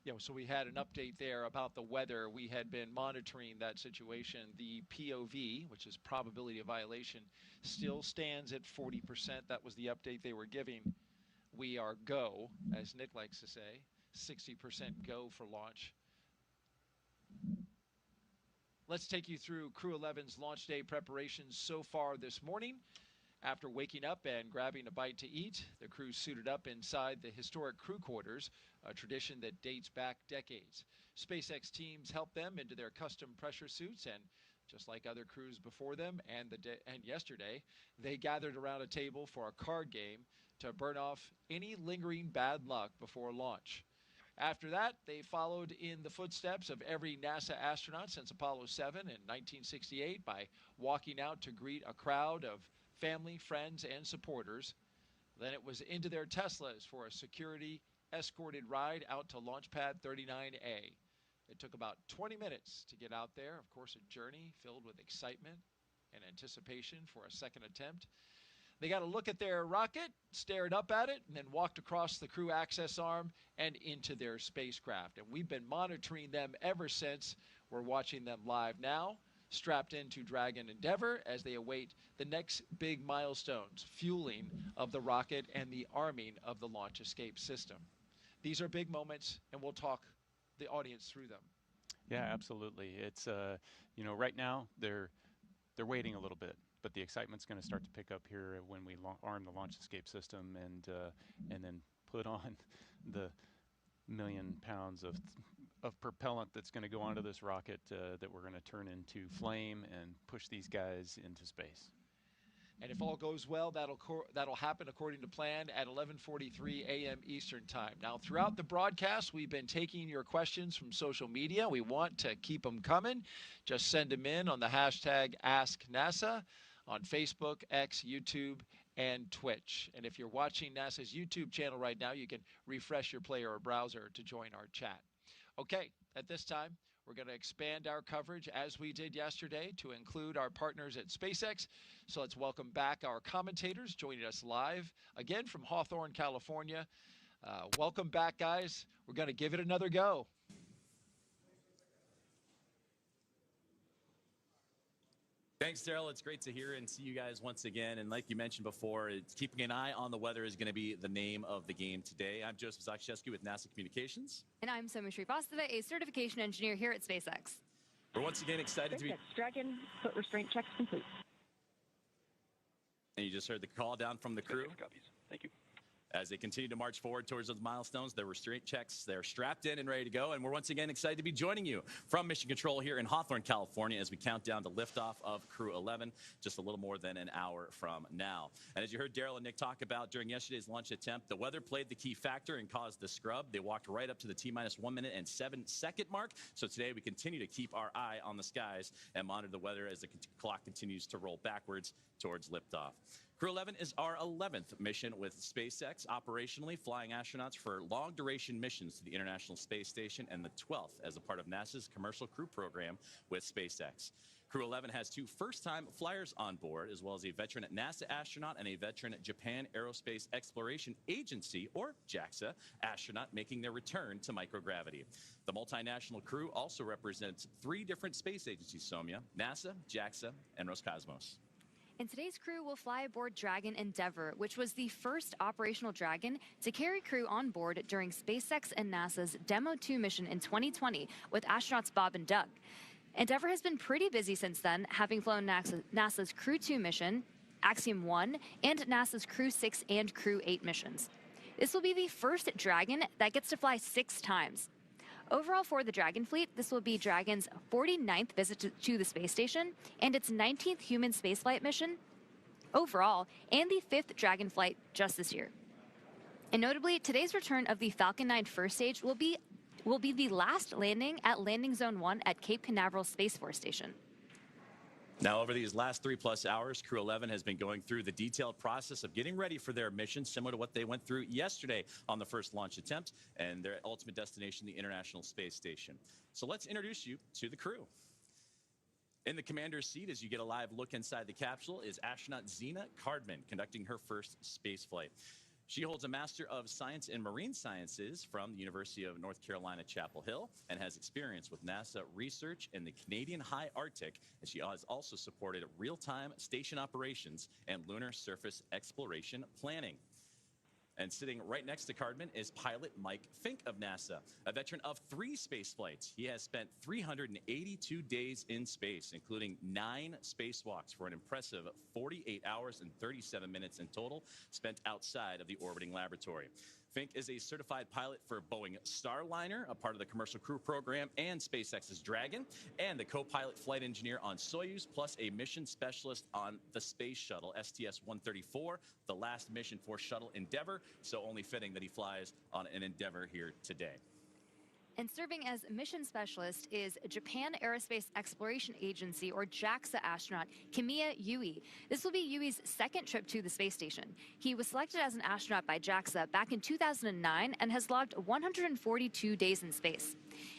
Speaker 1: Yeah, so we had an update there about the weather. We had been monitoring that situation. The POV, which is probability of violation, still stands at 40%. That was the update they were giving. We are go, as Nick likes to say, 60% go for launch. Let's take you through Crew 11's launch day preparations so far this morning. After waking up and grabbing a bite to eat, the crew suited up inside the historic crew quarters, a tradition that dates back decades. SpaceX teams helped them into their custom pressure suits, and just like other crews before them and yesterday, they gathered around a table for a card game to burn off any lingering bad luck before launch. After that, they followed in the footsteps of every NASA astronaut since Apollo 7 in 1968 by walking out to greet a crowd of family, friends, and supporters. Then it was into their Teslas for a security escorted ride out to Launch Pad 39A. It took about 20 minutes to get out there. Of course, a journey filled with excitement and anticipation for a second attempt. They got a look at their rocket, stared up at it, and then walked across the crew access arm and into their spacecraft. And we've been monitoring them ever since. We're watching them live now, strapped into Dragon Endeavour as they await the next big milestones, fueling of the rocket and the arming of the launch escape system. These are big moments, and we'll talk the audience through them.
Speaker 2: Yeah, absolutely. It's right now they're waiting a little bit, but the excitement's going to start to pick up here when we arm the launch escape system and then put on the 1 million pounds of propellant that's going to go onto this rocket that we're going to turn into flame and push these guys into space.
Speaker 1: And if all goes well, that'll happen according to plan at 11:43 a.m. Eastern Time. Now, throughout the broadcast, we've been taking your questions from social media. We want to keep them coming. Just send them in on the hashtag AskNASA on Facebook, X, YouTube, and Twitch. And if you're watching NASA's YouTube channel right now, you can refresh your player or browser to join our chat. Okay, at this time, we're going to expand our coverage as we did yesterday to include our partners at SpaceX. So let's welcome back our commentators joining us live again from Hawthorne, California. Welcome back, guys. We're going to give it another go.
Speaker 7: Thanks, Daryl. It's great to hear and see you guys once again. And like you mentioned before, keeping an eye on the weather is going to be the name of the game today. I'm Joseph Zakshesky with NASA Communications.
Speaker 8: And I'm Somi Srivastava, a certification engineer here at SpaceX.
Speaker 7: We're once again excited to be...
Speaker 12: Dragon, foot restraint checks complete.
Speaker 7: And you just heard the call down from the crew.
Speaker 13: Copies. Thank you.
Speaker 7: As they continue to march forward towards those milestones, the restraint checks, they're strapped in and ready to go. And we're once again excited to be joining you from Mission Control here in Hawthorne, California, as we count down to liftoff of Crew 11, just a little more than an hour from now. And as you heard Daryl and Nick talk about during yesterday's launch attempt, the weather played the key factor and caused the scrub. They walked right up to the T-minus 1 minute and 7 second mark. So today we continue to keep our eye on the skies and monitor the weather as the clock continues to roll backwards towards liftoff. Crew 11 is our 11th mission with SpaceX, operationally flying astronauts for long-duration missions to the International Space Station, and the 12th as a part of NASA's Commercial Crew program with SpaceX. Crew 11 has 2 first-time flyers on board, as well as a veteran NASA astronaut and a veteran Japan Aerospace Exploration Agency, or JAXA, astronaut making their return to microgravity. The multinational crew also represents 3 different space agencies, Soumya: NASA, JAXA, and Roscosmos.
Speaker 8: And today's crew will fly aboard Dragon Endeavour, which was the first operational Dragon to carry crew on board during SpaceX and NASA's Demo 2 mission in 2020 with astronauts Bob and Doug. Endeavour has been pretty busy since then, having flown NASA's Crew 2 mission, Axiom 1, and NASA's Crew 6 and Crew 8 missions. This will be the first Dragon that gets to fly 6 times. Overall, for the Dragon fleet, this will be Dragon's 49th visit to the space station and its 19th human spaceflight mission overall, and the 5th Dragon flight just this year. And notably, today's return of the Falcon 9 first stage will be the last landing at Landing Zone 1 at Cape Canaveral Space Force Station.
Speaker 7: Now, over these last 3+ hours, Crew 11 has been going through the detailed process of getting ready for their mission, similar to what they went through yesterday on the first launch attempt and their ultimate destination, the International Space Station. So let's introduce you to the crew. In the commander's seat, as you get a live look inside the capsule, is astronaut Zena Cardman, conducting her first space flight. She holds a Master of Science in Marine Sciences from the University of North Carolina, Chapel Hill, and has experience with NASA research in the Canadian High Arctic, and she has also supported real-time station operations and lunar surface exploration planning. And sitting right next to Cardman is pilot Mike Fink of NASA, a veteran of 3 space flights. He has spent 382 days in space, including 9 spacewalks for an impressive 48 hours and 37 minutes in total spent outside of the orbiting laboratory. Fink is a certified pilot for Boeing Starliner, a part of the Commercial Crew program, and SpaceX's Dragon, and the co-pilot flight engineer on Soyuz, plus a mission specialist on the Space Shuttle, STS-134, the last mission for Shuttle Endeavour, so only fitting that he flies on an Endeavour here today.
Speaker 8: And serving as mission specialist is Japan Aerospace Exploration Agency, or JAXA astronaut Kimya Yui. This will be Yui's 2nd trip to the space station. He was selected as an astronaut by JAXA back in 2009 and has logged 142 days in space.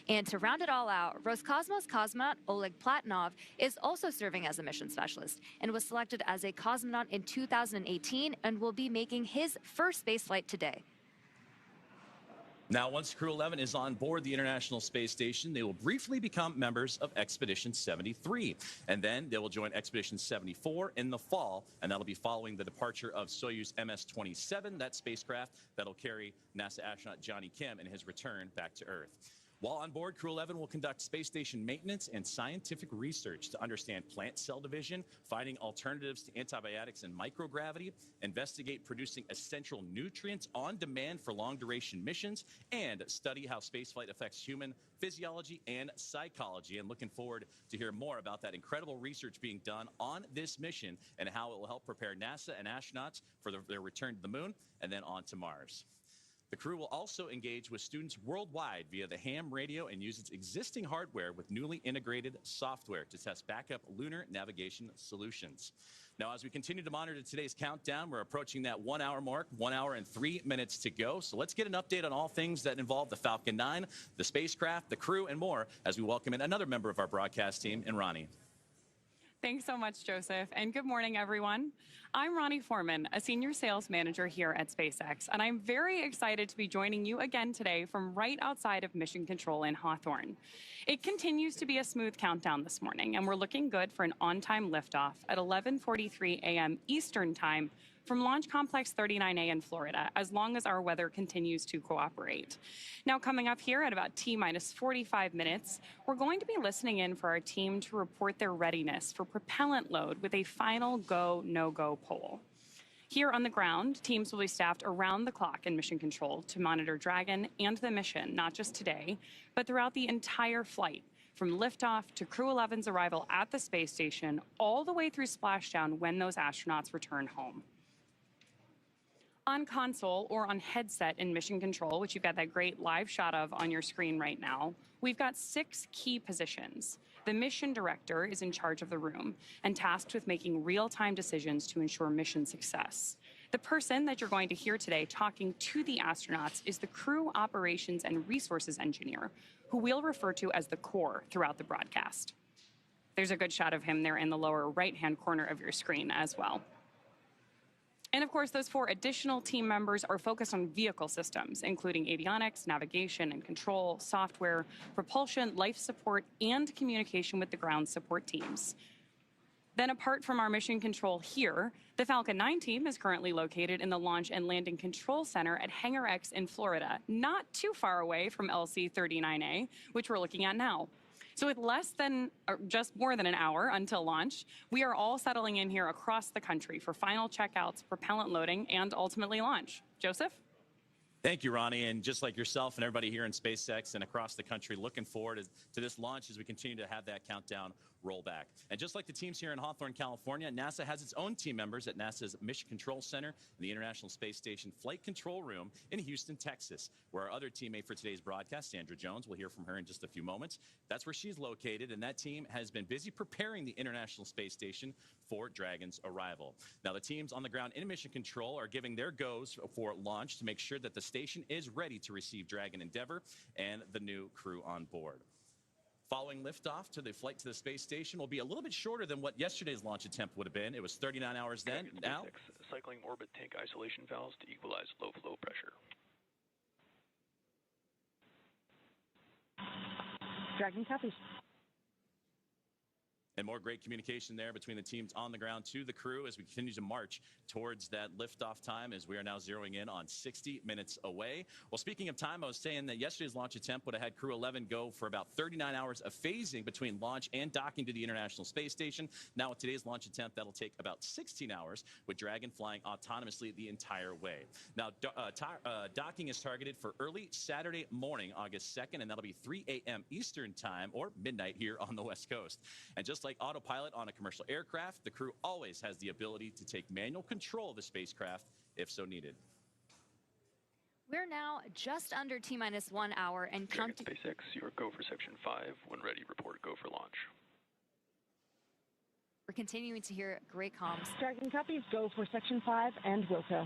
Speaker 8: And to round it all out, Roscosmos cosmonaut Oleg Platonov is also serving as a mission specialist and was selected as a cosmonaut in 2018 and will be making his first spaceflight today.
Speaker 7: Now, once Crew 11 is on board the International Space Station, they will briefly become members of Expedition 73. And then they will join Expedition 74 in the fall, and that'll be following the departure of Soyuz MS-27, that spacecraft that'll carry NASA astronaut Johnny Kim in his return back to Earth. While on board, Crew 11 will conduct space station maintenance and scientific research to understand plant cell division, finding alternatives to antibiotics and microgravity, investigate producing essential nutrients on demand for long-duration missions, and study how spaceflight affects human physiology and psychology. And looking forward to hear more about that incredible research being done on this mission and how it will help prepare NASA and astronauts for their return to the moon and then on to Mars. The crew will also engage with students worldwide via the ham radio and use its existing hardware with newly integrated software to test backup lunar navigation solutions. Now, as we continue to monitor today's countdown, we're approaching that 1 hour mark, 1 hour and 3 minutes to go. So let's get an update on all things that involve the Falcon 9, the spacecraft, the crew, and more as we welcome in another member of our broadcast team, in Ronnie.
Speaker 3: Thanks so much, Joseph, and good morning, everyone. I'm Ronnie Foreman, a senior sales manager here at SpaceX, and I'm very excited to be joining you again today from right outside of Mission Control in Hawthorne. It continues to be a smooth countdown this morning, and we're looking good for an on-time liftoff at 11:43 a.m. Eastern Time from Launch Complex 39A in Florida, as long as our weather continues to cooperate. Now, coming up here at about T-minus 45 minutes, we're going to be listening in for our team to report their readiness for propellant load with a final go, no-go poll. Here on the ground, teams will be staffed around the clock in mission control to monitor Dragon and the mission, not just today, but throughout the entire flight, from liftoff to Crew 11's arrival at the space station, all the way through splashdown when those astronauts return home. On console or on headset in mission control, which you've got that great live shot of on your screen right now, we've got 6 key positions. The mission director is in charge of the room and tasked with making real-time decisions to ensure mission success. The person that you're going to hear today talking to the astronauts is the Crew Operations and Resources Engineer, who we'll refer to as the core throughout the broadcast. There's a good shot of him there in the lower right-hand corner of your screen as well. And of course, those 4 additional team members are focused on vehicle systems, including avionics, navigation and control, software, propulsion, life support, and communication with the ground support teams. Then apart from our mission control here, the Falcon 9 team is currently located in the Launch and Landing Control Center at Hangar X in Florida, not too far away from LC-39A, which we're looking at now. So with less than, or just more than an hour until launch, we are all settling in here across the country for final checkouts, propellant loading, and ultimately launch. Joseph?
Speaker 7: Thank you, Ronnie. And just like yourself and everybody here in SpaceX and across the country, looking forward to this launch as we continue to have that countdown rollback. And just like the teams here in Hawthorne, California, NASA has its own team members at NASA's Mission Control Center and the International Space Station Flight Control Room in Houston, Texas, where our other teammate for today's broadcast, Sandra Jones, we'll hear from her in just a few moments. That's where she's located, and that team has been busy preparing the International Space Station for Dragon's arrival. Now, the teams on the ground in Mission Control are giving their goes for launch to make sure that the station is ready to receive Dragon Endeavour and the new crew on board. Following liftoff to the flight to the space station will be a little bit shorter than what yesterday's launch attempt would have been. It was 39 hours then. Now,
Speaker 13: cycling orbit tank isolation valves to equalize low flow pressure.
Speaker 12: Dragon copies.
Speaker 7: and more great communication there between the teams on the ground to the crew as we continue to march towards that liftoff time, as we are now zeroing in on 60 minutes away. Well, speaking of time, I was saying that yesterday's launch attempt would have had Crew 11 go for about 39 hours of phasing between launch and docking to the International Space Station. Now with today's launch attempt, that'll take about 16 hours, with Dragon flying autonomously the entire way. Now, docking is targeted for early Saturday morning, August 2nd, and that'll be 3 a.m. Eastern Time, or midnight here on the West Coast. And just like autopilot on a commercial aircraft, the crew always has the ability to take manual control of the spacecraft if so needed.
Speaker 8: We're now just under T-minus 1 hour and counting.
Speaker 13: SpaceX, your go for Section 5. When ready, report go for launch.
Speaker 8: We're continuing to hear great comms.
Speaker 12: Dragon copies, go for Section 5 and Wilco.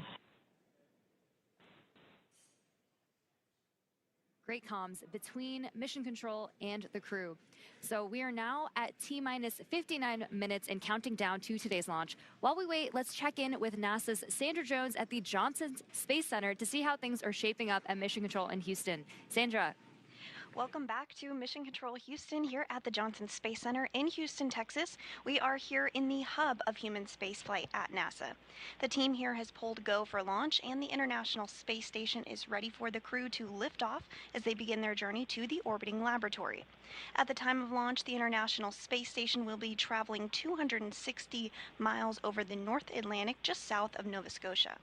Speaker 8: Great comms between mission control and the crew. So we are now at T-minus 59 minutes and counting down to today's launch. While we wait, let's check in with NASA's Sandra Jones at the Johnson Space Center to see how things are shaping up at Mission Control in Houston. Sandra.
Speaker 4: Welcome back to Mission Control Houston here at the Johnson Space Center in Houston, Texas. We are here in the hub of human spaceflight at NASA. The team here has pulled go for launch, and the International Space Station is ready for the crew to lift off as they begin their journey to the orbiting laboratory. At the time of launch, the International Space Station will be traveling 260 miles over the North Atlantic just south of Nova Scotia.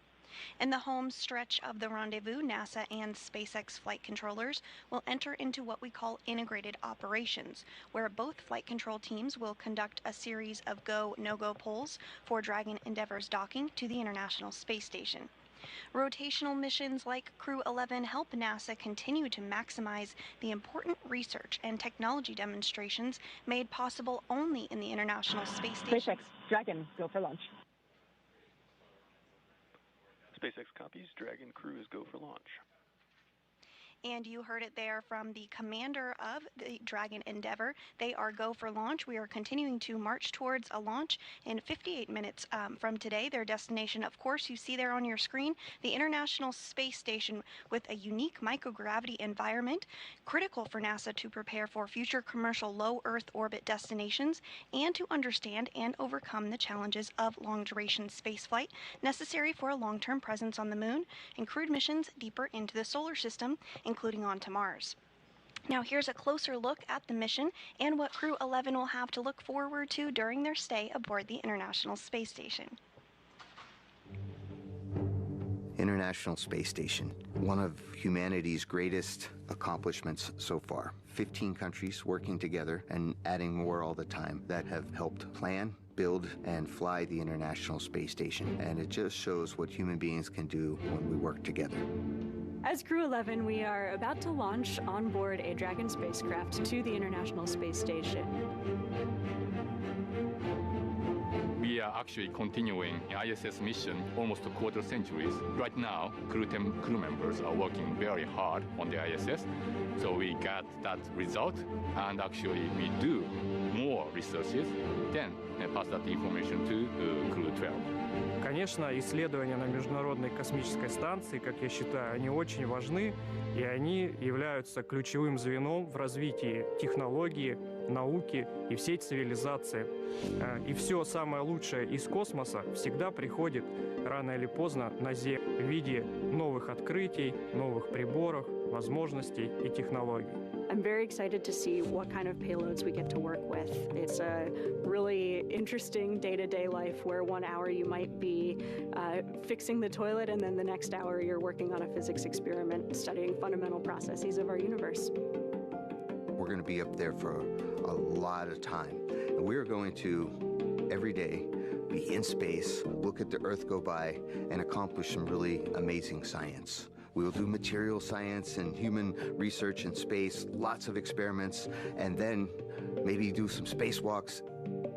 Speaker 4: In the home stretch of the rendezvous, NASA and SpaceX flight controllers will enter into what we call integrated operations, where both flight control teams will conduct a series of go, no-go polls for Dragon Endeavour's docking to the International Space Station. Rotational missions like Crew 11 help NASA continue to maximize the important research and technology demonstrations made possible only in the International Space Station.
Speaker 12: SpaceX, Dragon, go for launch.
Speaker 13: SpaceX copies. Dragon crew is go for launch.
Speaker 4: And you heard it there from the commander of the Dragon Endeavour. They are go for launch. We are continuing to march towards a launch in 58 minutes from today. Their destination, of course, you see there on your screen, the International Space Station, with a unique microgravity environment, critical for NASA to prepare for future commercial low Earth orbit destinations and to understand and overcome the challenges of long-duration spaceflight necessary for a long-term presence on the Moon and crewed missions deeper into the solar system, including on to Mars. Now here's a closer look at the mission and what Crew 11 will have to look forward to during their stay aboard the International Space Station.
Speaker 10: International Space Station, one of humanity's greatest accomplishments so far. 15 countries working together and adding more all the time that have helped plan, build, and fly the International Space Station. And it just shows what human beings can do when we work together.
Speaker 11: As Crew 11, we are about to launch on board a Dragon spacecraft to the International Space Station.
Speaker 15: We are actually continuing an ISS mission almost a quarter centuries. Right now, crew members are working very hard on the ISS. So we got that result, and actually we do more researches, then pass that information to Crew 12.
Speaker 19: Конечно, исследования на Международной космической станции, как я считаю, они очень важны, и они являются ключевым звеном в развитии технологии, науки и всей цивилизации. И все самое лучшее из космоса всегда приходит рано или поздно на Землю в виде новых открытий, новых приборов, возможностей и технологий.
Speaker 11: I'm very excited to see what kind of payloads we get to work with. It's a really interesting day-to-day life where 1 hour you might be fixing the toilet and then the next hour you're working on a physics experiment studying fundamental processes of our universe.
Speaker 10: We're going to be up there for a lot of time. And we're going to, every day, be in space, look at the Earth go by, and accomplish some really amazing science. We will do material science and human research in space, lots of experiments, and then maybe do some spacewalks.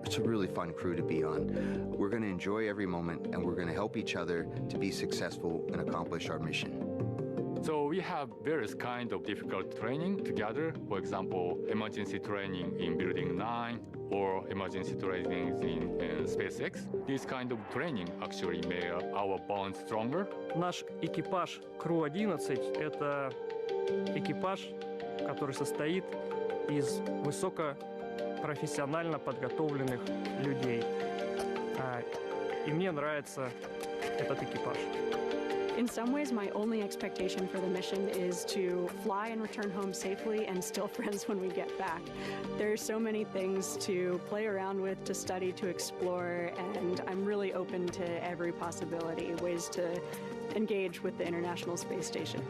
Speaker 10: It's a really fun crew to be on. We're going to enjoy every moment, and we're going to help each other to be successful and accomplish our mission.
Speaker 15: So we have various kinds of difficult training together. For example, emergency training in Building 9 or emergency training in SpaceX. This kind of training actually made our bond stronger.
Speaker 19: Наш экипаж Crew-11 — это экипаж, который состоит из высокопрофессионально подготовленных людей. И мне нравится этот экипаж.
Speaker 11: In some ways, my only expectation for the mission is to fly and return home safely and still friends when we get back. There are so many things to play around with, to study, to explore, and I'm really open to every possibility, ways to engage with the International Space Station.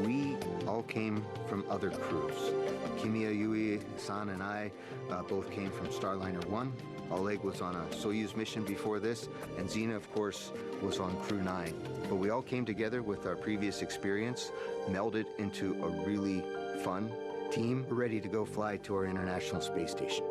Speaker 10: We all came from other crews. Kimya Yui, San, and I both came from Starliner 1. Oleg was on a Soyuz mission before this, and Zena, of course, was on Crew 9. But we all came together with our previous experience, melded into a really fun team, ready to go fly to our International Space Station.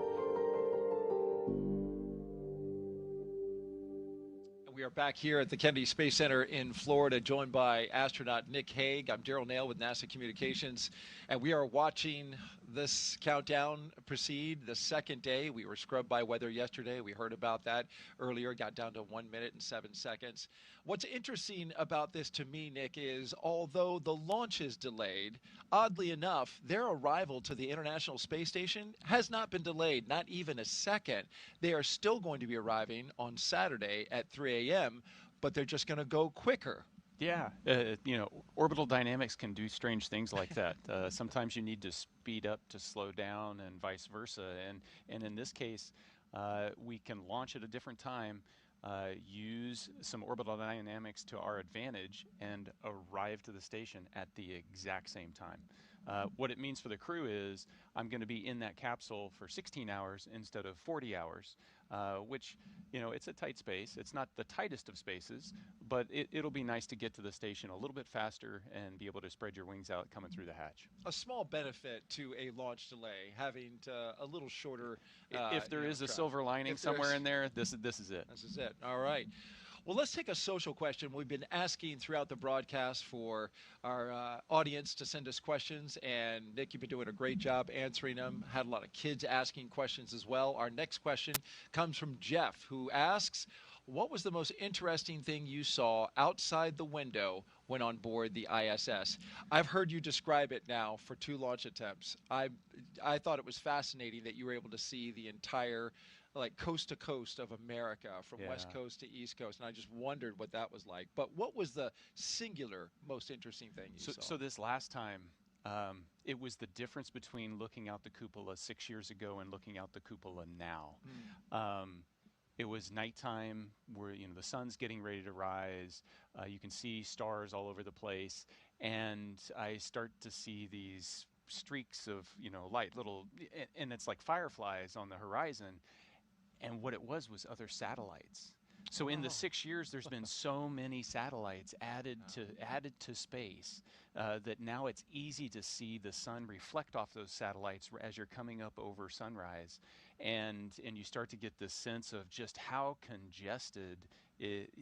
Speaker 1: We are back here at the Kennedy Space Center in Florida, joined by astronaut Nick Hague. I'm Daryl Nail with NASA Communications, and we are watching this countdown proceed, the second day. We were scrubbed by weather yesterday. We heard about that earlier, got down to 1 minute and 7 seconds. What's interesting about this to me, Nick, is although the launch is delayed, oddly enough, their arrival to the International Space Station has not been delayed, not even a second. They are still going to be arriving on Saturday at 3 a.m., but they're just going to go quicker.
Speaker 2: Yeah, you know, orbital dynamics can do strange things like that. Sometimes you need to speed up to slow down and vice versa. And in this case, we can launch at a different time, use some orbital dynamics to our advantage, and arrive to the station at the exact same time. What it means for the crew is I'm going to be in that capsule for 16 hours instead of 40 hours, which, you know, it's a tight space. It's not the tightest of spaces, but it'll be nice to get to the station a little bit faster and be able to spread your wings out coming through the hatch.
Speaker 1: A small benefit to a launch delay, having a little shorter.
Speaker 2: If there is a silver lining somewhere in there, this is it.
Speaker 1: This is it. All right. Well, let's take a social question. We've been asking throughout the broadcast for our audience to send us questions, and Nick, you've been doing a great job answering them. Had a lot of kids asking questions as well. Our next question comes from Jeff, who asks, what was the most interesting thing you saw outside the window when on board the ISS? I've heard you describe it now for 2 launch attempts. I thought it was fascinating that you were able to see the entire coast to coast of America, from West Coast to East Coast, and I just wondered what that was like. But what was the singular most interesting thing you saw?
Speaker 2: So this last time, it was the difference between looking out the cupola 6 years ago and looking out the cupola now. it was nighttime, where the sun's getting ready to rise. You can see stars all over the place, and I start to see these streaks of light, and it's like fireflies on the horizon. And what it was other satellites. So in the 6 years, there's been so many satellites added to space that now it's easy to see the sun reflect off those satellites as you're coming up over sunrise, and you start to get this sense of just how congested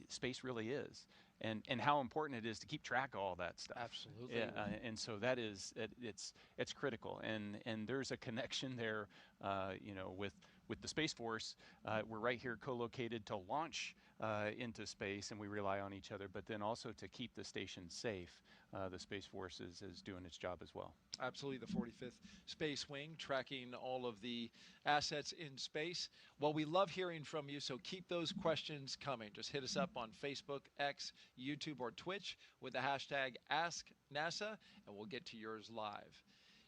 Speaker 2: space really is, and how important it is to keep track of all that stuff.
Speaker 1: Absolutely.
Speaker 2: And so that is it's critical, and there's a connection there, with the Space Force. We're right here co-located to launch into space, and we rely on each other, but then also to keep the station safe. The Space Force is doing its job as well.
Speaker 1: Absolutely, the 45th Space Wing tracking all of the assets in space. Well, we love hearing from you, so keep those questions coming. Just hit us up on Facebook, X, YouTube, or Twitch with the hashtag AskNASA, and we'll get to yours live.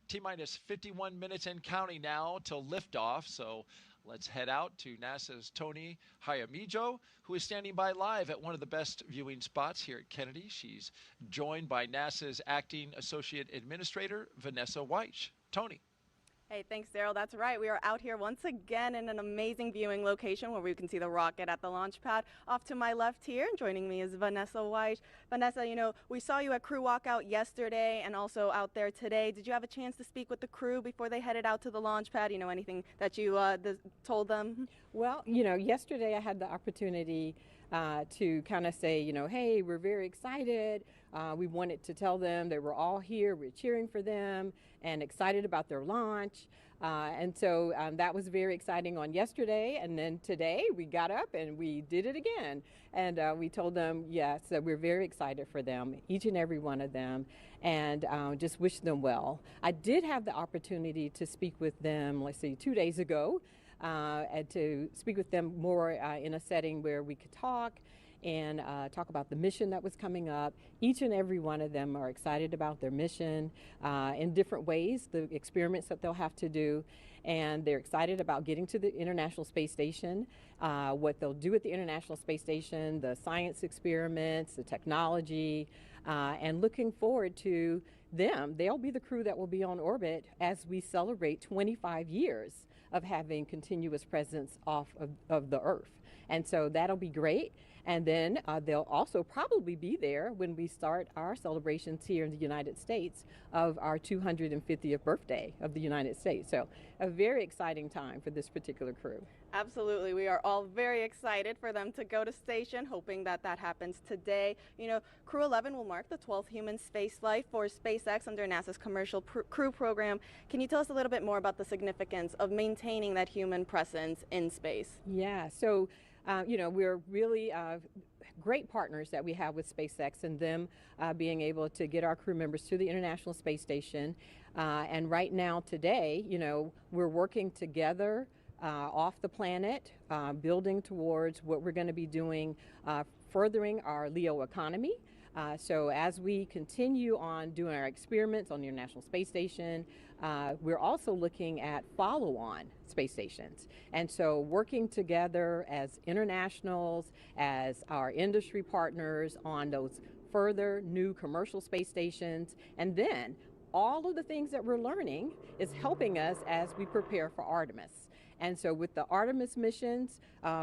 Speaker 1: T-minus 51 minutes and counting now till liftoff, so let's head out to NASA's Tony Hayamijo, who is standing by live at one of the best viewing spots here at Kennedy. She's joined by NASA's Acting Associate Administrator, Vanessa Weich. Tony.
Speaker 9: Hey, thanks, Daryl. That's right. We are out here once again in an amazing viewing location where we can see the rocket at the launch pad. Off to my left here, and joining me is Vanessa Weich. Vanessa, we saw you at Crew Walkout yesterday and also out there today. Did you have a chance to speak with the crew before they headed out to the launch pad? Anything that you told them?
Speaker 16: Well, yesterday I had the opportunity to kind of say, hey, we're very excited. We wanted to tell them they were all here. We're cheering for them and excited about their launch. And so that was very exciting on yesterday. And then today we got up and we did it again. And we told them, yes, that we're very excited for them, each and every one of them, and just wish them well. I did have the opportunity to speak with them, 2 days ago, and to speak with them more in a setting where we could talk and talk about the mission that was coming up. Each and every one of them are excited about their mission in different ways, the experiments that they'll have to do, and they're excited about getting to the International Space Station, what they'll do at the International Space Station, the science experiments, the technology, and looking forward to them. They'll be the crew that will be on orbit as we celebrate 25 years of having continuous presence off of the Earth. And so that'll be great. And then they'll also probably be there when we start our celebrations here in the United States of our 250th birthday of the United States. So a very exciting time for this particular crew.
Speaker 9: Absolutely. We are all very excited for them to go to station, hoping that happens today. Crew 11 will mark the 12th human spaceflight for SpaceX under NASA's Commercial Crew program. Can you tell us a little bit more about the significance of maintaining that human presence in space?
Speaker 16: Yeah, so we're really great partners that we have with SpaceX, and them being able to get our crew members to the International Space Station. And right now, today, we're working together off the planet, building towards what we're going to be doing, furthering our LEO economy. So as we continue on doing our experiments on the International Space Station, we're also looking at follow-on space stations. And so working together as internationals, as our industry partners on those further new commercial space stations, and then all of the things that we're learning is helping us as we prepare for Artemis. And so with the Artemis missions,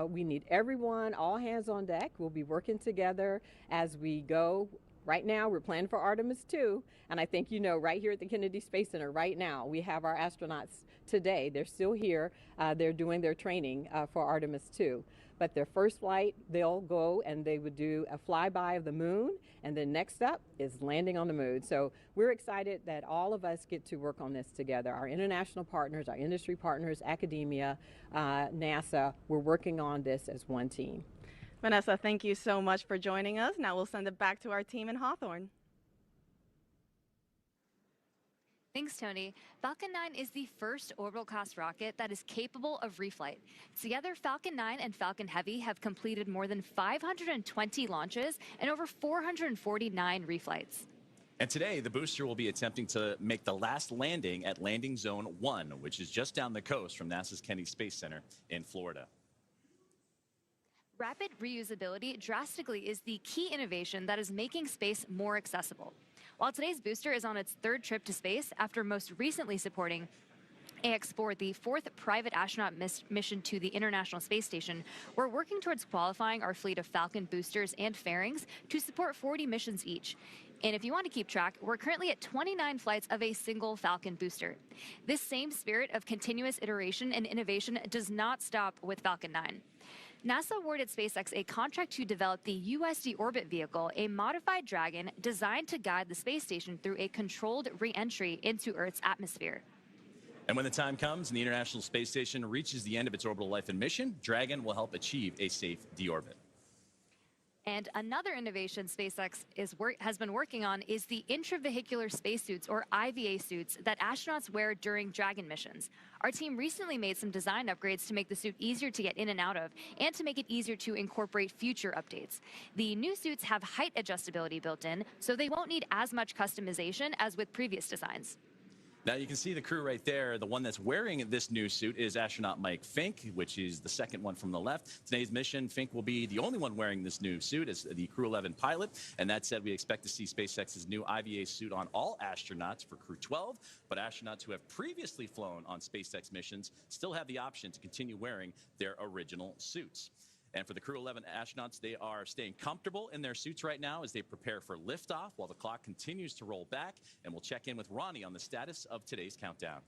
Speaker 16: we need everyone, all hands on deck. We'll be working together as we go. Right now, we're planning for Artemis 2, and I think right here at the Kennedy Space Center right now, we have our astronauts today. They're still here. They're doing their training for Artemis 2. But their first flight, they'll go and they would do a flyby of the moon, and then next up is landing on the moon. So we're excited that all of us get to work on this together. Our international partners, our industry partners, academia, NASA, we're working on this as one team.
Speaker 9: Vanessa, thank you so much for joining us. Now we'll send it back to our team in Hawthorne.
Speaker 8: Thanks, Tony. Falcon 9 is the first orbital-class rocket that is capable of reflight. Together, Falcon 9 and Falcon Heavy have completed more than 520 launches and over 449 reflights.
Speaker 7: And today, the booster will be attempting to make the last landing at Landing Zone 1, which is just down the coast from NASA's Kennedy Space Center in Florida.
Speaker 8: Rapid reusability drastically is the key innovation that is making space more accessible. While today's booster is on its third trip to space after most recently supporting AX4, the fourth private astronaut mission to the International Space Station, we're working towards qualifying our fleet of Falcon boosters and fairings to support 40 missions each. And if you want to keep track, we're currently at 29 flights of a single Falcon booster. This same spirit of continuous iteration and innovation does not stop with Falcon 9. NASA awarded SpaceX a contract to develop the USD Orbit vehicle, a modified Dragon designed to guide the space station through a controlled re-entry into Earth's atmosphere.
Speaker 7: And when the time comes and the International Space Station reaches the end of its orbital life and mission, Dragon will help achieve a safe deorbit.
Speaker 8: And another innovation SpaceX has been working on is the intravehicular spacesuits, or IVA suits, that astronauts wear during Dragon missions. Our team recently made some design upgrades to make the suit easier to get in and out of, and to make it easier to incorporate future updates. The new suits have height adjustability built in, so they won't need as much customization as with previous designs.
Speaker 7: Now you can see the crew right there. The one that's wearing this new suit is astronaut Mike Fink, which is the second one from the left. Today's mission, Fink will be the only one wearing this new suit as the Crew 11 pilot. And that said, we expect to see SpaceX's new IVA suit on all astronauts for Crew 12. But astronauts who have previously flown on SpaceX missions still have the option to continue wearing their original suits. And for the Crew 11 astronauts, they are staying comfortable in their suits right now as they prepare for liftoff while the clock continues to roll back. And we'll check in with Ronnie on the status of today's countdown.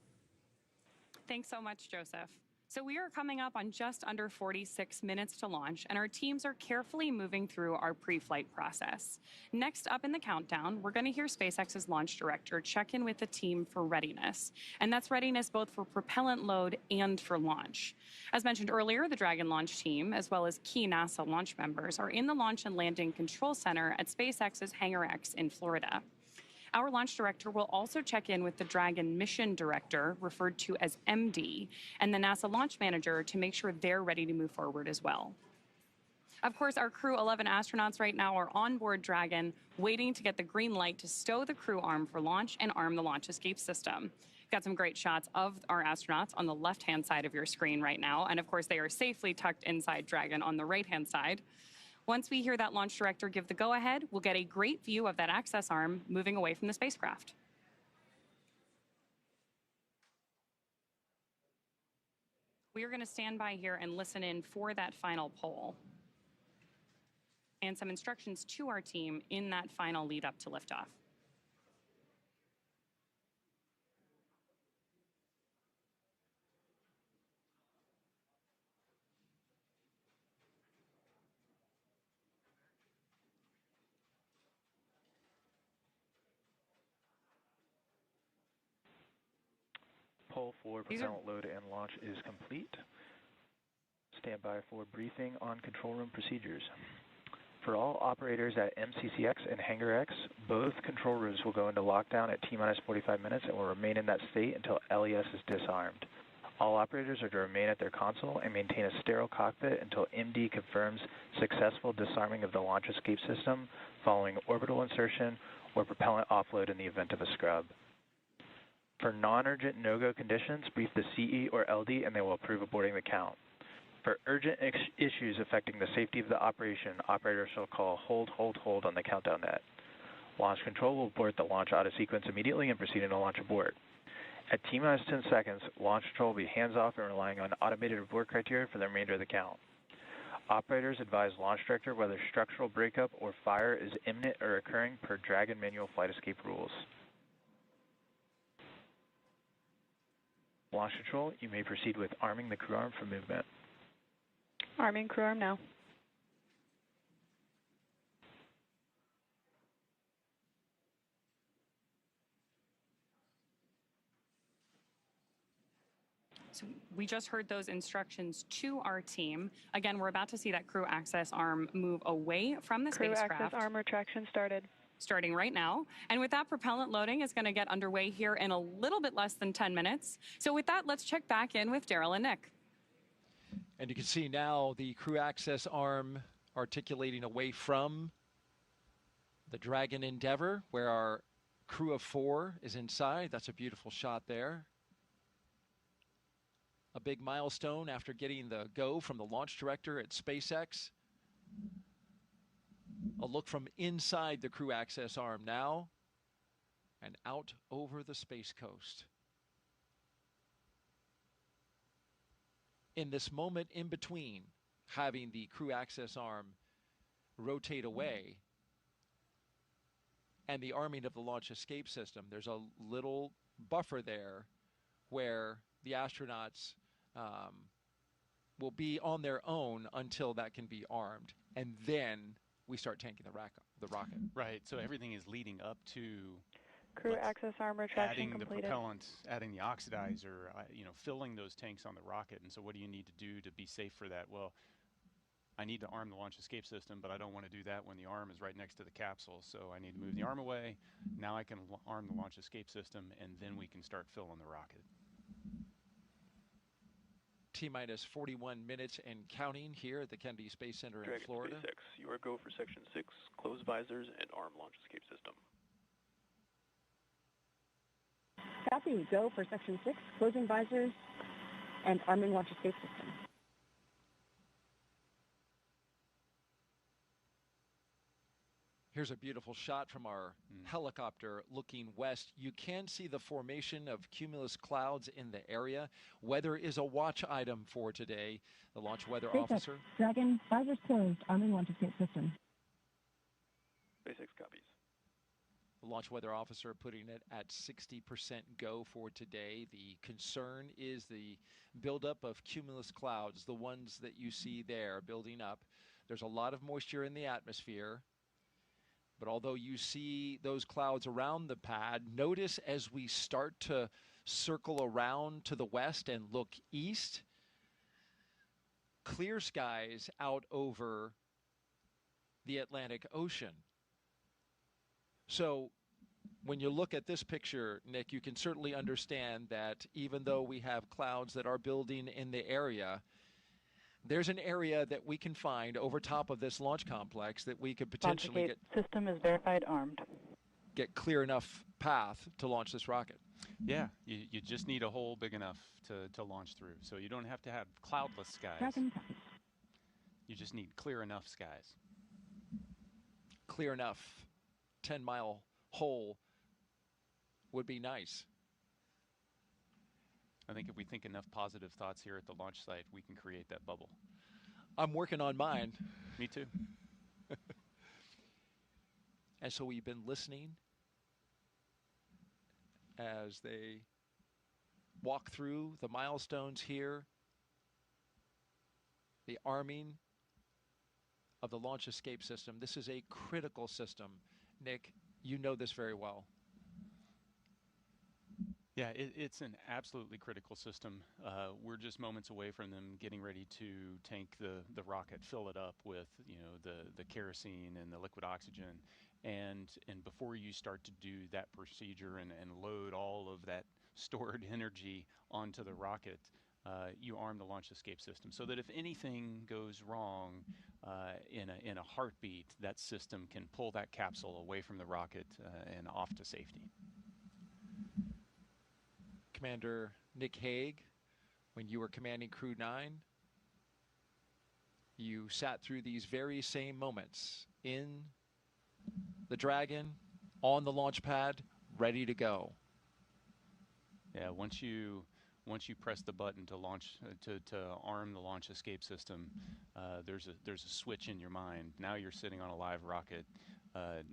Speaker 3: Thanks so much, Joseph. So we are coming up on just under 46 minutes to launch, and our teams are carefully moving through our pre-flight process. Next up in the countdown, we're going to hear SpaceX's launch director check in with the team for readiness. And that's readiness both for propellant load and for launch. As mentioned earlier, the Dragon launch team, as well as key NASA launch members, are in the Launch and Landing Control Center at SpaceX's Hangar X in Florida. Our launch director will also check in with the Dragon mission director, referred to as MD, and the NASA launch manager to make sure they're ready to move forward as well. Of course, our Crew 11 astronauts right now are on board Dragon, waiting to get the green light to stow the crew arm for launch and arm the launch escape system. Got some great shots of our astronauts on the left-hand side of your screen right now, and of course they are safely tucked inside Dragon on the right-hand side. Once we hear that launch director give the go-ahead, we'll get a great view of that access arm moving away from the spacecraft. We are going to stand by here and listen in for that final poll and some instructions to our team in that final lead up to liftoff.
Speaker 13: Poll for propellant load and launch is complete. Stand by for briefing on control room procedures. For all operators at MCCX and Hangar X, both control rooms will go into lockdown at T-minus 45 minutes and will remain in that state until LES is disarmed. All operators are to remain at their console and maintain a sterile cockpit until MD confirms successful disarming of the launch escape system following orbital insertion or propellant offload in the event of a scrub. For non-urgent no-go conditions, brief the CE or LD and they will approve aborting the count. For urgent issues affecting the safety of the operation, operators shall call hold, hold, hold on the countdown net. Launch control will abort the launch auto sequence immediately and proceed into launch abort. At T-minus 10 seconds, launch control will be hands-off and relying on automated abort criteria for the remainder of the count. Operators advise launch director whether structural breakup or fire is imminent or occurring per Dragon manual flight escape rules. Launch control, you may proceed with arming the crew arm for movement.
Speaker 17: Arming crew arm now.
Speaker 3: So we just heard those instructions to our team. Again, we're about to see that crew access arm move away from the spacecraft.
Speaker 17: Crew access arm retraction started.
Speaker 3: Starting right now. And with that, propellant loading is going to get underway here in a little bit less than 10 minutes. So with that, let's check back in with Daryl and Nick.
Speaker 1: And you can see now the crew access arm articulating away from the Dragon Endeavour, where our crew of 4 is inside. That's a beautiful shot there. A big milestone after getting the go from the launch director at SpaceX A look from inside the crew access arm now and out over the Space Coast. In this moment in between having the crew access arm rotate away and the arming of the launch escape system, there's a little buffer there where the astronauts will be on their own until that can be armed. And then we start tanking the rocket.
Speaker 2: Right, so everything is leading up to
Speaker 17: Crew access arm retraction
Speaker 2: adding
Speaker 17: completed.
Speaker 2: the propellant, adding the oxidizer, filling those tanks on the rocket. And so what do you need to do to be safe for that? Well, I need to arm the launch escape system, but I don't want to do that when the arm is right next to the capsule. So I need to move the arm away. Now I can arm the launch escape system, and then we can start filling the rocket.
Speaker 1: T-minus 41 minutes and counting here at the Kennedy Space Center in Florida.
Speaker 13: SpaceX, you are go for Section 6, close visors and arm launch escape system.
Speaker 12: Copy. Go for Section 6, closing visors and arming launch escape system.
Speaker 1: Here's a beautiful shot from our helicopter looking west. You can see the formation of cumulus clouds in the area. Weather is a watch item for today. The launch weather
Speaker 12: SpaceX,
Speaker 1: officer.
Speaker 12: Dragon, visors closed, arming launch escape system.
Speaker 13: SpaceX copies.
Speaker 1: The launch weather officer putting it at 60% go for today. The concern is the buildup of cumulus clouds, the ones that you see there building up. There's a lot of moisture in the atmosphere. But although you see those clouds around the pad, notice as we start to circle around to the west and look east, clear skies out over the Atlantic Ocean. So when you look at this picture, Nick, you can certainly understand that even though we have clouds that are building in the area, there's an area that we can find over top of this launch complex that we could potentially
Speaker 17: system is verified armed.
Speaker 1: Get clear enough path to launch this rocket.
Speaker 2: Yeah, you just need a hole big enough to launch through. So you don't have to have cloudless skies.
Speaker 12: Dragon.
Speaker 2: You just need clear enough skies.
Speaker 1: Clear enough 10-mile hole would be nice.
Speaker 2: I think if we think enough positive thoughts here at the launch site, we can create that bubble.
Speaker 1: I'm working on mine.
Speaker 2: Me too.
Speaker 1: And so we've been listening as they walk through the milestones here, the arming of the launch escape system. This is a critical system. Nick, you know this very well.
Speaker 2: Yeah, it's an absolutely critical system. We're just moments away from them getting ready to tank the rocket, fill it up with the kerosene and the liquid oxygen, and before you start to do that procedure and load all of that stored energy onto the rocket, you arm the launch escape system so that if anything goes wrong in a heartbeat, that system can pull that capsule away from the rocket and off to safety.
Speaker 1: Commander Nick Hague, when you were commanding Crew 9, you sat through these very same moments in the Dragon, on the launch pad, ready to go.
Speaker 2: Yeah, once you press the button to launch to arm the launch escape system, there's a switch in your mind. Now you're sitting on a live rocket.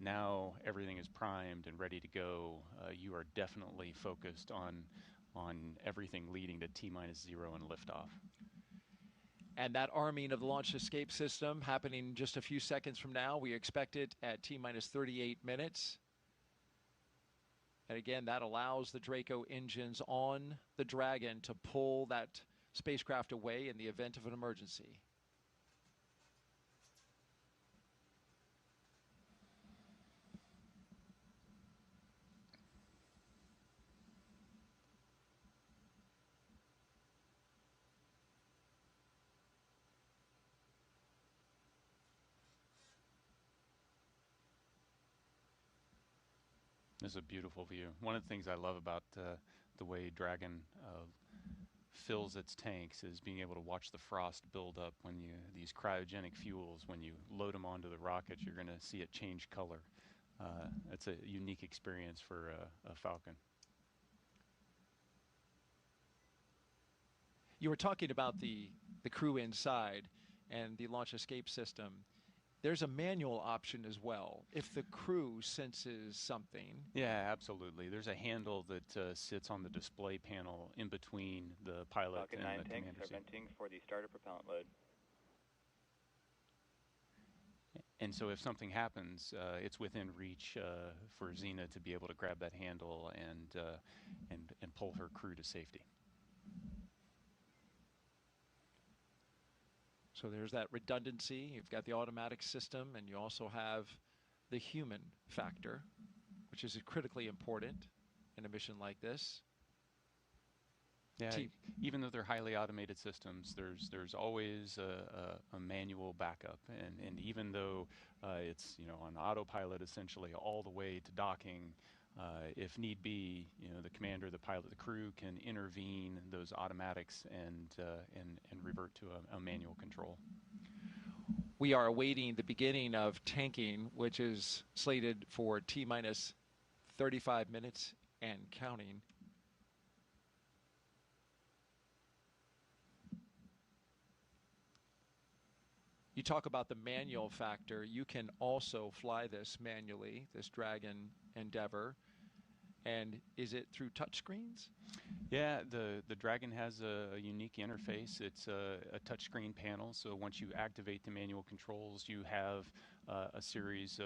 Speaker 2: Now everything is primed and ready to go. You are definitely focused on everything leading to T-0 and liftoff.
Speaker 1: And that arming of the launch escape system happening just a few seconds from now. We expect it at T-minus 38 minutes. And again, that allows the Draco engines on the Dragon to pull that spacecraft away in the event of an emergency.
Speaker 2: This is a beautiful view. One of the things I love about the way Dragon fills its tanks is being able to watch the frost build up when these cryogenic fuels, when you load them onto the rocket, you're going to see it change color. It's a unique experience for a Falcon.
Speaker 1: You were talking about the crew inside and the launch escape system. There's a manual option as well if the crew senses something.
Speaker 2: Yeah, absolutely. There's a handle that sits on the display panel in between the pilot
Speaker 18: Falcon
Speaker 2: and
Speaker 18: 9
Speaker 2: the
Speaker 18: tanks
Speaker 2: commander
Speaker 18: are
Speaker 2: seat.
Speaker 18: venting for the starter propellant load.
Speaker 2: And so if something happens, it's within reach for Xena to be able to grab that handle and pull her crew to safety.
Speaker 1: So there's that redundancy. You've got the automatic system, and you also have the human factor, which is critically important in a mission like this.
Speaker 2: Yeah, even though they're highly automated systems, there's always a manual backup, and even though it's on autopilot essentially all the way to docking, if need be, the commander, the pilot, the crew can intervene those automatics and revert to a manual control.
Speaker 1: We are awaiting the beginning of tanking, which is slated for T-minus 35 minutes and counting. You talk about the manual factor. You can also fly this manually, this Dragon Endeavour. And is it through touchscreens?
Speaker 2: Yeah, the Dragon has a unique interface. It's a touchscreen panel, so once you activate the manual controls, you have a series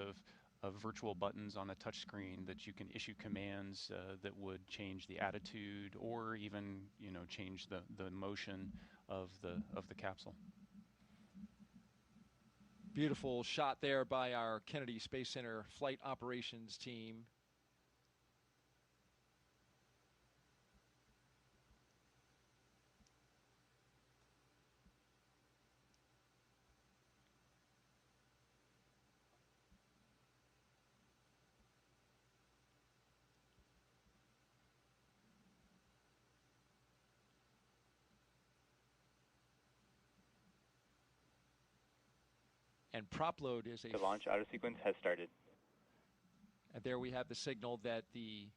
Speaker 2: of virtual buttons on a touchscreen that you can issue commands that would change the attitude or even change the motion of the capsule.
Speaker 1: Beautiful shot there by our Kennedy Space Center flight operations team. And prop load is
Speaker 18: The launch auto sequence has started.
Speaker 1: And there we have the signal that the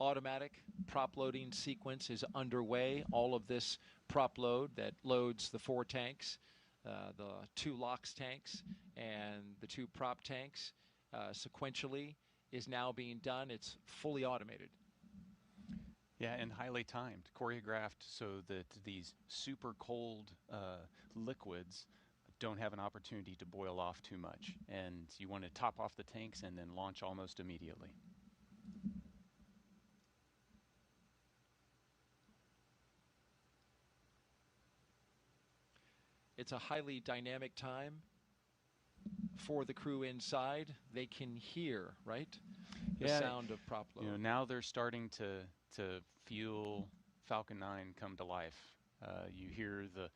Speaker 1: automatic prop loading sequence is underway. All of this prop load that loads the 4 tanks, the 2 LOX tanks, and the 2 prop tanks sequentially is now being done. It's fully automated.
Speaker 2: Yeah, and highly timed, choreographed so that these super cold liquids don't have an opportunity to boil off too much. And you want to top off the tanks and then launch almost immediately.
Speaker 1: It's a highly dynamic time for the crew inside. They can hear, right? The sound of prop load.
Speaker 2: Now they're starting to feel Falcon 9 come to life. You hear the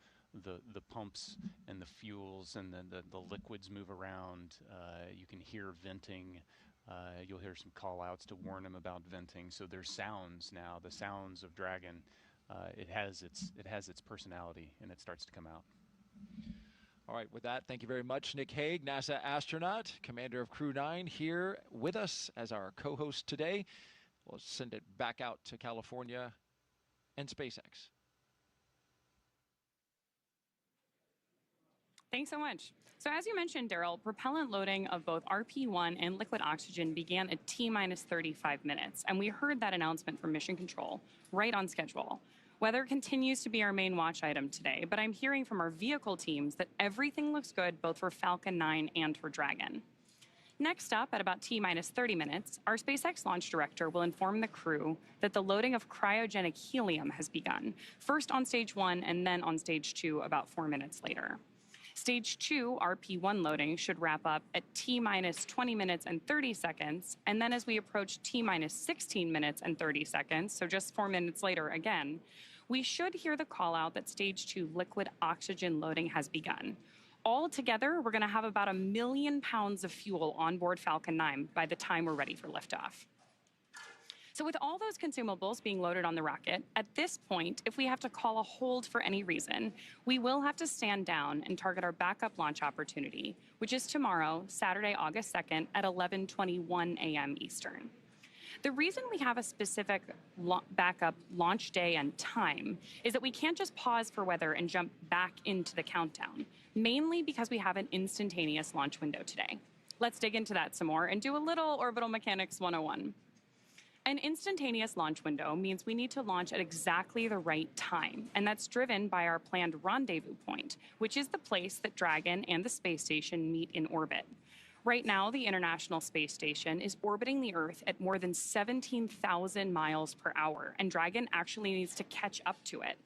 Speaker 2: pumps and the fuels and the liquids move around. You can hear venting. You'll hear some call outs to warn them about venting. So there's sounds now, the sounds of Dragon. It has its personality, and it starts to come out.
Speaker 1: All right, with that, thank you very much, Nick Hague, NASA astronaut, commander of Crew 9, here with us as our co-host today. We'll send it back out to California and SpaceX.
Speaker 3: Thanks so much. So as you mentioned, Daryl, propellant loading of both RP-1 and liquid oxygen began at T-minus 35 minutes, and we heard that announcement from Mission Control right on schedule. Weather continues to be our main watch item today, but I'm hearing from our vehicle teams that everything looks good both for Falcon 9 and for Dragon. Next up, at about T-minus 30 minutes, our SpaceX launch director will inform the crew that the loading of cryogenic helium has begun, first on stage 1 and then on stage 2 about 4 minutes later. Stage 2 RP-1 loading should wrap up at T-minus 20 minutes and 30 seconds, and then as we approach T-minus 16 minutes and 30 seconds, so just 4 minutes later again, we should hear the call out that stage 2 liquid oxygen loading has begun. All together, we're going to have about 1 million pounds of fuel on board Falcon 9 by the time we're ready for liftoff. So with all those consumables being loaded on the rocket, at this point, if we have to call a hold for any reason, we will have to stand down and target our backup launch opportunity, which is tomorrow, Saturday, August 2nd at 11:21 a.m. Eastern. The reason we have a specific backup launch day and time is that we can't just pause for weather and jump back into the countdown, mainly because we have an instantaneous launch window today. Let's dig into that some more and do a little Orbital Mechanics 101. An instantaneous launch window means we need to launch at exactly the right time, and that's driven by our planned rendezvous point, which is the place that Dragon and the space station meet in orbit. Right now, the International Space Station is orbiting the Earth at more than 17,000 miles per hour, and Dragon actually needs to catch up to it.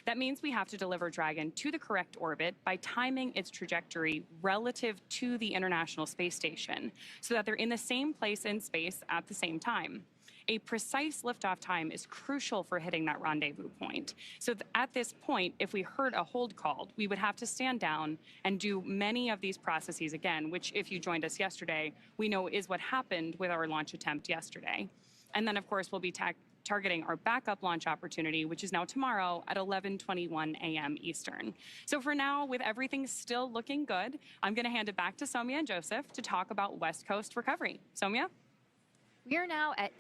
Speaker 3: That means we have to deliver Dragon to the correct orbit by timing its trajectory relative to the International Space Station, so that they're in the same place in space at the same time. A precise liftoff time is crucial for hitting that rendezvous point. So at this point, if we heard a hold called, we would have to stand down and do many of these processes again, which if you joined us yesterday, we know is what happened with our launch attempt yesterday. And then, of course, we'll be targeting our backup launch opportunity, which is now tomorrow at 11:21 a.m. Eastern. So for now, with everything still looking good, I'm going to hand it back to Soumya and Joseph to talk about West Coast recovery. Soumya?
Speaker 8: We are now at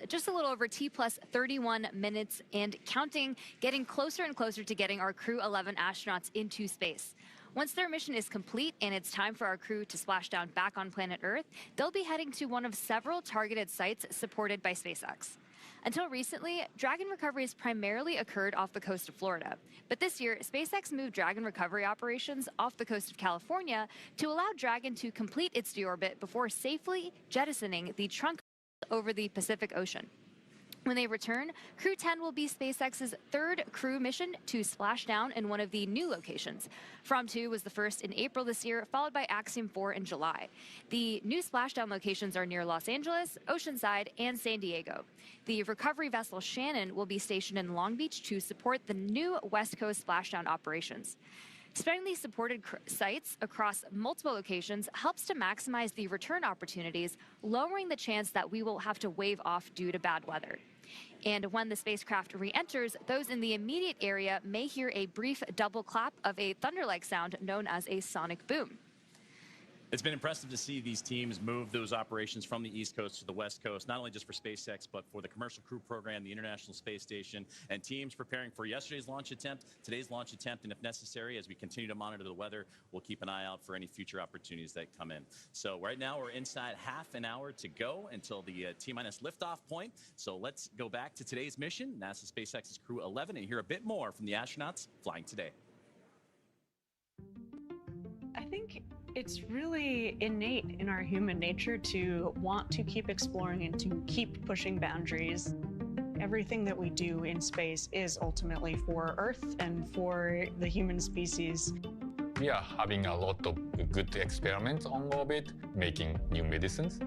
Speaker 8: just a little over T plus 31 minutes and counting, getting closer and closer to getting our Crew 11 astronauts into space. Once their mission is complete and it's time for our crew to splash down back on planet Earth, they'll be heading to one of several targeted sites supported by SpaceX. Until recently, Dragon recoveries primarily occurred off the coast of Florida. But this year, SpaceX moved Dragon recovery operations off the coast of California to allow Dragon to complete its deorbit before safely jettisoning the trunk over the Pacific Ocean. When they return, Crew 10 will be SpaceX's third crew mission to splash down in one of the new locations. From 2 was the first in April this year, followed by Axiom 4 in July. The new splashdown locations are near Los Angeles, Oceanside, and San Diego. The recovery vessel Shannon will be stationed in Long Beach to support the new West Coast splashdown operations. Spreading these supported sites across multiple locations helps to maximize the return opportunities, lowering the chance that we will have to wave off due to bad weather. And when the spacecraft re-enters, those in the immediate area may hear a brief double clap of a thunder-like sound known as a sonic boom.
Speaker 7: It's been impressive to see these teams move those operations from the East Coast to the West Coast, not only just for SpaceX, but for the Commercial Crew Program, the International Space Station, and teams preparing for yesterday's launch attempt, today's launch attempt, and if necessary, as we continue to monitor the weather, we'll keep an eye out for any future opportunities that come in. So right now, we're inside half an hour to go until the T-minus liftoff point. So let's go back to today's mission, NASA SpaceX's Crew 11, and hear a bit more from the astronauts flying today.
Speaker 20: I think it's really innate in our human nature to want to keep exploring and to keep pushing boundaries. Everything that we do in space is ultimately for Earth and for the human species.
Speaker 15: We are having a lot of good experiments on orbit, making new medicines.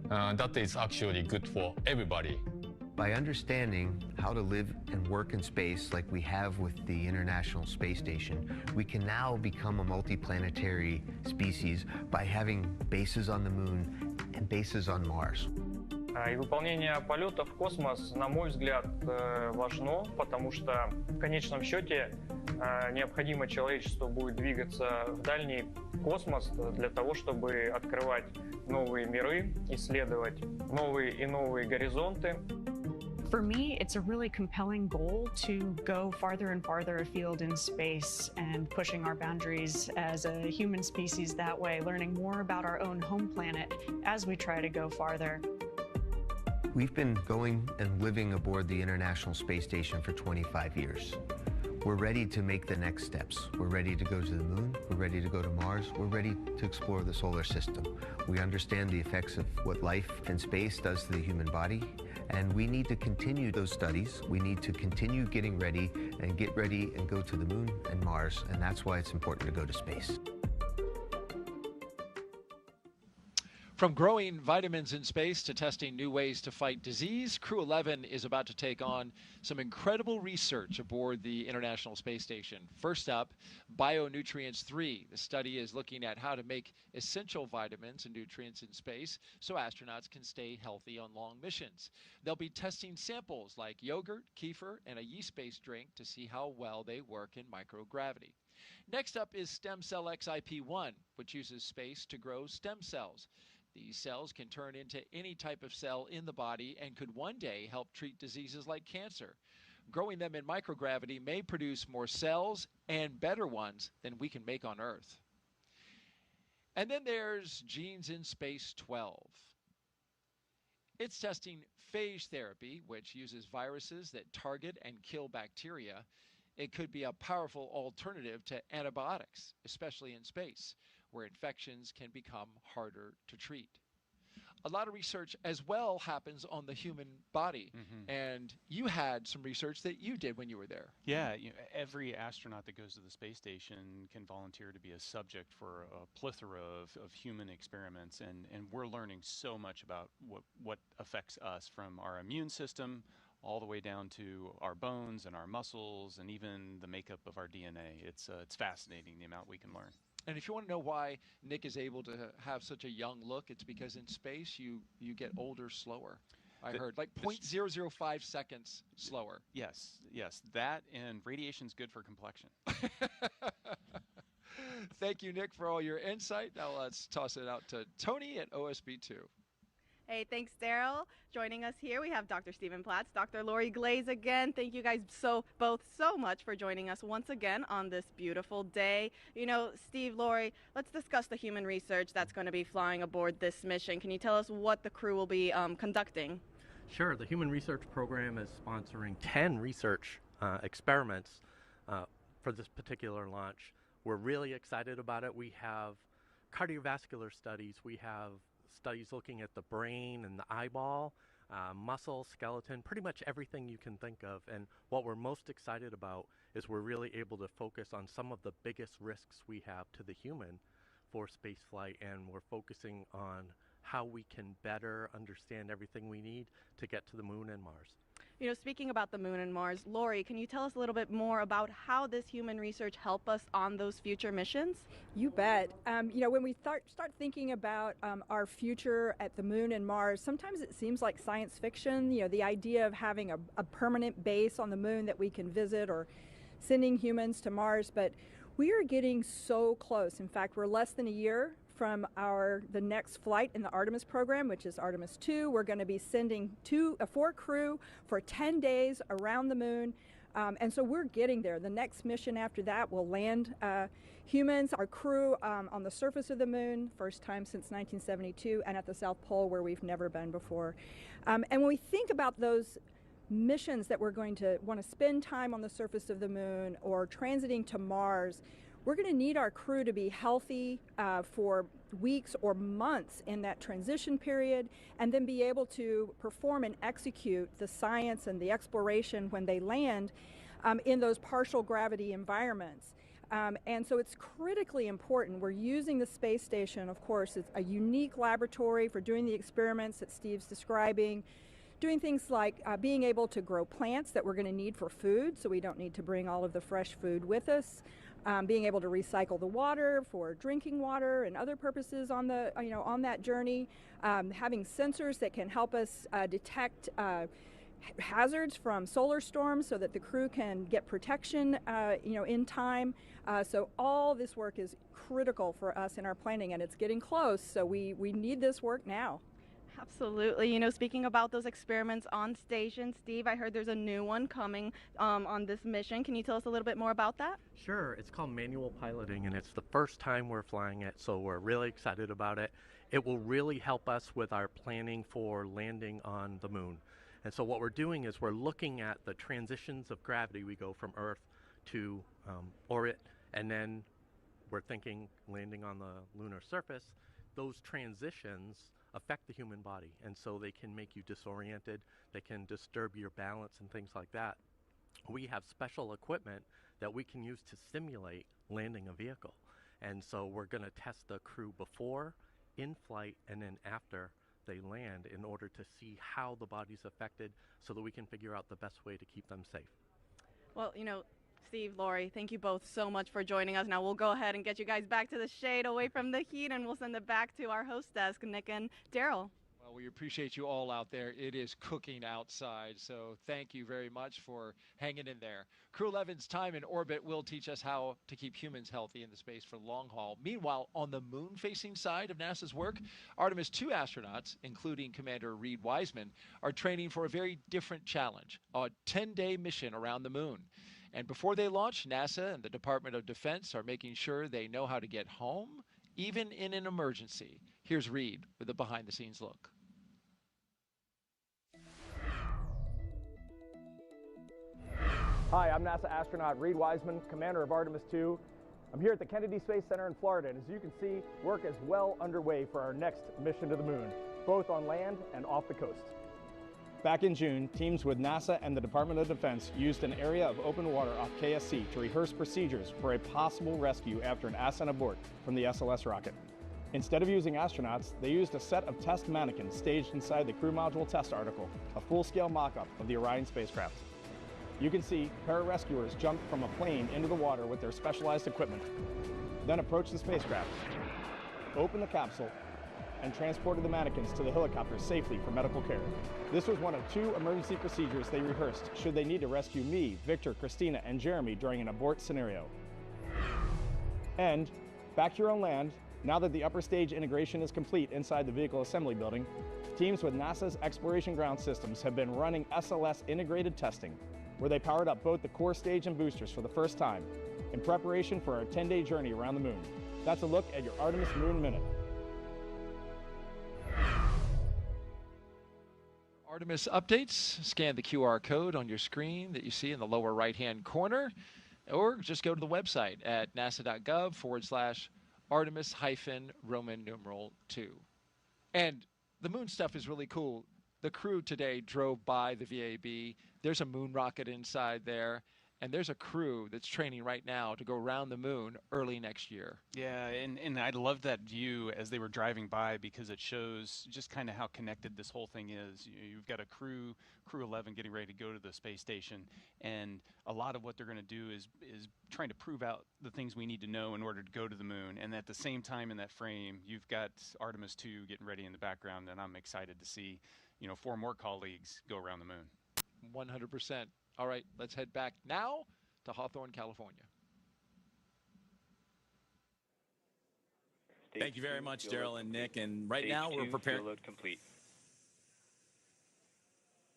Speaker 15: That is actually good for everybody.
Speaker 10: By understanding how to live and work in space like we have with the International Space Station, we can now become a multiplanetary species by having bases on the Moon and bases on Mars.
Speaker 19: И выполнение полета в космос, на мой взгляд, важно, потому что в конечном счете необходимо человечеству будет двигаться в дальний космос для того, чтобы открывать новые миры, исследовать новые и новые горизонты.
Speaker 20: For me, it's a really compelling goal to go farther and farther afield in space and pushing our boundaries as a human species that way, learning more about our own home planet as we try to go farther.
Speaker 10: We've been going and living aboard the International Space Station for 25 years. We're ready to make the next steps. We're ready to go to the Moon. We're ready to go to Mars. We're ready to explore the solar system. We understand the effects of what life in space does to the human body, and we need to continue those studies. We need to continue getting ready and get ready and go to the Moon and Mars, and that's why it's important to go to space.
Speaker 1: From growing vitamins in space to testing new ways to fight disease, Crew 11 is about to take on some incredible research aboard the International Space Station. First up, Bionutrients 3. The study is looking at how to make essential vitamins and nutrients in space so astronauts can stay healthy on long missions. They'll be testing samples like yogurt, kefir, and a yeast-based drink to see how well they work in microgravity. Next up is Stem Cell XIP-1, which uses space to grow stem cells. These cells can turn into any type of cell in the body and could one day help treat diseases like cancer. Growing them in microgravity may produce more cells and better ones than we can make on Earth. And then there's Genes in Space 12. It's testing phage therapy, which uses viruses that target and kill bacteria. It could be a powerful alternative to antibiotics, especially in space, where infections can become harder to treat. A lot of research as well happens on the human body, and you had some research that you did when you were there.
Speaker 2: Yeah, every astronaut that goes to the space station can volunteer to be a subject for a plethora of human experiments, and we're learning so much about what affects us, from our immune system all the way down to our bones and our muscles and even the makeup of our DNA. It's fascinating the amount we can learn.
Speaker 1: And if you want to know why Nick is able to have such a young look, it's because in space you get older slower. I heard like 0.005 seconds slower.
Speaker 2: Yes, that and radiation's good for complexion.
Speaker 1: Thank you, Nick, for all your insight. Now let's toss it out to Tony at OSB2.
Speaker 9: Hey, thanks, Daryl. Joining us here, we have Dr. Stephen Platts, Dr. Lori Glaze again. Thank you guys both so much for joining us once again on this beautiful day. You know, Steve, Lori, let's discuss the human research that's going to be flying aboard this mission. Can you tell us what the crew will be conducting?
Speaker 14: Sure. The Human Research Program is sponsoring 10 research experiments for this particular launch. We're really excited about it. We have cardiovascular studies. We have studies looking at the brain and the eyeball, muscle, skeleton, pretty much everything you can think of. And what we're most excited about is we're really able to focus on some of the biggest risks we have to the human for spaceflight, and we're focusing on how we can better understand everything we need to get to the moon and Mars.
Speaker 9: You know, speaking about the moon and Mars, Lori, can you tell us a little bit more about how this human research help us on those future missions?
Speaker 21: You bet. You know, when we start thinking about our future at the moon and Mars, sometimes it seems like science fiction. You know, the idea of having a permanent base on the moon that we can visit, or sending humans to Mars, but we are getting so close. In fact, we're less than a year from the next flight in the Artemis program, which is Artemis 2. We're going to be sending 4 crew for 10 days around the moon. And so we're getting there. The next mission after that will land humans, our crew, on the surface of the moon, first time since 1972, and at the South Pole, where we've never been before. And when we think about those missions that we're going to want to spend time on the surface of the moon or transiting to Mars, we're going to need our crew to be healthy for weeks or months in that transition period, and then be able to perform and execute the science and the exploration when they land in those partial gravity environments. And so it's critically important. We're using the space station, of course. It's a unique laboratory for doing the experiments that Steve's describing, doing things like being able to grow plants that we're going to need for food, so we don't need to bring all of the fresh food with us. Being able to recycle the water for drinking water and other purposes on the on that journey. Having sensors that can help us detect hazards from solar storms, so that the crew can get protection in time. So all this work is critical for us in our planning, and it's getting close. So we need this work now.
Speaker 9: Absolutely. You know, speaking about those experiments on station, Steve, I heard there's a new one coming on this mission. Can you tell us a little bit more about that?
Speaker 14: Sure. It's called manual piloting, and it's the first time we're flying it, so we're really excited about it. It will really help us with our planning for landing on the moon. And so what we're doing is we're looking at the transitions of gravity. We go from Earth to orbit, and then we're thinking landing on the lunar surface. Those transitions affect the human body, and so they can make you disoriented, they can disturb your balance and things like that. We have special equipment that we can use to simulate landing a vehicle, and so we're going to test the crew before in flight and then after they land in order to see how the body's affected so that we can figure out the best way to keep them safe.
Speaker 9: Well, Steve, Lori, thank you both so much for joining us. Now we'll go ahead and get you guys back to the shade, away from the heat, and we'll send it back to our host desk, Nick and Daryl.
Speaker 1: Well, we appreciate you all out there. It is cooking outside, so thank you very much for hanging in there. Crew 11's time in orbit will teach us how to keep humans healthy in the space for long haul. Meanwhile, on the moon-facing side of NASA's work, Artemis II astronauts, including Commander Reed Wiseman, are training for a very different challenge, a 10-day mission around the moon. And before they launch, NASA and the Department of Defense are making sure they know how to get home, even in an emergency. Here's Reed with a behind-the-scenes look.
Speaker 5: Hi, I'm NASA astronaut Reed Wiseman, commander of Artemis II. I'm here at the Kennedy Space Center in Florida, and as you can see, work is well underway for our next mission to the moon, both on land and off the coast. Back in June, teams with NASA and the Department of Defense used an area of open water off KSC to rehearse procedures for a possible rescue after an Ascent abort from the SLS rocket. Instead of using astronauts, they used a set of test mannequins staged inside the Crew Module test article, a full-scale mock-up of the Orion spacecraft. You can see pararescuers jumped from a plane into the water with their specialized equipment, then approached the spacecraft, opened the capsule, and transported the mannequins to the helicopter safely for medical care. This was one of 2 emergency procedures they rehearsed should they need to rescue me, Victor, Christina, and Jeremy during an abort scenario. And back here on land, now that the upper stage integration is complete inside the vehicle assembly building, teams with NASA's Exploration Ground Systems have been running SLS integrated testing, where they powered up both the core stage and boosters for the first time in preparation for our 10-day journey around the moon. That's a look at your Artemis Moon Minute.
Speaker 1: Artemis updates, scan the QR code on your screen that you see in the lower right-hand corner, or just go to the website at nasa.gov/Artemis-Roman numeral 2. And the moon stuff is really cool. The crew today drove by the VAB. There's a moon rocket inside there, and there's a crew that's training right now to go around the moon early next year.
Speaker 2: Yeah, and I loved that view as they were driving by because it shows just kind of how connected this whole thing is. You've got a crew 11 getting ready to go to the space station, and a lot of what they're going to do is trying to prove out the things we need to know in order to go to the moon. And at the same time in that frame, you've got Artemis II getting ready in the background, and I'm excited to see 4 more colleagues go around the moon.
Speaker 1: 100%. All right, let's head back now to Hawthorne, California.
Speaker 7: Thank you very much, Daryl and Nick. And right now we're preparing.
Speaker 18: Fuel load complete.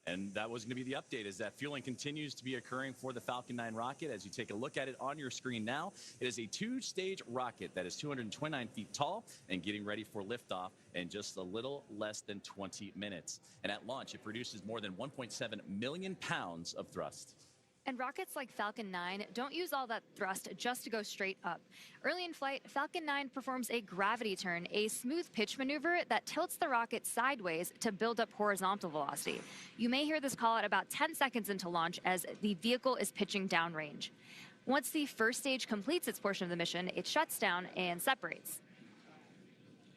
Speaker 7: And that was going to be the update, is that fueling continues to be occurring for the Falcon 9 rocket. As you take a look at it on your screen now, it is a 2-stage rocket that is 229 feet tall and getting ready for liftoff in just a little less than 20 minutes. And at launch, it produces more than 1.7 million pounds of thrust.
Speaker 8: And rockets like Falcon 9 don't use all that thrust just to go straight up. Early in flight, Falcon 9 performs a gravity turn, a smooth pitch maneuver that tilts the rocket sideways to build up horizontal velocity. You may hear this call at about 10 seconds into launch as the vehicle is pitching downrange. Once the first stage completes its portion of the mission, it shuts down and separates.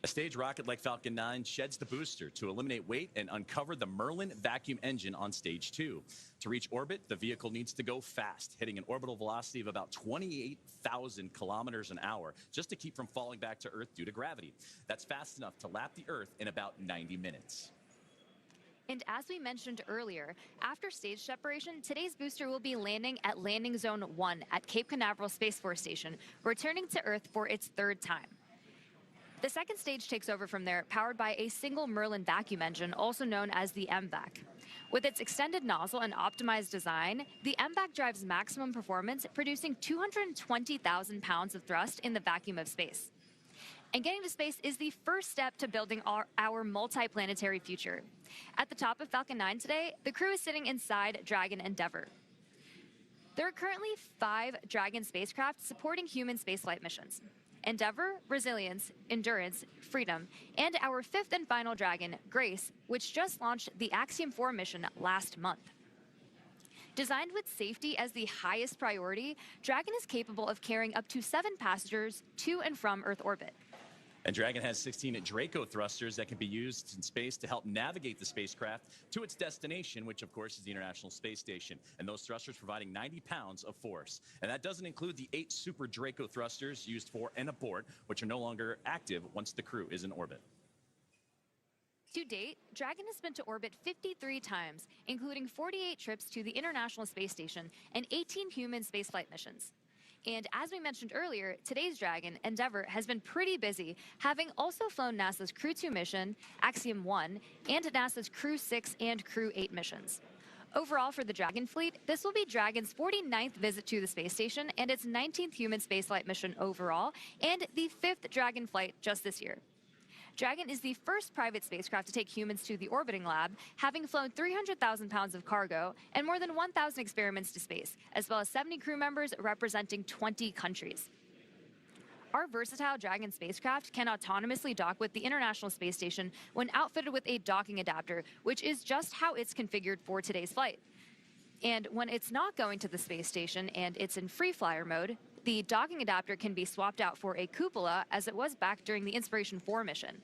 Speaker 7: A stage rocket like Falcon 9 sheds the booster to eliminate weight and uncover the Merlin vacuum engine on stage 2. To reach orbit, the vehicle needs to go fast, hitting an orbital velocity of about 28,000 kilometers an hour just to keep from falling back to Earth due to gravity. That's fast enough to lap the Earth in about 90 minutes.
Speaker 8: And as we mentioned earlier, after stage separation, today's booster will be landing at Landing Zone 1 at Cape Canaveral Space Force Station, returning to Earth for its 3rd time. The second stage takes over from there, powered by a single Merlin vacuum engine, also known as the MVAC. With its extended nozzle and optimized design, the MVAC drives maximum performance, producing 220,000 pounds of thrust in the vacuum of space. And getting to space is the first step to building our multi-planetary future. At the top of Falcon 9 today, the crew is sitting inside Dragon Endeavour. There are currently 5 Dragon spacecraft supporting human spaceflight missions: Endeavour, Resilience, Endurance, Freedom, and our 5th and final Dragon, Grace, which just launched the Axiom 4 mission last month. Designed with safety as the highest priority, Dragon is capable of carrying up to 7 passengers to and from Earth orbit.
Speaker 7: And Dragon has 16 Draco thrusters that can be used in space to help navigate the spacecraft to its destination, which of course is the International Space Station. And those thrusters providing 90 pounds of force. And that doesn't include the 8 Super Draco thrusters used for and aboard, which are no longer active once the crew is in orbit.
Speaker 8: To date, Dragon has been to orbit 53 times, including 48 trips to the International Space Station and 18 human spaceflight missions. And as we mentioned earlier, today's Dragon Endeavour has been pretty busy, having also flown NASA's Crew 2 mission, Axiom 1, and NASA's Crew 6 and Crew 8 missions. Overall for the Dragon fleet, this will be Dragon's 49th visit to the space station and its 19th human spaceflight mission overall, and the 5th Dragon flight just this year. Dragon is the first private spacecraft to take humans to the orbiting lab, having flown 300,000 pounds of cargo and more than 1,000 experiments to space, as well as 70 crew members representing 20 countries. Our versatile Dragon spacecraft can autonomously dock with the International Space Station when outfitted with a docking adapter, which is just how it's configured for today's flight. And when it's not going to the space station and it's in free flyer mode, the docking adapter can be swapped out for a cupola, as it was back during the Inspiration 4 mission.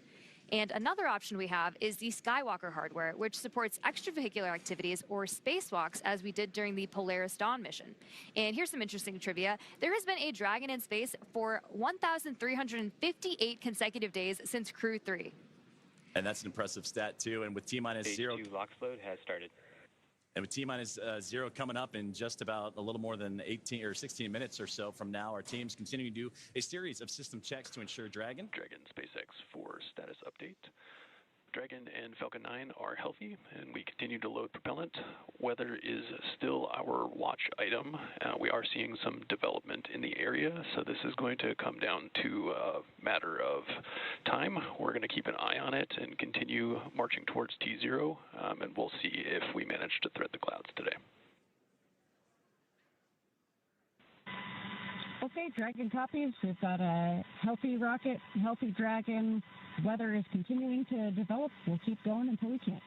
Speaker 8: And another option we have is the Skywalker hardware, which supports extravehicular activities or spacewalks, as we did during the Polaris Dawn mission. And here's some interesting trivia. There has been a Dragon in space for 1,358 consecutive days since Crew 3.
Speaker 7: And that's an impressive stat, too. And with T-minus 0...
Speaker 18: LOX load has started.
Speaker 7: And with T-minus 0 coming up in just about a little more than 18 or 16 minutes or so from now, our team's continuing to do a series of system checks to ensure Dragon
Speaker 13: SpaceX 4 status update. Dragon and Falcon 9 are healthy, and we continue to load propellant. Weather is still our watch item. We are seeing some development in the area, so this is going to come down to a matter of time. We're going to keep an eye on it and continue marching towards T0, and we'll see if we manage to thread the clouds today.
Speaker 12: Okay, Dragon copies. We've got a healthy rocket, healthy Dragon. Weather is continuing to develop. We'll keep going until we can't.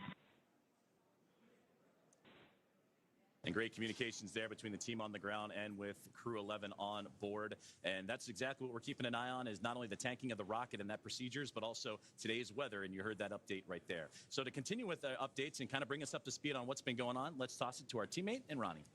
Speaker 7: And great communications there between the team on the ground and with Crew 11 on board. And that's exactly what we're keeping an eye on, is not only the tanking of the rocket and that procedures, but also today's weather. And you heard that update right there. So to continue with the updates and kind of bring us up to speed on what's been going on, let's toss it to our teammate and Ronnie.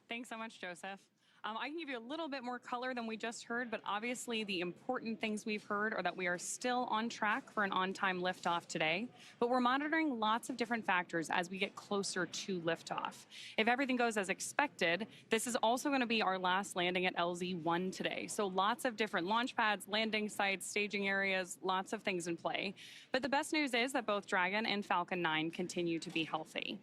Speaker 3: Thanks so much, Joseph. I can give you a little bit more color than we just heard, but obviously the important things we've heard are that we are still on track for an on-time liftoff today, but we're monitoring lots of different factors as we get closer to liftoff. If everything goes as expected, this is also going to be our last landing at LZ-1 today. So lots of different launch pads, landing sites, staging areas, lots of things in play. But the best news is that both Dragon and Falcon 9 continue to be healthy.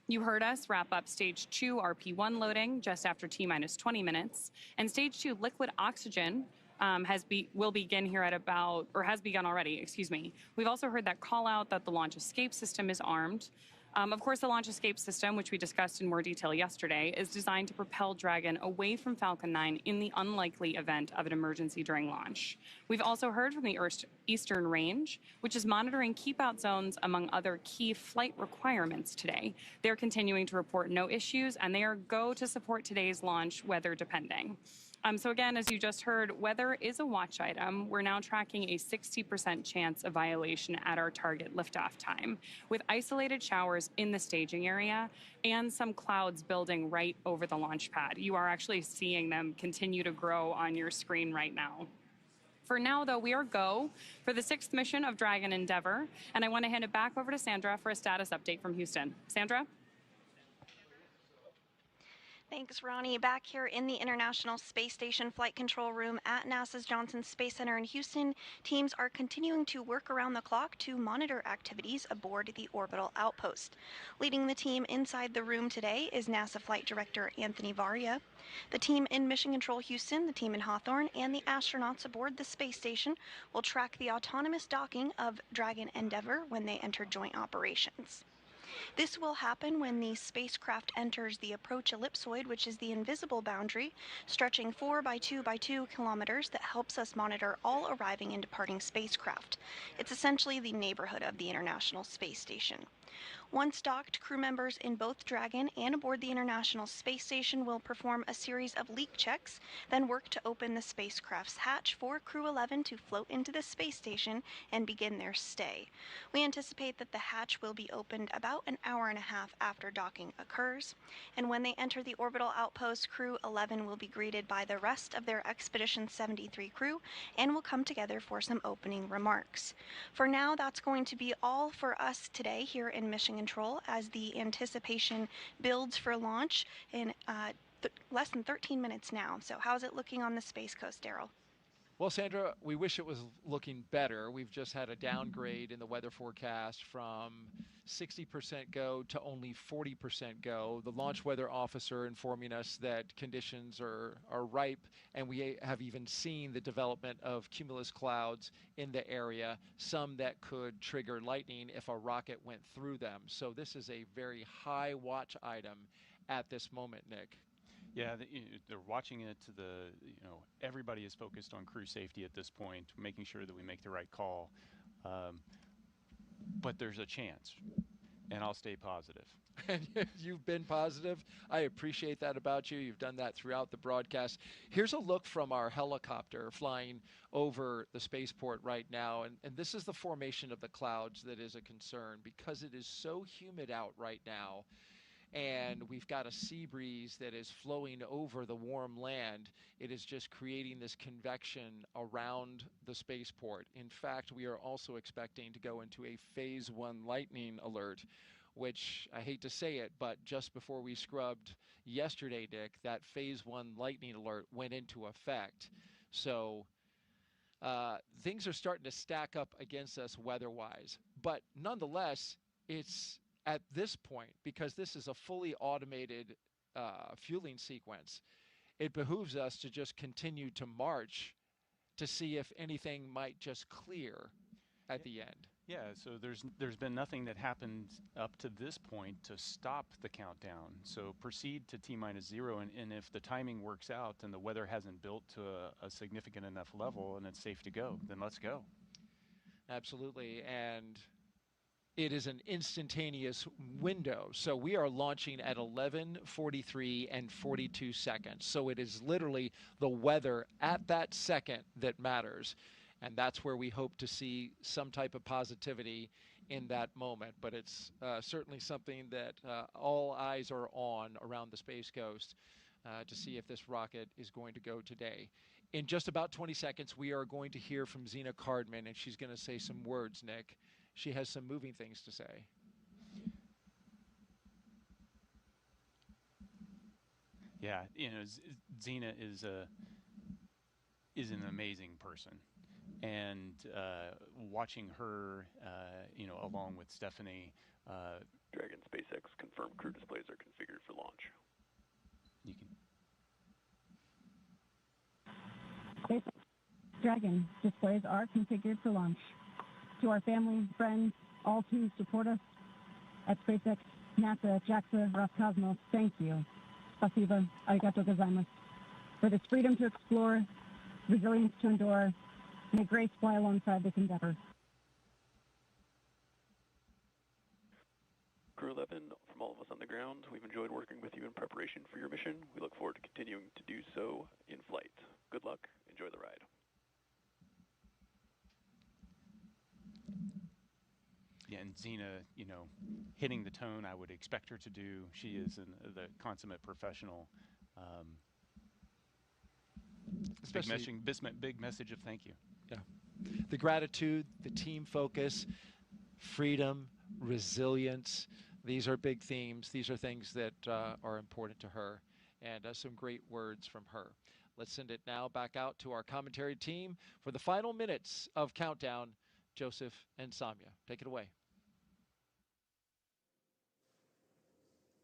Speaker 3: You heard us wrap up Stage 2 RP1 loading just after T-minus 20 minutes, and Stage 2 liquid oxygen will begin here at about, or has begun already, excuse me. We've also heard that call out that the launch escape system is armed. Of course, the launch escape system, which we discussed in more detail yesterday, is designed to propel Dragon away from Falcon 9 in the unlikely event of an emergency during launch. We've also heard from the Eastern Range, which is monitoring keep-out zones among other key flight requirements today. They're continuing to report no issues, and they are go to support today's launch, weather depending. So again, as you just heard, weather is a watch item. We're now tracking a 60% chance of violation at our target liftoff time, with isolated showers in the staging area and some clouds building right over the launch pad. You are actually seeing them continue to grow on your screen right now. For now, though, we are go for the 6th mission of Dragon Endeavour, and I want to hand it back over to Sandra for a status update from Houston. Sandra?
Speaker 4: Thanks, Ronnie. Back here in the International Space Station Flight Control Room at NASA's Johnson Space Center in Houston, teams are continuing to work around the clock to monitor activities aboard the Orbital outpost. Leading the team inside the room today is NASA Flight Director Anthony Varia. The team in Mission Control Houston, the team in Hawthorne, and the astronauts aboard the space station will track the autonomous docking of Dragon Endeavour when they enter joint operations. This will happen when the spacecraft enters the approach ellipsoid, which is the invisible boundary, stretching 4 by 2 by 2 kilometers that helps us monitor all arriving and departing spacecraft. It's essentially the neighborhood of the International Space Station. Once docked, crew members in both Dragon and aboard the International Space Station will perform a series of leak checks, then work to open the spacecraft's hatch for Crew 11 to float into the space station and begin their stay. We anticipate that the hatch will be opened about an hour and a half after docking occurs, and when they enter the orbital outpost, Crew 11 will be greeted by the rest of their Expedition 73 crew and will come together for some opening remarks. For now, that's going to be all for us today here in Mission Control as the anticipation builds for launch in less than 13 minutes now. So how's it looking on the Space Coast, Daryl?
Speaker 1: Well, Sandra, we wish it was looking better. We've just had a downgrade in the weather forecast from 60% go to only 40% go. The launch weather officer informing us that conditions are ripe, and we have even seen the development of cumulus clouds in the area, some that could trigger lightning if a rocket went through them. So this is a very high watch item at this moment, Nick.
Speaker 2: Yeah, they're watching it to the, everybody is focused on crew safety at this point, making sure that we make the right call. But there's a chance, and I'll stay positive.
Speaker 1: You've been positive. I appreciate that about you. You've done that throughout the broadcast. Here's a look from our helicopter flying over the spaceport right now. And this is the formation of the clouds that is a concern because it is so humid out right now. And we've got a sea breeze that is flowing over the warm land. It is just creating this convection around the spaceport. In fact, we are also expecting to go into a phase 1 lightning alert, which I hate to say it, but just before we scrubbed yesterday, Dick, that phase 1 lightning alert went into effect. So things are starting to stack up against us weather-wise. But nonetheless, it's at this point, because this is a fully automated fueling sequence, it behooves us to just continue to march to see if anything might just clear at the end.
Speaker 2: Yeah, so there's been nothing that happened up to this point to stop the countdown. So proceed to T-0, and if the timing works out and the weather hasn't built to a significant enough level and it's safe to go, then let's go.
Speaker 1: Absolutely, and it is an instantaneous window. So we are launching at 11:43 and 42 seconds. So it is literally the weather at that second that matters. And that's where we hope to see some type of positivity in that moment. But it's certainly something that all eyes are on around the Space Coast to see if this rocket is going to go today. In just about 20 seconds, we are going to hear from Zena Cardman, and she's going to say some words, Nick. She has some moving things to say.
Speaker 2: Yeah, Zena is an amazing person, and watching her, along with Stephanie.
Speaker 13: Dragon SpaceX confirmed crew displays are configured for launch.
Speaker 2: You can.
Speaker 12: SpaceX Dragon displays are configured for launch. To our family, friends, all who support us at SpaceX, NASA, JAXA, Roscosmos, thank you. Spasiba, arigato gozaimasu. For this freedom to explore, resilience to endure, may grace fly alongside this endeavor.
Speaker 13: Crew 11, from all of us on the ground, we've enjoyed working with you in preparation for your mission. We look forward to continuing to do so in flight. Good luck. Enjoy the ride.
Speaker 2: Yeah, and Zena, hitting the tone I would expect her to do. She is the consummate professional. Big message of thank you.
Speaker 1: Yeah. The gratitude, the team focus, freedom, resilience. These are big themes. These are things that are important to her, and some great words from her. Let's send it now back out to our commentary team for the final minutes of Countdown. Joseph and Samya, take it away.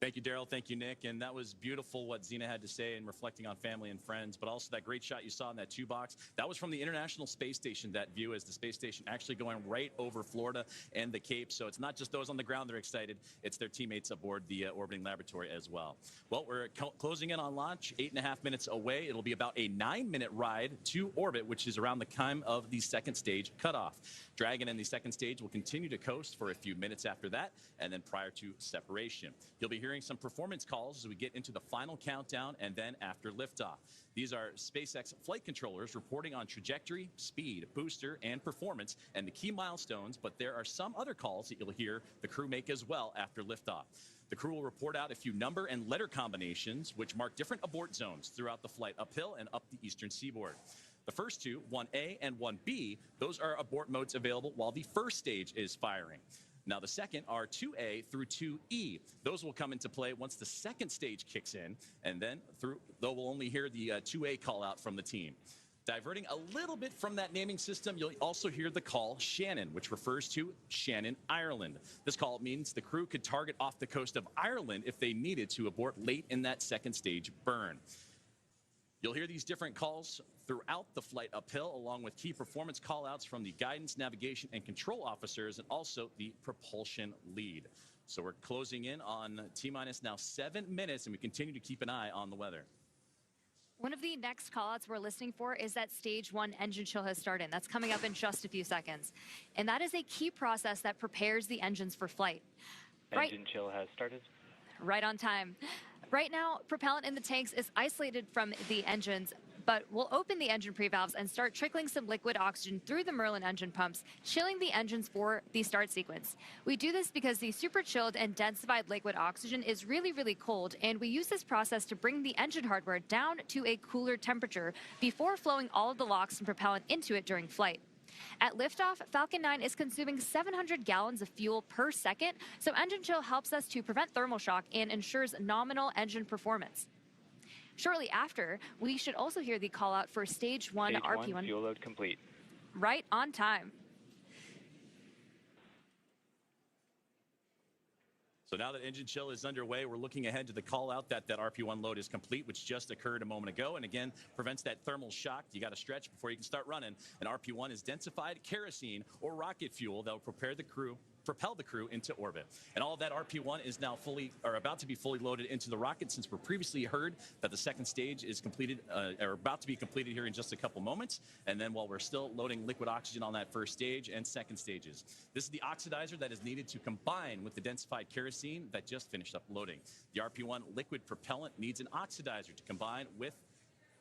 Speaker 7: Thank you, Daryl. Thank you, Nick. And that was beautiful what Zena had to say and reflecting on family and friends, but also that great shot you saw in that 2-box. That was from the International Space Station, that view as the space station actually going right over Florida and the Cape. So it's not just those on the ground that are excited, it's their teammates aboard the orbiting laboratory as well. Well, we're closing in on launch, 8.5 minutes away. It'll be about a 9-minute ride to orbit, which is around the time of the second stage cutoff. Dragon and the second stage will continue to coast for a few minutes after that, and then prior to separation. You'll be hearing some performance calls as we get into the final countdown and then after liftoff. These are SpaceX flight controllers reporting on trajectory, speed, booster, and performance, and the key milestones, but there are some other calls that you'll hear the crew make as well after liftoff. The crew will report out a few number and letter combinations which mark different abort zones throughout the flight uphill and up the eastern seaboard. The first two, 1A and 1B, those are abort modes available while the first stage is firing. Now, the second are 2A through 2E. Those will come into play once the second stage kicks in, and then though we'll only hear the 2A call out from the team. Diverting a little bit from that naming system, you'll also hear the call Shannon, which refers to Shannon, Ireland. This call means the crew could target off the coast of Ireland if they needed to abort late in that second stage burn. You'll hear these different calls throughout the flight uphill, along with key performance callouts from the guidance, navigation, and control officers, and also the propulsion lead. So we're closing in on T-minus now 7 minutes, and we continue to keep an eye on the weather.
Speaker 8: One of the next callouts we're listening for is that stage 1 engine chill has started. That's coming up in just a few seconds. And that is a key process that prepares the engines for flight.
Speaker 18: Engine chill has started.
Speaker 8: Right on time. Right now, propellant in the tanks is isolated from the engines, but we'll open the engine pre-valves and start trickling some liquid oxygen through the Merlin engine pumps, chilling the engines for the start sequence. We do this because the super chilled and densified liquid oxygen is really, really cold, and we use this process to bring the engine hardware down to a cooler temperature before flowing all of the LOX and propellant into it during flight. At liftoff, Falcon 9 is consuming 700 gallons of fuel per second, so engine chill helps us to prevent thermal shock and ensures nominal engine performance. Shortly after, we should also hear the call out for stage 1 RP1.
Speaker 18: Fuel load complete.
Speaker 8: Right on time.
Speaker 7: So now that engine chill is underway, we're looking ahead to the call out that RP1 load is complete, which just occurred a moment ago, and again, prevents that thermal shock. You got to stretch before you can start running. And RP1 is densified kerosene or rocket fuel that will propel the crew into orbit. And all of that RP1 is now about to be fully loaded into the rocket, since we previously heard that the second stage is completed, or about to be completed here in just a couple moments. And then while we're still loading liquid oxygen on that first stage and second stages. This is the oxidizer that is needed to combine with the densified kerosene that just finished up loading. The RP1 liquid propellant needs an oxidizer to combine with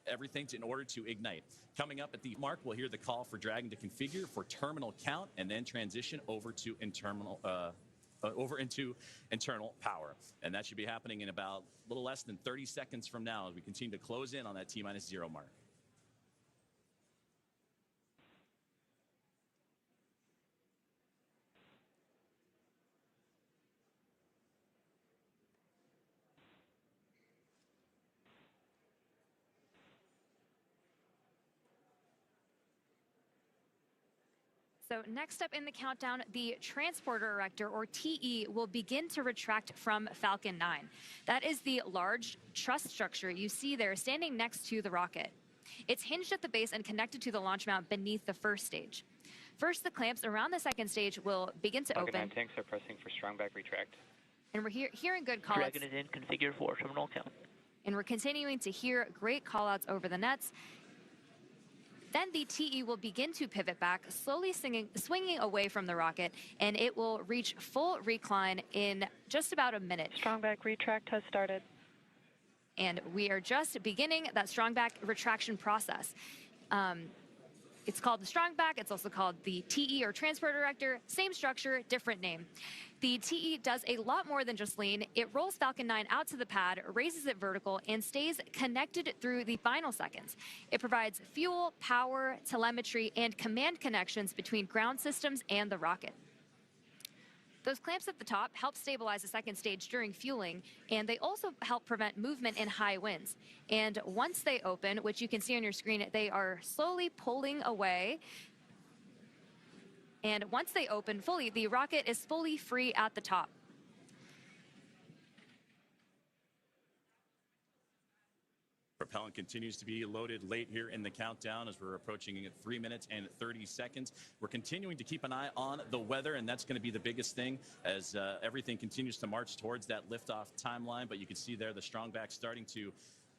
Speaker 7: everything in order to ignite. Coming up at the mark, we'll hear the call for Dragon to configure for terminal count and then transition over to into internal power. And that should be happening in about a little less than 30 seconds from now as we continue to close in on that T-0 mark.
Speaker 8: So next up in the countdown, the transporter erector, or TE, will begin to retract from Falcon 9. That is the large truss structure you see there standing next to the rocket. It's hinged at the base and connected to the launch mount beneath the first stage. First, the clamps around the second stage will begin to
Speaker 18: Falcon
Speaker 8: open.
Speaker 18: 9 tanks are pressing for strong back retract.
Speaker 8: And we're hearing good callouts.
Speaker 6: Dragon is in configure for terminal count.
Speaker 8: And we're continuing to hear great callouts over the nets. Then the TE will begin to pivot back, slowly swinging away from the rocket, and it will reach full recline in just about a minute.
Speaker 17: Strong back retract has started.
Speaker 8: And we are just beginning that strong back retraction process. It's called the strong back. It's also called the TE, or transport erector. Same structure, different name. The TE does a lot more than just lean. It rolls Falcon 9 out to the pad, raises it vertical, and stays connected through the final seconds. It provides fuel, power, telemetry, and command connections between ground systems and the rocket. Those clamps at the top help stabilize the second stage during fueling, and they also help prevent movement in high winds. And once they open, which you can see on your screen, they are slowly pulling away. And once they open fully, the rocket is fully free at the top.
Speaker 7: Propellant continues to be loaded late here in the countdown as we're approaching 3 minutes and 30 seconds. We're continuing to keep an eye on the weather, and that's going to be the biggest thing as everything continues to march towards that liftoff timeline. But you can see there the strong back starting to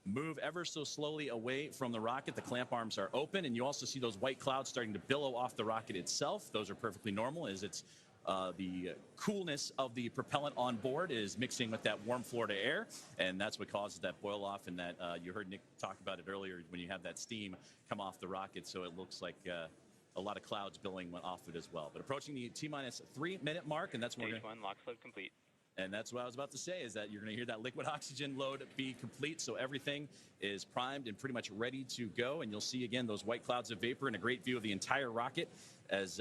Speaker 7: move ever so slowly away from the rocket. The clamp arms are open, and you also see those white clouds starting to billow off the rocket itself. Those are perfectly normal as it's the coolness of the propellant on board is mixing with that warm Florida air, and that's what causes that boil off, and that you heard Nick talk about it earlier when you have that steam come off the rocket, so it looks like a lot of clouds billowing off it as well. But approaching the T-minus 3 minute mark, and that's when
Speaker 18: Stage 1 LOX load complete.
Speaker 7: And that's what I was about to say, is that you're going to hear that liquid oxygen load be complete. So everything is primed and pretty much ready to go. And you'll see, again, those white clouds of vapor and a great view of the entire rocket as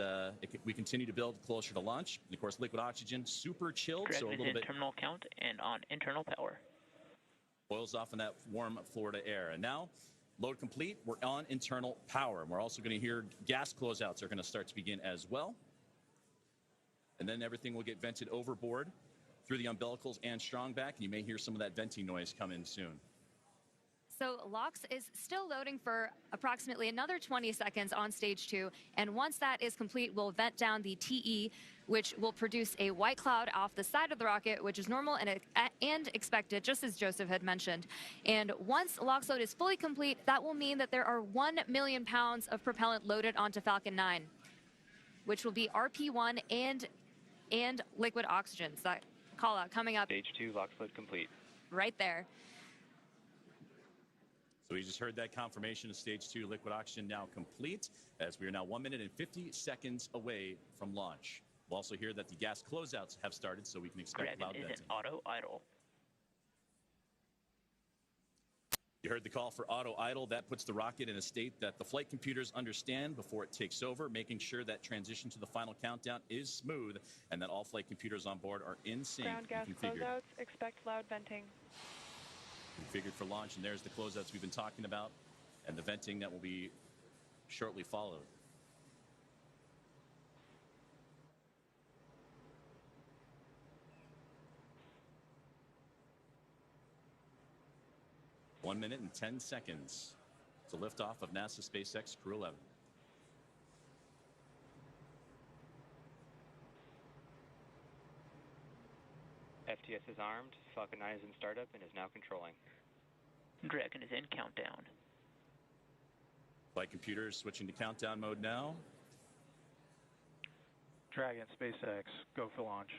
Speaker 7: we continue to build closer to launch. And, of course, liquid oxygen, super chilled.
Speaker 6: Dragon
Speaker 7: so a
Speaker 6: is
Speaker 7: little
Speaker 6: in
Speaker 7: bit
Speaker 6: terminal count and on internal power.
Speaker 7: boils off in that warm Florida air. And now, load complete. We're on internal power. And we're also going to hear gas closeouts are going to start to begin as well. And then everything will get vented overboard through the umbilicals and strong back, and you may hear some of that venting noise come in soon.
Speaker 8: So LOX is still loading for approximately another 20 seconds on stage 2, and once that is complete, we'll vent down the TE, which will produce a white cloud off the side of the rocket, which is normal and expected, just as Joseph had mentioned. And once LOX load is fully complete, that will mean that there are 1 million pounds of propellant loaded onto Falcon 9, which will be RP1 and liquid oxygen. So that call out coming up.
Speaker 18: Stage 2 LOX load complete.
Speaker 8: Right there.
Speaker 7: So we just heard that confirmation of stage 2 liquid oxygen now complete, as we are now 1 minute and 50 seconds away from launch. We'll also hear that the gas closeouts have started, so we can expect
Speaker 6: Dragon
Speaker 7: loud
Speaker 6: is
Speaker 7: venting.
Speaker 6: in auto idle.
Speaker 7: You heard the call for auto idle. That puts the rocket in a state that the flight computers understand before it takes over, making sure that transition to the final countdown is smooth and that all flight computers on board are in sync
Speaker 17: Ground gas
Speaker 7: and configured.
Speaker 17: closeouts, expect loud venting.
Speaker 7: Configured for launch, and there's the closeouts we've been talking about and the venting that will be shortly followed. One minute and 10 seconds to liftoff of NASA SpaceX Crew 11.
Speaker 18: FTS is armed, Falcon 9 is in startup and is now controlling.
Speaker 6: Dragon is in countdown.
Speaker 7: Flight computers switching to countdown mode now.
Speaker 13: Dragon, SpaceX, go for launch.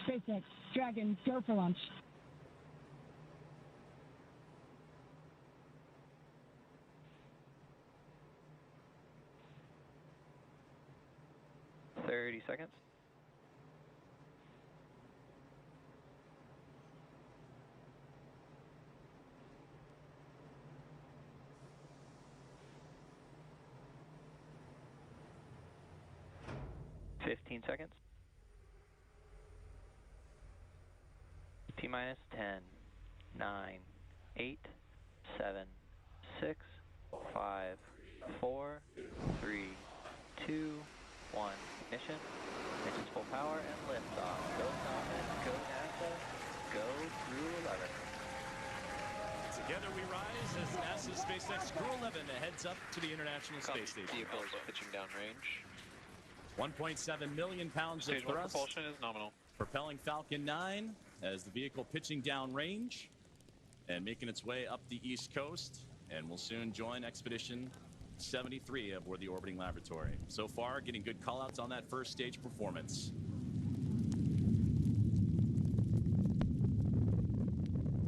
Speaker 12: SpaceX, Dragon, go for launch.
Speaker 18: Seconds. Fifteen seconds. T-minus 10, 9, 8, 7, 6, 5, 4, 3, 2, 1. Ignition. Ignition's full power and liftoff. Go Thomas, go NASA, go Crew 11.
Speaker 7: Together we rise as NASA's SpaceX Crew 11 heads up to the International Space Station.
Speaker 18: Vehicles pitching down range.
Speaker 7: 1.7 million pounds
Speaker 18: Stage
Speaker 7: of
Speaker 18: 1
Speaker 7: thrust.
Speaker 18: propulsion is nominal.
Speaker 7: Propelling Falcon 9 as the vehicle pitching down range and making its way up the East Coast, and will soon join Expedition 73 aboard the orbiting laboratory. So far, getting good callouts on that first stage performance.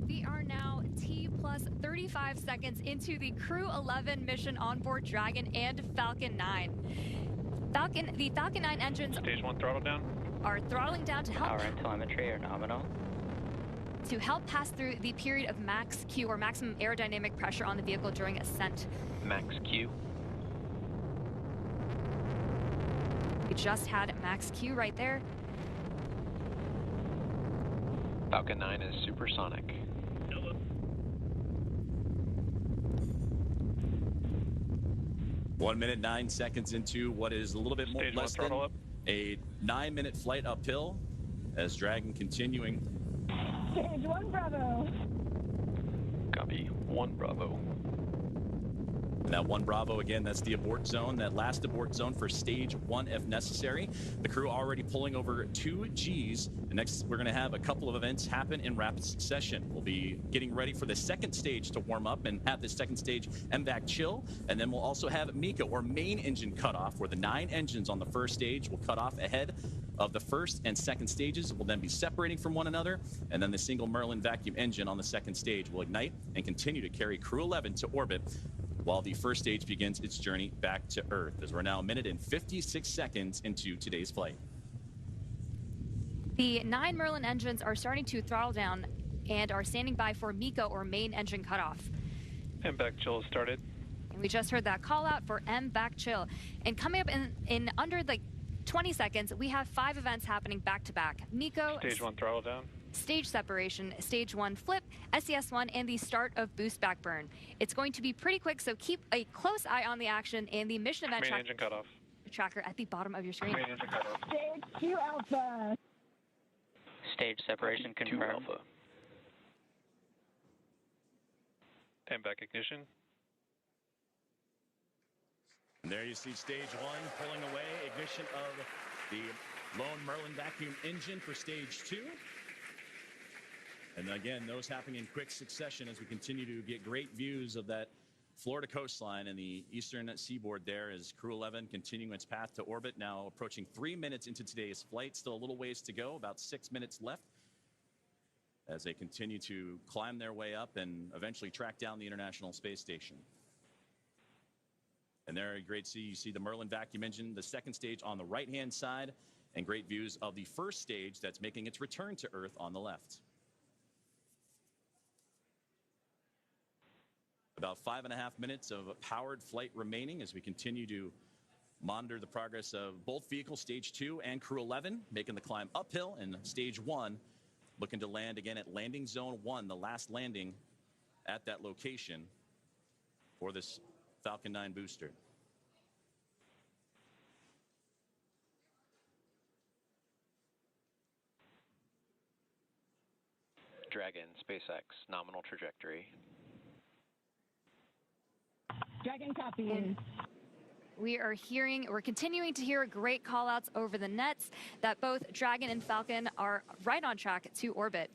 Speaker 8: We are now T plus 35 seconds into the Crew 11 mission on board Dragon and Falcon 9. The Falcon 9 engines
Speaker 18: Stage 1 throttle down.
Speaker 8: Are throttling down to help
Speaker 6: Power and telemetry are nominal.
Speaker 8: To help pass through the period of max Q, or maximum aerodynamic pressure on the vehicle during ascent.
Speaker 18: Max Q.
Speaker 8: We just had max Q right there.
Speaker 18: Falcon 9 is supersonic.
Speaker 7: 1 minute 9 seconds into what is a little bit more
Speaker 18: Stage
Speaker 7: less than a 9-minute flight uphill as Dragon continuing.
Speaker 12: Stage 1 Bravo.
Speaker 13: copy. 1 Bravo.
Speaker 7: And that 1 Bravo, again, that's the abort zone, that last abort zone for stage 1 if necessary. The crew already pulling over 2 Gs. And next, we're going to have a couple of events happen in rapid succession. We'll be getting ready for the second stage to warm up and have this second stage MVAC chill. And then we'll also have MECA, or main engine cutoff, where the 9 engines on the first stage will cut off ahead of the first and second stages. Will then be separating from one another. And then the single Merlin vacuum engine on the second stage will ignite and continue to carry Crew 11 to orbit, while the first stage begins its journey back to Earth, as we're now 1 minute and 56 seconds into today's flight.
Speaker 8: The 9 Merlin engines are starting to throttle down and are standing by for MECA, or main engine cutoff.
Speaker 13: MVAC chill has started.
Speaker 8: And we just heard that call out for MVAC chill. And coming up in under like 20 seconds, we have 5 events happening back to back. MECA,
Speaker 13: Stage 1 throttle down.
Speaker 8: Stage separation, stage 1 flip, SES1, and the start of boost back burn. It's going to be pretty quick, so keep a close eye on the action and the mission event
Speaker 13: Main engine cutoff.
Speaker 8: tracker at the bottom of your screen.
Speaker 13: Main engine cutoff.
Speaker 12: Stage 2 Alpha.
Speaker 18: Stage separation
Speaker 13: Copy, 2
Speaker 18: confirmed.
Speaker 13: Alpha. MVAC ignition.
Speaker 7: And there you see stage 1 pulling away, ignition of the lone Merlin vacuum engine for stage 2. And again, those happening in quick succession as we continue to get great views of that Florida coastline and the eastern seaboard there, as Crew 11 continuing its path to orbit, now approaching 3 minutes into today's flight. Still a little ways to go, about 6 minutes left, as they continue to climb their way up and eventually track down the International Space Station. And there, great see, you see the Merlin vacuum engine, the second stage on the right-hand side, and great views of the first stage that's making its return to Earth on the left. About 5.5 minutes of powered flight remaining as we continue to monitor the progress of both vehicles, stage 2 and Crew 11, making the climb uphill, and stage 1 looking to land again at landing zone 1, the last landing at that location for this Falcon 9 booster.
Speaker 18: Dragon, SpaceX, nominal trajectory.
Speaker 12: Dragon copy.
Speaker 8: We're continuing to hear great call outs over the nets that both Dragon and Falcon are right on track to orbit.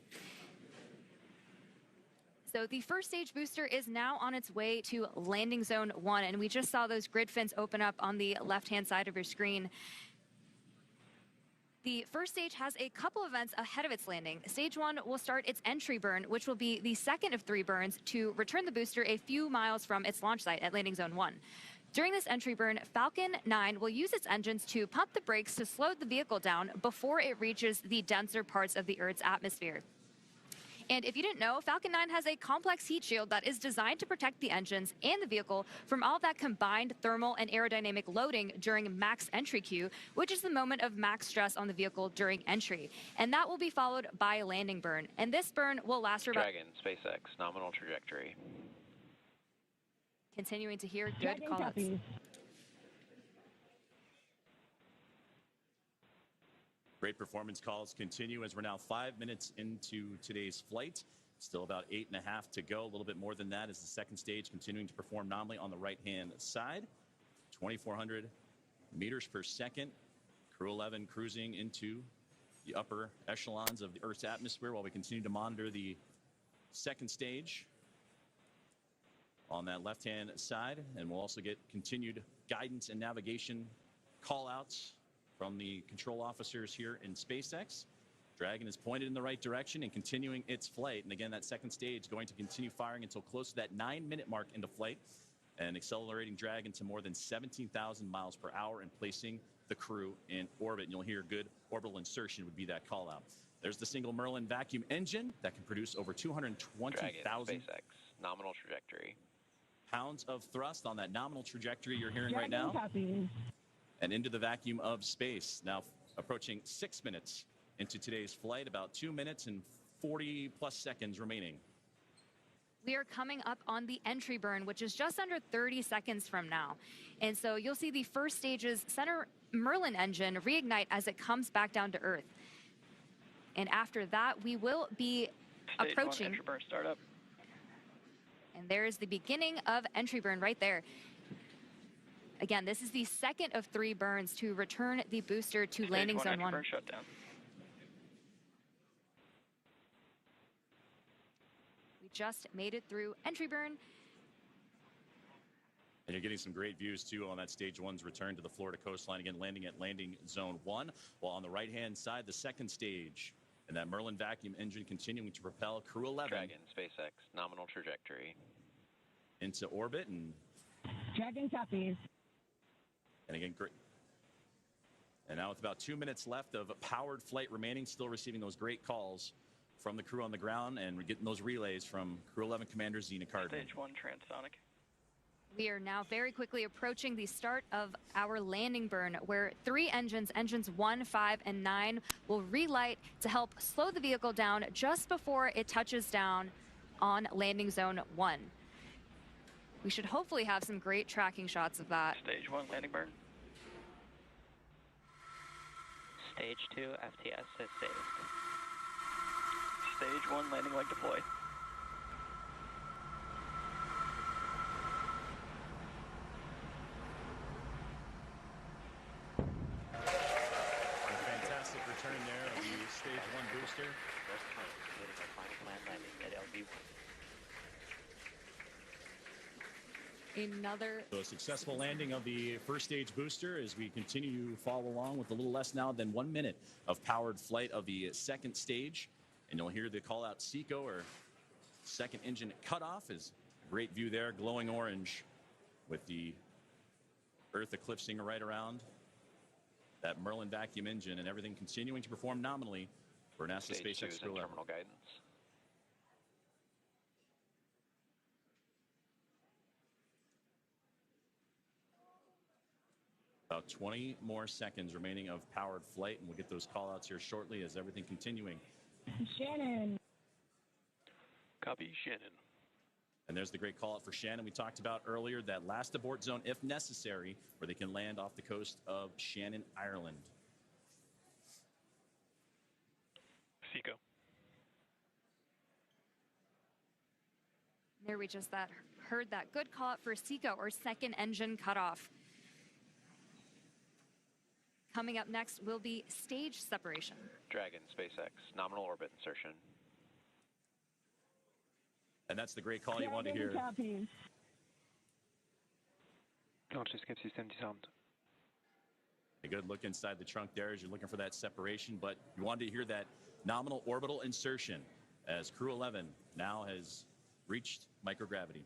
Speaker 8: So the first stage booster is now on its way to landing zone 1, and we just saw those grid fins open up on the left-hand side of your screen. The first stage has a couple events ahead of its landing. Stage 1 will start its entry burn, which will be the second of 3 burns to return the booster a few miles from its launch site at landing zone 1. During this entry burn, Falcon 9 will use its engines to pump the brakes to slow the vehicle down before it reaches the denser parts of the Earth's atmosphere. And if you didn't know, Falcon 9 has a complex heat shield that is designed to protect the engines and the vehicle from all that combined thermal and aerodynamic loading during max entry Q, which is the moment of max stress on the vehicle during entry. And that will be followed by a landing burn. And this burn will last for about...
Speaker 18: Dragon, SpaceX, nominal trajectory.
Speaker 8: Continuing to hear good call-outs.
Speaker 7: Great performance calls continue as we're now 5 minutes into today's flight. Still about 8.5 to go, a little bit more than that as the second stage continuing to perform nominally on the right-hand side. 2,400 meters per second. Crew 11 cruising into the upper echelons of the Earth's atmosphere while we continue to monitor the second stage on that left-hand side. And we'll also get continued guidance and navigation call-outs from the control officers here in SpaceX. Dragon is pointed in the right direction and continuing its flight. And again, that second stage going to continue firing until close to that 9-minute mark into flight, and accelerating Dragon to more than 17,000 miles per hour and placing the crew in orbit. And you'll hear good orbital insertion would be that call out. There's the single Merlin vacuum engine that can produce over 220,000
Speaker 18: SpaceX, nominal trajectory.
Speaker 7: pounds of thrust on that nominal trajectory you're hearing right now. And into the vacuum of space. Now approaching 6 minutes into today's flight, about 2 minutes and 40 plus seconds remaining.
Speaker 8: We are coming up on the entry burn, which is just under 30 seconds from now. And so you'll see the first stage's center Merlin engine reignite as it comes back down to Earth. And after that, we will be approaching.
Speaker 6: Entry burn startup.
Speaker 8: And there's the beginning of entry burn right there. Again, this is the second of 3 burns to return the booster to landing zone 1.
Speaker 6: Burn shutdown.
Speaker 8: We just made it through entry burn.
Speaker 7: And you're getting some great views, too, on that stage 1's return to the Florida coastline. Again, landing at landing zone 1. While on the right-hand side, the second stage. And that Merlin vacuum engine continuing to propel Crew 11.
Speaker 18: Dragon, SpaceX, nominal trajectory.
Speaker 7: Into orbit. And
Speaker 12: Dragon copies.
Speaker 7: And again, great. And now with about 2 minutes left of powered flight remaining, still receiving those great calls from the crew on the ground, and we're getting those relays from Crew 11 Commander Zena Cardin.
Speaker 6: Stage 1 transonic.
Speaker 8: We are now very quickly approaching the start of our landing burn, where 3 engines, engines 1, 5, and 9, will relight to help slow the vehicle down just before it touches down on landing zone 1. We should hopefully have some great tracking shots of that.
Speaker 6: Stage 1 landing burn.
Speaker 18: Stage 2 FTS is saved.
Speaker 6: Stage 1 landing leg deployed.
Speaker 7: Fantastic return there of the stage 1 booster.
Speaker 18: First plane completing our final planned landing at LV1.
Speaker 8: Another
Speaker 7: So a successful landing of the first stage booster as we continue to follow along with a little less now than 1 minute of powered flight of the second stage. And you'll hear the call out SECO, or second engine cutoff. Is a great view there, glowing orange with the Earth eclipsing right around that Merlin vacuum engine, and everything continuing to perform nominally for NASA
Speaker 18: Stage 2
Speaker 7: SpaceX
Speaker 18: is
Speaker 7: Crew.
Speaker 18: in terminal guidance.
Speaker 7: About 20 more seconds remaining of powered flight, and we'll get those call outs here shortly as everything continuing.
Speaker 12: Shannon.
Speaker 6: Copy, Shannon.
Speaker 7: And there's the great call out for Shannon we talked about earlier, that last abort zone if necessary, where they can land off the coast of Shannon, Ireland.
Speaker 6: SECO.
Speaker 8: There we just heard that good call out for SECO, or second engine cutoff. Coming up next will be stage separation.
Speaker 18: Dragon, SpaceX, nominal orbit insertion.
Speaker 7: And that's the great call you want to hear.
Speaker 13: Launch escape system disarmed.
Speaker 7: A good look inside the trunk there as you're looking for that separation, but you wanted to hear that nominal orbital insertion as Crew 11 now has reached microgravity.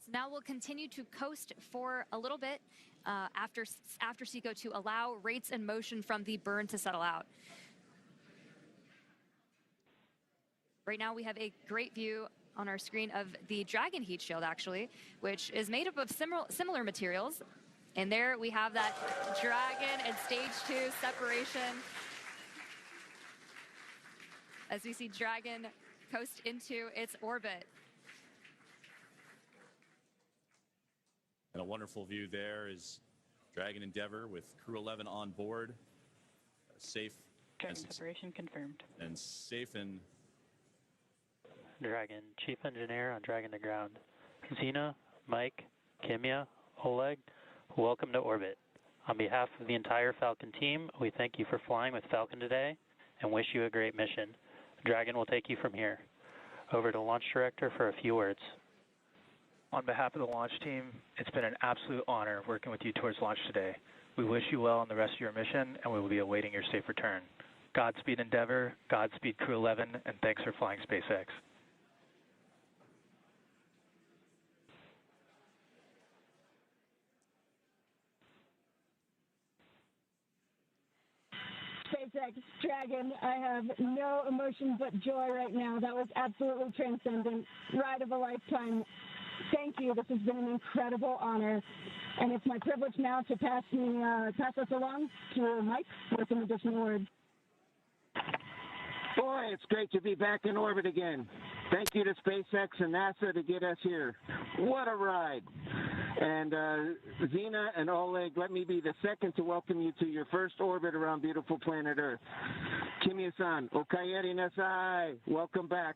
Speaker 8: So now we'll continue to coast for a little bit after SECO to allow rates and motion from the burn to settle out. Right now we have a great view on our screen of the Dragon heat shield, actually, which is made up of similar materials. And there we have that Dragon and stage 2 separation as we see Dragon coast into its orbit.
Speaker 7: And a wonderful view there is Dragon Endeavour with Crew 11 on board. Safe.
Speaker 6: Dragon separation confirmed.
Speaker 7: And safe and...
Speaker 18: Dragon, Chief Engineer on Dragon to ground. Zena, Mike, Kimya, Oleg, welcome to orbit. On behalf of the entire Falcon team, we thank you for flying with Falcon today and wish you a great mission. Dragon will take you from here. Over to Launch Director for a few words.
Speaker 11: On behalf of the launch team, it's been an absolute honor working with you towards launch today. We wish you well on the rest of your mission, and we will be awaiting your safe return. Godspeed Endeavour, Godspeed Crew 11, and thanks for flying SpaceX.
Speaker 12: SpaceX Dragon, I have no emotion but joy right now. That was absolutely transcendent. Ride of a lifetime. Thank you. This has been an incredible honor. And it's my privilege now to pass us along to Mike with some additional words.
Speaker 22: Boy, it's great to be back in orbit again. Thank you to SpaceX and NASA to get us here. What a ride. And Zena and Oleg, let me be the second to welcome you to your first orbit around beautiful planet Earth. Kimya-san, Okayeri Nasai, welcome back.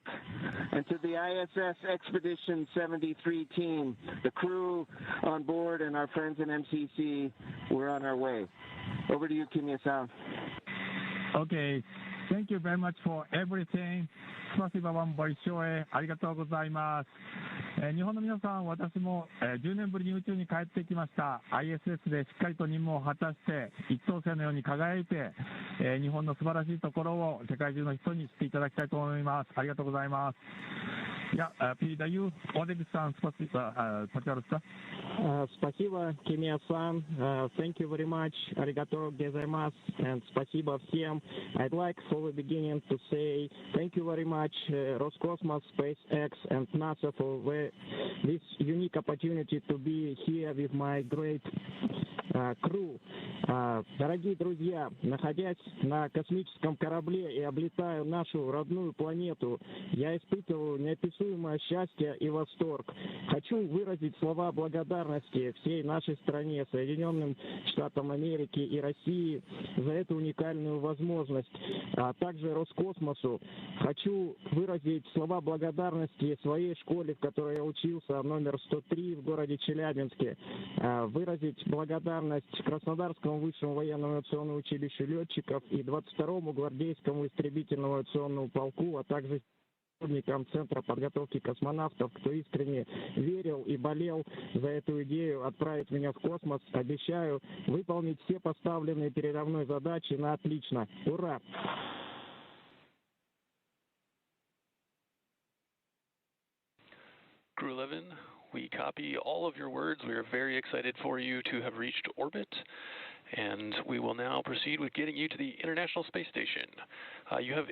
Speaker 22: and to the ISS Expedition 73 team, the crew on board, and our friends in MCC, we're on our way. Over to you, Kimya-san.
Speaker 15: Okay. Thank you very much for everything. スパシバワンボイショーへありがとうございます。日本の皆さん、私も、10年ぶりに宇宙に帰ってきました。ISS でしっかりと任務を果たして一等星のように輝いて、日本の素晴らしいところを世界中の人に知っていただきたいと思います。ありがとうございます。Я передаю Олег-сан, пожалуйста.
Speaker 22: Спасибо, Kimya-san. Thank you very much. Arigato gozaimasu. And спасибо всем. I'd like for the beginning to say thank you very much, Roscosmos, SpaceX, and NASA for this unique opportunity to be here with my great crew. Дорогие друзья, находясь на космическом корабле и облетая нашу родную планету, я испытываю неописуемое счастье и восторг. Хочу выразить слова благодарности всей нашей стране, Соединенным Штатам Америки и России за эту уникальную возможность, а также Роскосмосу. Хочу выразить слова благодарности своей школе, в которой я учился, номер 103 в городе Челябинске, выразить благодарность Краснодарскому высшему военному авиационному училищу летчиков и 22-му гвардейскому истребительному авиационному полку, а также сотрудникам Центра подготовки космонавтов, кто искренне верил и болел за эту идею отправить меня в космос. Обещаю выполнить все поставленные передо мной задачи на отлично. Ура!
Speaker 13: Crew 11, we copy all of your words. We are very excited for you to have reached orbit, and we will now proceed with getting you to the International Space Station. You have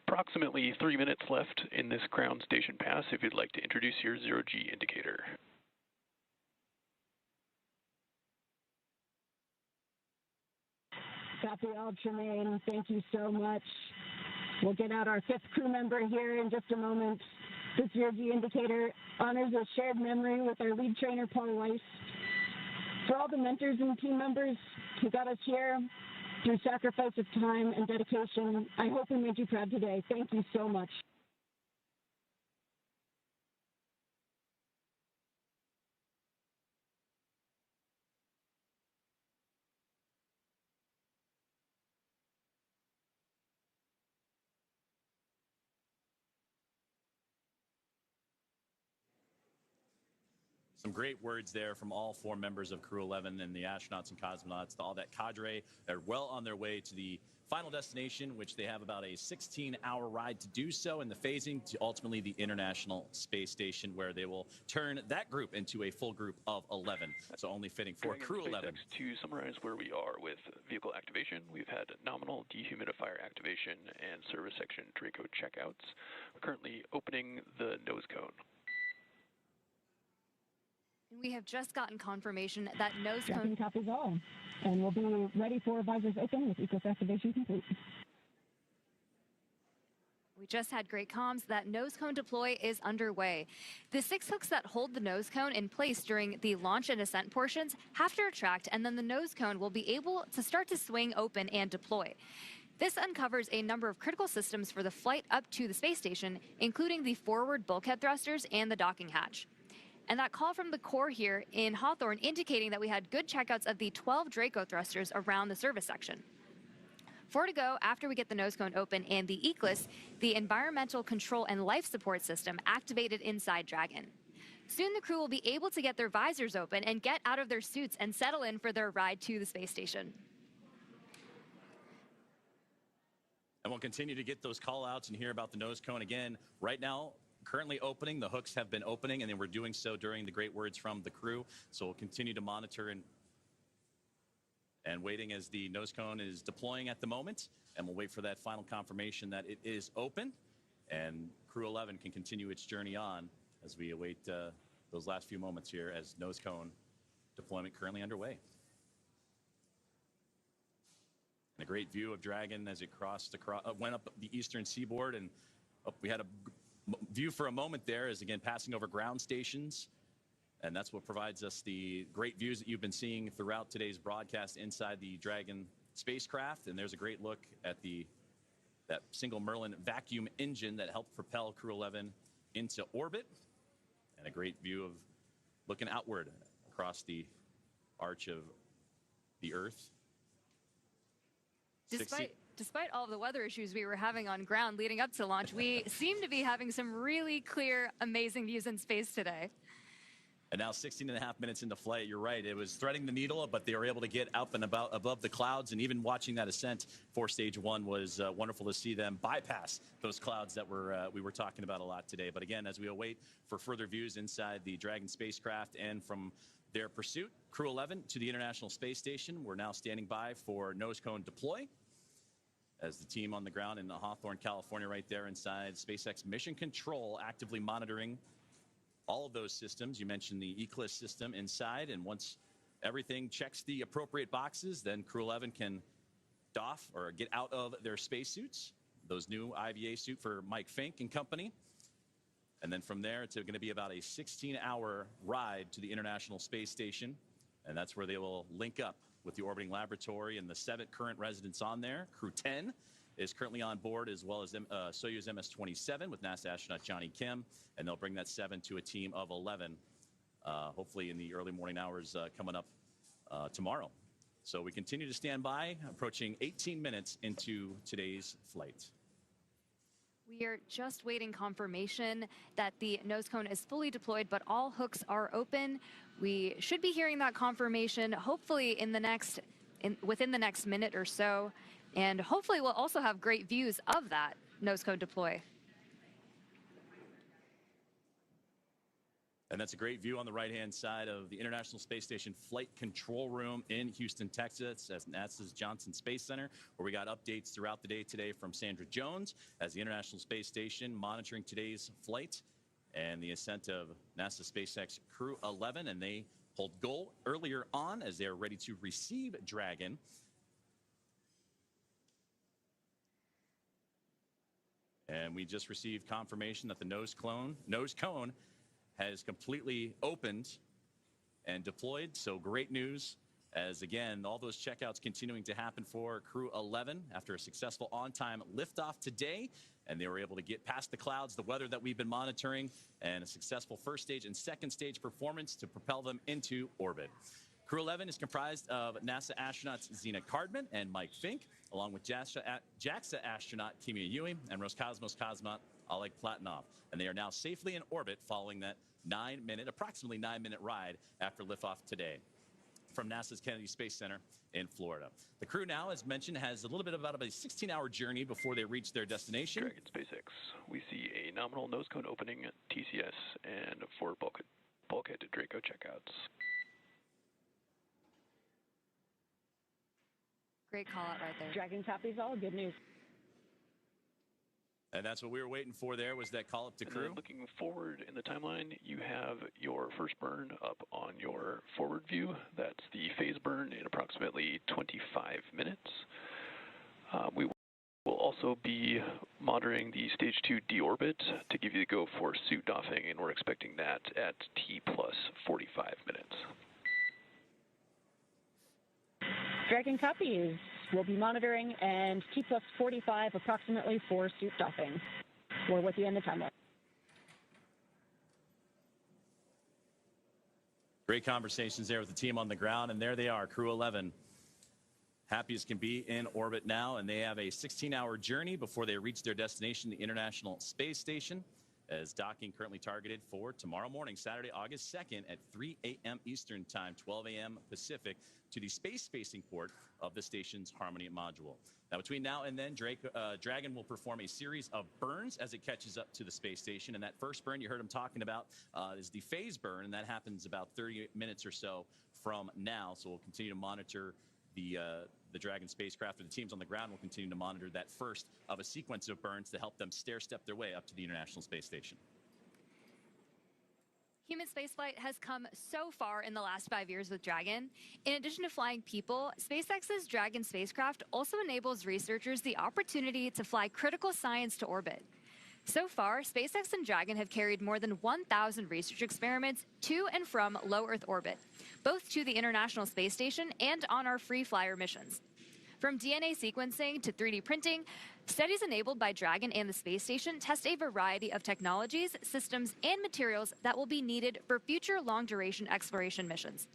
Speaker 13: approximately 3 minutes left in this ground station pass if you'd like to introduce your zero-G indicator.
Speaker 12: Copy all, Tremaine. Thank you so much. We'll get out our 5th crew member here in just a moment. This zero-G indicator honors a shared memory with our lead trainer, Paul Weiss. For all the mentors and team members who got us here through sacrifice of time and dedication, I hope we made you proud today. Thank you so much.
Speaker 7: Some great words there from all 4 members of Crew 11 and the astronauts and cosmonauts, all that cadre. They're well on their way to the final destination, which they have about a 16-hour ride to do so, and the phasing to ultimately the International Space Station, where they will turn that group into a full group of 11. So only fitting for Crew 11.
Speaker 13: To summarize where we are with vehicle activation, we've had nominal dehumidifier activation and service section Draco checkouts. We're currently opening the nose cone.
Speaker 8: We have just gotten confirmation that nose cone
Speaker 12: copies all, and we'll be ready for visors open with ECOS activation complete.
Speaker 8: We just had great comms that nose cone deploy is underway. The 6 hooks that hold the nose cone in place during the launch and ascent portions have to retract, and then the nose cone will be able to start to swing open and deploy. This uncovers a number of critical systems for the flight up to the space station, including the forward bulkhead thrusters and the docking hatch. And that call from the core here in Hawthorne indicating that we had good checkouts of the 12 Draco thrusters around the service section. 4 to go after we get the nose cone open and the ECLIS, the environmental control and life support system, activated inside Dragon. Soon the crew will be able to get their visors open and get out of their suits and settle in for their ride to the space station.
Speaker 7: And we'll continue to get those call outs and hear about the nose cone again. Right now, currently opening. The hooks have been opening, and they were doing so during the great words from the crew. So we'll continue to monitor and waiting as the nose cone is deploying at the moment. And we'll wait for that final confirmation that it is open. And Crew 11 can continue its journey on as we await those last few moments here as nose cone deployment currently underway. And a great view of Dragon as it went up the eastern seaboard, and we had a view for a moment there as again passing over ground stations, and that's what provides us the great views that you've been seeing throughout today's broadcast inside the Dragon spacecraft. And there's a great look at the that single Merlin vacuum engine that helped propel Crew 11 into orbit. And a great view of looking outward across the arch of the Earth.
Speaker 8: Despite all of the weather issues we were having on ground leading up to launch, we seem to be having some really clear, amazing views in space today.
Speaker 7: And now 16.5 minutes into flight, you're right. It was threading the needle, but they were able to get up and about above the clouds. And even watching that ascent for stage one was wonderful to see them bypass those clouds that we were talking about a lot today. But again, as we await for further views inside the Dragon spacecraft and from their pursuit, Crew 11 to the International Space Station, we're now standing by for nose cone deploy as the team on the ground in Hawthorne, California, right there inside SpaceX Mission Control, actively monitoring all of those systems. You mentioned the Eclipse system inside, and once everything checks the appropriate boxes, then Crew 11 can doff or get out of their spacesuits, those new IVA suit for Mike Fink and company. And then from there, it's going to be about a 16-hour ride to the International Space Station, and that's where they will link up with the orbiting laboratory and the 7 current residents on there. Crew 10 is currently on board, as well as Soyuz MS-27 with NASA astronaut Johnny Kim, and they'll bring that 7 to a team of 11, hopefully in the early morning hours coming up tomorrow. So we continue to stand by, approaching 18 minutes into today's flight.
Speaker 8: We are just waiting confirmation that the nose cone is fully deployed, but all hooks are open. We should be hearing that confirmation hopefully within the next minute or so. And hopefully we'll also have great views of that nose cone deploy.
Speaker 7: And that's a great view on the right-hand side of the International Space Station Flight Control Room in Houston, Texas, at NASA's Johnson Space Center, where we got updates throughout the day today from Sandra Jones as the International Space Station monitoring today's flight and the ascent of NASA SpaceX Crew 11. And they pulled goal earlier on as they're ready to receive Dragon. And we just received confirmation that the nose cone has completely opened and deployed. So great news, as again, all those checkouts continuing to happen for Crew 11 after a successful on-time liftoff today. And they were able to get past the clouds, the weather that we've been monitoring, and a successful first stage and second stage performance to propel them into orbit. Crew 11 is comprised of NASA astronauts Zena Cardman and Mike Fink, along with JAXA astronaut Kimya Yui and Roscosmos cosmonaut Oleg Platonov. And they are now safely in orbit following that approximately 9-minute ride after liftoff today from NASA's Kennedy Space Center in Florida. The crew now, as mentioned, has a little bit about a 16-hour journey before they reach their destination.
Speaker 13: Dragon SpaceX, we see a nominal nose cone opening, TCS, and forward bulkhead to Draco checkouts.
Speaker 8: Great call out right there.
Speaker 12: Dragon copies all. Good news.
Speaker 7: And that's what we were waiting for there, was that call up to crew.
Speaker 13: Looking forward in the timeline, you have your first burn up on your forward view. That's the phase burn in approximately 25 minutes. We will also be monitoring the stage 2 deorbit to give you the go for suit doffing, and we're expecting that at T plus 45 minutes.
Speaker 12: Dragon copies. We'll be monitoring, and T plus 45 approximately for suit doffing. We're with you in the timeline.
Speaker 7: Great conversations there with the team on the ground, and there they are, Crew 11. Happy as can be in orbit now, and they have a 16-hour journey before they reach their destination, the International Space Station, as docking currently targeted for tomorrow morning, Saturday, August 2nd at 3 a.m. Eastern Time, 12 a.m. Pacific, to the space-facing port of the station's Harmony module. Now, between now and then, Dragon will perform a series of burns as it catches up to the space station. And that first burn you heard him talking about is the phase burn, and that happens about 30 minutes or so from now. So we'll continue to monitor the Dragon spacecraft, or the teams on the ground will continue to monitor that first of a sequence of burns to help them stair-step their way up to the International Space Station.
Speaker 8: Human spaceflight has come so far in the last 5 years with Dragon. In addition to flying people, SpaceX's Dragon spacecraft also enables researchers the opportunity to fly critical science to orbit. So far, SpaceX and Dragon have carried more than 1,000 research experiments to and from low Earth orbit, both to the International Space Station and on our free flyer missions. From DNA sequencing to 3D printing, studies enabled by Dragon and the space station test a variety of technologies, systems, and materials that will be needed for future long-duration exploration missions.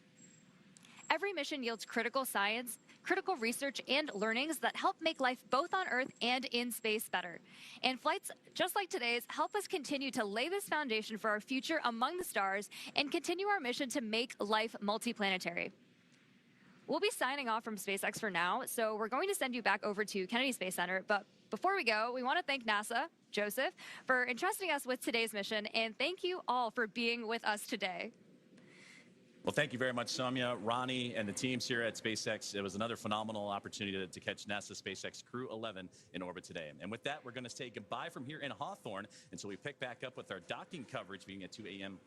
Speaker 8: Every mission yields critical science, critical research, and learnings that help make life both on Earth and in space better. And flights just like today's help us continue to lay this foundation for our future among the stars and continue our mission to make life multiplanetary. We'll be signing off from SpaceX for now, so we're going to send you back over to Kennedy Space Center. But before we go, we want to thank NASA, Joseph, for entrusting us with today's mission, and thank you all for being with us today.
Speaker 7: Well, thank you very much, Soumya, Ronnie, and the teams here at SpaceX. It was another phenomenal opportunity to catch NASA SpaceX Crew 11 in orbit today. And with that, we're going to say goodbye from here in Hawthorne until we pick back up with our docking coverage beginning at 2 a.m.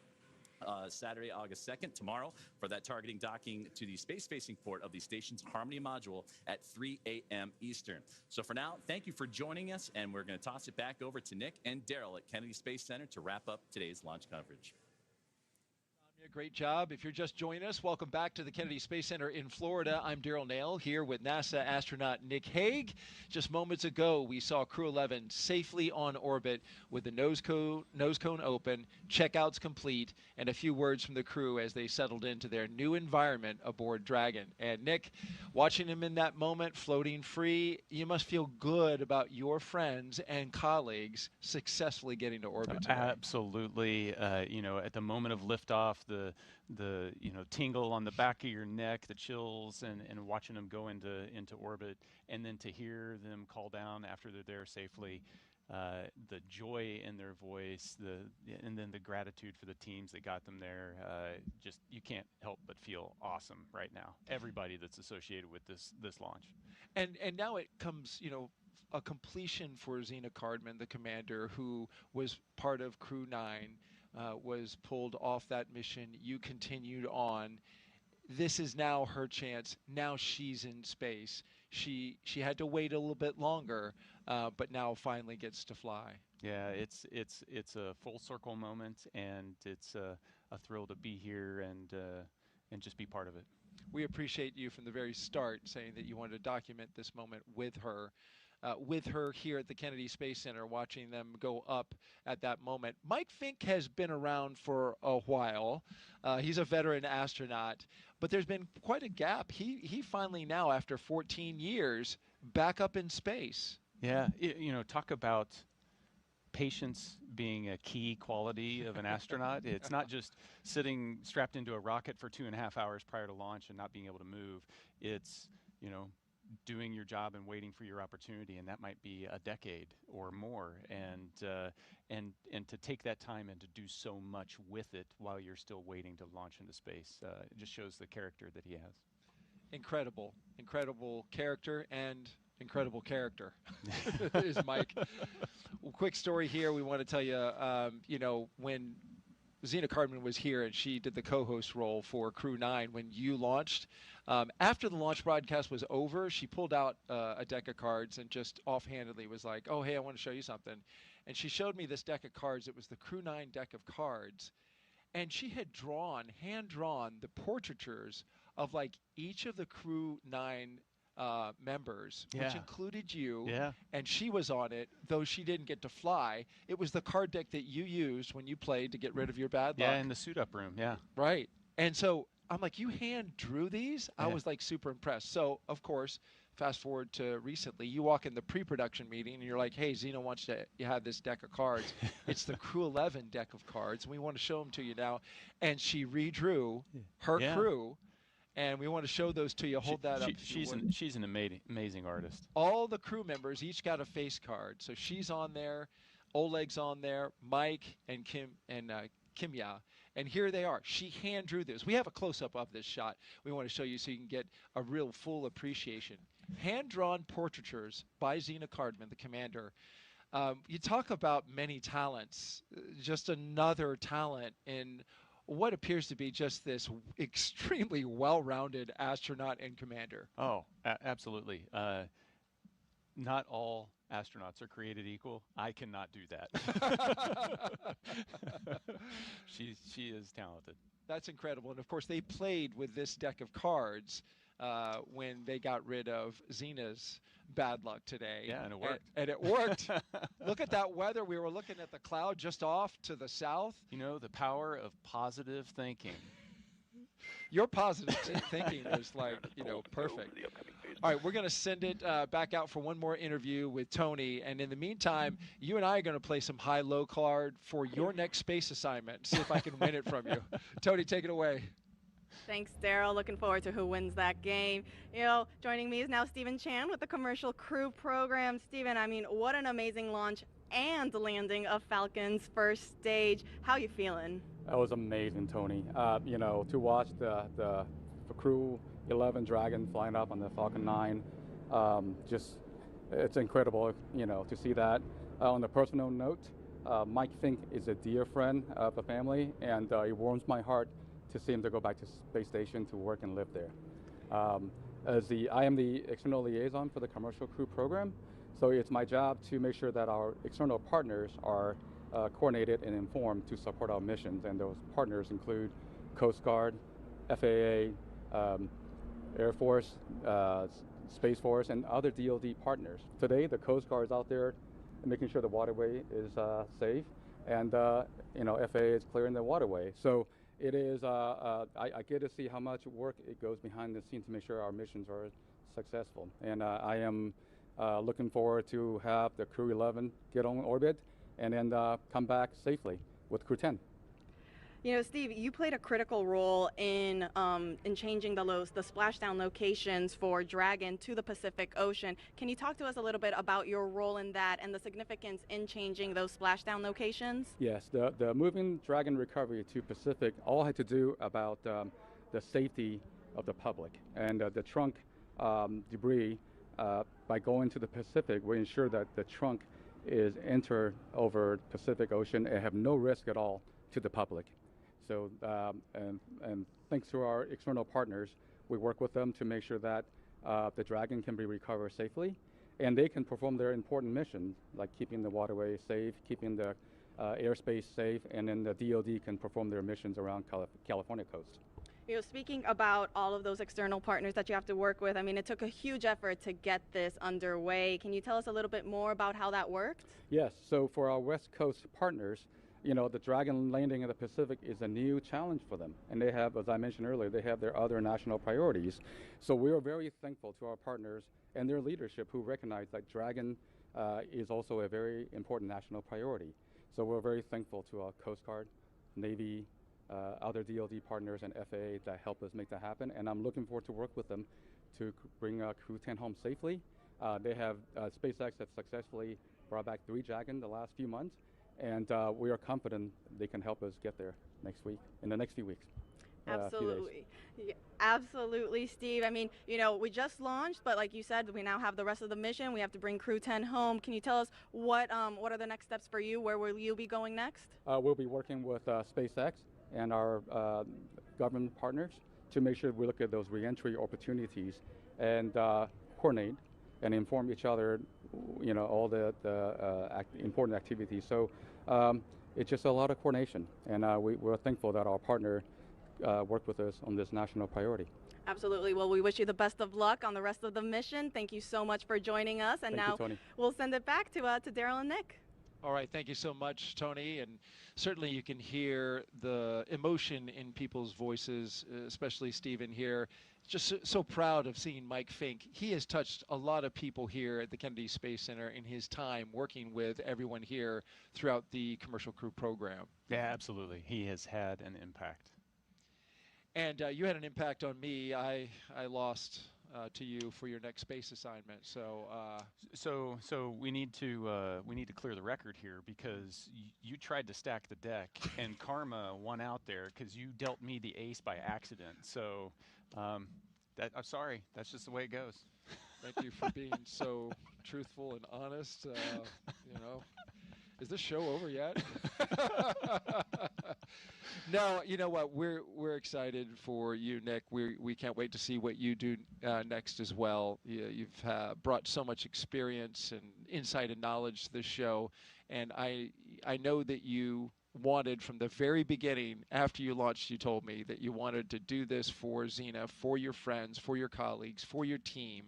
Speaker 7: Saturday, August 2nd, tomorrow, for that targeting docking to the space-facing port of the station's Harmony module at 3 a.m. Eastern. So for now, thank you for joining us, and we're going to toss it back over to Nick and Daryl at Kennedy Space Center to wrap up today's launch coverage.
Speaker 1: Great job. If you're just joining us, welcome back to the Kennedy Space Center in Florida. I'm Daryl Nail here with NASA astronaut Nick Hague. Just moments ago, we saw Crew 11 safely on orbit with the nose cone open, checkouts complete, and a few words from the crew as they settled into their new environment aboard Dragon. And Nick, watching him in that moment, floating free, you must feel good about your friends and colleagues successfully getting to orbit today.
Speaker 2: Absolutely. You know, at the moment of liftoff, the tingle on the back of your neck, the chills, and watching them go into orbit, and then to hear them call down after they're there safely, the joy in their voice, and then the gratitude for the teams that got them there. Just you can't help but feel awesome right now. Everybody that's associated with this launch.
Speaker 1: And now it comes, a completion for Zena Cardman, the commander, who was part of Crew 9. Was pulled off that mission. You continued on. This is now her chance. Now she's in space. She had to wait a little bit longer, but now finally gets to fly.
Speaker 2: Yeah, it's a full circle moment, and it's a thrill to be here and just be part of it.
Speaker 1: We appreciate you from the very start saying that you wanted to document this moment with her. Here at the Kennedy Space Center, watching them go up at that moment. Mike Fink has been around for a while. He's a veteran astronaut, but there's been quite a gap. He finally now, after 14 years, back up in space.
Speaker 2: Yeah, talk about patience being a key quality of an astronaut. It's not just sitting strapped into a rocket for 2.5 hours prior to launch and not being able to move. It's, doing your job and waiting for your opportunity, and that might be a decade or more, and to take that time and to do so much with it while you're still waiting to launch into space, it just shows the character that he has. Incredible
Speaker 1: Character and incredible character is Mike. Well, quick story here. We want to tell you, when Zena Cardman was here and she did the co-host role for Crew 9 when you launched. After the launch broadcast was over, she pulled out a deck of cards and just offhandedly was like, oh, hey, I want to show you something. And she showed me this deck of cards. It was the Crew 9 deck of cards. And she had hand-drawn the portraitures of like each of the Crew 9 members, which included you, and she was on it, though she didn't get to fly. It was the card deck that you used when you played to get rid of your bad luck.
Speaker 2: Yeah, in the suit-up room,
Speaker 1: Right. And so I'm like, you hand-drew these? I was like super impressed. So, of course, fast forward to recently, you walk in the pre-production meeting and you're like, hey, Zena wants to have this deck of cards. It's the Crew 11 deck of cards, and we want to show them to you now. And she redrew her crew. And we want to show those to you. Hold that up.
Speaker 2: She's an amazing artist.
Speaker 1: All the crew members each got a face card. So she's on there, Oleg's on there, Mike and Kimya. And here they are. She hand drew this. We have a close-up of this shot. We want to show you so you can get a real full appreciation. Hand-drawn portraitures by Zena Cardman, the commander. You talk about many talents. Just another talent in what appears to be just this extremely well-rounded astronaut and commander.
Speaker 2: Oh, absolutely. Not all astronauts are created equal. I cannot do that. She is talented.
Speaker 1: That's incredible. And, of course, they played with this deck of cards when they got rid of Xena's bad luck today.
Speaker 2: Yeah, and it worked.
Speaker 1: And it worked. Look at that weather. We were looking at the cloud just off to the south.
Speaker 2: You know, the power of positive thinking.
Speaker 1: Your positive thinking was like, perfect. All right, we're going to send it back out for one more interview with Tony. And in the meantime, you and I are going to play some high-low card for your next space assignment. See if I can win it from you. Tony, take it away.
Speaker 9: Thanks, Daryl. Looking forward to who wins that game. Joining me is now Stephen Chan with the Commercial Crew program. Stephen, what an amazing launch and landing of Falcon's first stage. How you feeling?
Speaker 16: That was amazing, Tony. To watch the Crew 11 Dragon flying up on the Falcon 9, it's incredible, to see that. On a personal note, Mike Fink is a dear friend of the family, and it warms my heart to see him to go back to space station to work and live there. I am the external liaison for the Commercial Crew program, so it's my job to make sure that our external partners are coordinated and informed to support our missions, and those partners include Coast Guard, FAA, Air Force, Space Force, and other DoD partners. Today, the Coast Guard is out there making sure the waterway is safe, and FAA is clearing the waterway. So it is. I get to see how much work it goes behind the scenes to make sure our missions are successful, and I am looking forward to have the Crew 11 get on orbit and then come back safely with Crew 10.
Speaker 9: Steve, you played a critical role in changing the splashdown locations for Dragon to the Pacific Ocean. Can you talk to us a little bit about your role in that and the significance in changing those splashdown locations?
Speaker 16: Yes, the moving Dragon recovery to Pacific all had to do about the safety of the public, and the trunk debris. By going to the Pacific, we ensure that the trunk is entered over Pacific Ocean and have no risk at all to the public. So, and thanks to our external partners, we work with them to make sure that the Dragon can be recovered safely, and they can perform their important missions, like keeping the waterway safe, keeping the airspace safe, and then the DoD can perform their missions around California coast.
Speaker 9: Speaking about all of those external partners that you have to work with, it took a huge effort to get this underway. Can you tell us a little bit more about how that worked?
Speaker 16: Yes, so for our West Coast partners, the Dragon landing in the Pacific is a new challenge for them. And they have, as I mentioned earlier, they have their other national priorities. So we are very thankful to our partners and their leadership who recognize that Dragon is also a very important national priority. So we're very thankful to our Coast Guard, Navy, other DoD partners, and FAA that help us make that happen. And I'm looking forward to work with them to bring Crew 10 home safely. They have, SpaceX has successfully brought back 3 Dragon the last few months. And we are confident they can help us get there in the next few weeks.
Speaker 9: Absolutely. Absolutely, Steve. We just launched, but like you said, we now have the rest of the mission. We have to bring Crew 10 home. Can you tell us what are the next steps for you? Where will you be going next?
Speaker 16: We'll be working with SpaceX and our government partners to make sure we look at those reentry opportunities and coordinate and inform each other, all the important activities. So it's just a lot of coordination, and we're thankful that our partner worked with us on this national priority.
Speaker 9: Absolutely. Well, we wish you the best of luck on the rest of the mission. Thank you so much for joining us. And
Speaker 16: Thank you, Tony.
Speaker 9: We'll send it back to Daryl and Nick.
Speaker 1: All right, thank you so much, Tony. And certainly you can hear the emotion in people's voices, especially Stephen here. Just so proud of seeing Mike Fink. He has touched a lot of people here at the Kennedy Space Center in his time working with everyone here throughout the Commercial Crew program.
Speaker 2: Yeah, absolutely. He has had an impact.
Speaker 1: And you had an impact on me. I lost to you for your next space assignment. So
Speaker 2: we need to clear the record here, because you tried to stack the deck and karma won out there because you dealt me the ace by accident. So I'm sorry. That's just the way it goes.
Speaker 1: Thank you for being so truthful and honest. Is this show over yet? No, you know what? We're excited for you, Nick. We can't wait to see what you do next as well. You've brought so much experience and insight and knowledge to this show, and I know that you wanted from the very beginning. After you launched, you told me that you wanted to do this for Xena, for your friends, for your colleagues, for your team.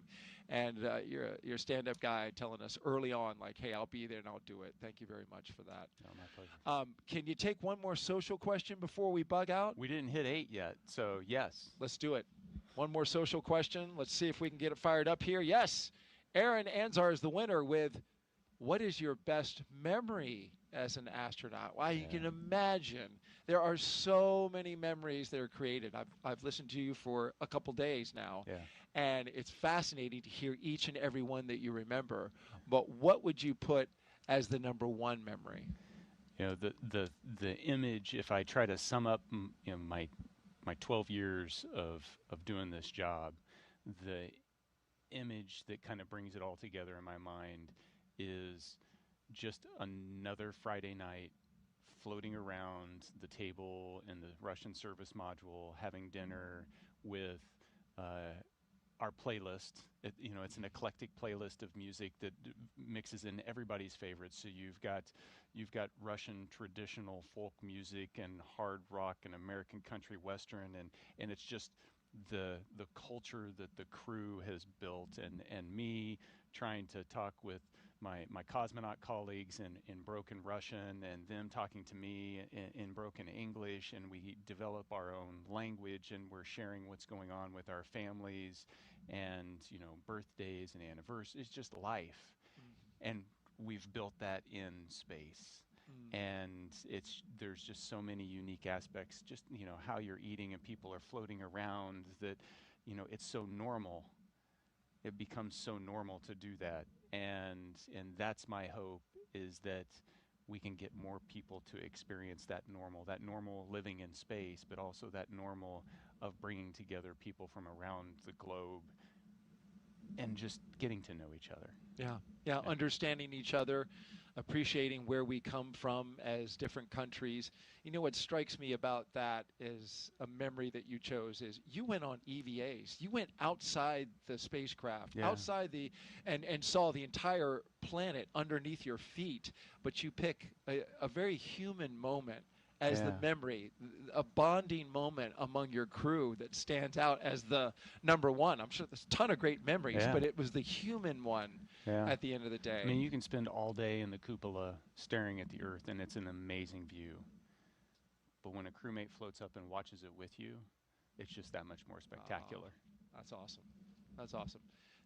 Speaker 1: And you're a stand-up guy telling us early on, like, hey, I'll be there and I'll do it. Thank you very much for that.
Speaker 2: No, my pleasure.
Speaker 1: Can you take one more social question before we bug out?
Speaker 2: We didn't hit 8 yet, so yes.
Speaker 1: Let's do it. One more social question. Let's see if we can get it fired up here. Yes, Aaron Anzar is the winner with, what is your best memory as an astronaut? Well, you can imagine there are so many memories that are created. I've listened to you for a couple days now.
Speaker 2: Yeah.
Speaker 1: And it's fascinating to hear each and every one that you remember. But what would you put as the number one memory?
Speaker 2: You know, the image, if I try to sum up my 12 years of doing this job, the image that kind of brings it all together in my mind is just another Friday night floating around the table in the Russian service module, having dinner with our playlist. It's an eclectic playlist of music that mixes in everybody's favorites. So you've got Russian traditional folk music and hard rock and American country western, and it's just the culture that the crew has built, and me trying to talk with my cosmonaut colleagues in broken Russian, and them talking to me in broken English, and we develop our own language, and we're sharing what's going on with our families, and birthdays and anniversaries. It's just life, and we've built that in space. And there's just so many unique aspects, just how you're eating and people are floating around, that it's so normal. It becomes so normal to do that, and that's my hope, is that we can get more people to experience that normal living in space, but also that normal of bringing together people from around the globe and just getting to know each other.
Speaker 1: Yeah, understanding each other, appreciating where we come from as different countries. What strikes me about that is a memory that you chose is you went on EVAs. You went outside the spacecraft, outside and saw the entire planet underneath your feet, but you pick a very human moment as the memory, a bonding moment among your crew that stands out as the number one. I'm sure there's a ton of great memories, but it was the human one at the end of the day.
Speaker 2: I mean, you can spend all day in the cupola staring at the Earth, and it's an amazing view. But when a crewmate floats up and watches it with you, it's just that much more spectacular.
Speaker 1: That's awesome. That's awesome.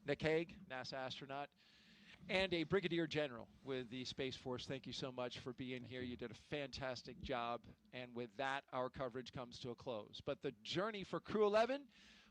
Speaker 1: Nick Hague, NASA astronaut, and a brigadier general with the Space Force. Thank you so much for being here. You did a fantastic job. And with that, our coverage comes to a close. But the journey for Crew 11,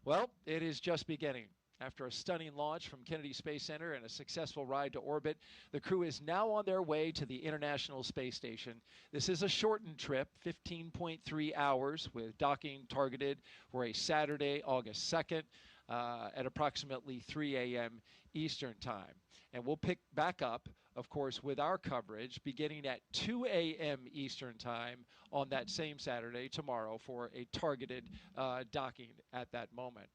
Speaker 1: well, it is just beginning. After a stunning launch from Kennedy Space Center and a successful ride to orbit, the crew is now on their way to the International Space Station. This is a shortened trip, 15.3 hours, with docking targeted for a Saturday, August 2nd at approximately 3 a.m. Eastern Time. And we'll pick back up, of course, with our coverage beginning at 2 a.m. Eastern Time on that same Saturday, tomorrow, for a targeted docking at that moment.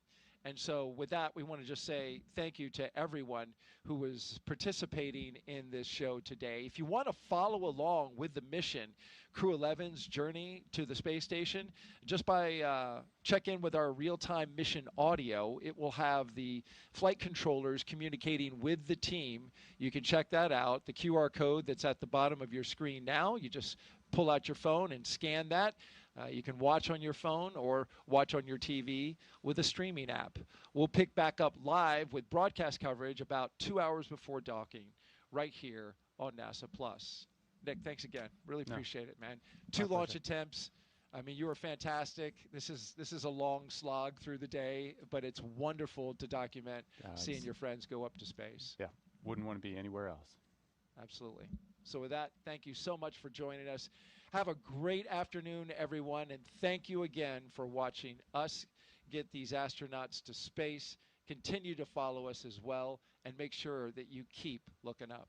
Speaker 1: And so with that, we want to just say thank you to everyone who was participating in this show today. If you want to follow along with the mission, Crew 11's journey to the space station, just by check in with our real-time mission audio. It will have the flight controllers communicating with the team. You can check that out. The QR code that's at the bottom of your screen now, you just pull out your phone and scan that. You can watch on your phone or watch on your TV with a streaming app. We'll pick back up live with broadcast coverage about 2 hours before docking right here on NASA Plus. Nick, thanks again. Really appreciate it, man. 2 launch attempts. I mean, you were fantastic. This is a long slog through the day, but it's wonderful to document seeing your friends go up to space.
Speaker 2: Yeah, wouldn't want to be anywhere else.
Speaker 1: Absolutely. So with that, thank you so much for joining us. Have a great afternoon, everyone, and thank you again for watching us get these astronauts to space. Continue to follow us as well, and make sure that you keep looking up.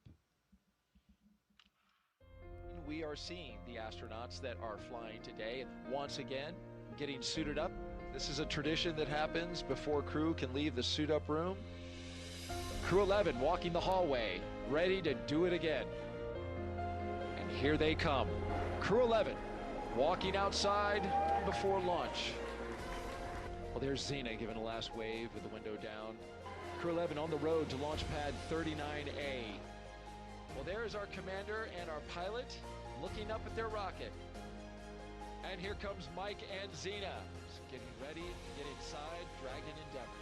Speaker 1: We are seeing the astronauts that are flying today, once again, getting suited up. This is a tradition that happens before crew can leave the suit-up room. Crew 11 walking the hallway, ready to do it again. And Here they come. Crew 11 walking outside before launch. Well, there's Xena giving a last wave with the window down. Crew 11 on the road to launch pad 39A. Well, there's our commander and our pilot looking up at their rocket. And here comes Mike and Xena getting ready to get inside Dragon Endeavour.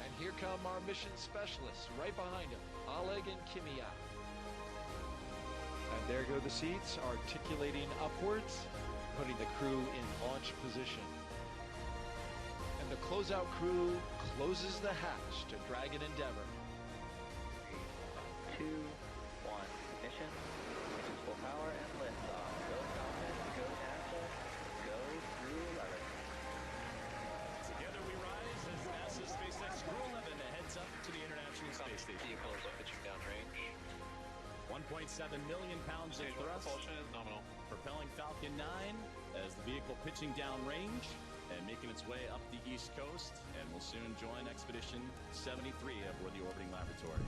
Speaker 1: And here come our mission specialists right behind them, Oleg and Kimya. And there go the seats, articulating upwards, putting the crew in launch position. And the closeout crew closes the hatch to Dragon Endeavour.
Speaker 18: 3, 2, 1, ignition. Engines full power and liftoff. Go Falcon, go NASA, go Crew 11.
Speaker 7: Together we rise as NASA's SpaceX Crew 11 heads up to the International Space Station.
Speaker 18: Vehicles are pitching down range.
Speaker 7: 1.7 million pounds of thrust.
Speaker 18: Propulsion is nominal.
Speaker 7: Propelling Falcon 9 as the vehicle pitching down range and making its way up the East Coast, and will soon join Expedition 73 aboard the orbiting laboratory.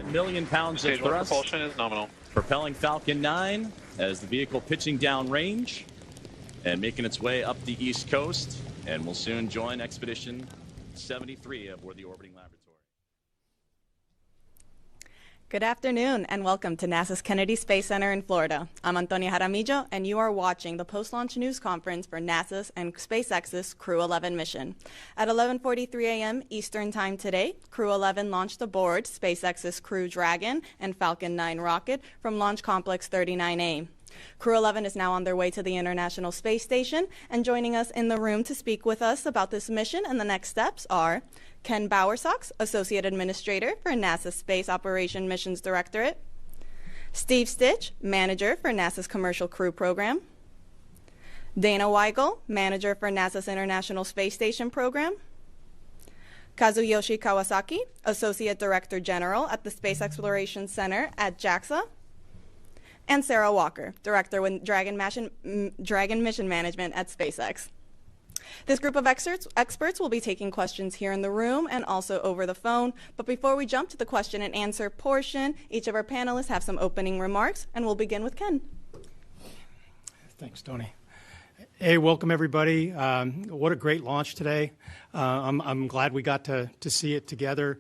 Speaker 7: million pounds of
Speaker 13: Stage 1
Speaker 7: thrust.
Speaker 13: propulsion is nominal.
Speaker 7: Propelling Falcon 9 as the vehicle pitching down range and making its way up the East Coast, and will soon join Expedition 73 aboard the orbiting laboratory.
Speaker 9: Good afternoon and welcome to NASA's Kennedy Space Center in Florida. I'm Antonia Jaramillo and you are watching the post-launch news conference for NASA's and SpaceX's Crew 11 mission. At 11:43 a.m. Eastern Time today, Crew 11 launched aboard SpaceX's Crew Dragon and Falcon 9 rocket from Launch Complex 39A. Crew 11 is now on their way to the International Space Station, and joining us in the room to speak with us about this mission and the next steps are Ken Bowersox, Associate Administrator for NASA's Space Operation Missions Directorate, Steve Stitch, Manager for NASA's Commercial Crew Program, Dana Weigel, Manager for NASA's International Space Station Program, Kazuyoshi Kawasaki, Associate Director General at the Space Exploration Center at JAXA, and Sarah Walker, Director with Dragon Mission Management at SpaceX. This group of experts will be taking questions here in the room and also over the phone. But before we jump to the question and answer portion, each of our panelists have some opening remarks, and we'll begin with Ken.
Speaker 19: Thanks, Tony. Hey, welcome everybody. What a great launch today. I'm glad we got to see it together.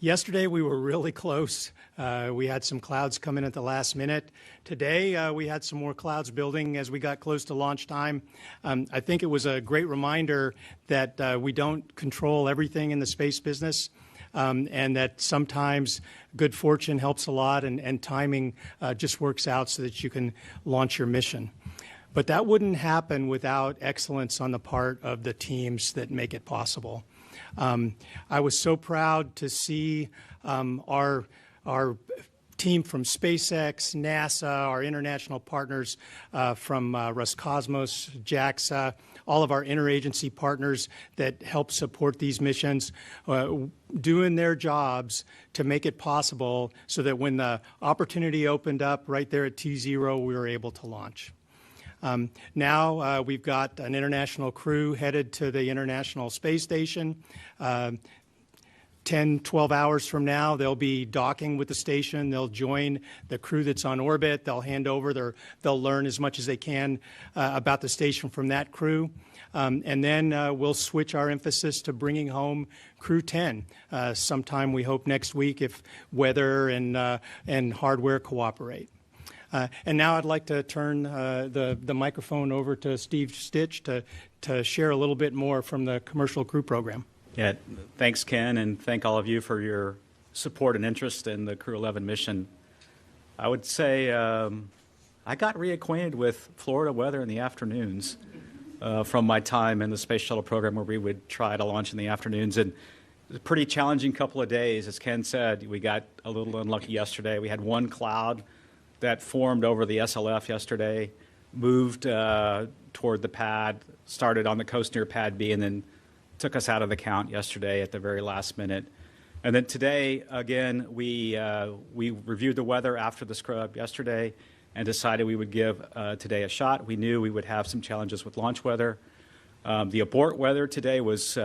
Speaker 19: Yesterday we were really close. We had some clouds come in at the last minute. Today we had some more clouds building as we got close to launch time. I think it was a great reminder that we don't control everything in the space business, and that sometimes good fortune helps a lot, and timing just works out so that you can launch your mission. But that wouldn't happen without excellence on the part of the teams that make it possible. I was so proud to see our team from SpaceX, NASA, our international partners from Roscosmos, JAXA, all of our interagency partners that help support these missions, doing their jobs to make it possible so that when the opportunity opened up right there at T0, we were able to launch. Now we've got an international crew headed to the International Space Station. 10, 12 hours from now, they'll be docking with the station. They'll join the crew that's on orbit. They'll hand over. They'll learn as much as they can about the station from that crew. And then we'll switch our emphasis to bringing home Crew 10 sometime, we hope, next week if weather and hardware cooperate. And now I'd like to turn the microphone over to Steve Stitch to share a little bit more from the Commercial Crew Program.
Speaker 20: Yeah, thanks, Ken, and thank all of you for your support and interest in the Crew 11 mission. I would say I got reacquainted with Florida weather in the afternoons from my time in the Space Shuttle program where we would try to launch in the afternoons. And it was a pretty challenging couple of days. As Ken said, we got a little unlucky yesterday. We had one cloud that formed over the SLF yesterday, moved toward the pad, started on the coast near Pad B, and then took us out of the count yesterday at the very last minute. And then today, again, we reviewed the weather after the scrub yesterday and decided we would give today a shot. We knew we would have some challenges with launch weather. The abort weather today was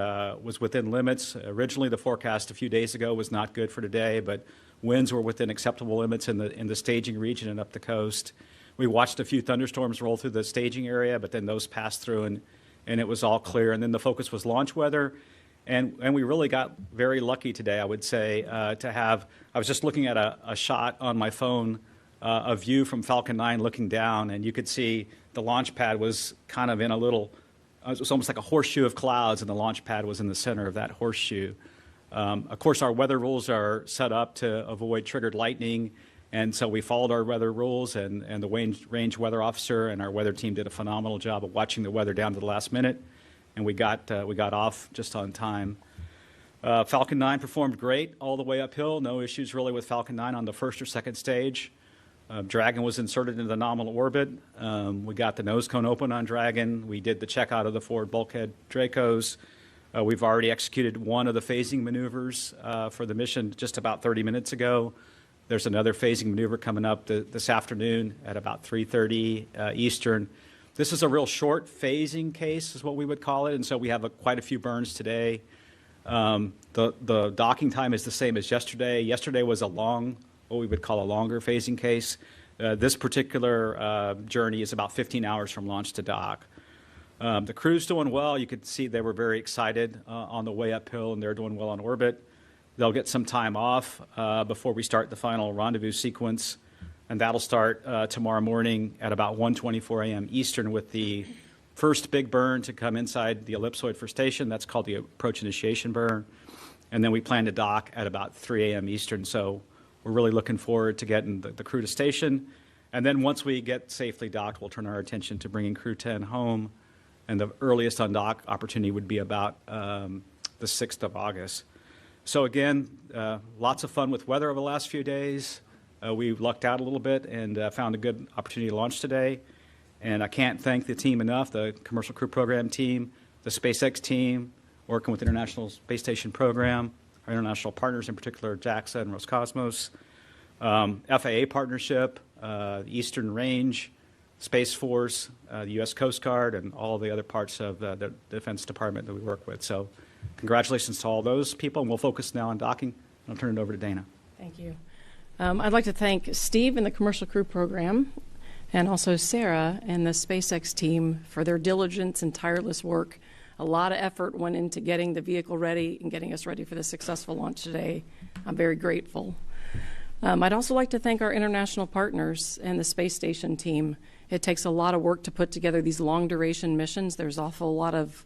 Speaker 20: within limits. Originally, the forecast a few days ago was not good for today, but winds were within acceptable limits in the staging region and up the coast. We watched a few thunderstorms roll through the staging area, but then those passed through and it was all clear. And then the focus was launch weather. And we really got very lucky today, I would say, to have, I was just looking at a shot on my phone, a view from Falcon 9 looking down, and you could see the launch pad was kind of in a little, it was almost like a horseshoe of clouds, and the launch pad was in the center of that horseshoe. Of course, our weather rules are set up to avoid triggered lightning, and so we followed our weather rules, and the range weather officer and our weather team did a phenomenal job of watching the weather down to the last minute, and we got off just on time. Falcon 9 performed great all the way uphill. No issues really with Falcon 9 on the first or second stage. Dragon was inserted into the nominal orbit. We got the nose cone open on Dragon. We did the checkout of the forward bulkhead Dracos. We've already executed one of the phasing maneuvers for the mission just about 30 minutes ago. There's another phasing maneuver coming up this afternoon at about 3:30 Eastern. This is a real short phasing case is what we would call it, and so we have quite a few burns today. The docking time is the same as yesterday. Yesterday was what we would call a longer phasing case. This particular journey is about 15 hours from launch to dock. The crew's doing well. You could see they were very excited on the way uphill, and they're doing well on orbit. They'll get some time off before we start the final rendezvous sequence, and that'll start tomorrow morning at about 1:24 a.m. Eastern with the first big burn to come inside the ellipsoid for station. That's called the approach initiation burn. And then we plan to dock at about 3 a.m. Eastern. So we're really looking forward to getting the crew to station. And then once we get safely docked, we'll turn our attention to bringing Crew 10 home. And the earliest undock opportunity would be about the 6th of August. So again, lots of fun with weather over the last few days. We lucked out a little bit and found a good opportunity to launch today. And I can't thank the team enough, the Commercial Crew Program team, the SpaceX team, working with the International Space Station Program, our international partners, in particular JAXA and Roscosmos, FAA partnership, the Eastern Range, Space Force, the U.S. Coast Guard, and all the other parts of the Defense Department that we work with. So congratulations to all those people, and we'll focus now on docking. I'll turn it over to Dana.
Speaker 10: Thank you. I'd like to thank Steve and the Commercial Crew Program, and also Sarah and the SpaceX team for their diligence and tireless work. A lot of effort went into getting the vehicle ready and getting us ready for the successful launch today. I'm very grateful. I'd also like to thank our international partners and the space station team. It takes a lot of work to put together these long-duration missions. There's awful lot of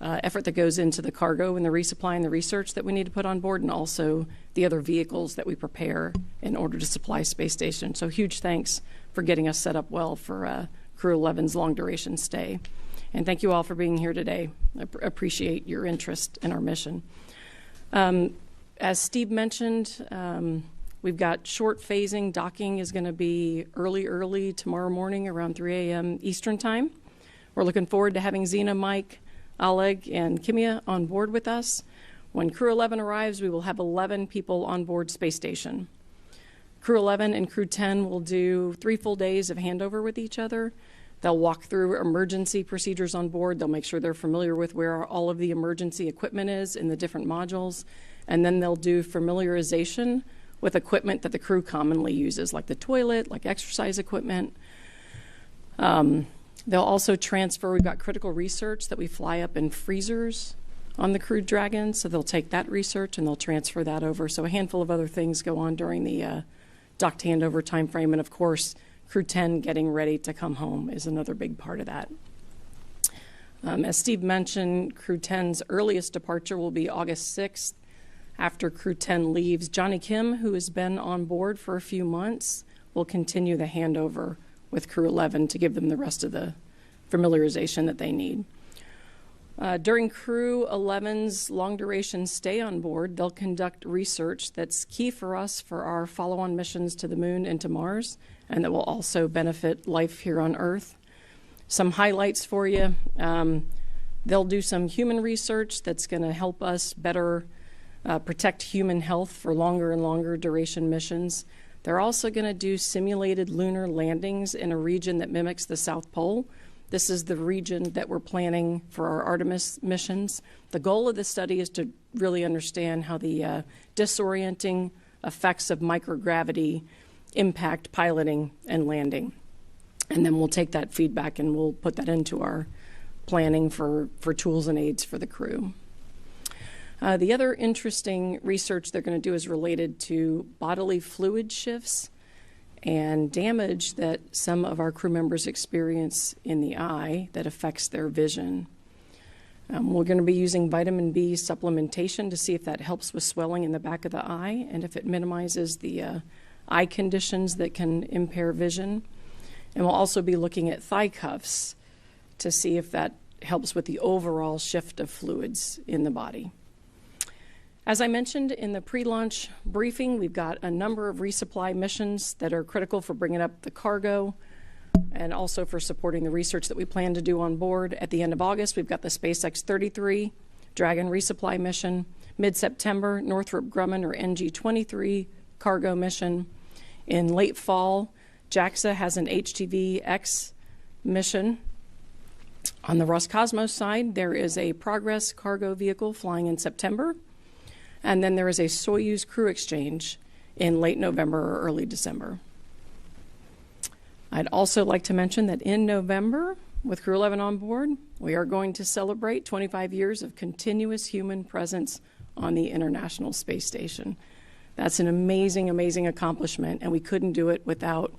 Speaker 10: effort that goes into the cargo and the resupply and the research that we need to put on board, and also the other vehicles that we prepare in order to supply space station. So huge thanks for getting us set up well for Crew 11's long-duration stay. And thank you all for being here today. I appreciate your interest in our mission. As Steve mentioned, we've got short phasing. Docking is going to be early tomorrow morning around 3 a.m. Eastern time. We're looking forward to having Zena, Mike, Oleg, and Kimya on board with us. When Crew 11 arrives, we will have 11 people on board space station. Crew 11 and Crew 10 will do 3 full days of handover with each other. They'll walk through emergency procedures on board. They'll make sure they're familiar with where all of the emergency equipment is in the different modules. And then they'll do familiarization with equipment that the crew commonly uses, like the toilet, like exercise equipment. They'll also transfer, we've got critical research that we fly up in freezers on the Crew Dragon, so they'll take that research and they'll transfer that over. So a handful of other things go on during the docked handover time frame, and of course, Crew 10 getting ready to come home is another big part of that. As Steve mentioned, Crew 10's earliest departure will be August 6th. After Crew 10 leaves, Johnny Kim, who has been on board for a few months, will continue the handover with Crew 11 to give them the rest of the familiarization that they need. During Crew 11's long-duration stay on board, they'll conduct research that's key for us for our follow-on missions to the Moon and to Mars, and that will also benefit life here on Earth. Some highlights for you. They'll do some human research that's going to help us better protect human health for longer and longer duration missions. They're also going to do simulated lunar landings in a region that mimics the South Pole. This is the region that we're planning for our Artemis missions. The goal of the study is to really understand how the disorienting effects of microgravity impact piloting and landing. And then we'll take that feedback and we'll put that into our planning for tools and aids for the crew. The other interesting research they're going to do is related to bodily fluid shifts and damage that some of our crew members experience in the eye that affects their vision. We're going to be using vitamin B supplementation to see if that helps with swelling in the back of the eye and if it minimizes the eye conditions that can impair vision. And we'll also be looking at thigh cuffs to see if that helps with the overall shift of fluids in the body. As I mentioned in the pre-launch briefing, we've got a number of resupply missions that are critical for bringing up the cargo and also for supporting the research that we plan to do on board. At the end of August, we've got the SpaceX 33 Dragon resupply mission. Mid-September, Northrop Grumman or NG-23 cargo mission. In late fall, JAXA has an HTV-X mission. On the Roscosmos side, there is a Progress cargo vehicle flying in September, and then there is a Soyuz crew exchange in late November or early December. I'd also like to mention that in November, with Crew 11 on board, we are going to celebrate 25 years of continuous human presence on the International Space Station. That's an amazing, amazing accomplishment, and we couldn't do it without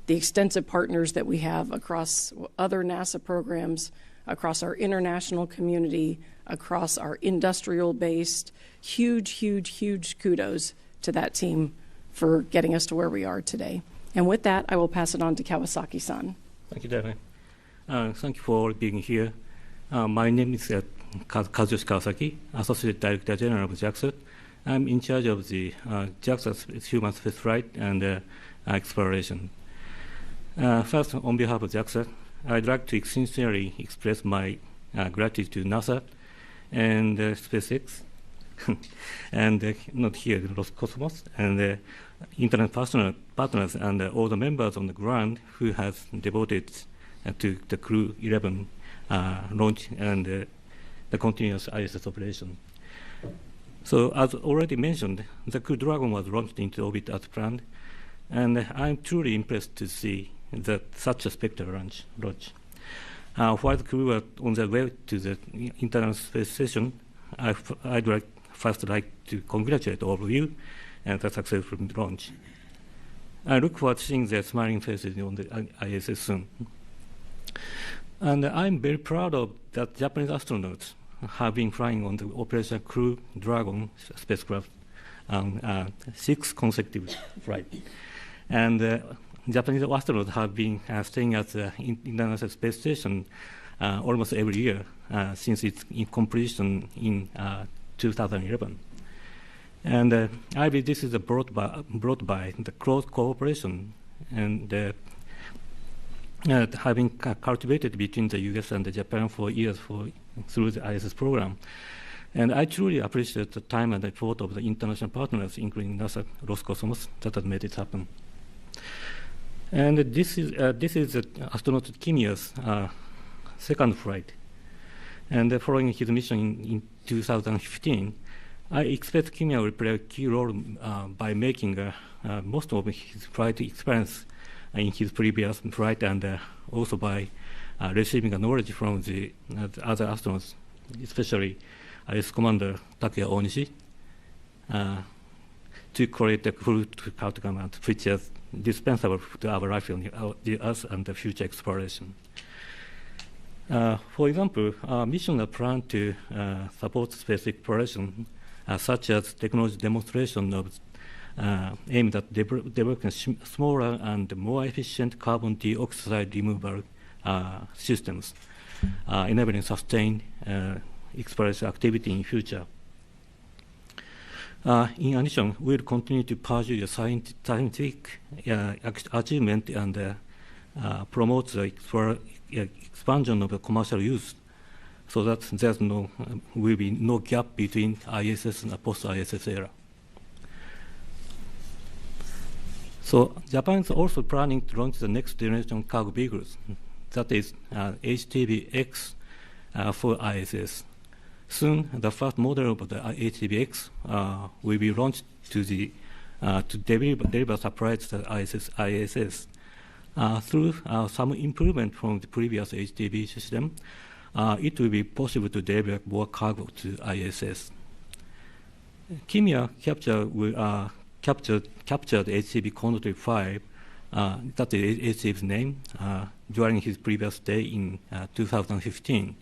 Speaker 10: the extensive partners that we have across other NASA programs, across our international community, across our industrial-based. Huge, huge, huge kudos to that team for getting us to where we are today. And with that, I will pass it on to Kawasaki-san.
Speaker 14: Thank you, Daphne. Thank you for being here. My name is Kazuyoshi Kawasaki, Associate Director General of JAXA. I'm in charge of the JAXA's human spaceflight and exploration. First, on behalf of JAXA, I'd like to sincerely express my gratitude to NASA and SpaceX, and not here, Roscosmos, and international partners and all the members on the ground who have devoted to the Crew 11 launch and the continuous ISS operation. So, as already mentioned, the Crew Dragon was launched into orbit as planned, and I'm truly impressed to see that such a spectacular launch. While the crew were on their way to the International Space Station, I'd first like to congratulate all of you and the successful launch. I look forward to seeing their smiling faces on the ISS soon. And I'm very proud of that Japanese astronauts have been flying on the Operation Crew Dragon spacecraft on 6 consecutive flights. And Japanese astronauts have been staying at the International Space Station almost every year since its completion in 2011. And I believe this is brought by the close cooperation and having cultivated between the US and Japan for years through the ISS program. And I truly appreciate the time and effort of the international partners, including NASA, Roscosmos, that has made it happen. And this is astronaut Kimya's second flight. And following his mission in 2015, I expect Kimya will play a key role by making most of his flight experience in his previous flight, and also by receiving knowledge from the other astronauts, especially IS Commander Takuya Onishi, to create a full outcome which is dispensable to our life on the Earth and the future exploration. For example, missions are planned to support space exploration, such as technology demonstration of aimed at developing smaller and more efficient carbon dioxide removal systems, enabling sustained exploration activity in future. In addition, we will continue to pursue the scientific achievement and promote the expansion of the commercial use, so that there will be no gap between ISS and the post-ISS era. So Japan is also planning to launch the next generation cargo vehicles, that is HTV-X for ISS. Soon, the first model of the HTV-X will be launched to deliver supplies to the ISS. Through some improvement from the previous HTV system, it will be possible to deliver more cargo to ISS. Kimya captured HTV Control 5, that is HTV's name, during his previous stay in 2015.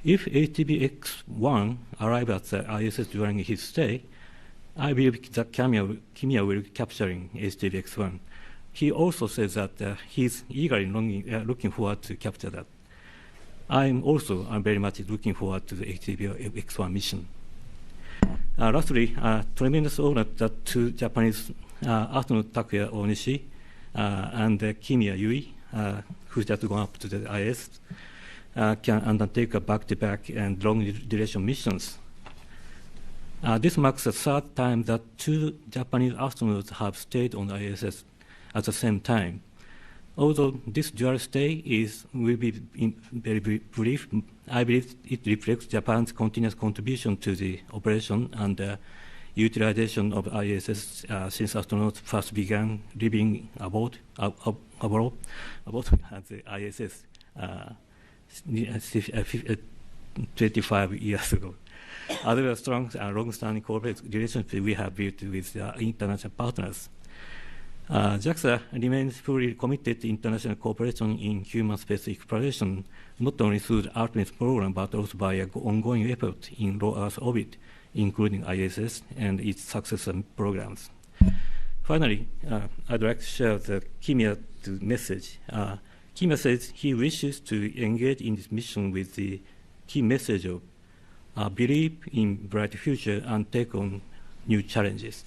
Speaker 14: If HTV-X1 arrives at the ISS during his stay, I believe that Kimya will be capturing HTV-X1. He also says that he's eagerly looking forward to capture that. I'm very much looking forward to the HTV-X1 mission. Lastly, tremendous honor that two Japanese astronaut Takuya Onishi and Kimya Yui, who just gone up to the ISS, can undertake a back-to-back and long-duration missions. This marks the third time that two Japanese astronauts have stayed on the ISS at the same time. Although this dual stay will be very brief, I believe it reflects Japan's continuous contribution to the operation and utilization of ISS since astronauts first began living abroad at the ISS 25 years ago. Other strong and long-standing corporate relationship we have built with international partners. JAXA remains fully committed to international cooperation in human space exploration, not only through the Artemis program, but also by an ongoing effort in low Earth orbit, including ISS and its successor programs. Finally, I'd like to share the Kimya message. Kimya says he wishes to engage in this mission with the key message of believe in bright future and take on new challenges.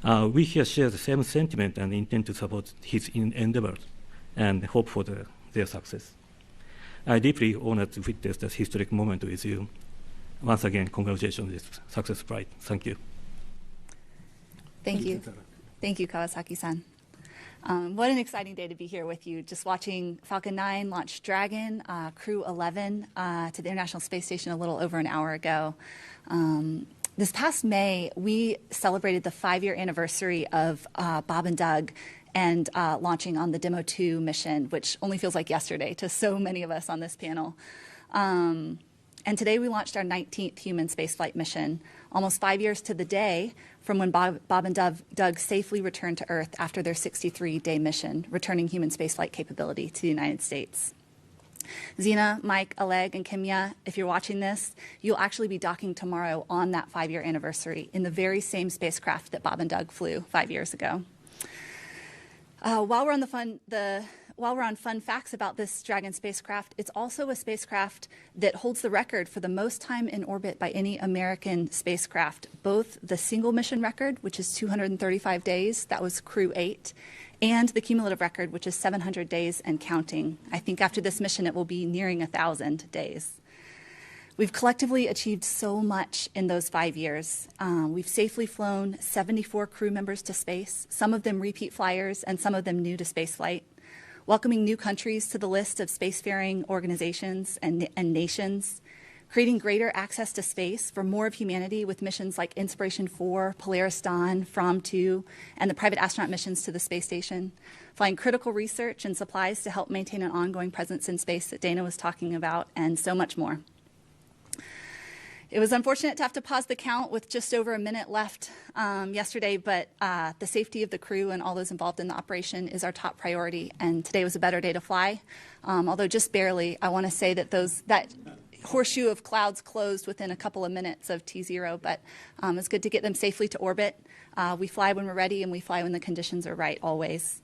Speaker 14: We here share the same sentiment and intend to support his endeavors and hope for their success. I deeply honored to witness this historic moment with you. Once again, congratulations on this success flight. Thank you.
Speaker 5: Thank you. Thank you, Kawasaki-san. What an exciting day to be here with you, just watching Falcon 9 launch Dragon, Crew 11 to the International Space Station a little over an hour ago. This past May, we celebrated the 5-year anniversary of Bob and Doug and launching on the Demo 2 mission, which only feels like yesterday to so many of us on this panel. And today we launched our 19th human spaceflight mission, almost 5 years to the day from when Bob and Doug safely returned to Earth after their 63-day mission, returning human spaceflight capability to the United States. Zena, Mike, Oleg, and Kimya, if you're watching this, you'll actually be docking tomorrow on that 5-year anniversary in the very same spacecraft that Bob and Doug flew 5 years ago. While we're on fun facts about this Dragon spacecraft, it's also a spacecraft that holds the record for the most time in orbit by any American spacecraft, both the single mission record, which is 235 days, that was Crew 8, and the cumulative record, which is 700 days and counting. I think after this mission, it will be nearing 1,000 days. We've collectively achieved so much in those 5 years. We've safely flown 74 crew members to space, some of them repeat flyers and some of them new to spaceflight, welcoming new countries to the list of spacefaring organizations and nations, creating greater access to space for more of humanity with missions like Inspiration 4, Polaris Dawn, From 2, and the private astronaut missions to the space station, flying critical research and supplies to help maintain an ongoing presence in space that Dana was talking about, and so much more. It was unfortunate to have to pause the count with just over a minute left yesterday, but the safety of the crew and all those involved in the operation is our top priority, and today was a better day to fly. Although just barely, I want to say that that horseshoe of clouds closed within a couple of minutes of T0, but it's good to get them safely to orbit. We fly when we're ready, and we fly when the conditions are right, always.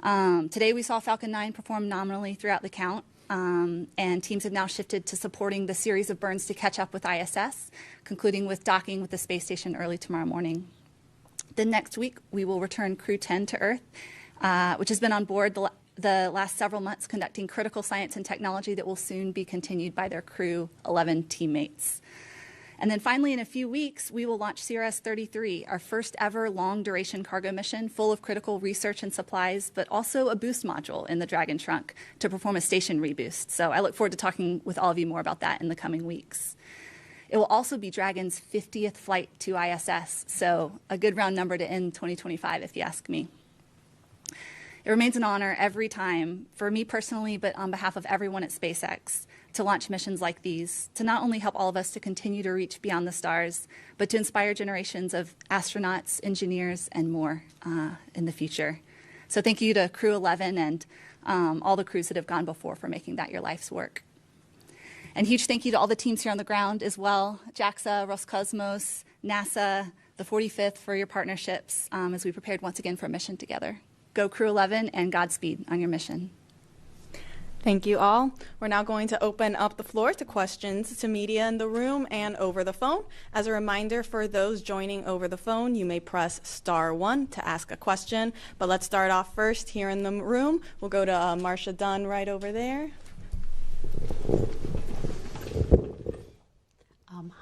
Speaker 5: Today we saw Falcon 9 perform nominally throughout the count. And teams have now shifted to supporting the series of burns to catch up with ISS, concluding with docking with the space station early tomorrow morning. Then next week, we will return Crew 10 to Earth, which has been on board the last several months conducting critical science and technology that will soon be continued by their Crew 11 teammates. And then finally, in a few weeks, we will launch CRS-33, our first ever long-duration cargo mission full of critical research and supplies, but also a boost module in the Dragon trunk to perform a station reboost. So I look forward to talking with all of you more about that in the coming weeks. It will also be Dragon's 50th flight to ISS, so a good round number to end 2025, if you ask me. It remains an honor every time, for me personally, but on behalf of everyone at SpaceX, to launch missions like these, to not only help all of us to continue to reach beyond the stars, but to inspire generations of astronauts, engineers, and more in the future. So thank you to Crew 11 and all the crews that have gone before for making that your life's work. And huge thank you to all the teams here on the ground as well, JAXA, Roscosmos, NASA, the 45th for your partnerships as we prepared once again for a mission together. Go Crew 11 and Godspeed on your mission.
Speaker 9: Thank you all. We're now going to open up the floor to questions to media in the room and over the phone. As a reminder, for those joining over the phone, you may press *1 to ask a question. But let's start off first here in the room. We'll go to Marcia Dunn right over there.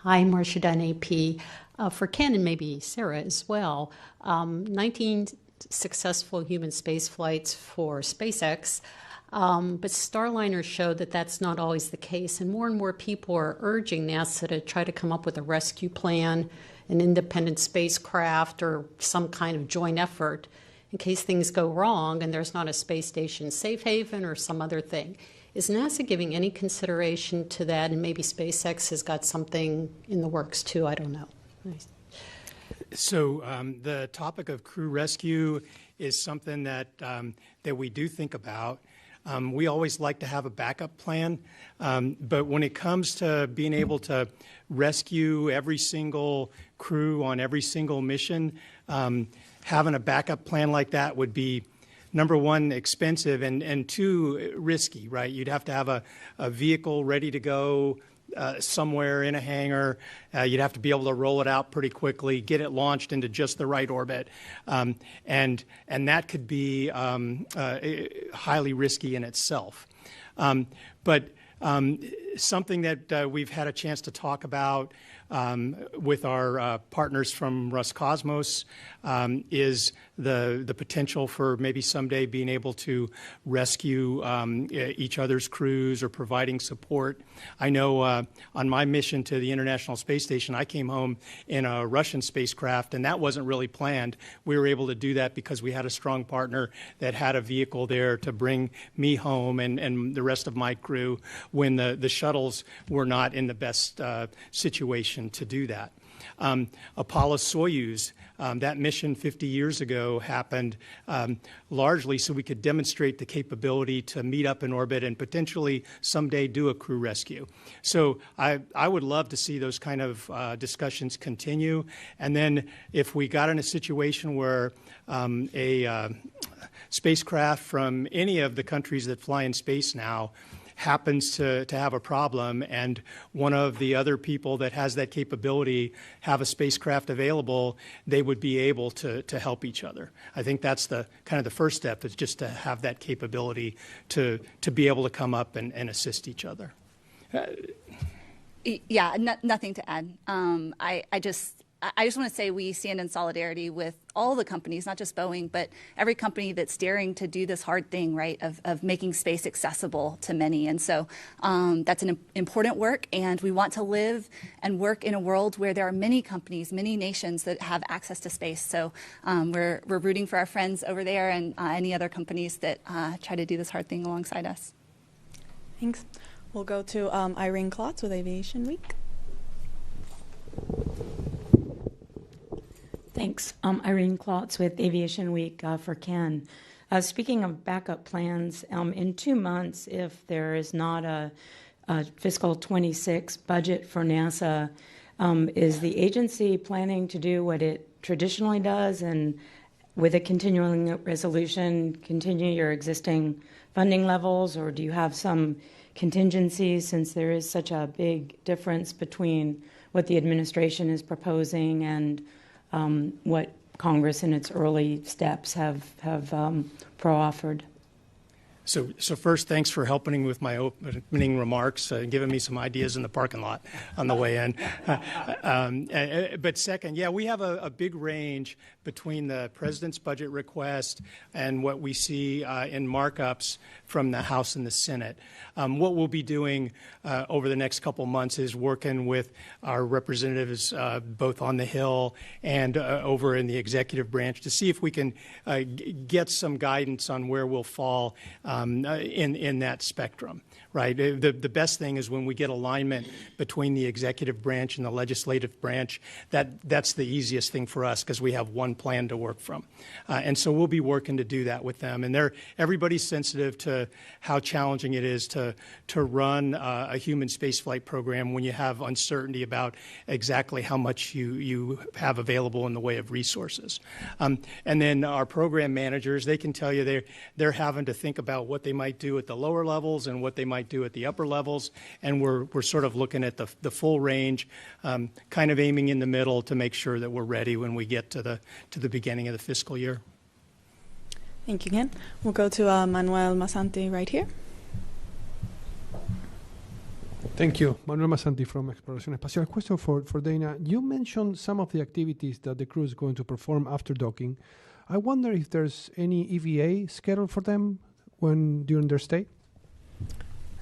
Speaker 21: Hi, Marcia Dunn, AP. For Ken and maybe Sarah as well,
Speaker 3: successful human space flights for SpaceX. But Starliner showed that that's not always the case, and more people are urging NASA to try to come up with a rescue plan, an independent spacecraft, or some kind of joint effort in case things go wrong and there's not a space station safe haven or some other thing. Is NASA giving any consideration to that? And maybe SpaceX has got something in the works too, I don't know. Nice.
Speaker 19: So the topic of crew rescue is something that we do think about. We always like to have a backup plan, but when it comes to being able to rescue every single crew on every single mission, having a backup plan like that would be, number one, expensive, and two, risky, right? You'd have to have a vehicle ready to go somewhere in a hangar. You'd have to be able to roll it out pretty quickly, get it launched into just the right orbit, and that could be highly risky in itself. But something that we've had a chance to talk about with our partners from Roscosmos is the potential for maybe someday being able to rescue each other's crews or providing support. I know on my mission to the International Space Station, I came home in a Russian spacecraft, and that wasn't really planned. We were able to do that because we had a strong partner that had a vehicle there to bring me home and the rest of my crew when the shuttles were not in the best situation to do that. Apollo-Soyuz, that mission 50 years ago happened largely so we could demonstrate the capability to meet up in orbit and potentially someday do a crew rescue. So I would love to see those kind of discussions continue. And then if we got in a situation where a spacecraft from any of the countries that fly in space now happens to have a problem, and one of the other people that has that capability have a spacecraft available, they would be able to help each other. I think that's the kind of the first step, is just to have that capability to be able to come up and assist each other.
Speaker 5: Yeah, nothing to add. I just want to say we stand in solidarity with all the companies, not just Boeing, but every company that's daring to do this hard thing, right, of making space accessible to many. And so that's an important work, and we want to live and work in a world where there are many companies, many nations that have access to space. So we're rooting for our friends over there and any other companies that try to do this hard thing alongside us.
Speaker 9: Thanks. We'll go to Irene Klotz with Aviation Week.
Speaker 21: Thanks. Irene Klotz with Aviation Week for Ken. Speaking of backup plans, in 2 months, if there is not a fiscal 26 budget for NASA, is the agency planning to do what it traditionally does and with a continuing resolution continue your existing funding levels, or do you have some contingencies since there is such a big difference between what the administration is proposing and what Congress in its early steps have pro-offered?
Speaker 19: So first, thanks for helping with my opening remarks and giving me some ideas in the parking lot on the way in. But second, yeah, we have a big range between the President's budget request and what we see in markups from the House and the Senate. What we'll be doing over the next couple months is working with our representatives both on the Hill and over in the executive branch to see if we can get some guidance on where we'll fall in that spectrum, right? The best thing is when we get alignment between the executive branch and the legislative branch. That's the easiest thing for us because we have one plan to work from. And so we'll be working to do that with them. And everybody's sensitive to how challenging it is to run a human spaceflight program when you have uncertainty about exactly how much you have available in the way of resources. And then our program managers, they can tell you they're having to think about what they might do at the lower levels and what they might do at the upper levels. And we're sort of looking at the full range, kind of aiming in the middle to make sure that we're ready when we get to the beginning of the fiscal year.
Speaker 9: Thank you, Ken. We'll go to Manuel Masanti right here.
Speaker 23: Thank you. Manuel Masanti from Exploración Espacial. A question for Dana. You mentioned some of the activities that the crew is going to perform after docking. I wonder if there's any EVA scheduled for them during their stay?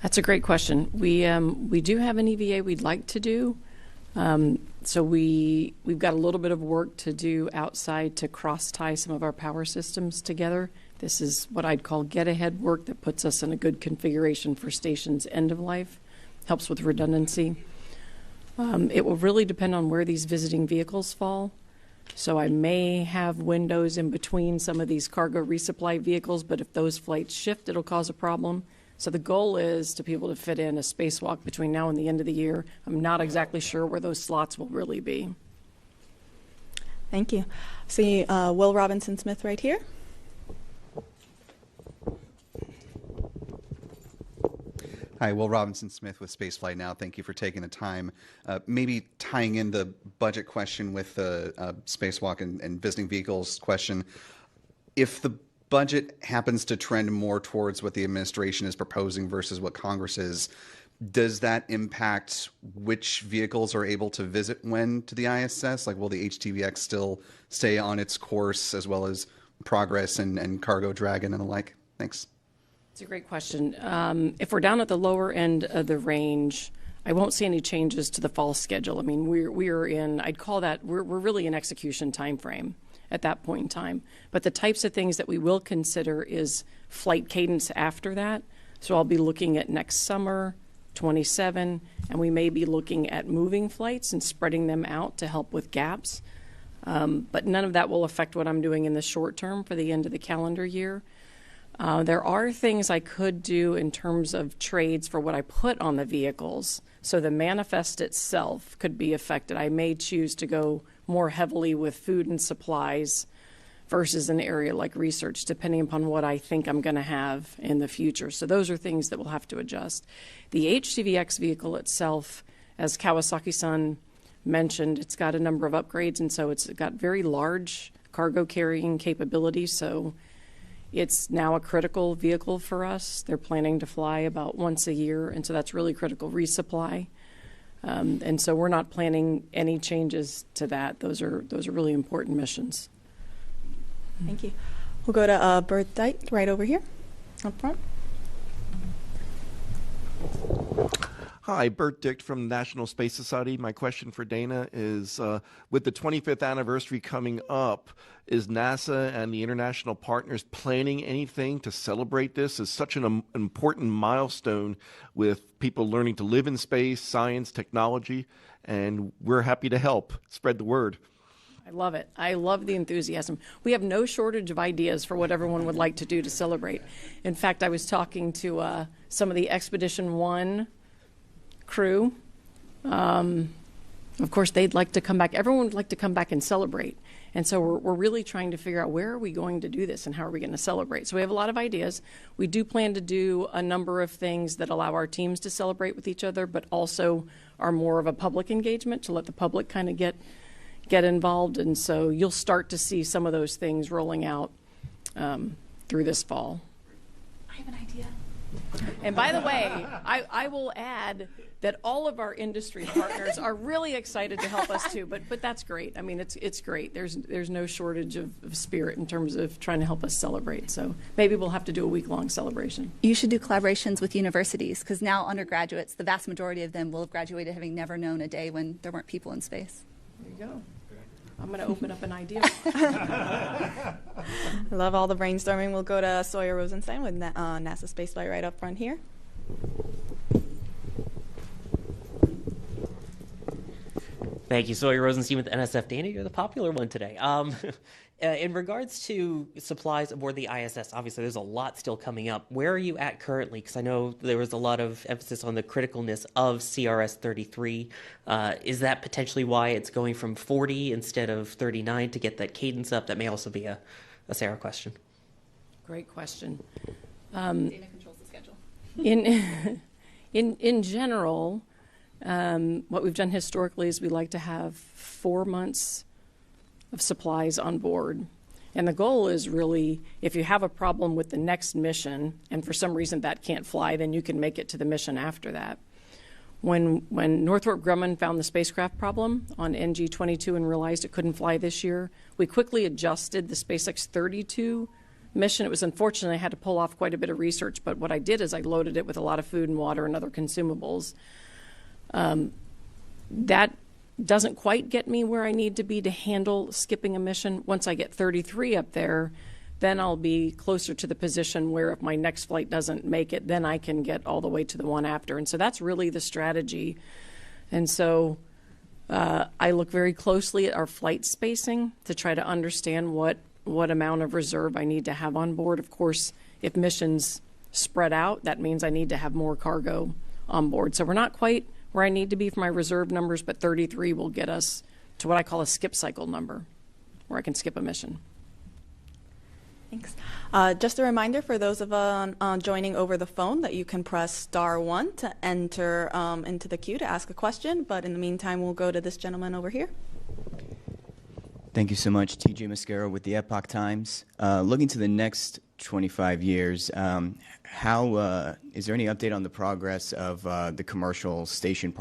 Speaker 10: That's a great question. We do have an EVA we'd like to do. So we've got a little bit of work to do outside to cross-tie some of our power systems together. This is what I'd call get-ahead work that puts us in a good configuration for station's end of life, helps with redundancy. It will really depend on where these visiting vehicles fall. So I may have windows in between some of these cargo resupply vehicles, but if those flights shift, it'll cause a problem. So the goal is to be able to fit in a spacewalk between now and the end of the year. I'm not exactly sure where those slots will really be.
Speaker 9: Thank you. See Will Robinson Smith right here.
Speaker 4: Hi, Will Robinson Smith with Spaceflight Now. Thank you for taking the time. Maybe tying in the budget question with the spacewalk and visiting vehicles question. If the budget happens to trend more towards what the administration is proposing versus what Congress is, does that impact which vehicles are able to visit when to the ISS? Like, will the HTVX still stay on its course, as well as Progress and Cargo Dragon and the like? Thanks.
Speaker 10: It's a great question. If we're down at the lower end of the range, I won't see any changes to the fall schedule. I mean, we're in, I'd call that, we're really in execution time frame at that point in time. But the types of things that we will consider is flight cadence after that. So I'll be looking at next summer, 27, and we may be looking at moving flights and spreading them out to help with gaps. But none of that will affect what I'm doing in the short term for the end of the calendar year. There are things I could do in terms of trades for what I put on the vehicles. So the manifest itself could be affected. I may choose to go more heavily with food and supplies versus an area like research, depending upon what I think I'm going to have in the future. So those are things that we'll have to adjust. The HTVX vehicle itself, as Kawasaki-san mentioned, it's got a number of upgrades, and so it's got very large cargo carrying capability. So it's now a critical vehicle for us. They're planning to fly about once a year, and so that's really critical resupply. And so we're not planning any changes to that. Those are really important missions.
Speaker 9: Thank you. We'll go to Bert Dyke right over here up front.
Speaker 6: Hi, Bert Dick from the National Space Society. My question for Dana is, with the 25th anniversary coming up, is NASA and the international partners planning anything to celebrate this as such an important milestone with people learning to live in space, science, technology, and we're happy to help spread the word.
Speaker 10: I love it. I love the enthusiasm. We have no shortage of ideas for what everyone would like to do to celebrate. In fact, I was talking to some of the Expedition 1 crew. Of course, they'd like to come back. Everyone would like to come back and celebrate. And so we're really trying to figure out where are we going to do this and how are we going to celebrate. So we have a lot of ideas. We do plan to do a number of things that allow our teams to celebrate with each other, but also are more of a public engagement to let the public kind of get involved. And so you'll start to see some of those things rolling out through this fall.
Speaker 5: I have an idea.
Speaker 10: And by the way, I will add that all of our industry partners are really excited to help us too. But that's great. I mean, it's great. There's no shortage of spirit in terms of trying to help us celebrate. So maybe we'll have to do a week-long celebration.
Speaker 5: You should do collaborations with universities, because now undergraduates, the vast majority of them will have graduated having never known a day when there weren't people in space.
Speaker 10: There you go. I'm going to open up an idea.
Speaker 9: Love all the brainstorming. We'll go to Sawyer Rosenstein with NASA Spaceflight right up front here.
Speaker 17: Thank you, Sawyer Rosenstein with NSF. Dana, you're the popular one today. In regards to supplies aboard the ISS, obviously there's a lot still coming up. Where are you at currently? Because I know there was a lot of emphasis on the criticalness of CRS-33. Is that potentially why it's going from 40 instead of 39 to get that cadence up? That may also be a Sarah question.
Speaker 10: Great question.
Speaker 5: Dana controls the schedule.
Speaker 10: In general, what we've done historically is we like to have 4 months of supplies on board. And the goal is really, if you have a problem with the next mission, and for some reason that can't fly, then you can make it to the mission after that. When Northrop Grumman found the spacecraft problem on NG-22 and realized it couldn't fly this year, we quickly adjusted the SpaceX 32 mission. It was unfortunate I had to pull off quite a bit of research, but what I did is I loaded it with a lot of food and water and other consumables. That doesn't quite get me where I need to be to handle skipping a mission. Once I get 33 up there, then I'll be closer to the position where if my next flight doesn't make it, then I can get all the way to the one after. And so that's really the strategy. And so I look very closely at our flight spacing to try to understand what amount of reserve I need to have on board. Of course, if missions spread out, that means I need to have more cargo on board. So we're not quite where I need to be for my reserve numbers, but 33 will get us to what I call a skip cycle number, where I can skip a mission.
Speaker 11: Thanks. Just a reminder for those of joining over the phone that you can press *1 to enter into the queue to ask a question. But in the meantime, we'll go to this gentleman over here.
Speaker 15: Thank you so much, TJ Mascaro with the Epoch Times. Looking to the next 25 years, is there any update on the progress of the commercial station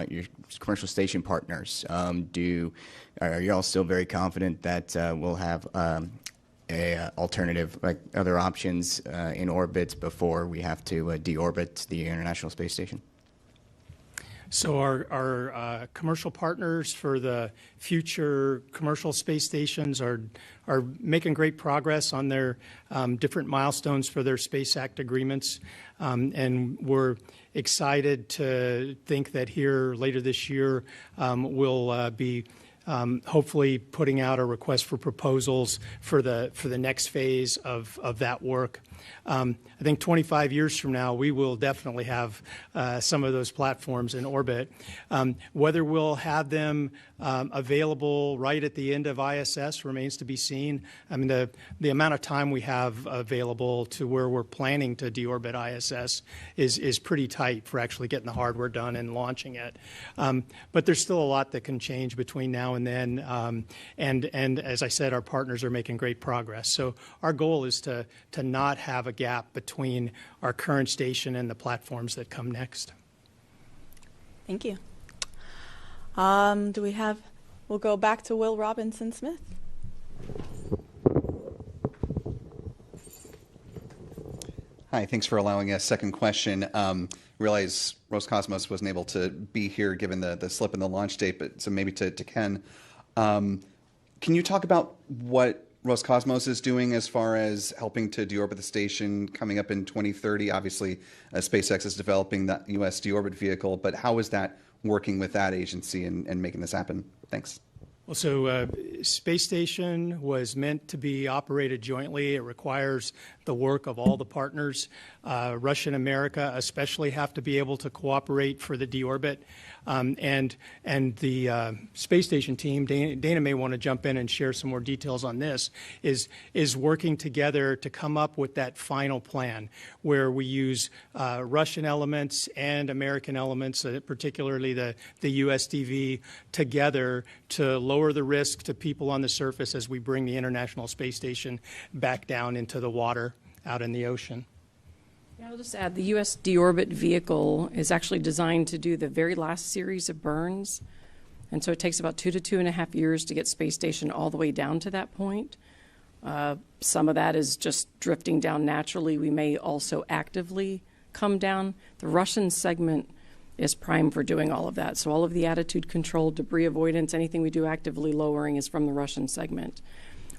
Speaker 15: your commercial station partners? Are you all still very confident that we'll have a alternative, like other options in orbit before we have to deorbit the International Space Station?
Speaker 19: So our commercial partners for the future commercial space stations are making great progress on their different milestones for their Space Act agreements, and we're excited to think that here later this year we'll be hopefully putting out a request for proposals for the next phase of that work. I think 25 years from now, we will definitely have some of those platforms in orbit. Whether we'll have them available right at the end of ISS remains to be seen. I mean, the amount of time we have available to where we're planning to deorbit ISS is pretty tight for actually getting the hardware done and launching it. But there's still a lot that can change between now and then. And as I said, our partners are making great progress. So our goal is to not have a gap between our current station and the platforms that come next.
Speaker 11: Thank you. We'll go back to Will Robinson Smith.
Speaker 4: Hi, thanks for allowing a second question. Realize Roscosmos wasn't able to be here given the slip in the launch date, but so maybe to Ken. Can you talk about what Roscosmos is doing as far as helping to deorbit the station coming up in 2030? Obviously, SpaceX is developing that U.S. deorbit vehicle, but how is that working with that agency and making this happen? Thanks.
Speaker 19: Well, so Space Station was meant to be operated jointly. It requires the work of all the partners. Russia and America especially have to be able to cooperate for the deorbit. And the Space Station team, Dana may want to jump in and share some more details on this, is working together to come up with that final plan where we use Russian elements and American elements, particularly the USDV, together to lower the risk to people on the surface as we bring the International Space Station back down into the water out in the ocean.
Speaker 10: Yeah, I'll just add the U.S. deorbit vehicle is actually designed to do the very last series of burns. And so it takes about 2 to 2.5 years to get Space Station all the way down to that point. Some of that is just drifting down naturally. We may also actively come down. The Russian segment is primed for doing all of that. So all of the attitude control, debris avoidance, anything we do actively lowering is from the Russian segment.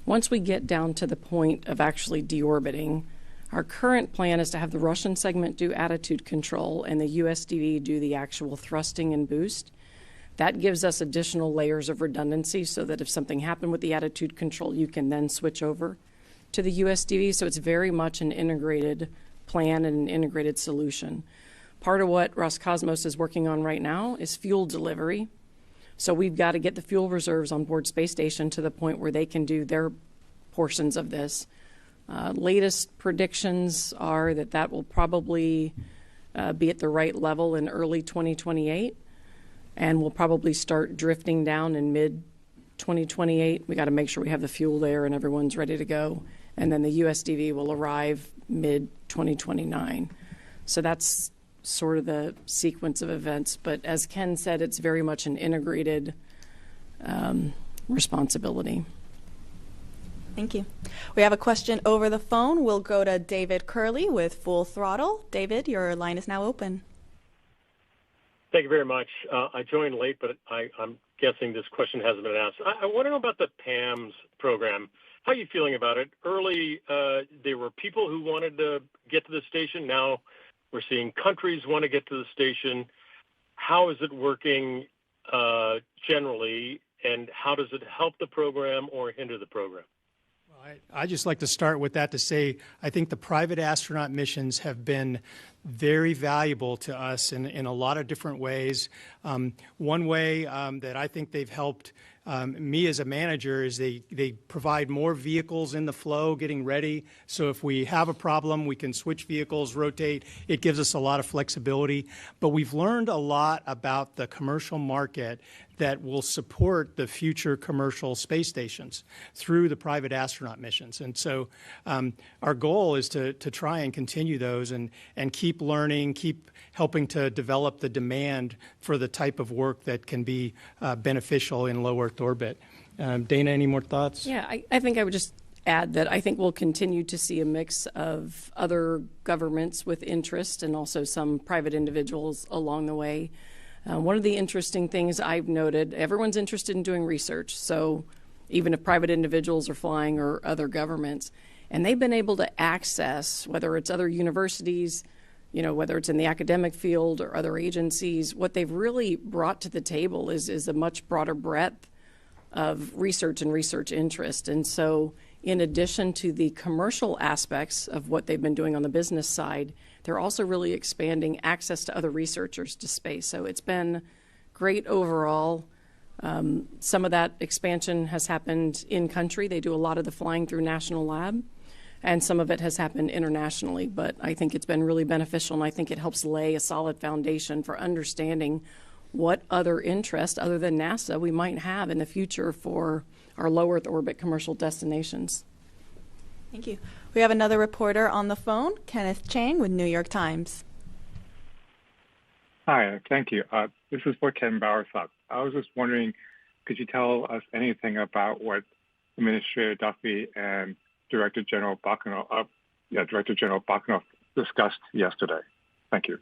Speaker 10: Once we get down to the point of actually deorbiting, our current plan is to have the Russian segment do attitude control and the USDV do the actual thrusting and boost. That gives us additional layers of redundancy so that if something happened with the attitude control, you can then switch over to the USDV. So it's very much an integrated plan and an integrated solution. Part of what Roscosmos is working on right now is fuel delivery. So we've got to get the fuel reserves on board Space Station to the point where they can do their portions of this. Latest predictions are that will probably be at the right level in early 2028, and we'll probably start drifting down in mid-2028. We got to make sure we have the fuel there and everyone's ready to go, and then the USDV will arrive mid-2029. So that's sort of the sequence of events. But as Ken said, it's very much an integrated responsibility.
Speaker 11: Thank you. We have a question over the phone. We'll go to David Curley with Full Throttle. David, your line is now open.
Speaker 8: Thank you very much. I joined late, but I'm guessing this question hasn't been asked. I want to know about the PAMS program. How are you feeling about it? Early, there were people who wanted to get to the station. Now we're seeing countries want to get to the station. How is it working generally, and how does it help the program or hinder the program?
Speaker 19: I'd just like to start with that to say I think the private astronaut missions have been very valuable to us in a lot of different ways. One way that I think they've helped me as a manager is they provide more vehicles in the flow getting ready. So if we have a problem, we can switch vehicles, rotate. It gives us a lot of flexibility. But we've learned a lot about the commercial market that will support the future commercial space stations through the private astronaut missions. And so our goal is to try and continue those and keep learning, keep helping to develop the demand for the type of work that can be beneficial in low Earth orbit. Dana, any more thoughts?
Speaker 10: Yeah, I think I would just add that I think we'll continue to see a mix of other governments with interest and also some private individuals along the way. One of the interesting things I've noted, everyone's interested in doing research, so even if private individuals are flying or other governments, and they've been able to access, whether it's other universities, whether it's in the academic field or other agencies, what they've really brought to the table is a much broader breadth of research and research interest. And so in addition to the commercial aspects of what they've been doing on the business side, they're also really expanding access to other researchers to space. So it's been great overall. Some of that expansion has happened in country. They do a lot of the flying through National Lab, and some of it has happened internationally. But I think it's been really beneficial, and I think it helps lay a solid foundation for understanding what other interest other than NASA we might have in the future for our low Earth orbit commercial destinations.
Speaker 11: Thank you. We have another reporter on the phone, Kenneth Chang with New York Times.
Speaker 12: Hi, thank you. This is for Ken Bowersock. I was just wondering, could you tell us anything about what Administrator Duffy and Director General Bakanov discussed yesterday? Thank you.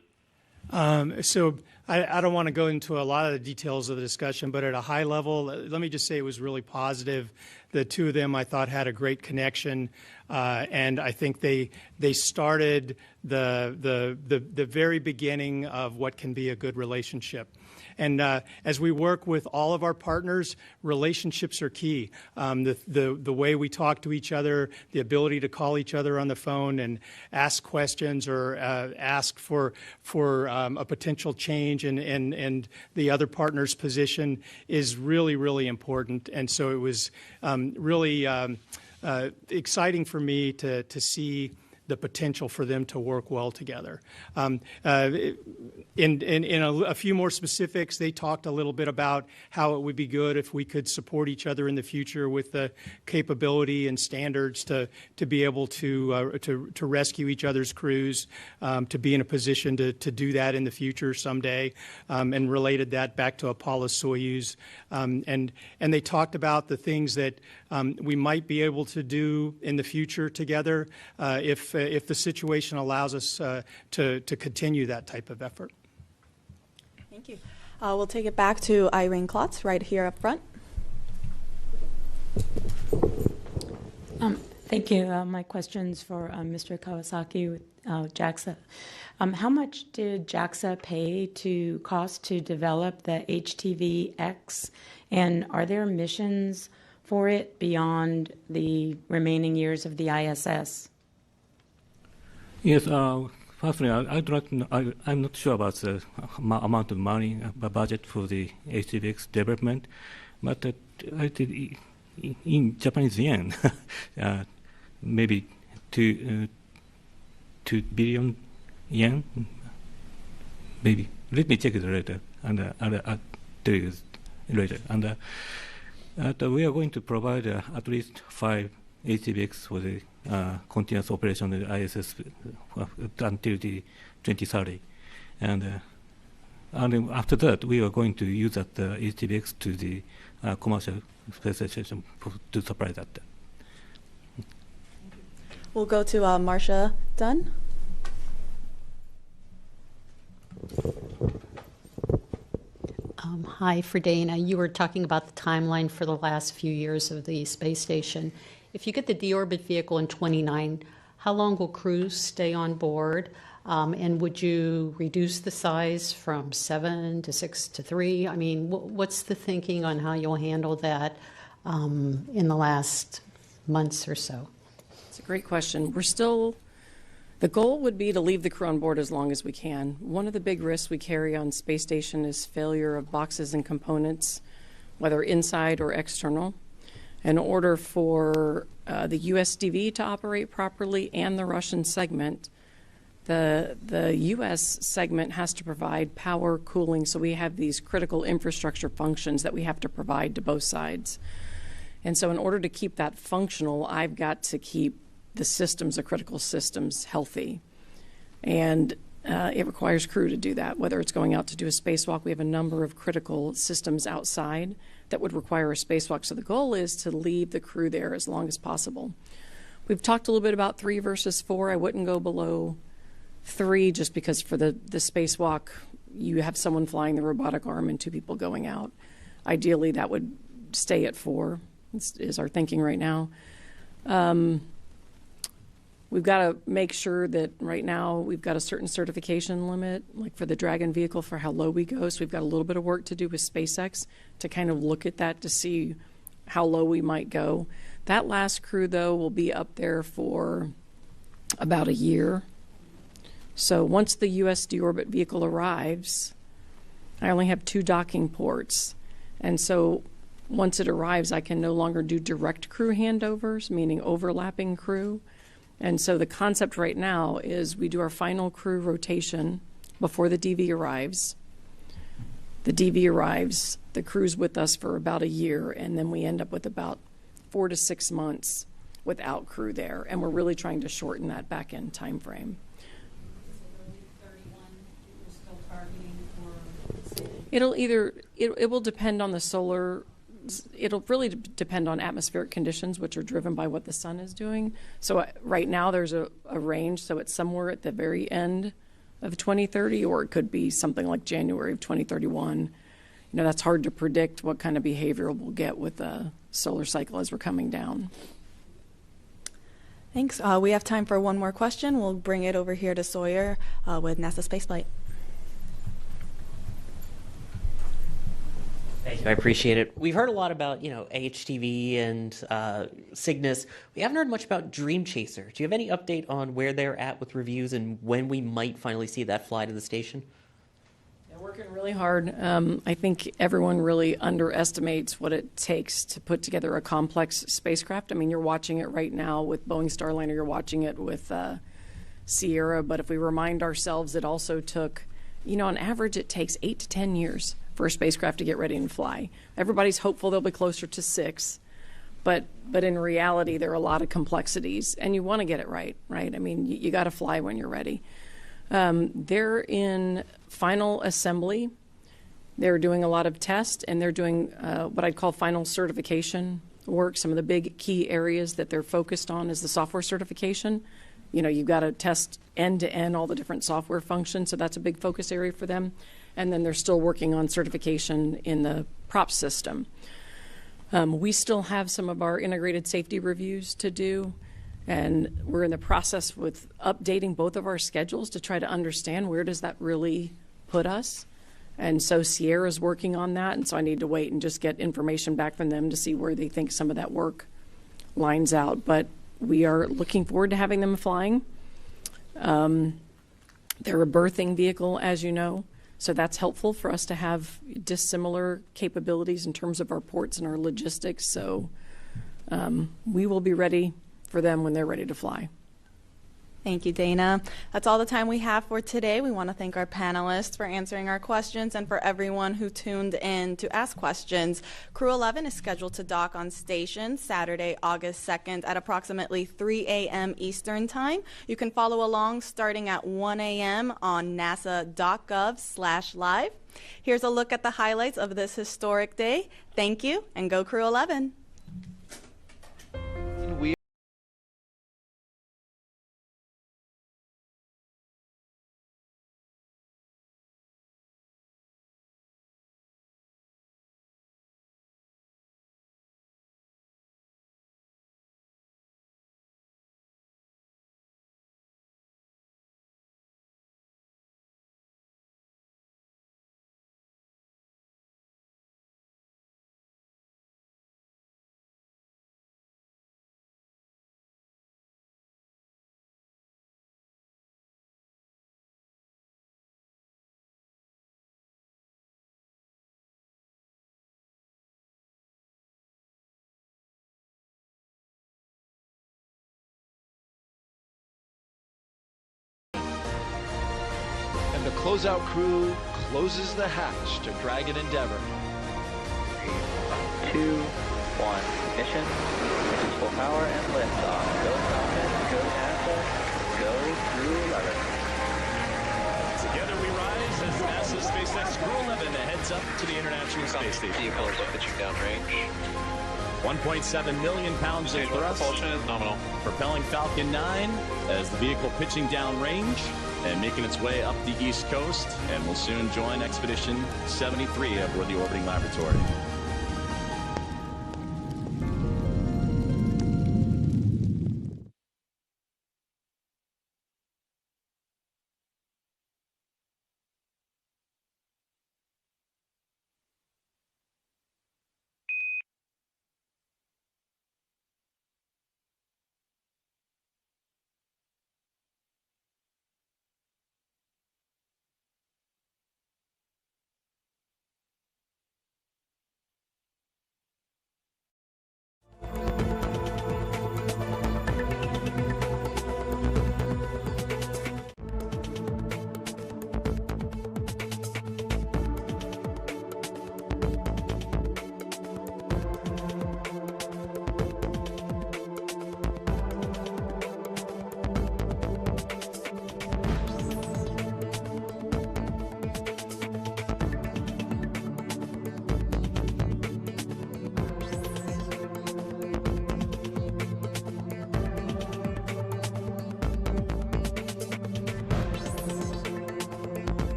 Speaker 19: So I don't want to go into a lot of the details of the discussion, but at a high level, let me just say it was really positive. The two of them, I thought, had a great connection, and I think they started the very beginning of what can be a good relationship. And as we work with all of our partners, relationships are key. The way we talk to each other, the ability to call each other on the phone and ask questions or ask for a potential change in the other partner's position is really, really important. And so it was really exciting for me to see the potential for them to work well together. In a few more specifics, they talked a little bit about how it would be good if we could support each other in the future with the capability and standards to be able to rescue each other's crews, to be in a position to do that in the future someday, and related that back to Apollo-Soyuz. And they talked about the things that we might be able to do in the future together if the situation allows us to continue that type of effort.
Speaker 11: Thank you. We'll take it back to Irene Klotz right here up front.
Speaker 21: Thank you. My question's for Mr. Kawasaki with JAXA. How much did JAXA cost to develop the HTV-X, and are there missions for it beyond the remaining years of the ISS?
Speaker 14: Yes, firstly, I'm not sure about the amount of money, budget for the HTV-X development, but I did in Japanese yen, maybe 2 billion yen, maybe. Let me check it later, and I'll tell you later. And we are going to provide at least 5 HTV-X for the continuous operation of the ISS until the 2030. and after that, we are going to use that HTBX to the commercial space station to supply that.
Speaker 11: We'll go to Marcia Dunn.
Speaker 3: Hi, for Dana. You were talking about the timeline for the last few years of the space station. If you get the deorbit vehicle in 29, how long will crews stay on board? And would you reduce the size from 7 to 6 to 3? I mean, what's the thinking on how you'll handle that in the last months or so?
Speaker 10: It's a great question. The goal would be to leave the crew on board as long as we can. One of the big risks we carry on space station is failure of boxes and components, whether inside or external. In order for the USDV to operate properly and the Russian segment, the U.S. segment has to provide power, cooling, so we have these critical infrastructure functions that we have to provide to both sides. And so in order to keep that functional, I've got to keep the systems, the critical systems, healthy. And it requires crew to do that, whether it's going out to do a spacewalk. We have a number of critical systems outside that would require a spacewalk. So the goal is to leave the crew there as long as possible. We've talked a little bit about 3 versus 4. I wouldn't go below 3 just because for the spacewalk, you have someone flying the robotic arm and 2 people going out. Ideally, that would stay at 4, is our thinking right now. We've got to make sure that right now we've got a certain certification limit, like for the Dragon vehicle, for how low we go. So we've got a little bit of work to do with SpaceX to kind of look at that to see how low we might go. That last crew, though, will be up there for about a year. So once the US deorbit vehicle arrives, I only have 2 docking ports. And so once it arrives, I can no longer do direct crew handovers, meaning overlapping crew. And so the concept right now is we do our final crew rotation before the DV arrives. The DV arrives, the crew's with us for about a year, and then we end up with about 4 to 6 months without crew there. And we're really trying to shorten that back end time frame. It will depend on the solar. It'll really depend on atmospheric conditions, which are driven by what the sun is doing. So right now there's a range, so it's somewhere at the very end of 2030, or it could be something like January of 2031. You know, that's hard to predict what kind of behavior we'll get with the solar cycle as we're coming down.
Speaker 11: Thanks. We have time for one more question. We'll bring it over here to Sawyer with NASA Spaceflight.
Speaker 17: Thank you. I appreciate it. We've heard a lot about, AHTV and Cygnus. We haven't heard much about Dream Chaser. Do you have any update on where they're at with reviews and when we might finally see that fly to the station?
Speaker 10: They're working really hard. I think everyone really underestimates what it takes to put together a complex spacecraft. I mean, you're watching it right now with Boeing Starliner. You're watching it with Sierra. But if we remind ourselves, it also took, on average, it takes 8 to 10 years for a spacecraft to get ready and fly. Everybody's hopeful they'll be closer to 6, but in reality, there are a lot of complexities, and you want to get it right? I mean, you got to fly when you're ready. They're in final assembly. They're doing a lot of tests, and they're doing what I'd call final certification work. Some of the big key areas that they're focused on is the software certification. You've got to test end-to-end all the different software functions, so that's a big focus area for them. And then they're still working on certification in the prop system. We still have some of our integrated safety reviews to do, and we're in the process with updating both of our schedules to try to understand where does that really put us. And so Sierra's working on that, and so I need to wait and just get information back from them to see where they think some of that work lines out. But we are looking forward to having them flying. They're a berthing vehicle, as you know. So that's helpful for us to have dissimilar capabilities in terms of our ports and our logistics. So we will be ready for them when they're ready to fly.
Speaker 11: Thank you, Dana. That's all the time we have for today. We want to thank our panelists for answering our questions and for everyone who tuned in to ask questions. Crew 11 is scheduled to dock on station Saturday, August 2nd at approximately 3 a.m. Eastern Time. You can follow along starting at 1 a.m. on nasa.gov/live. Here's a look at the highlights of this historic day. Thank you, and go Crew 11.
Speaker 1: We the closeout crew closes the hatch to Dragon Endeavour.
Speaker 18: 3, 2, 1, ignition. This is full power and liftoff. Go Falcon, go NASA, go Crew 11.
Speaker 7: Together we rise as NASA's SpaceX Crew 11 heads up to the International Space Station.
Speaker 18: Vehicle is pitching downrange.
Speaker 7: 1.7 million pounds of thrust.
Speaker 18: Propulsion is nominal.
Speaker 7: Propelling Falcon 9 as the vehicle pitching downrange and making its way up the East Coast, and will soon join Expedition 73 aboard the orbiting laboratory.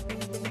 Speaker 5: you.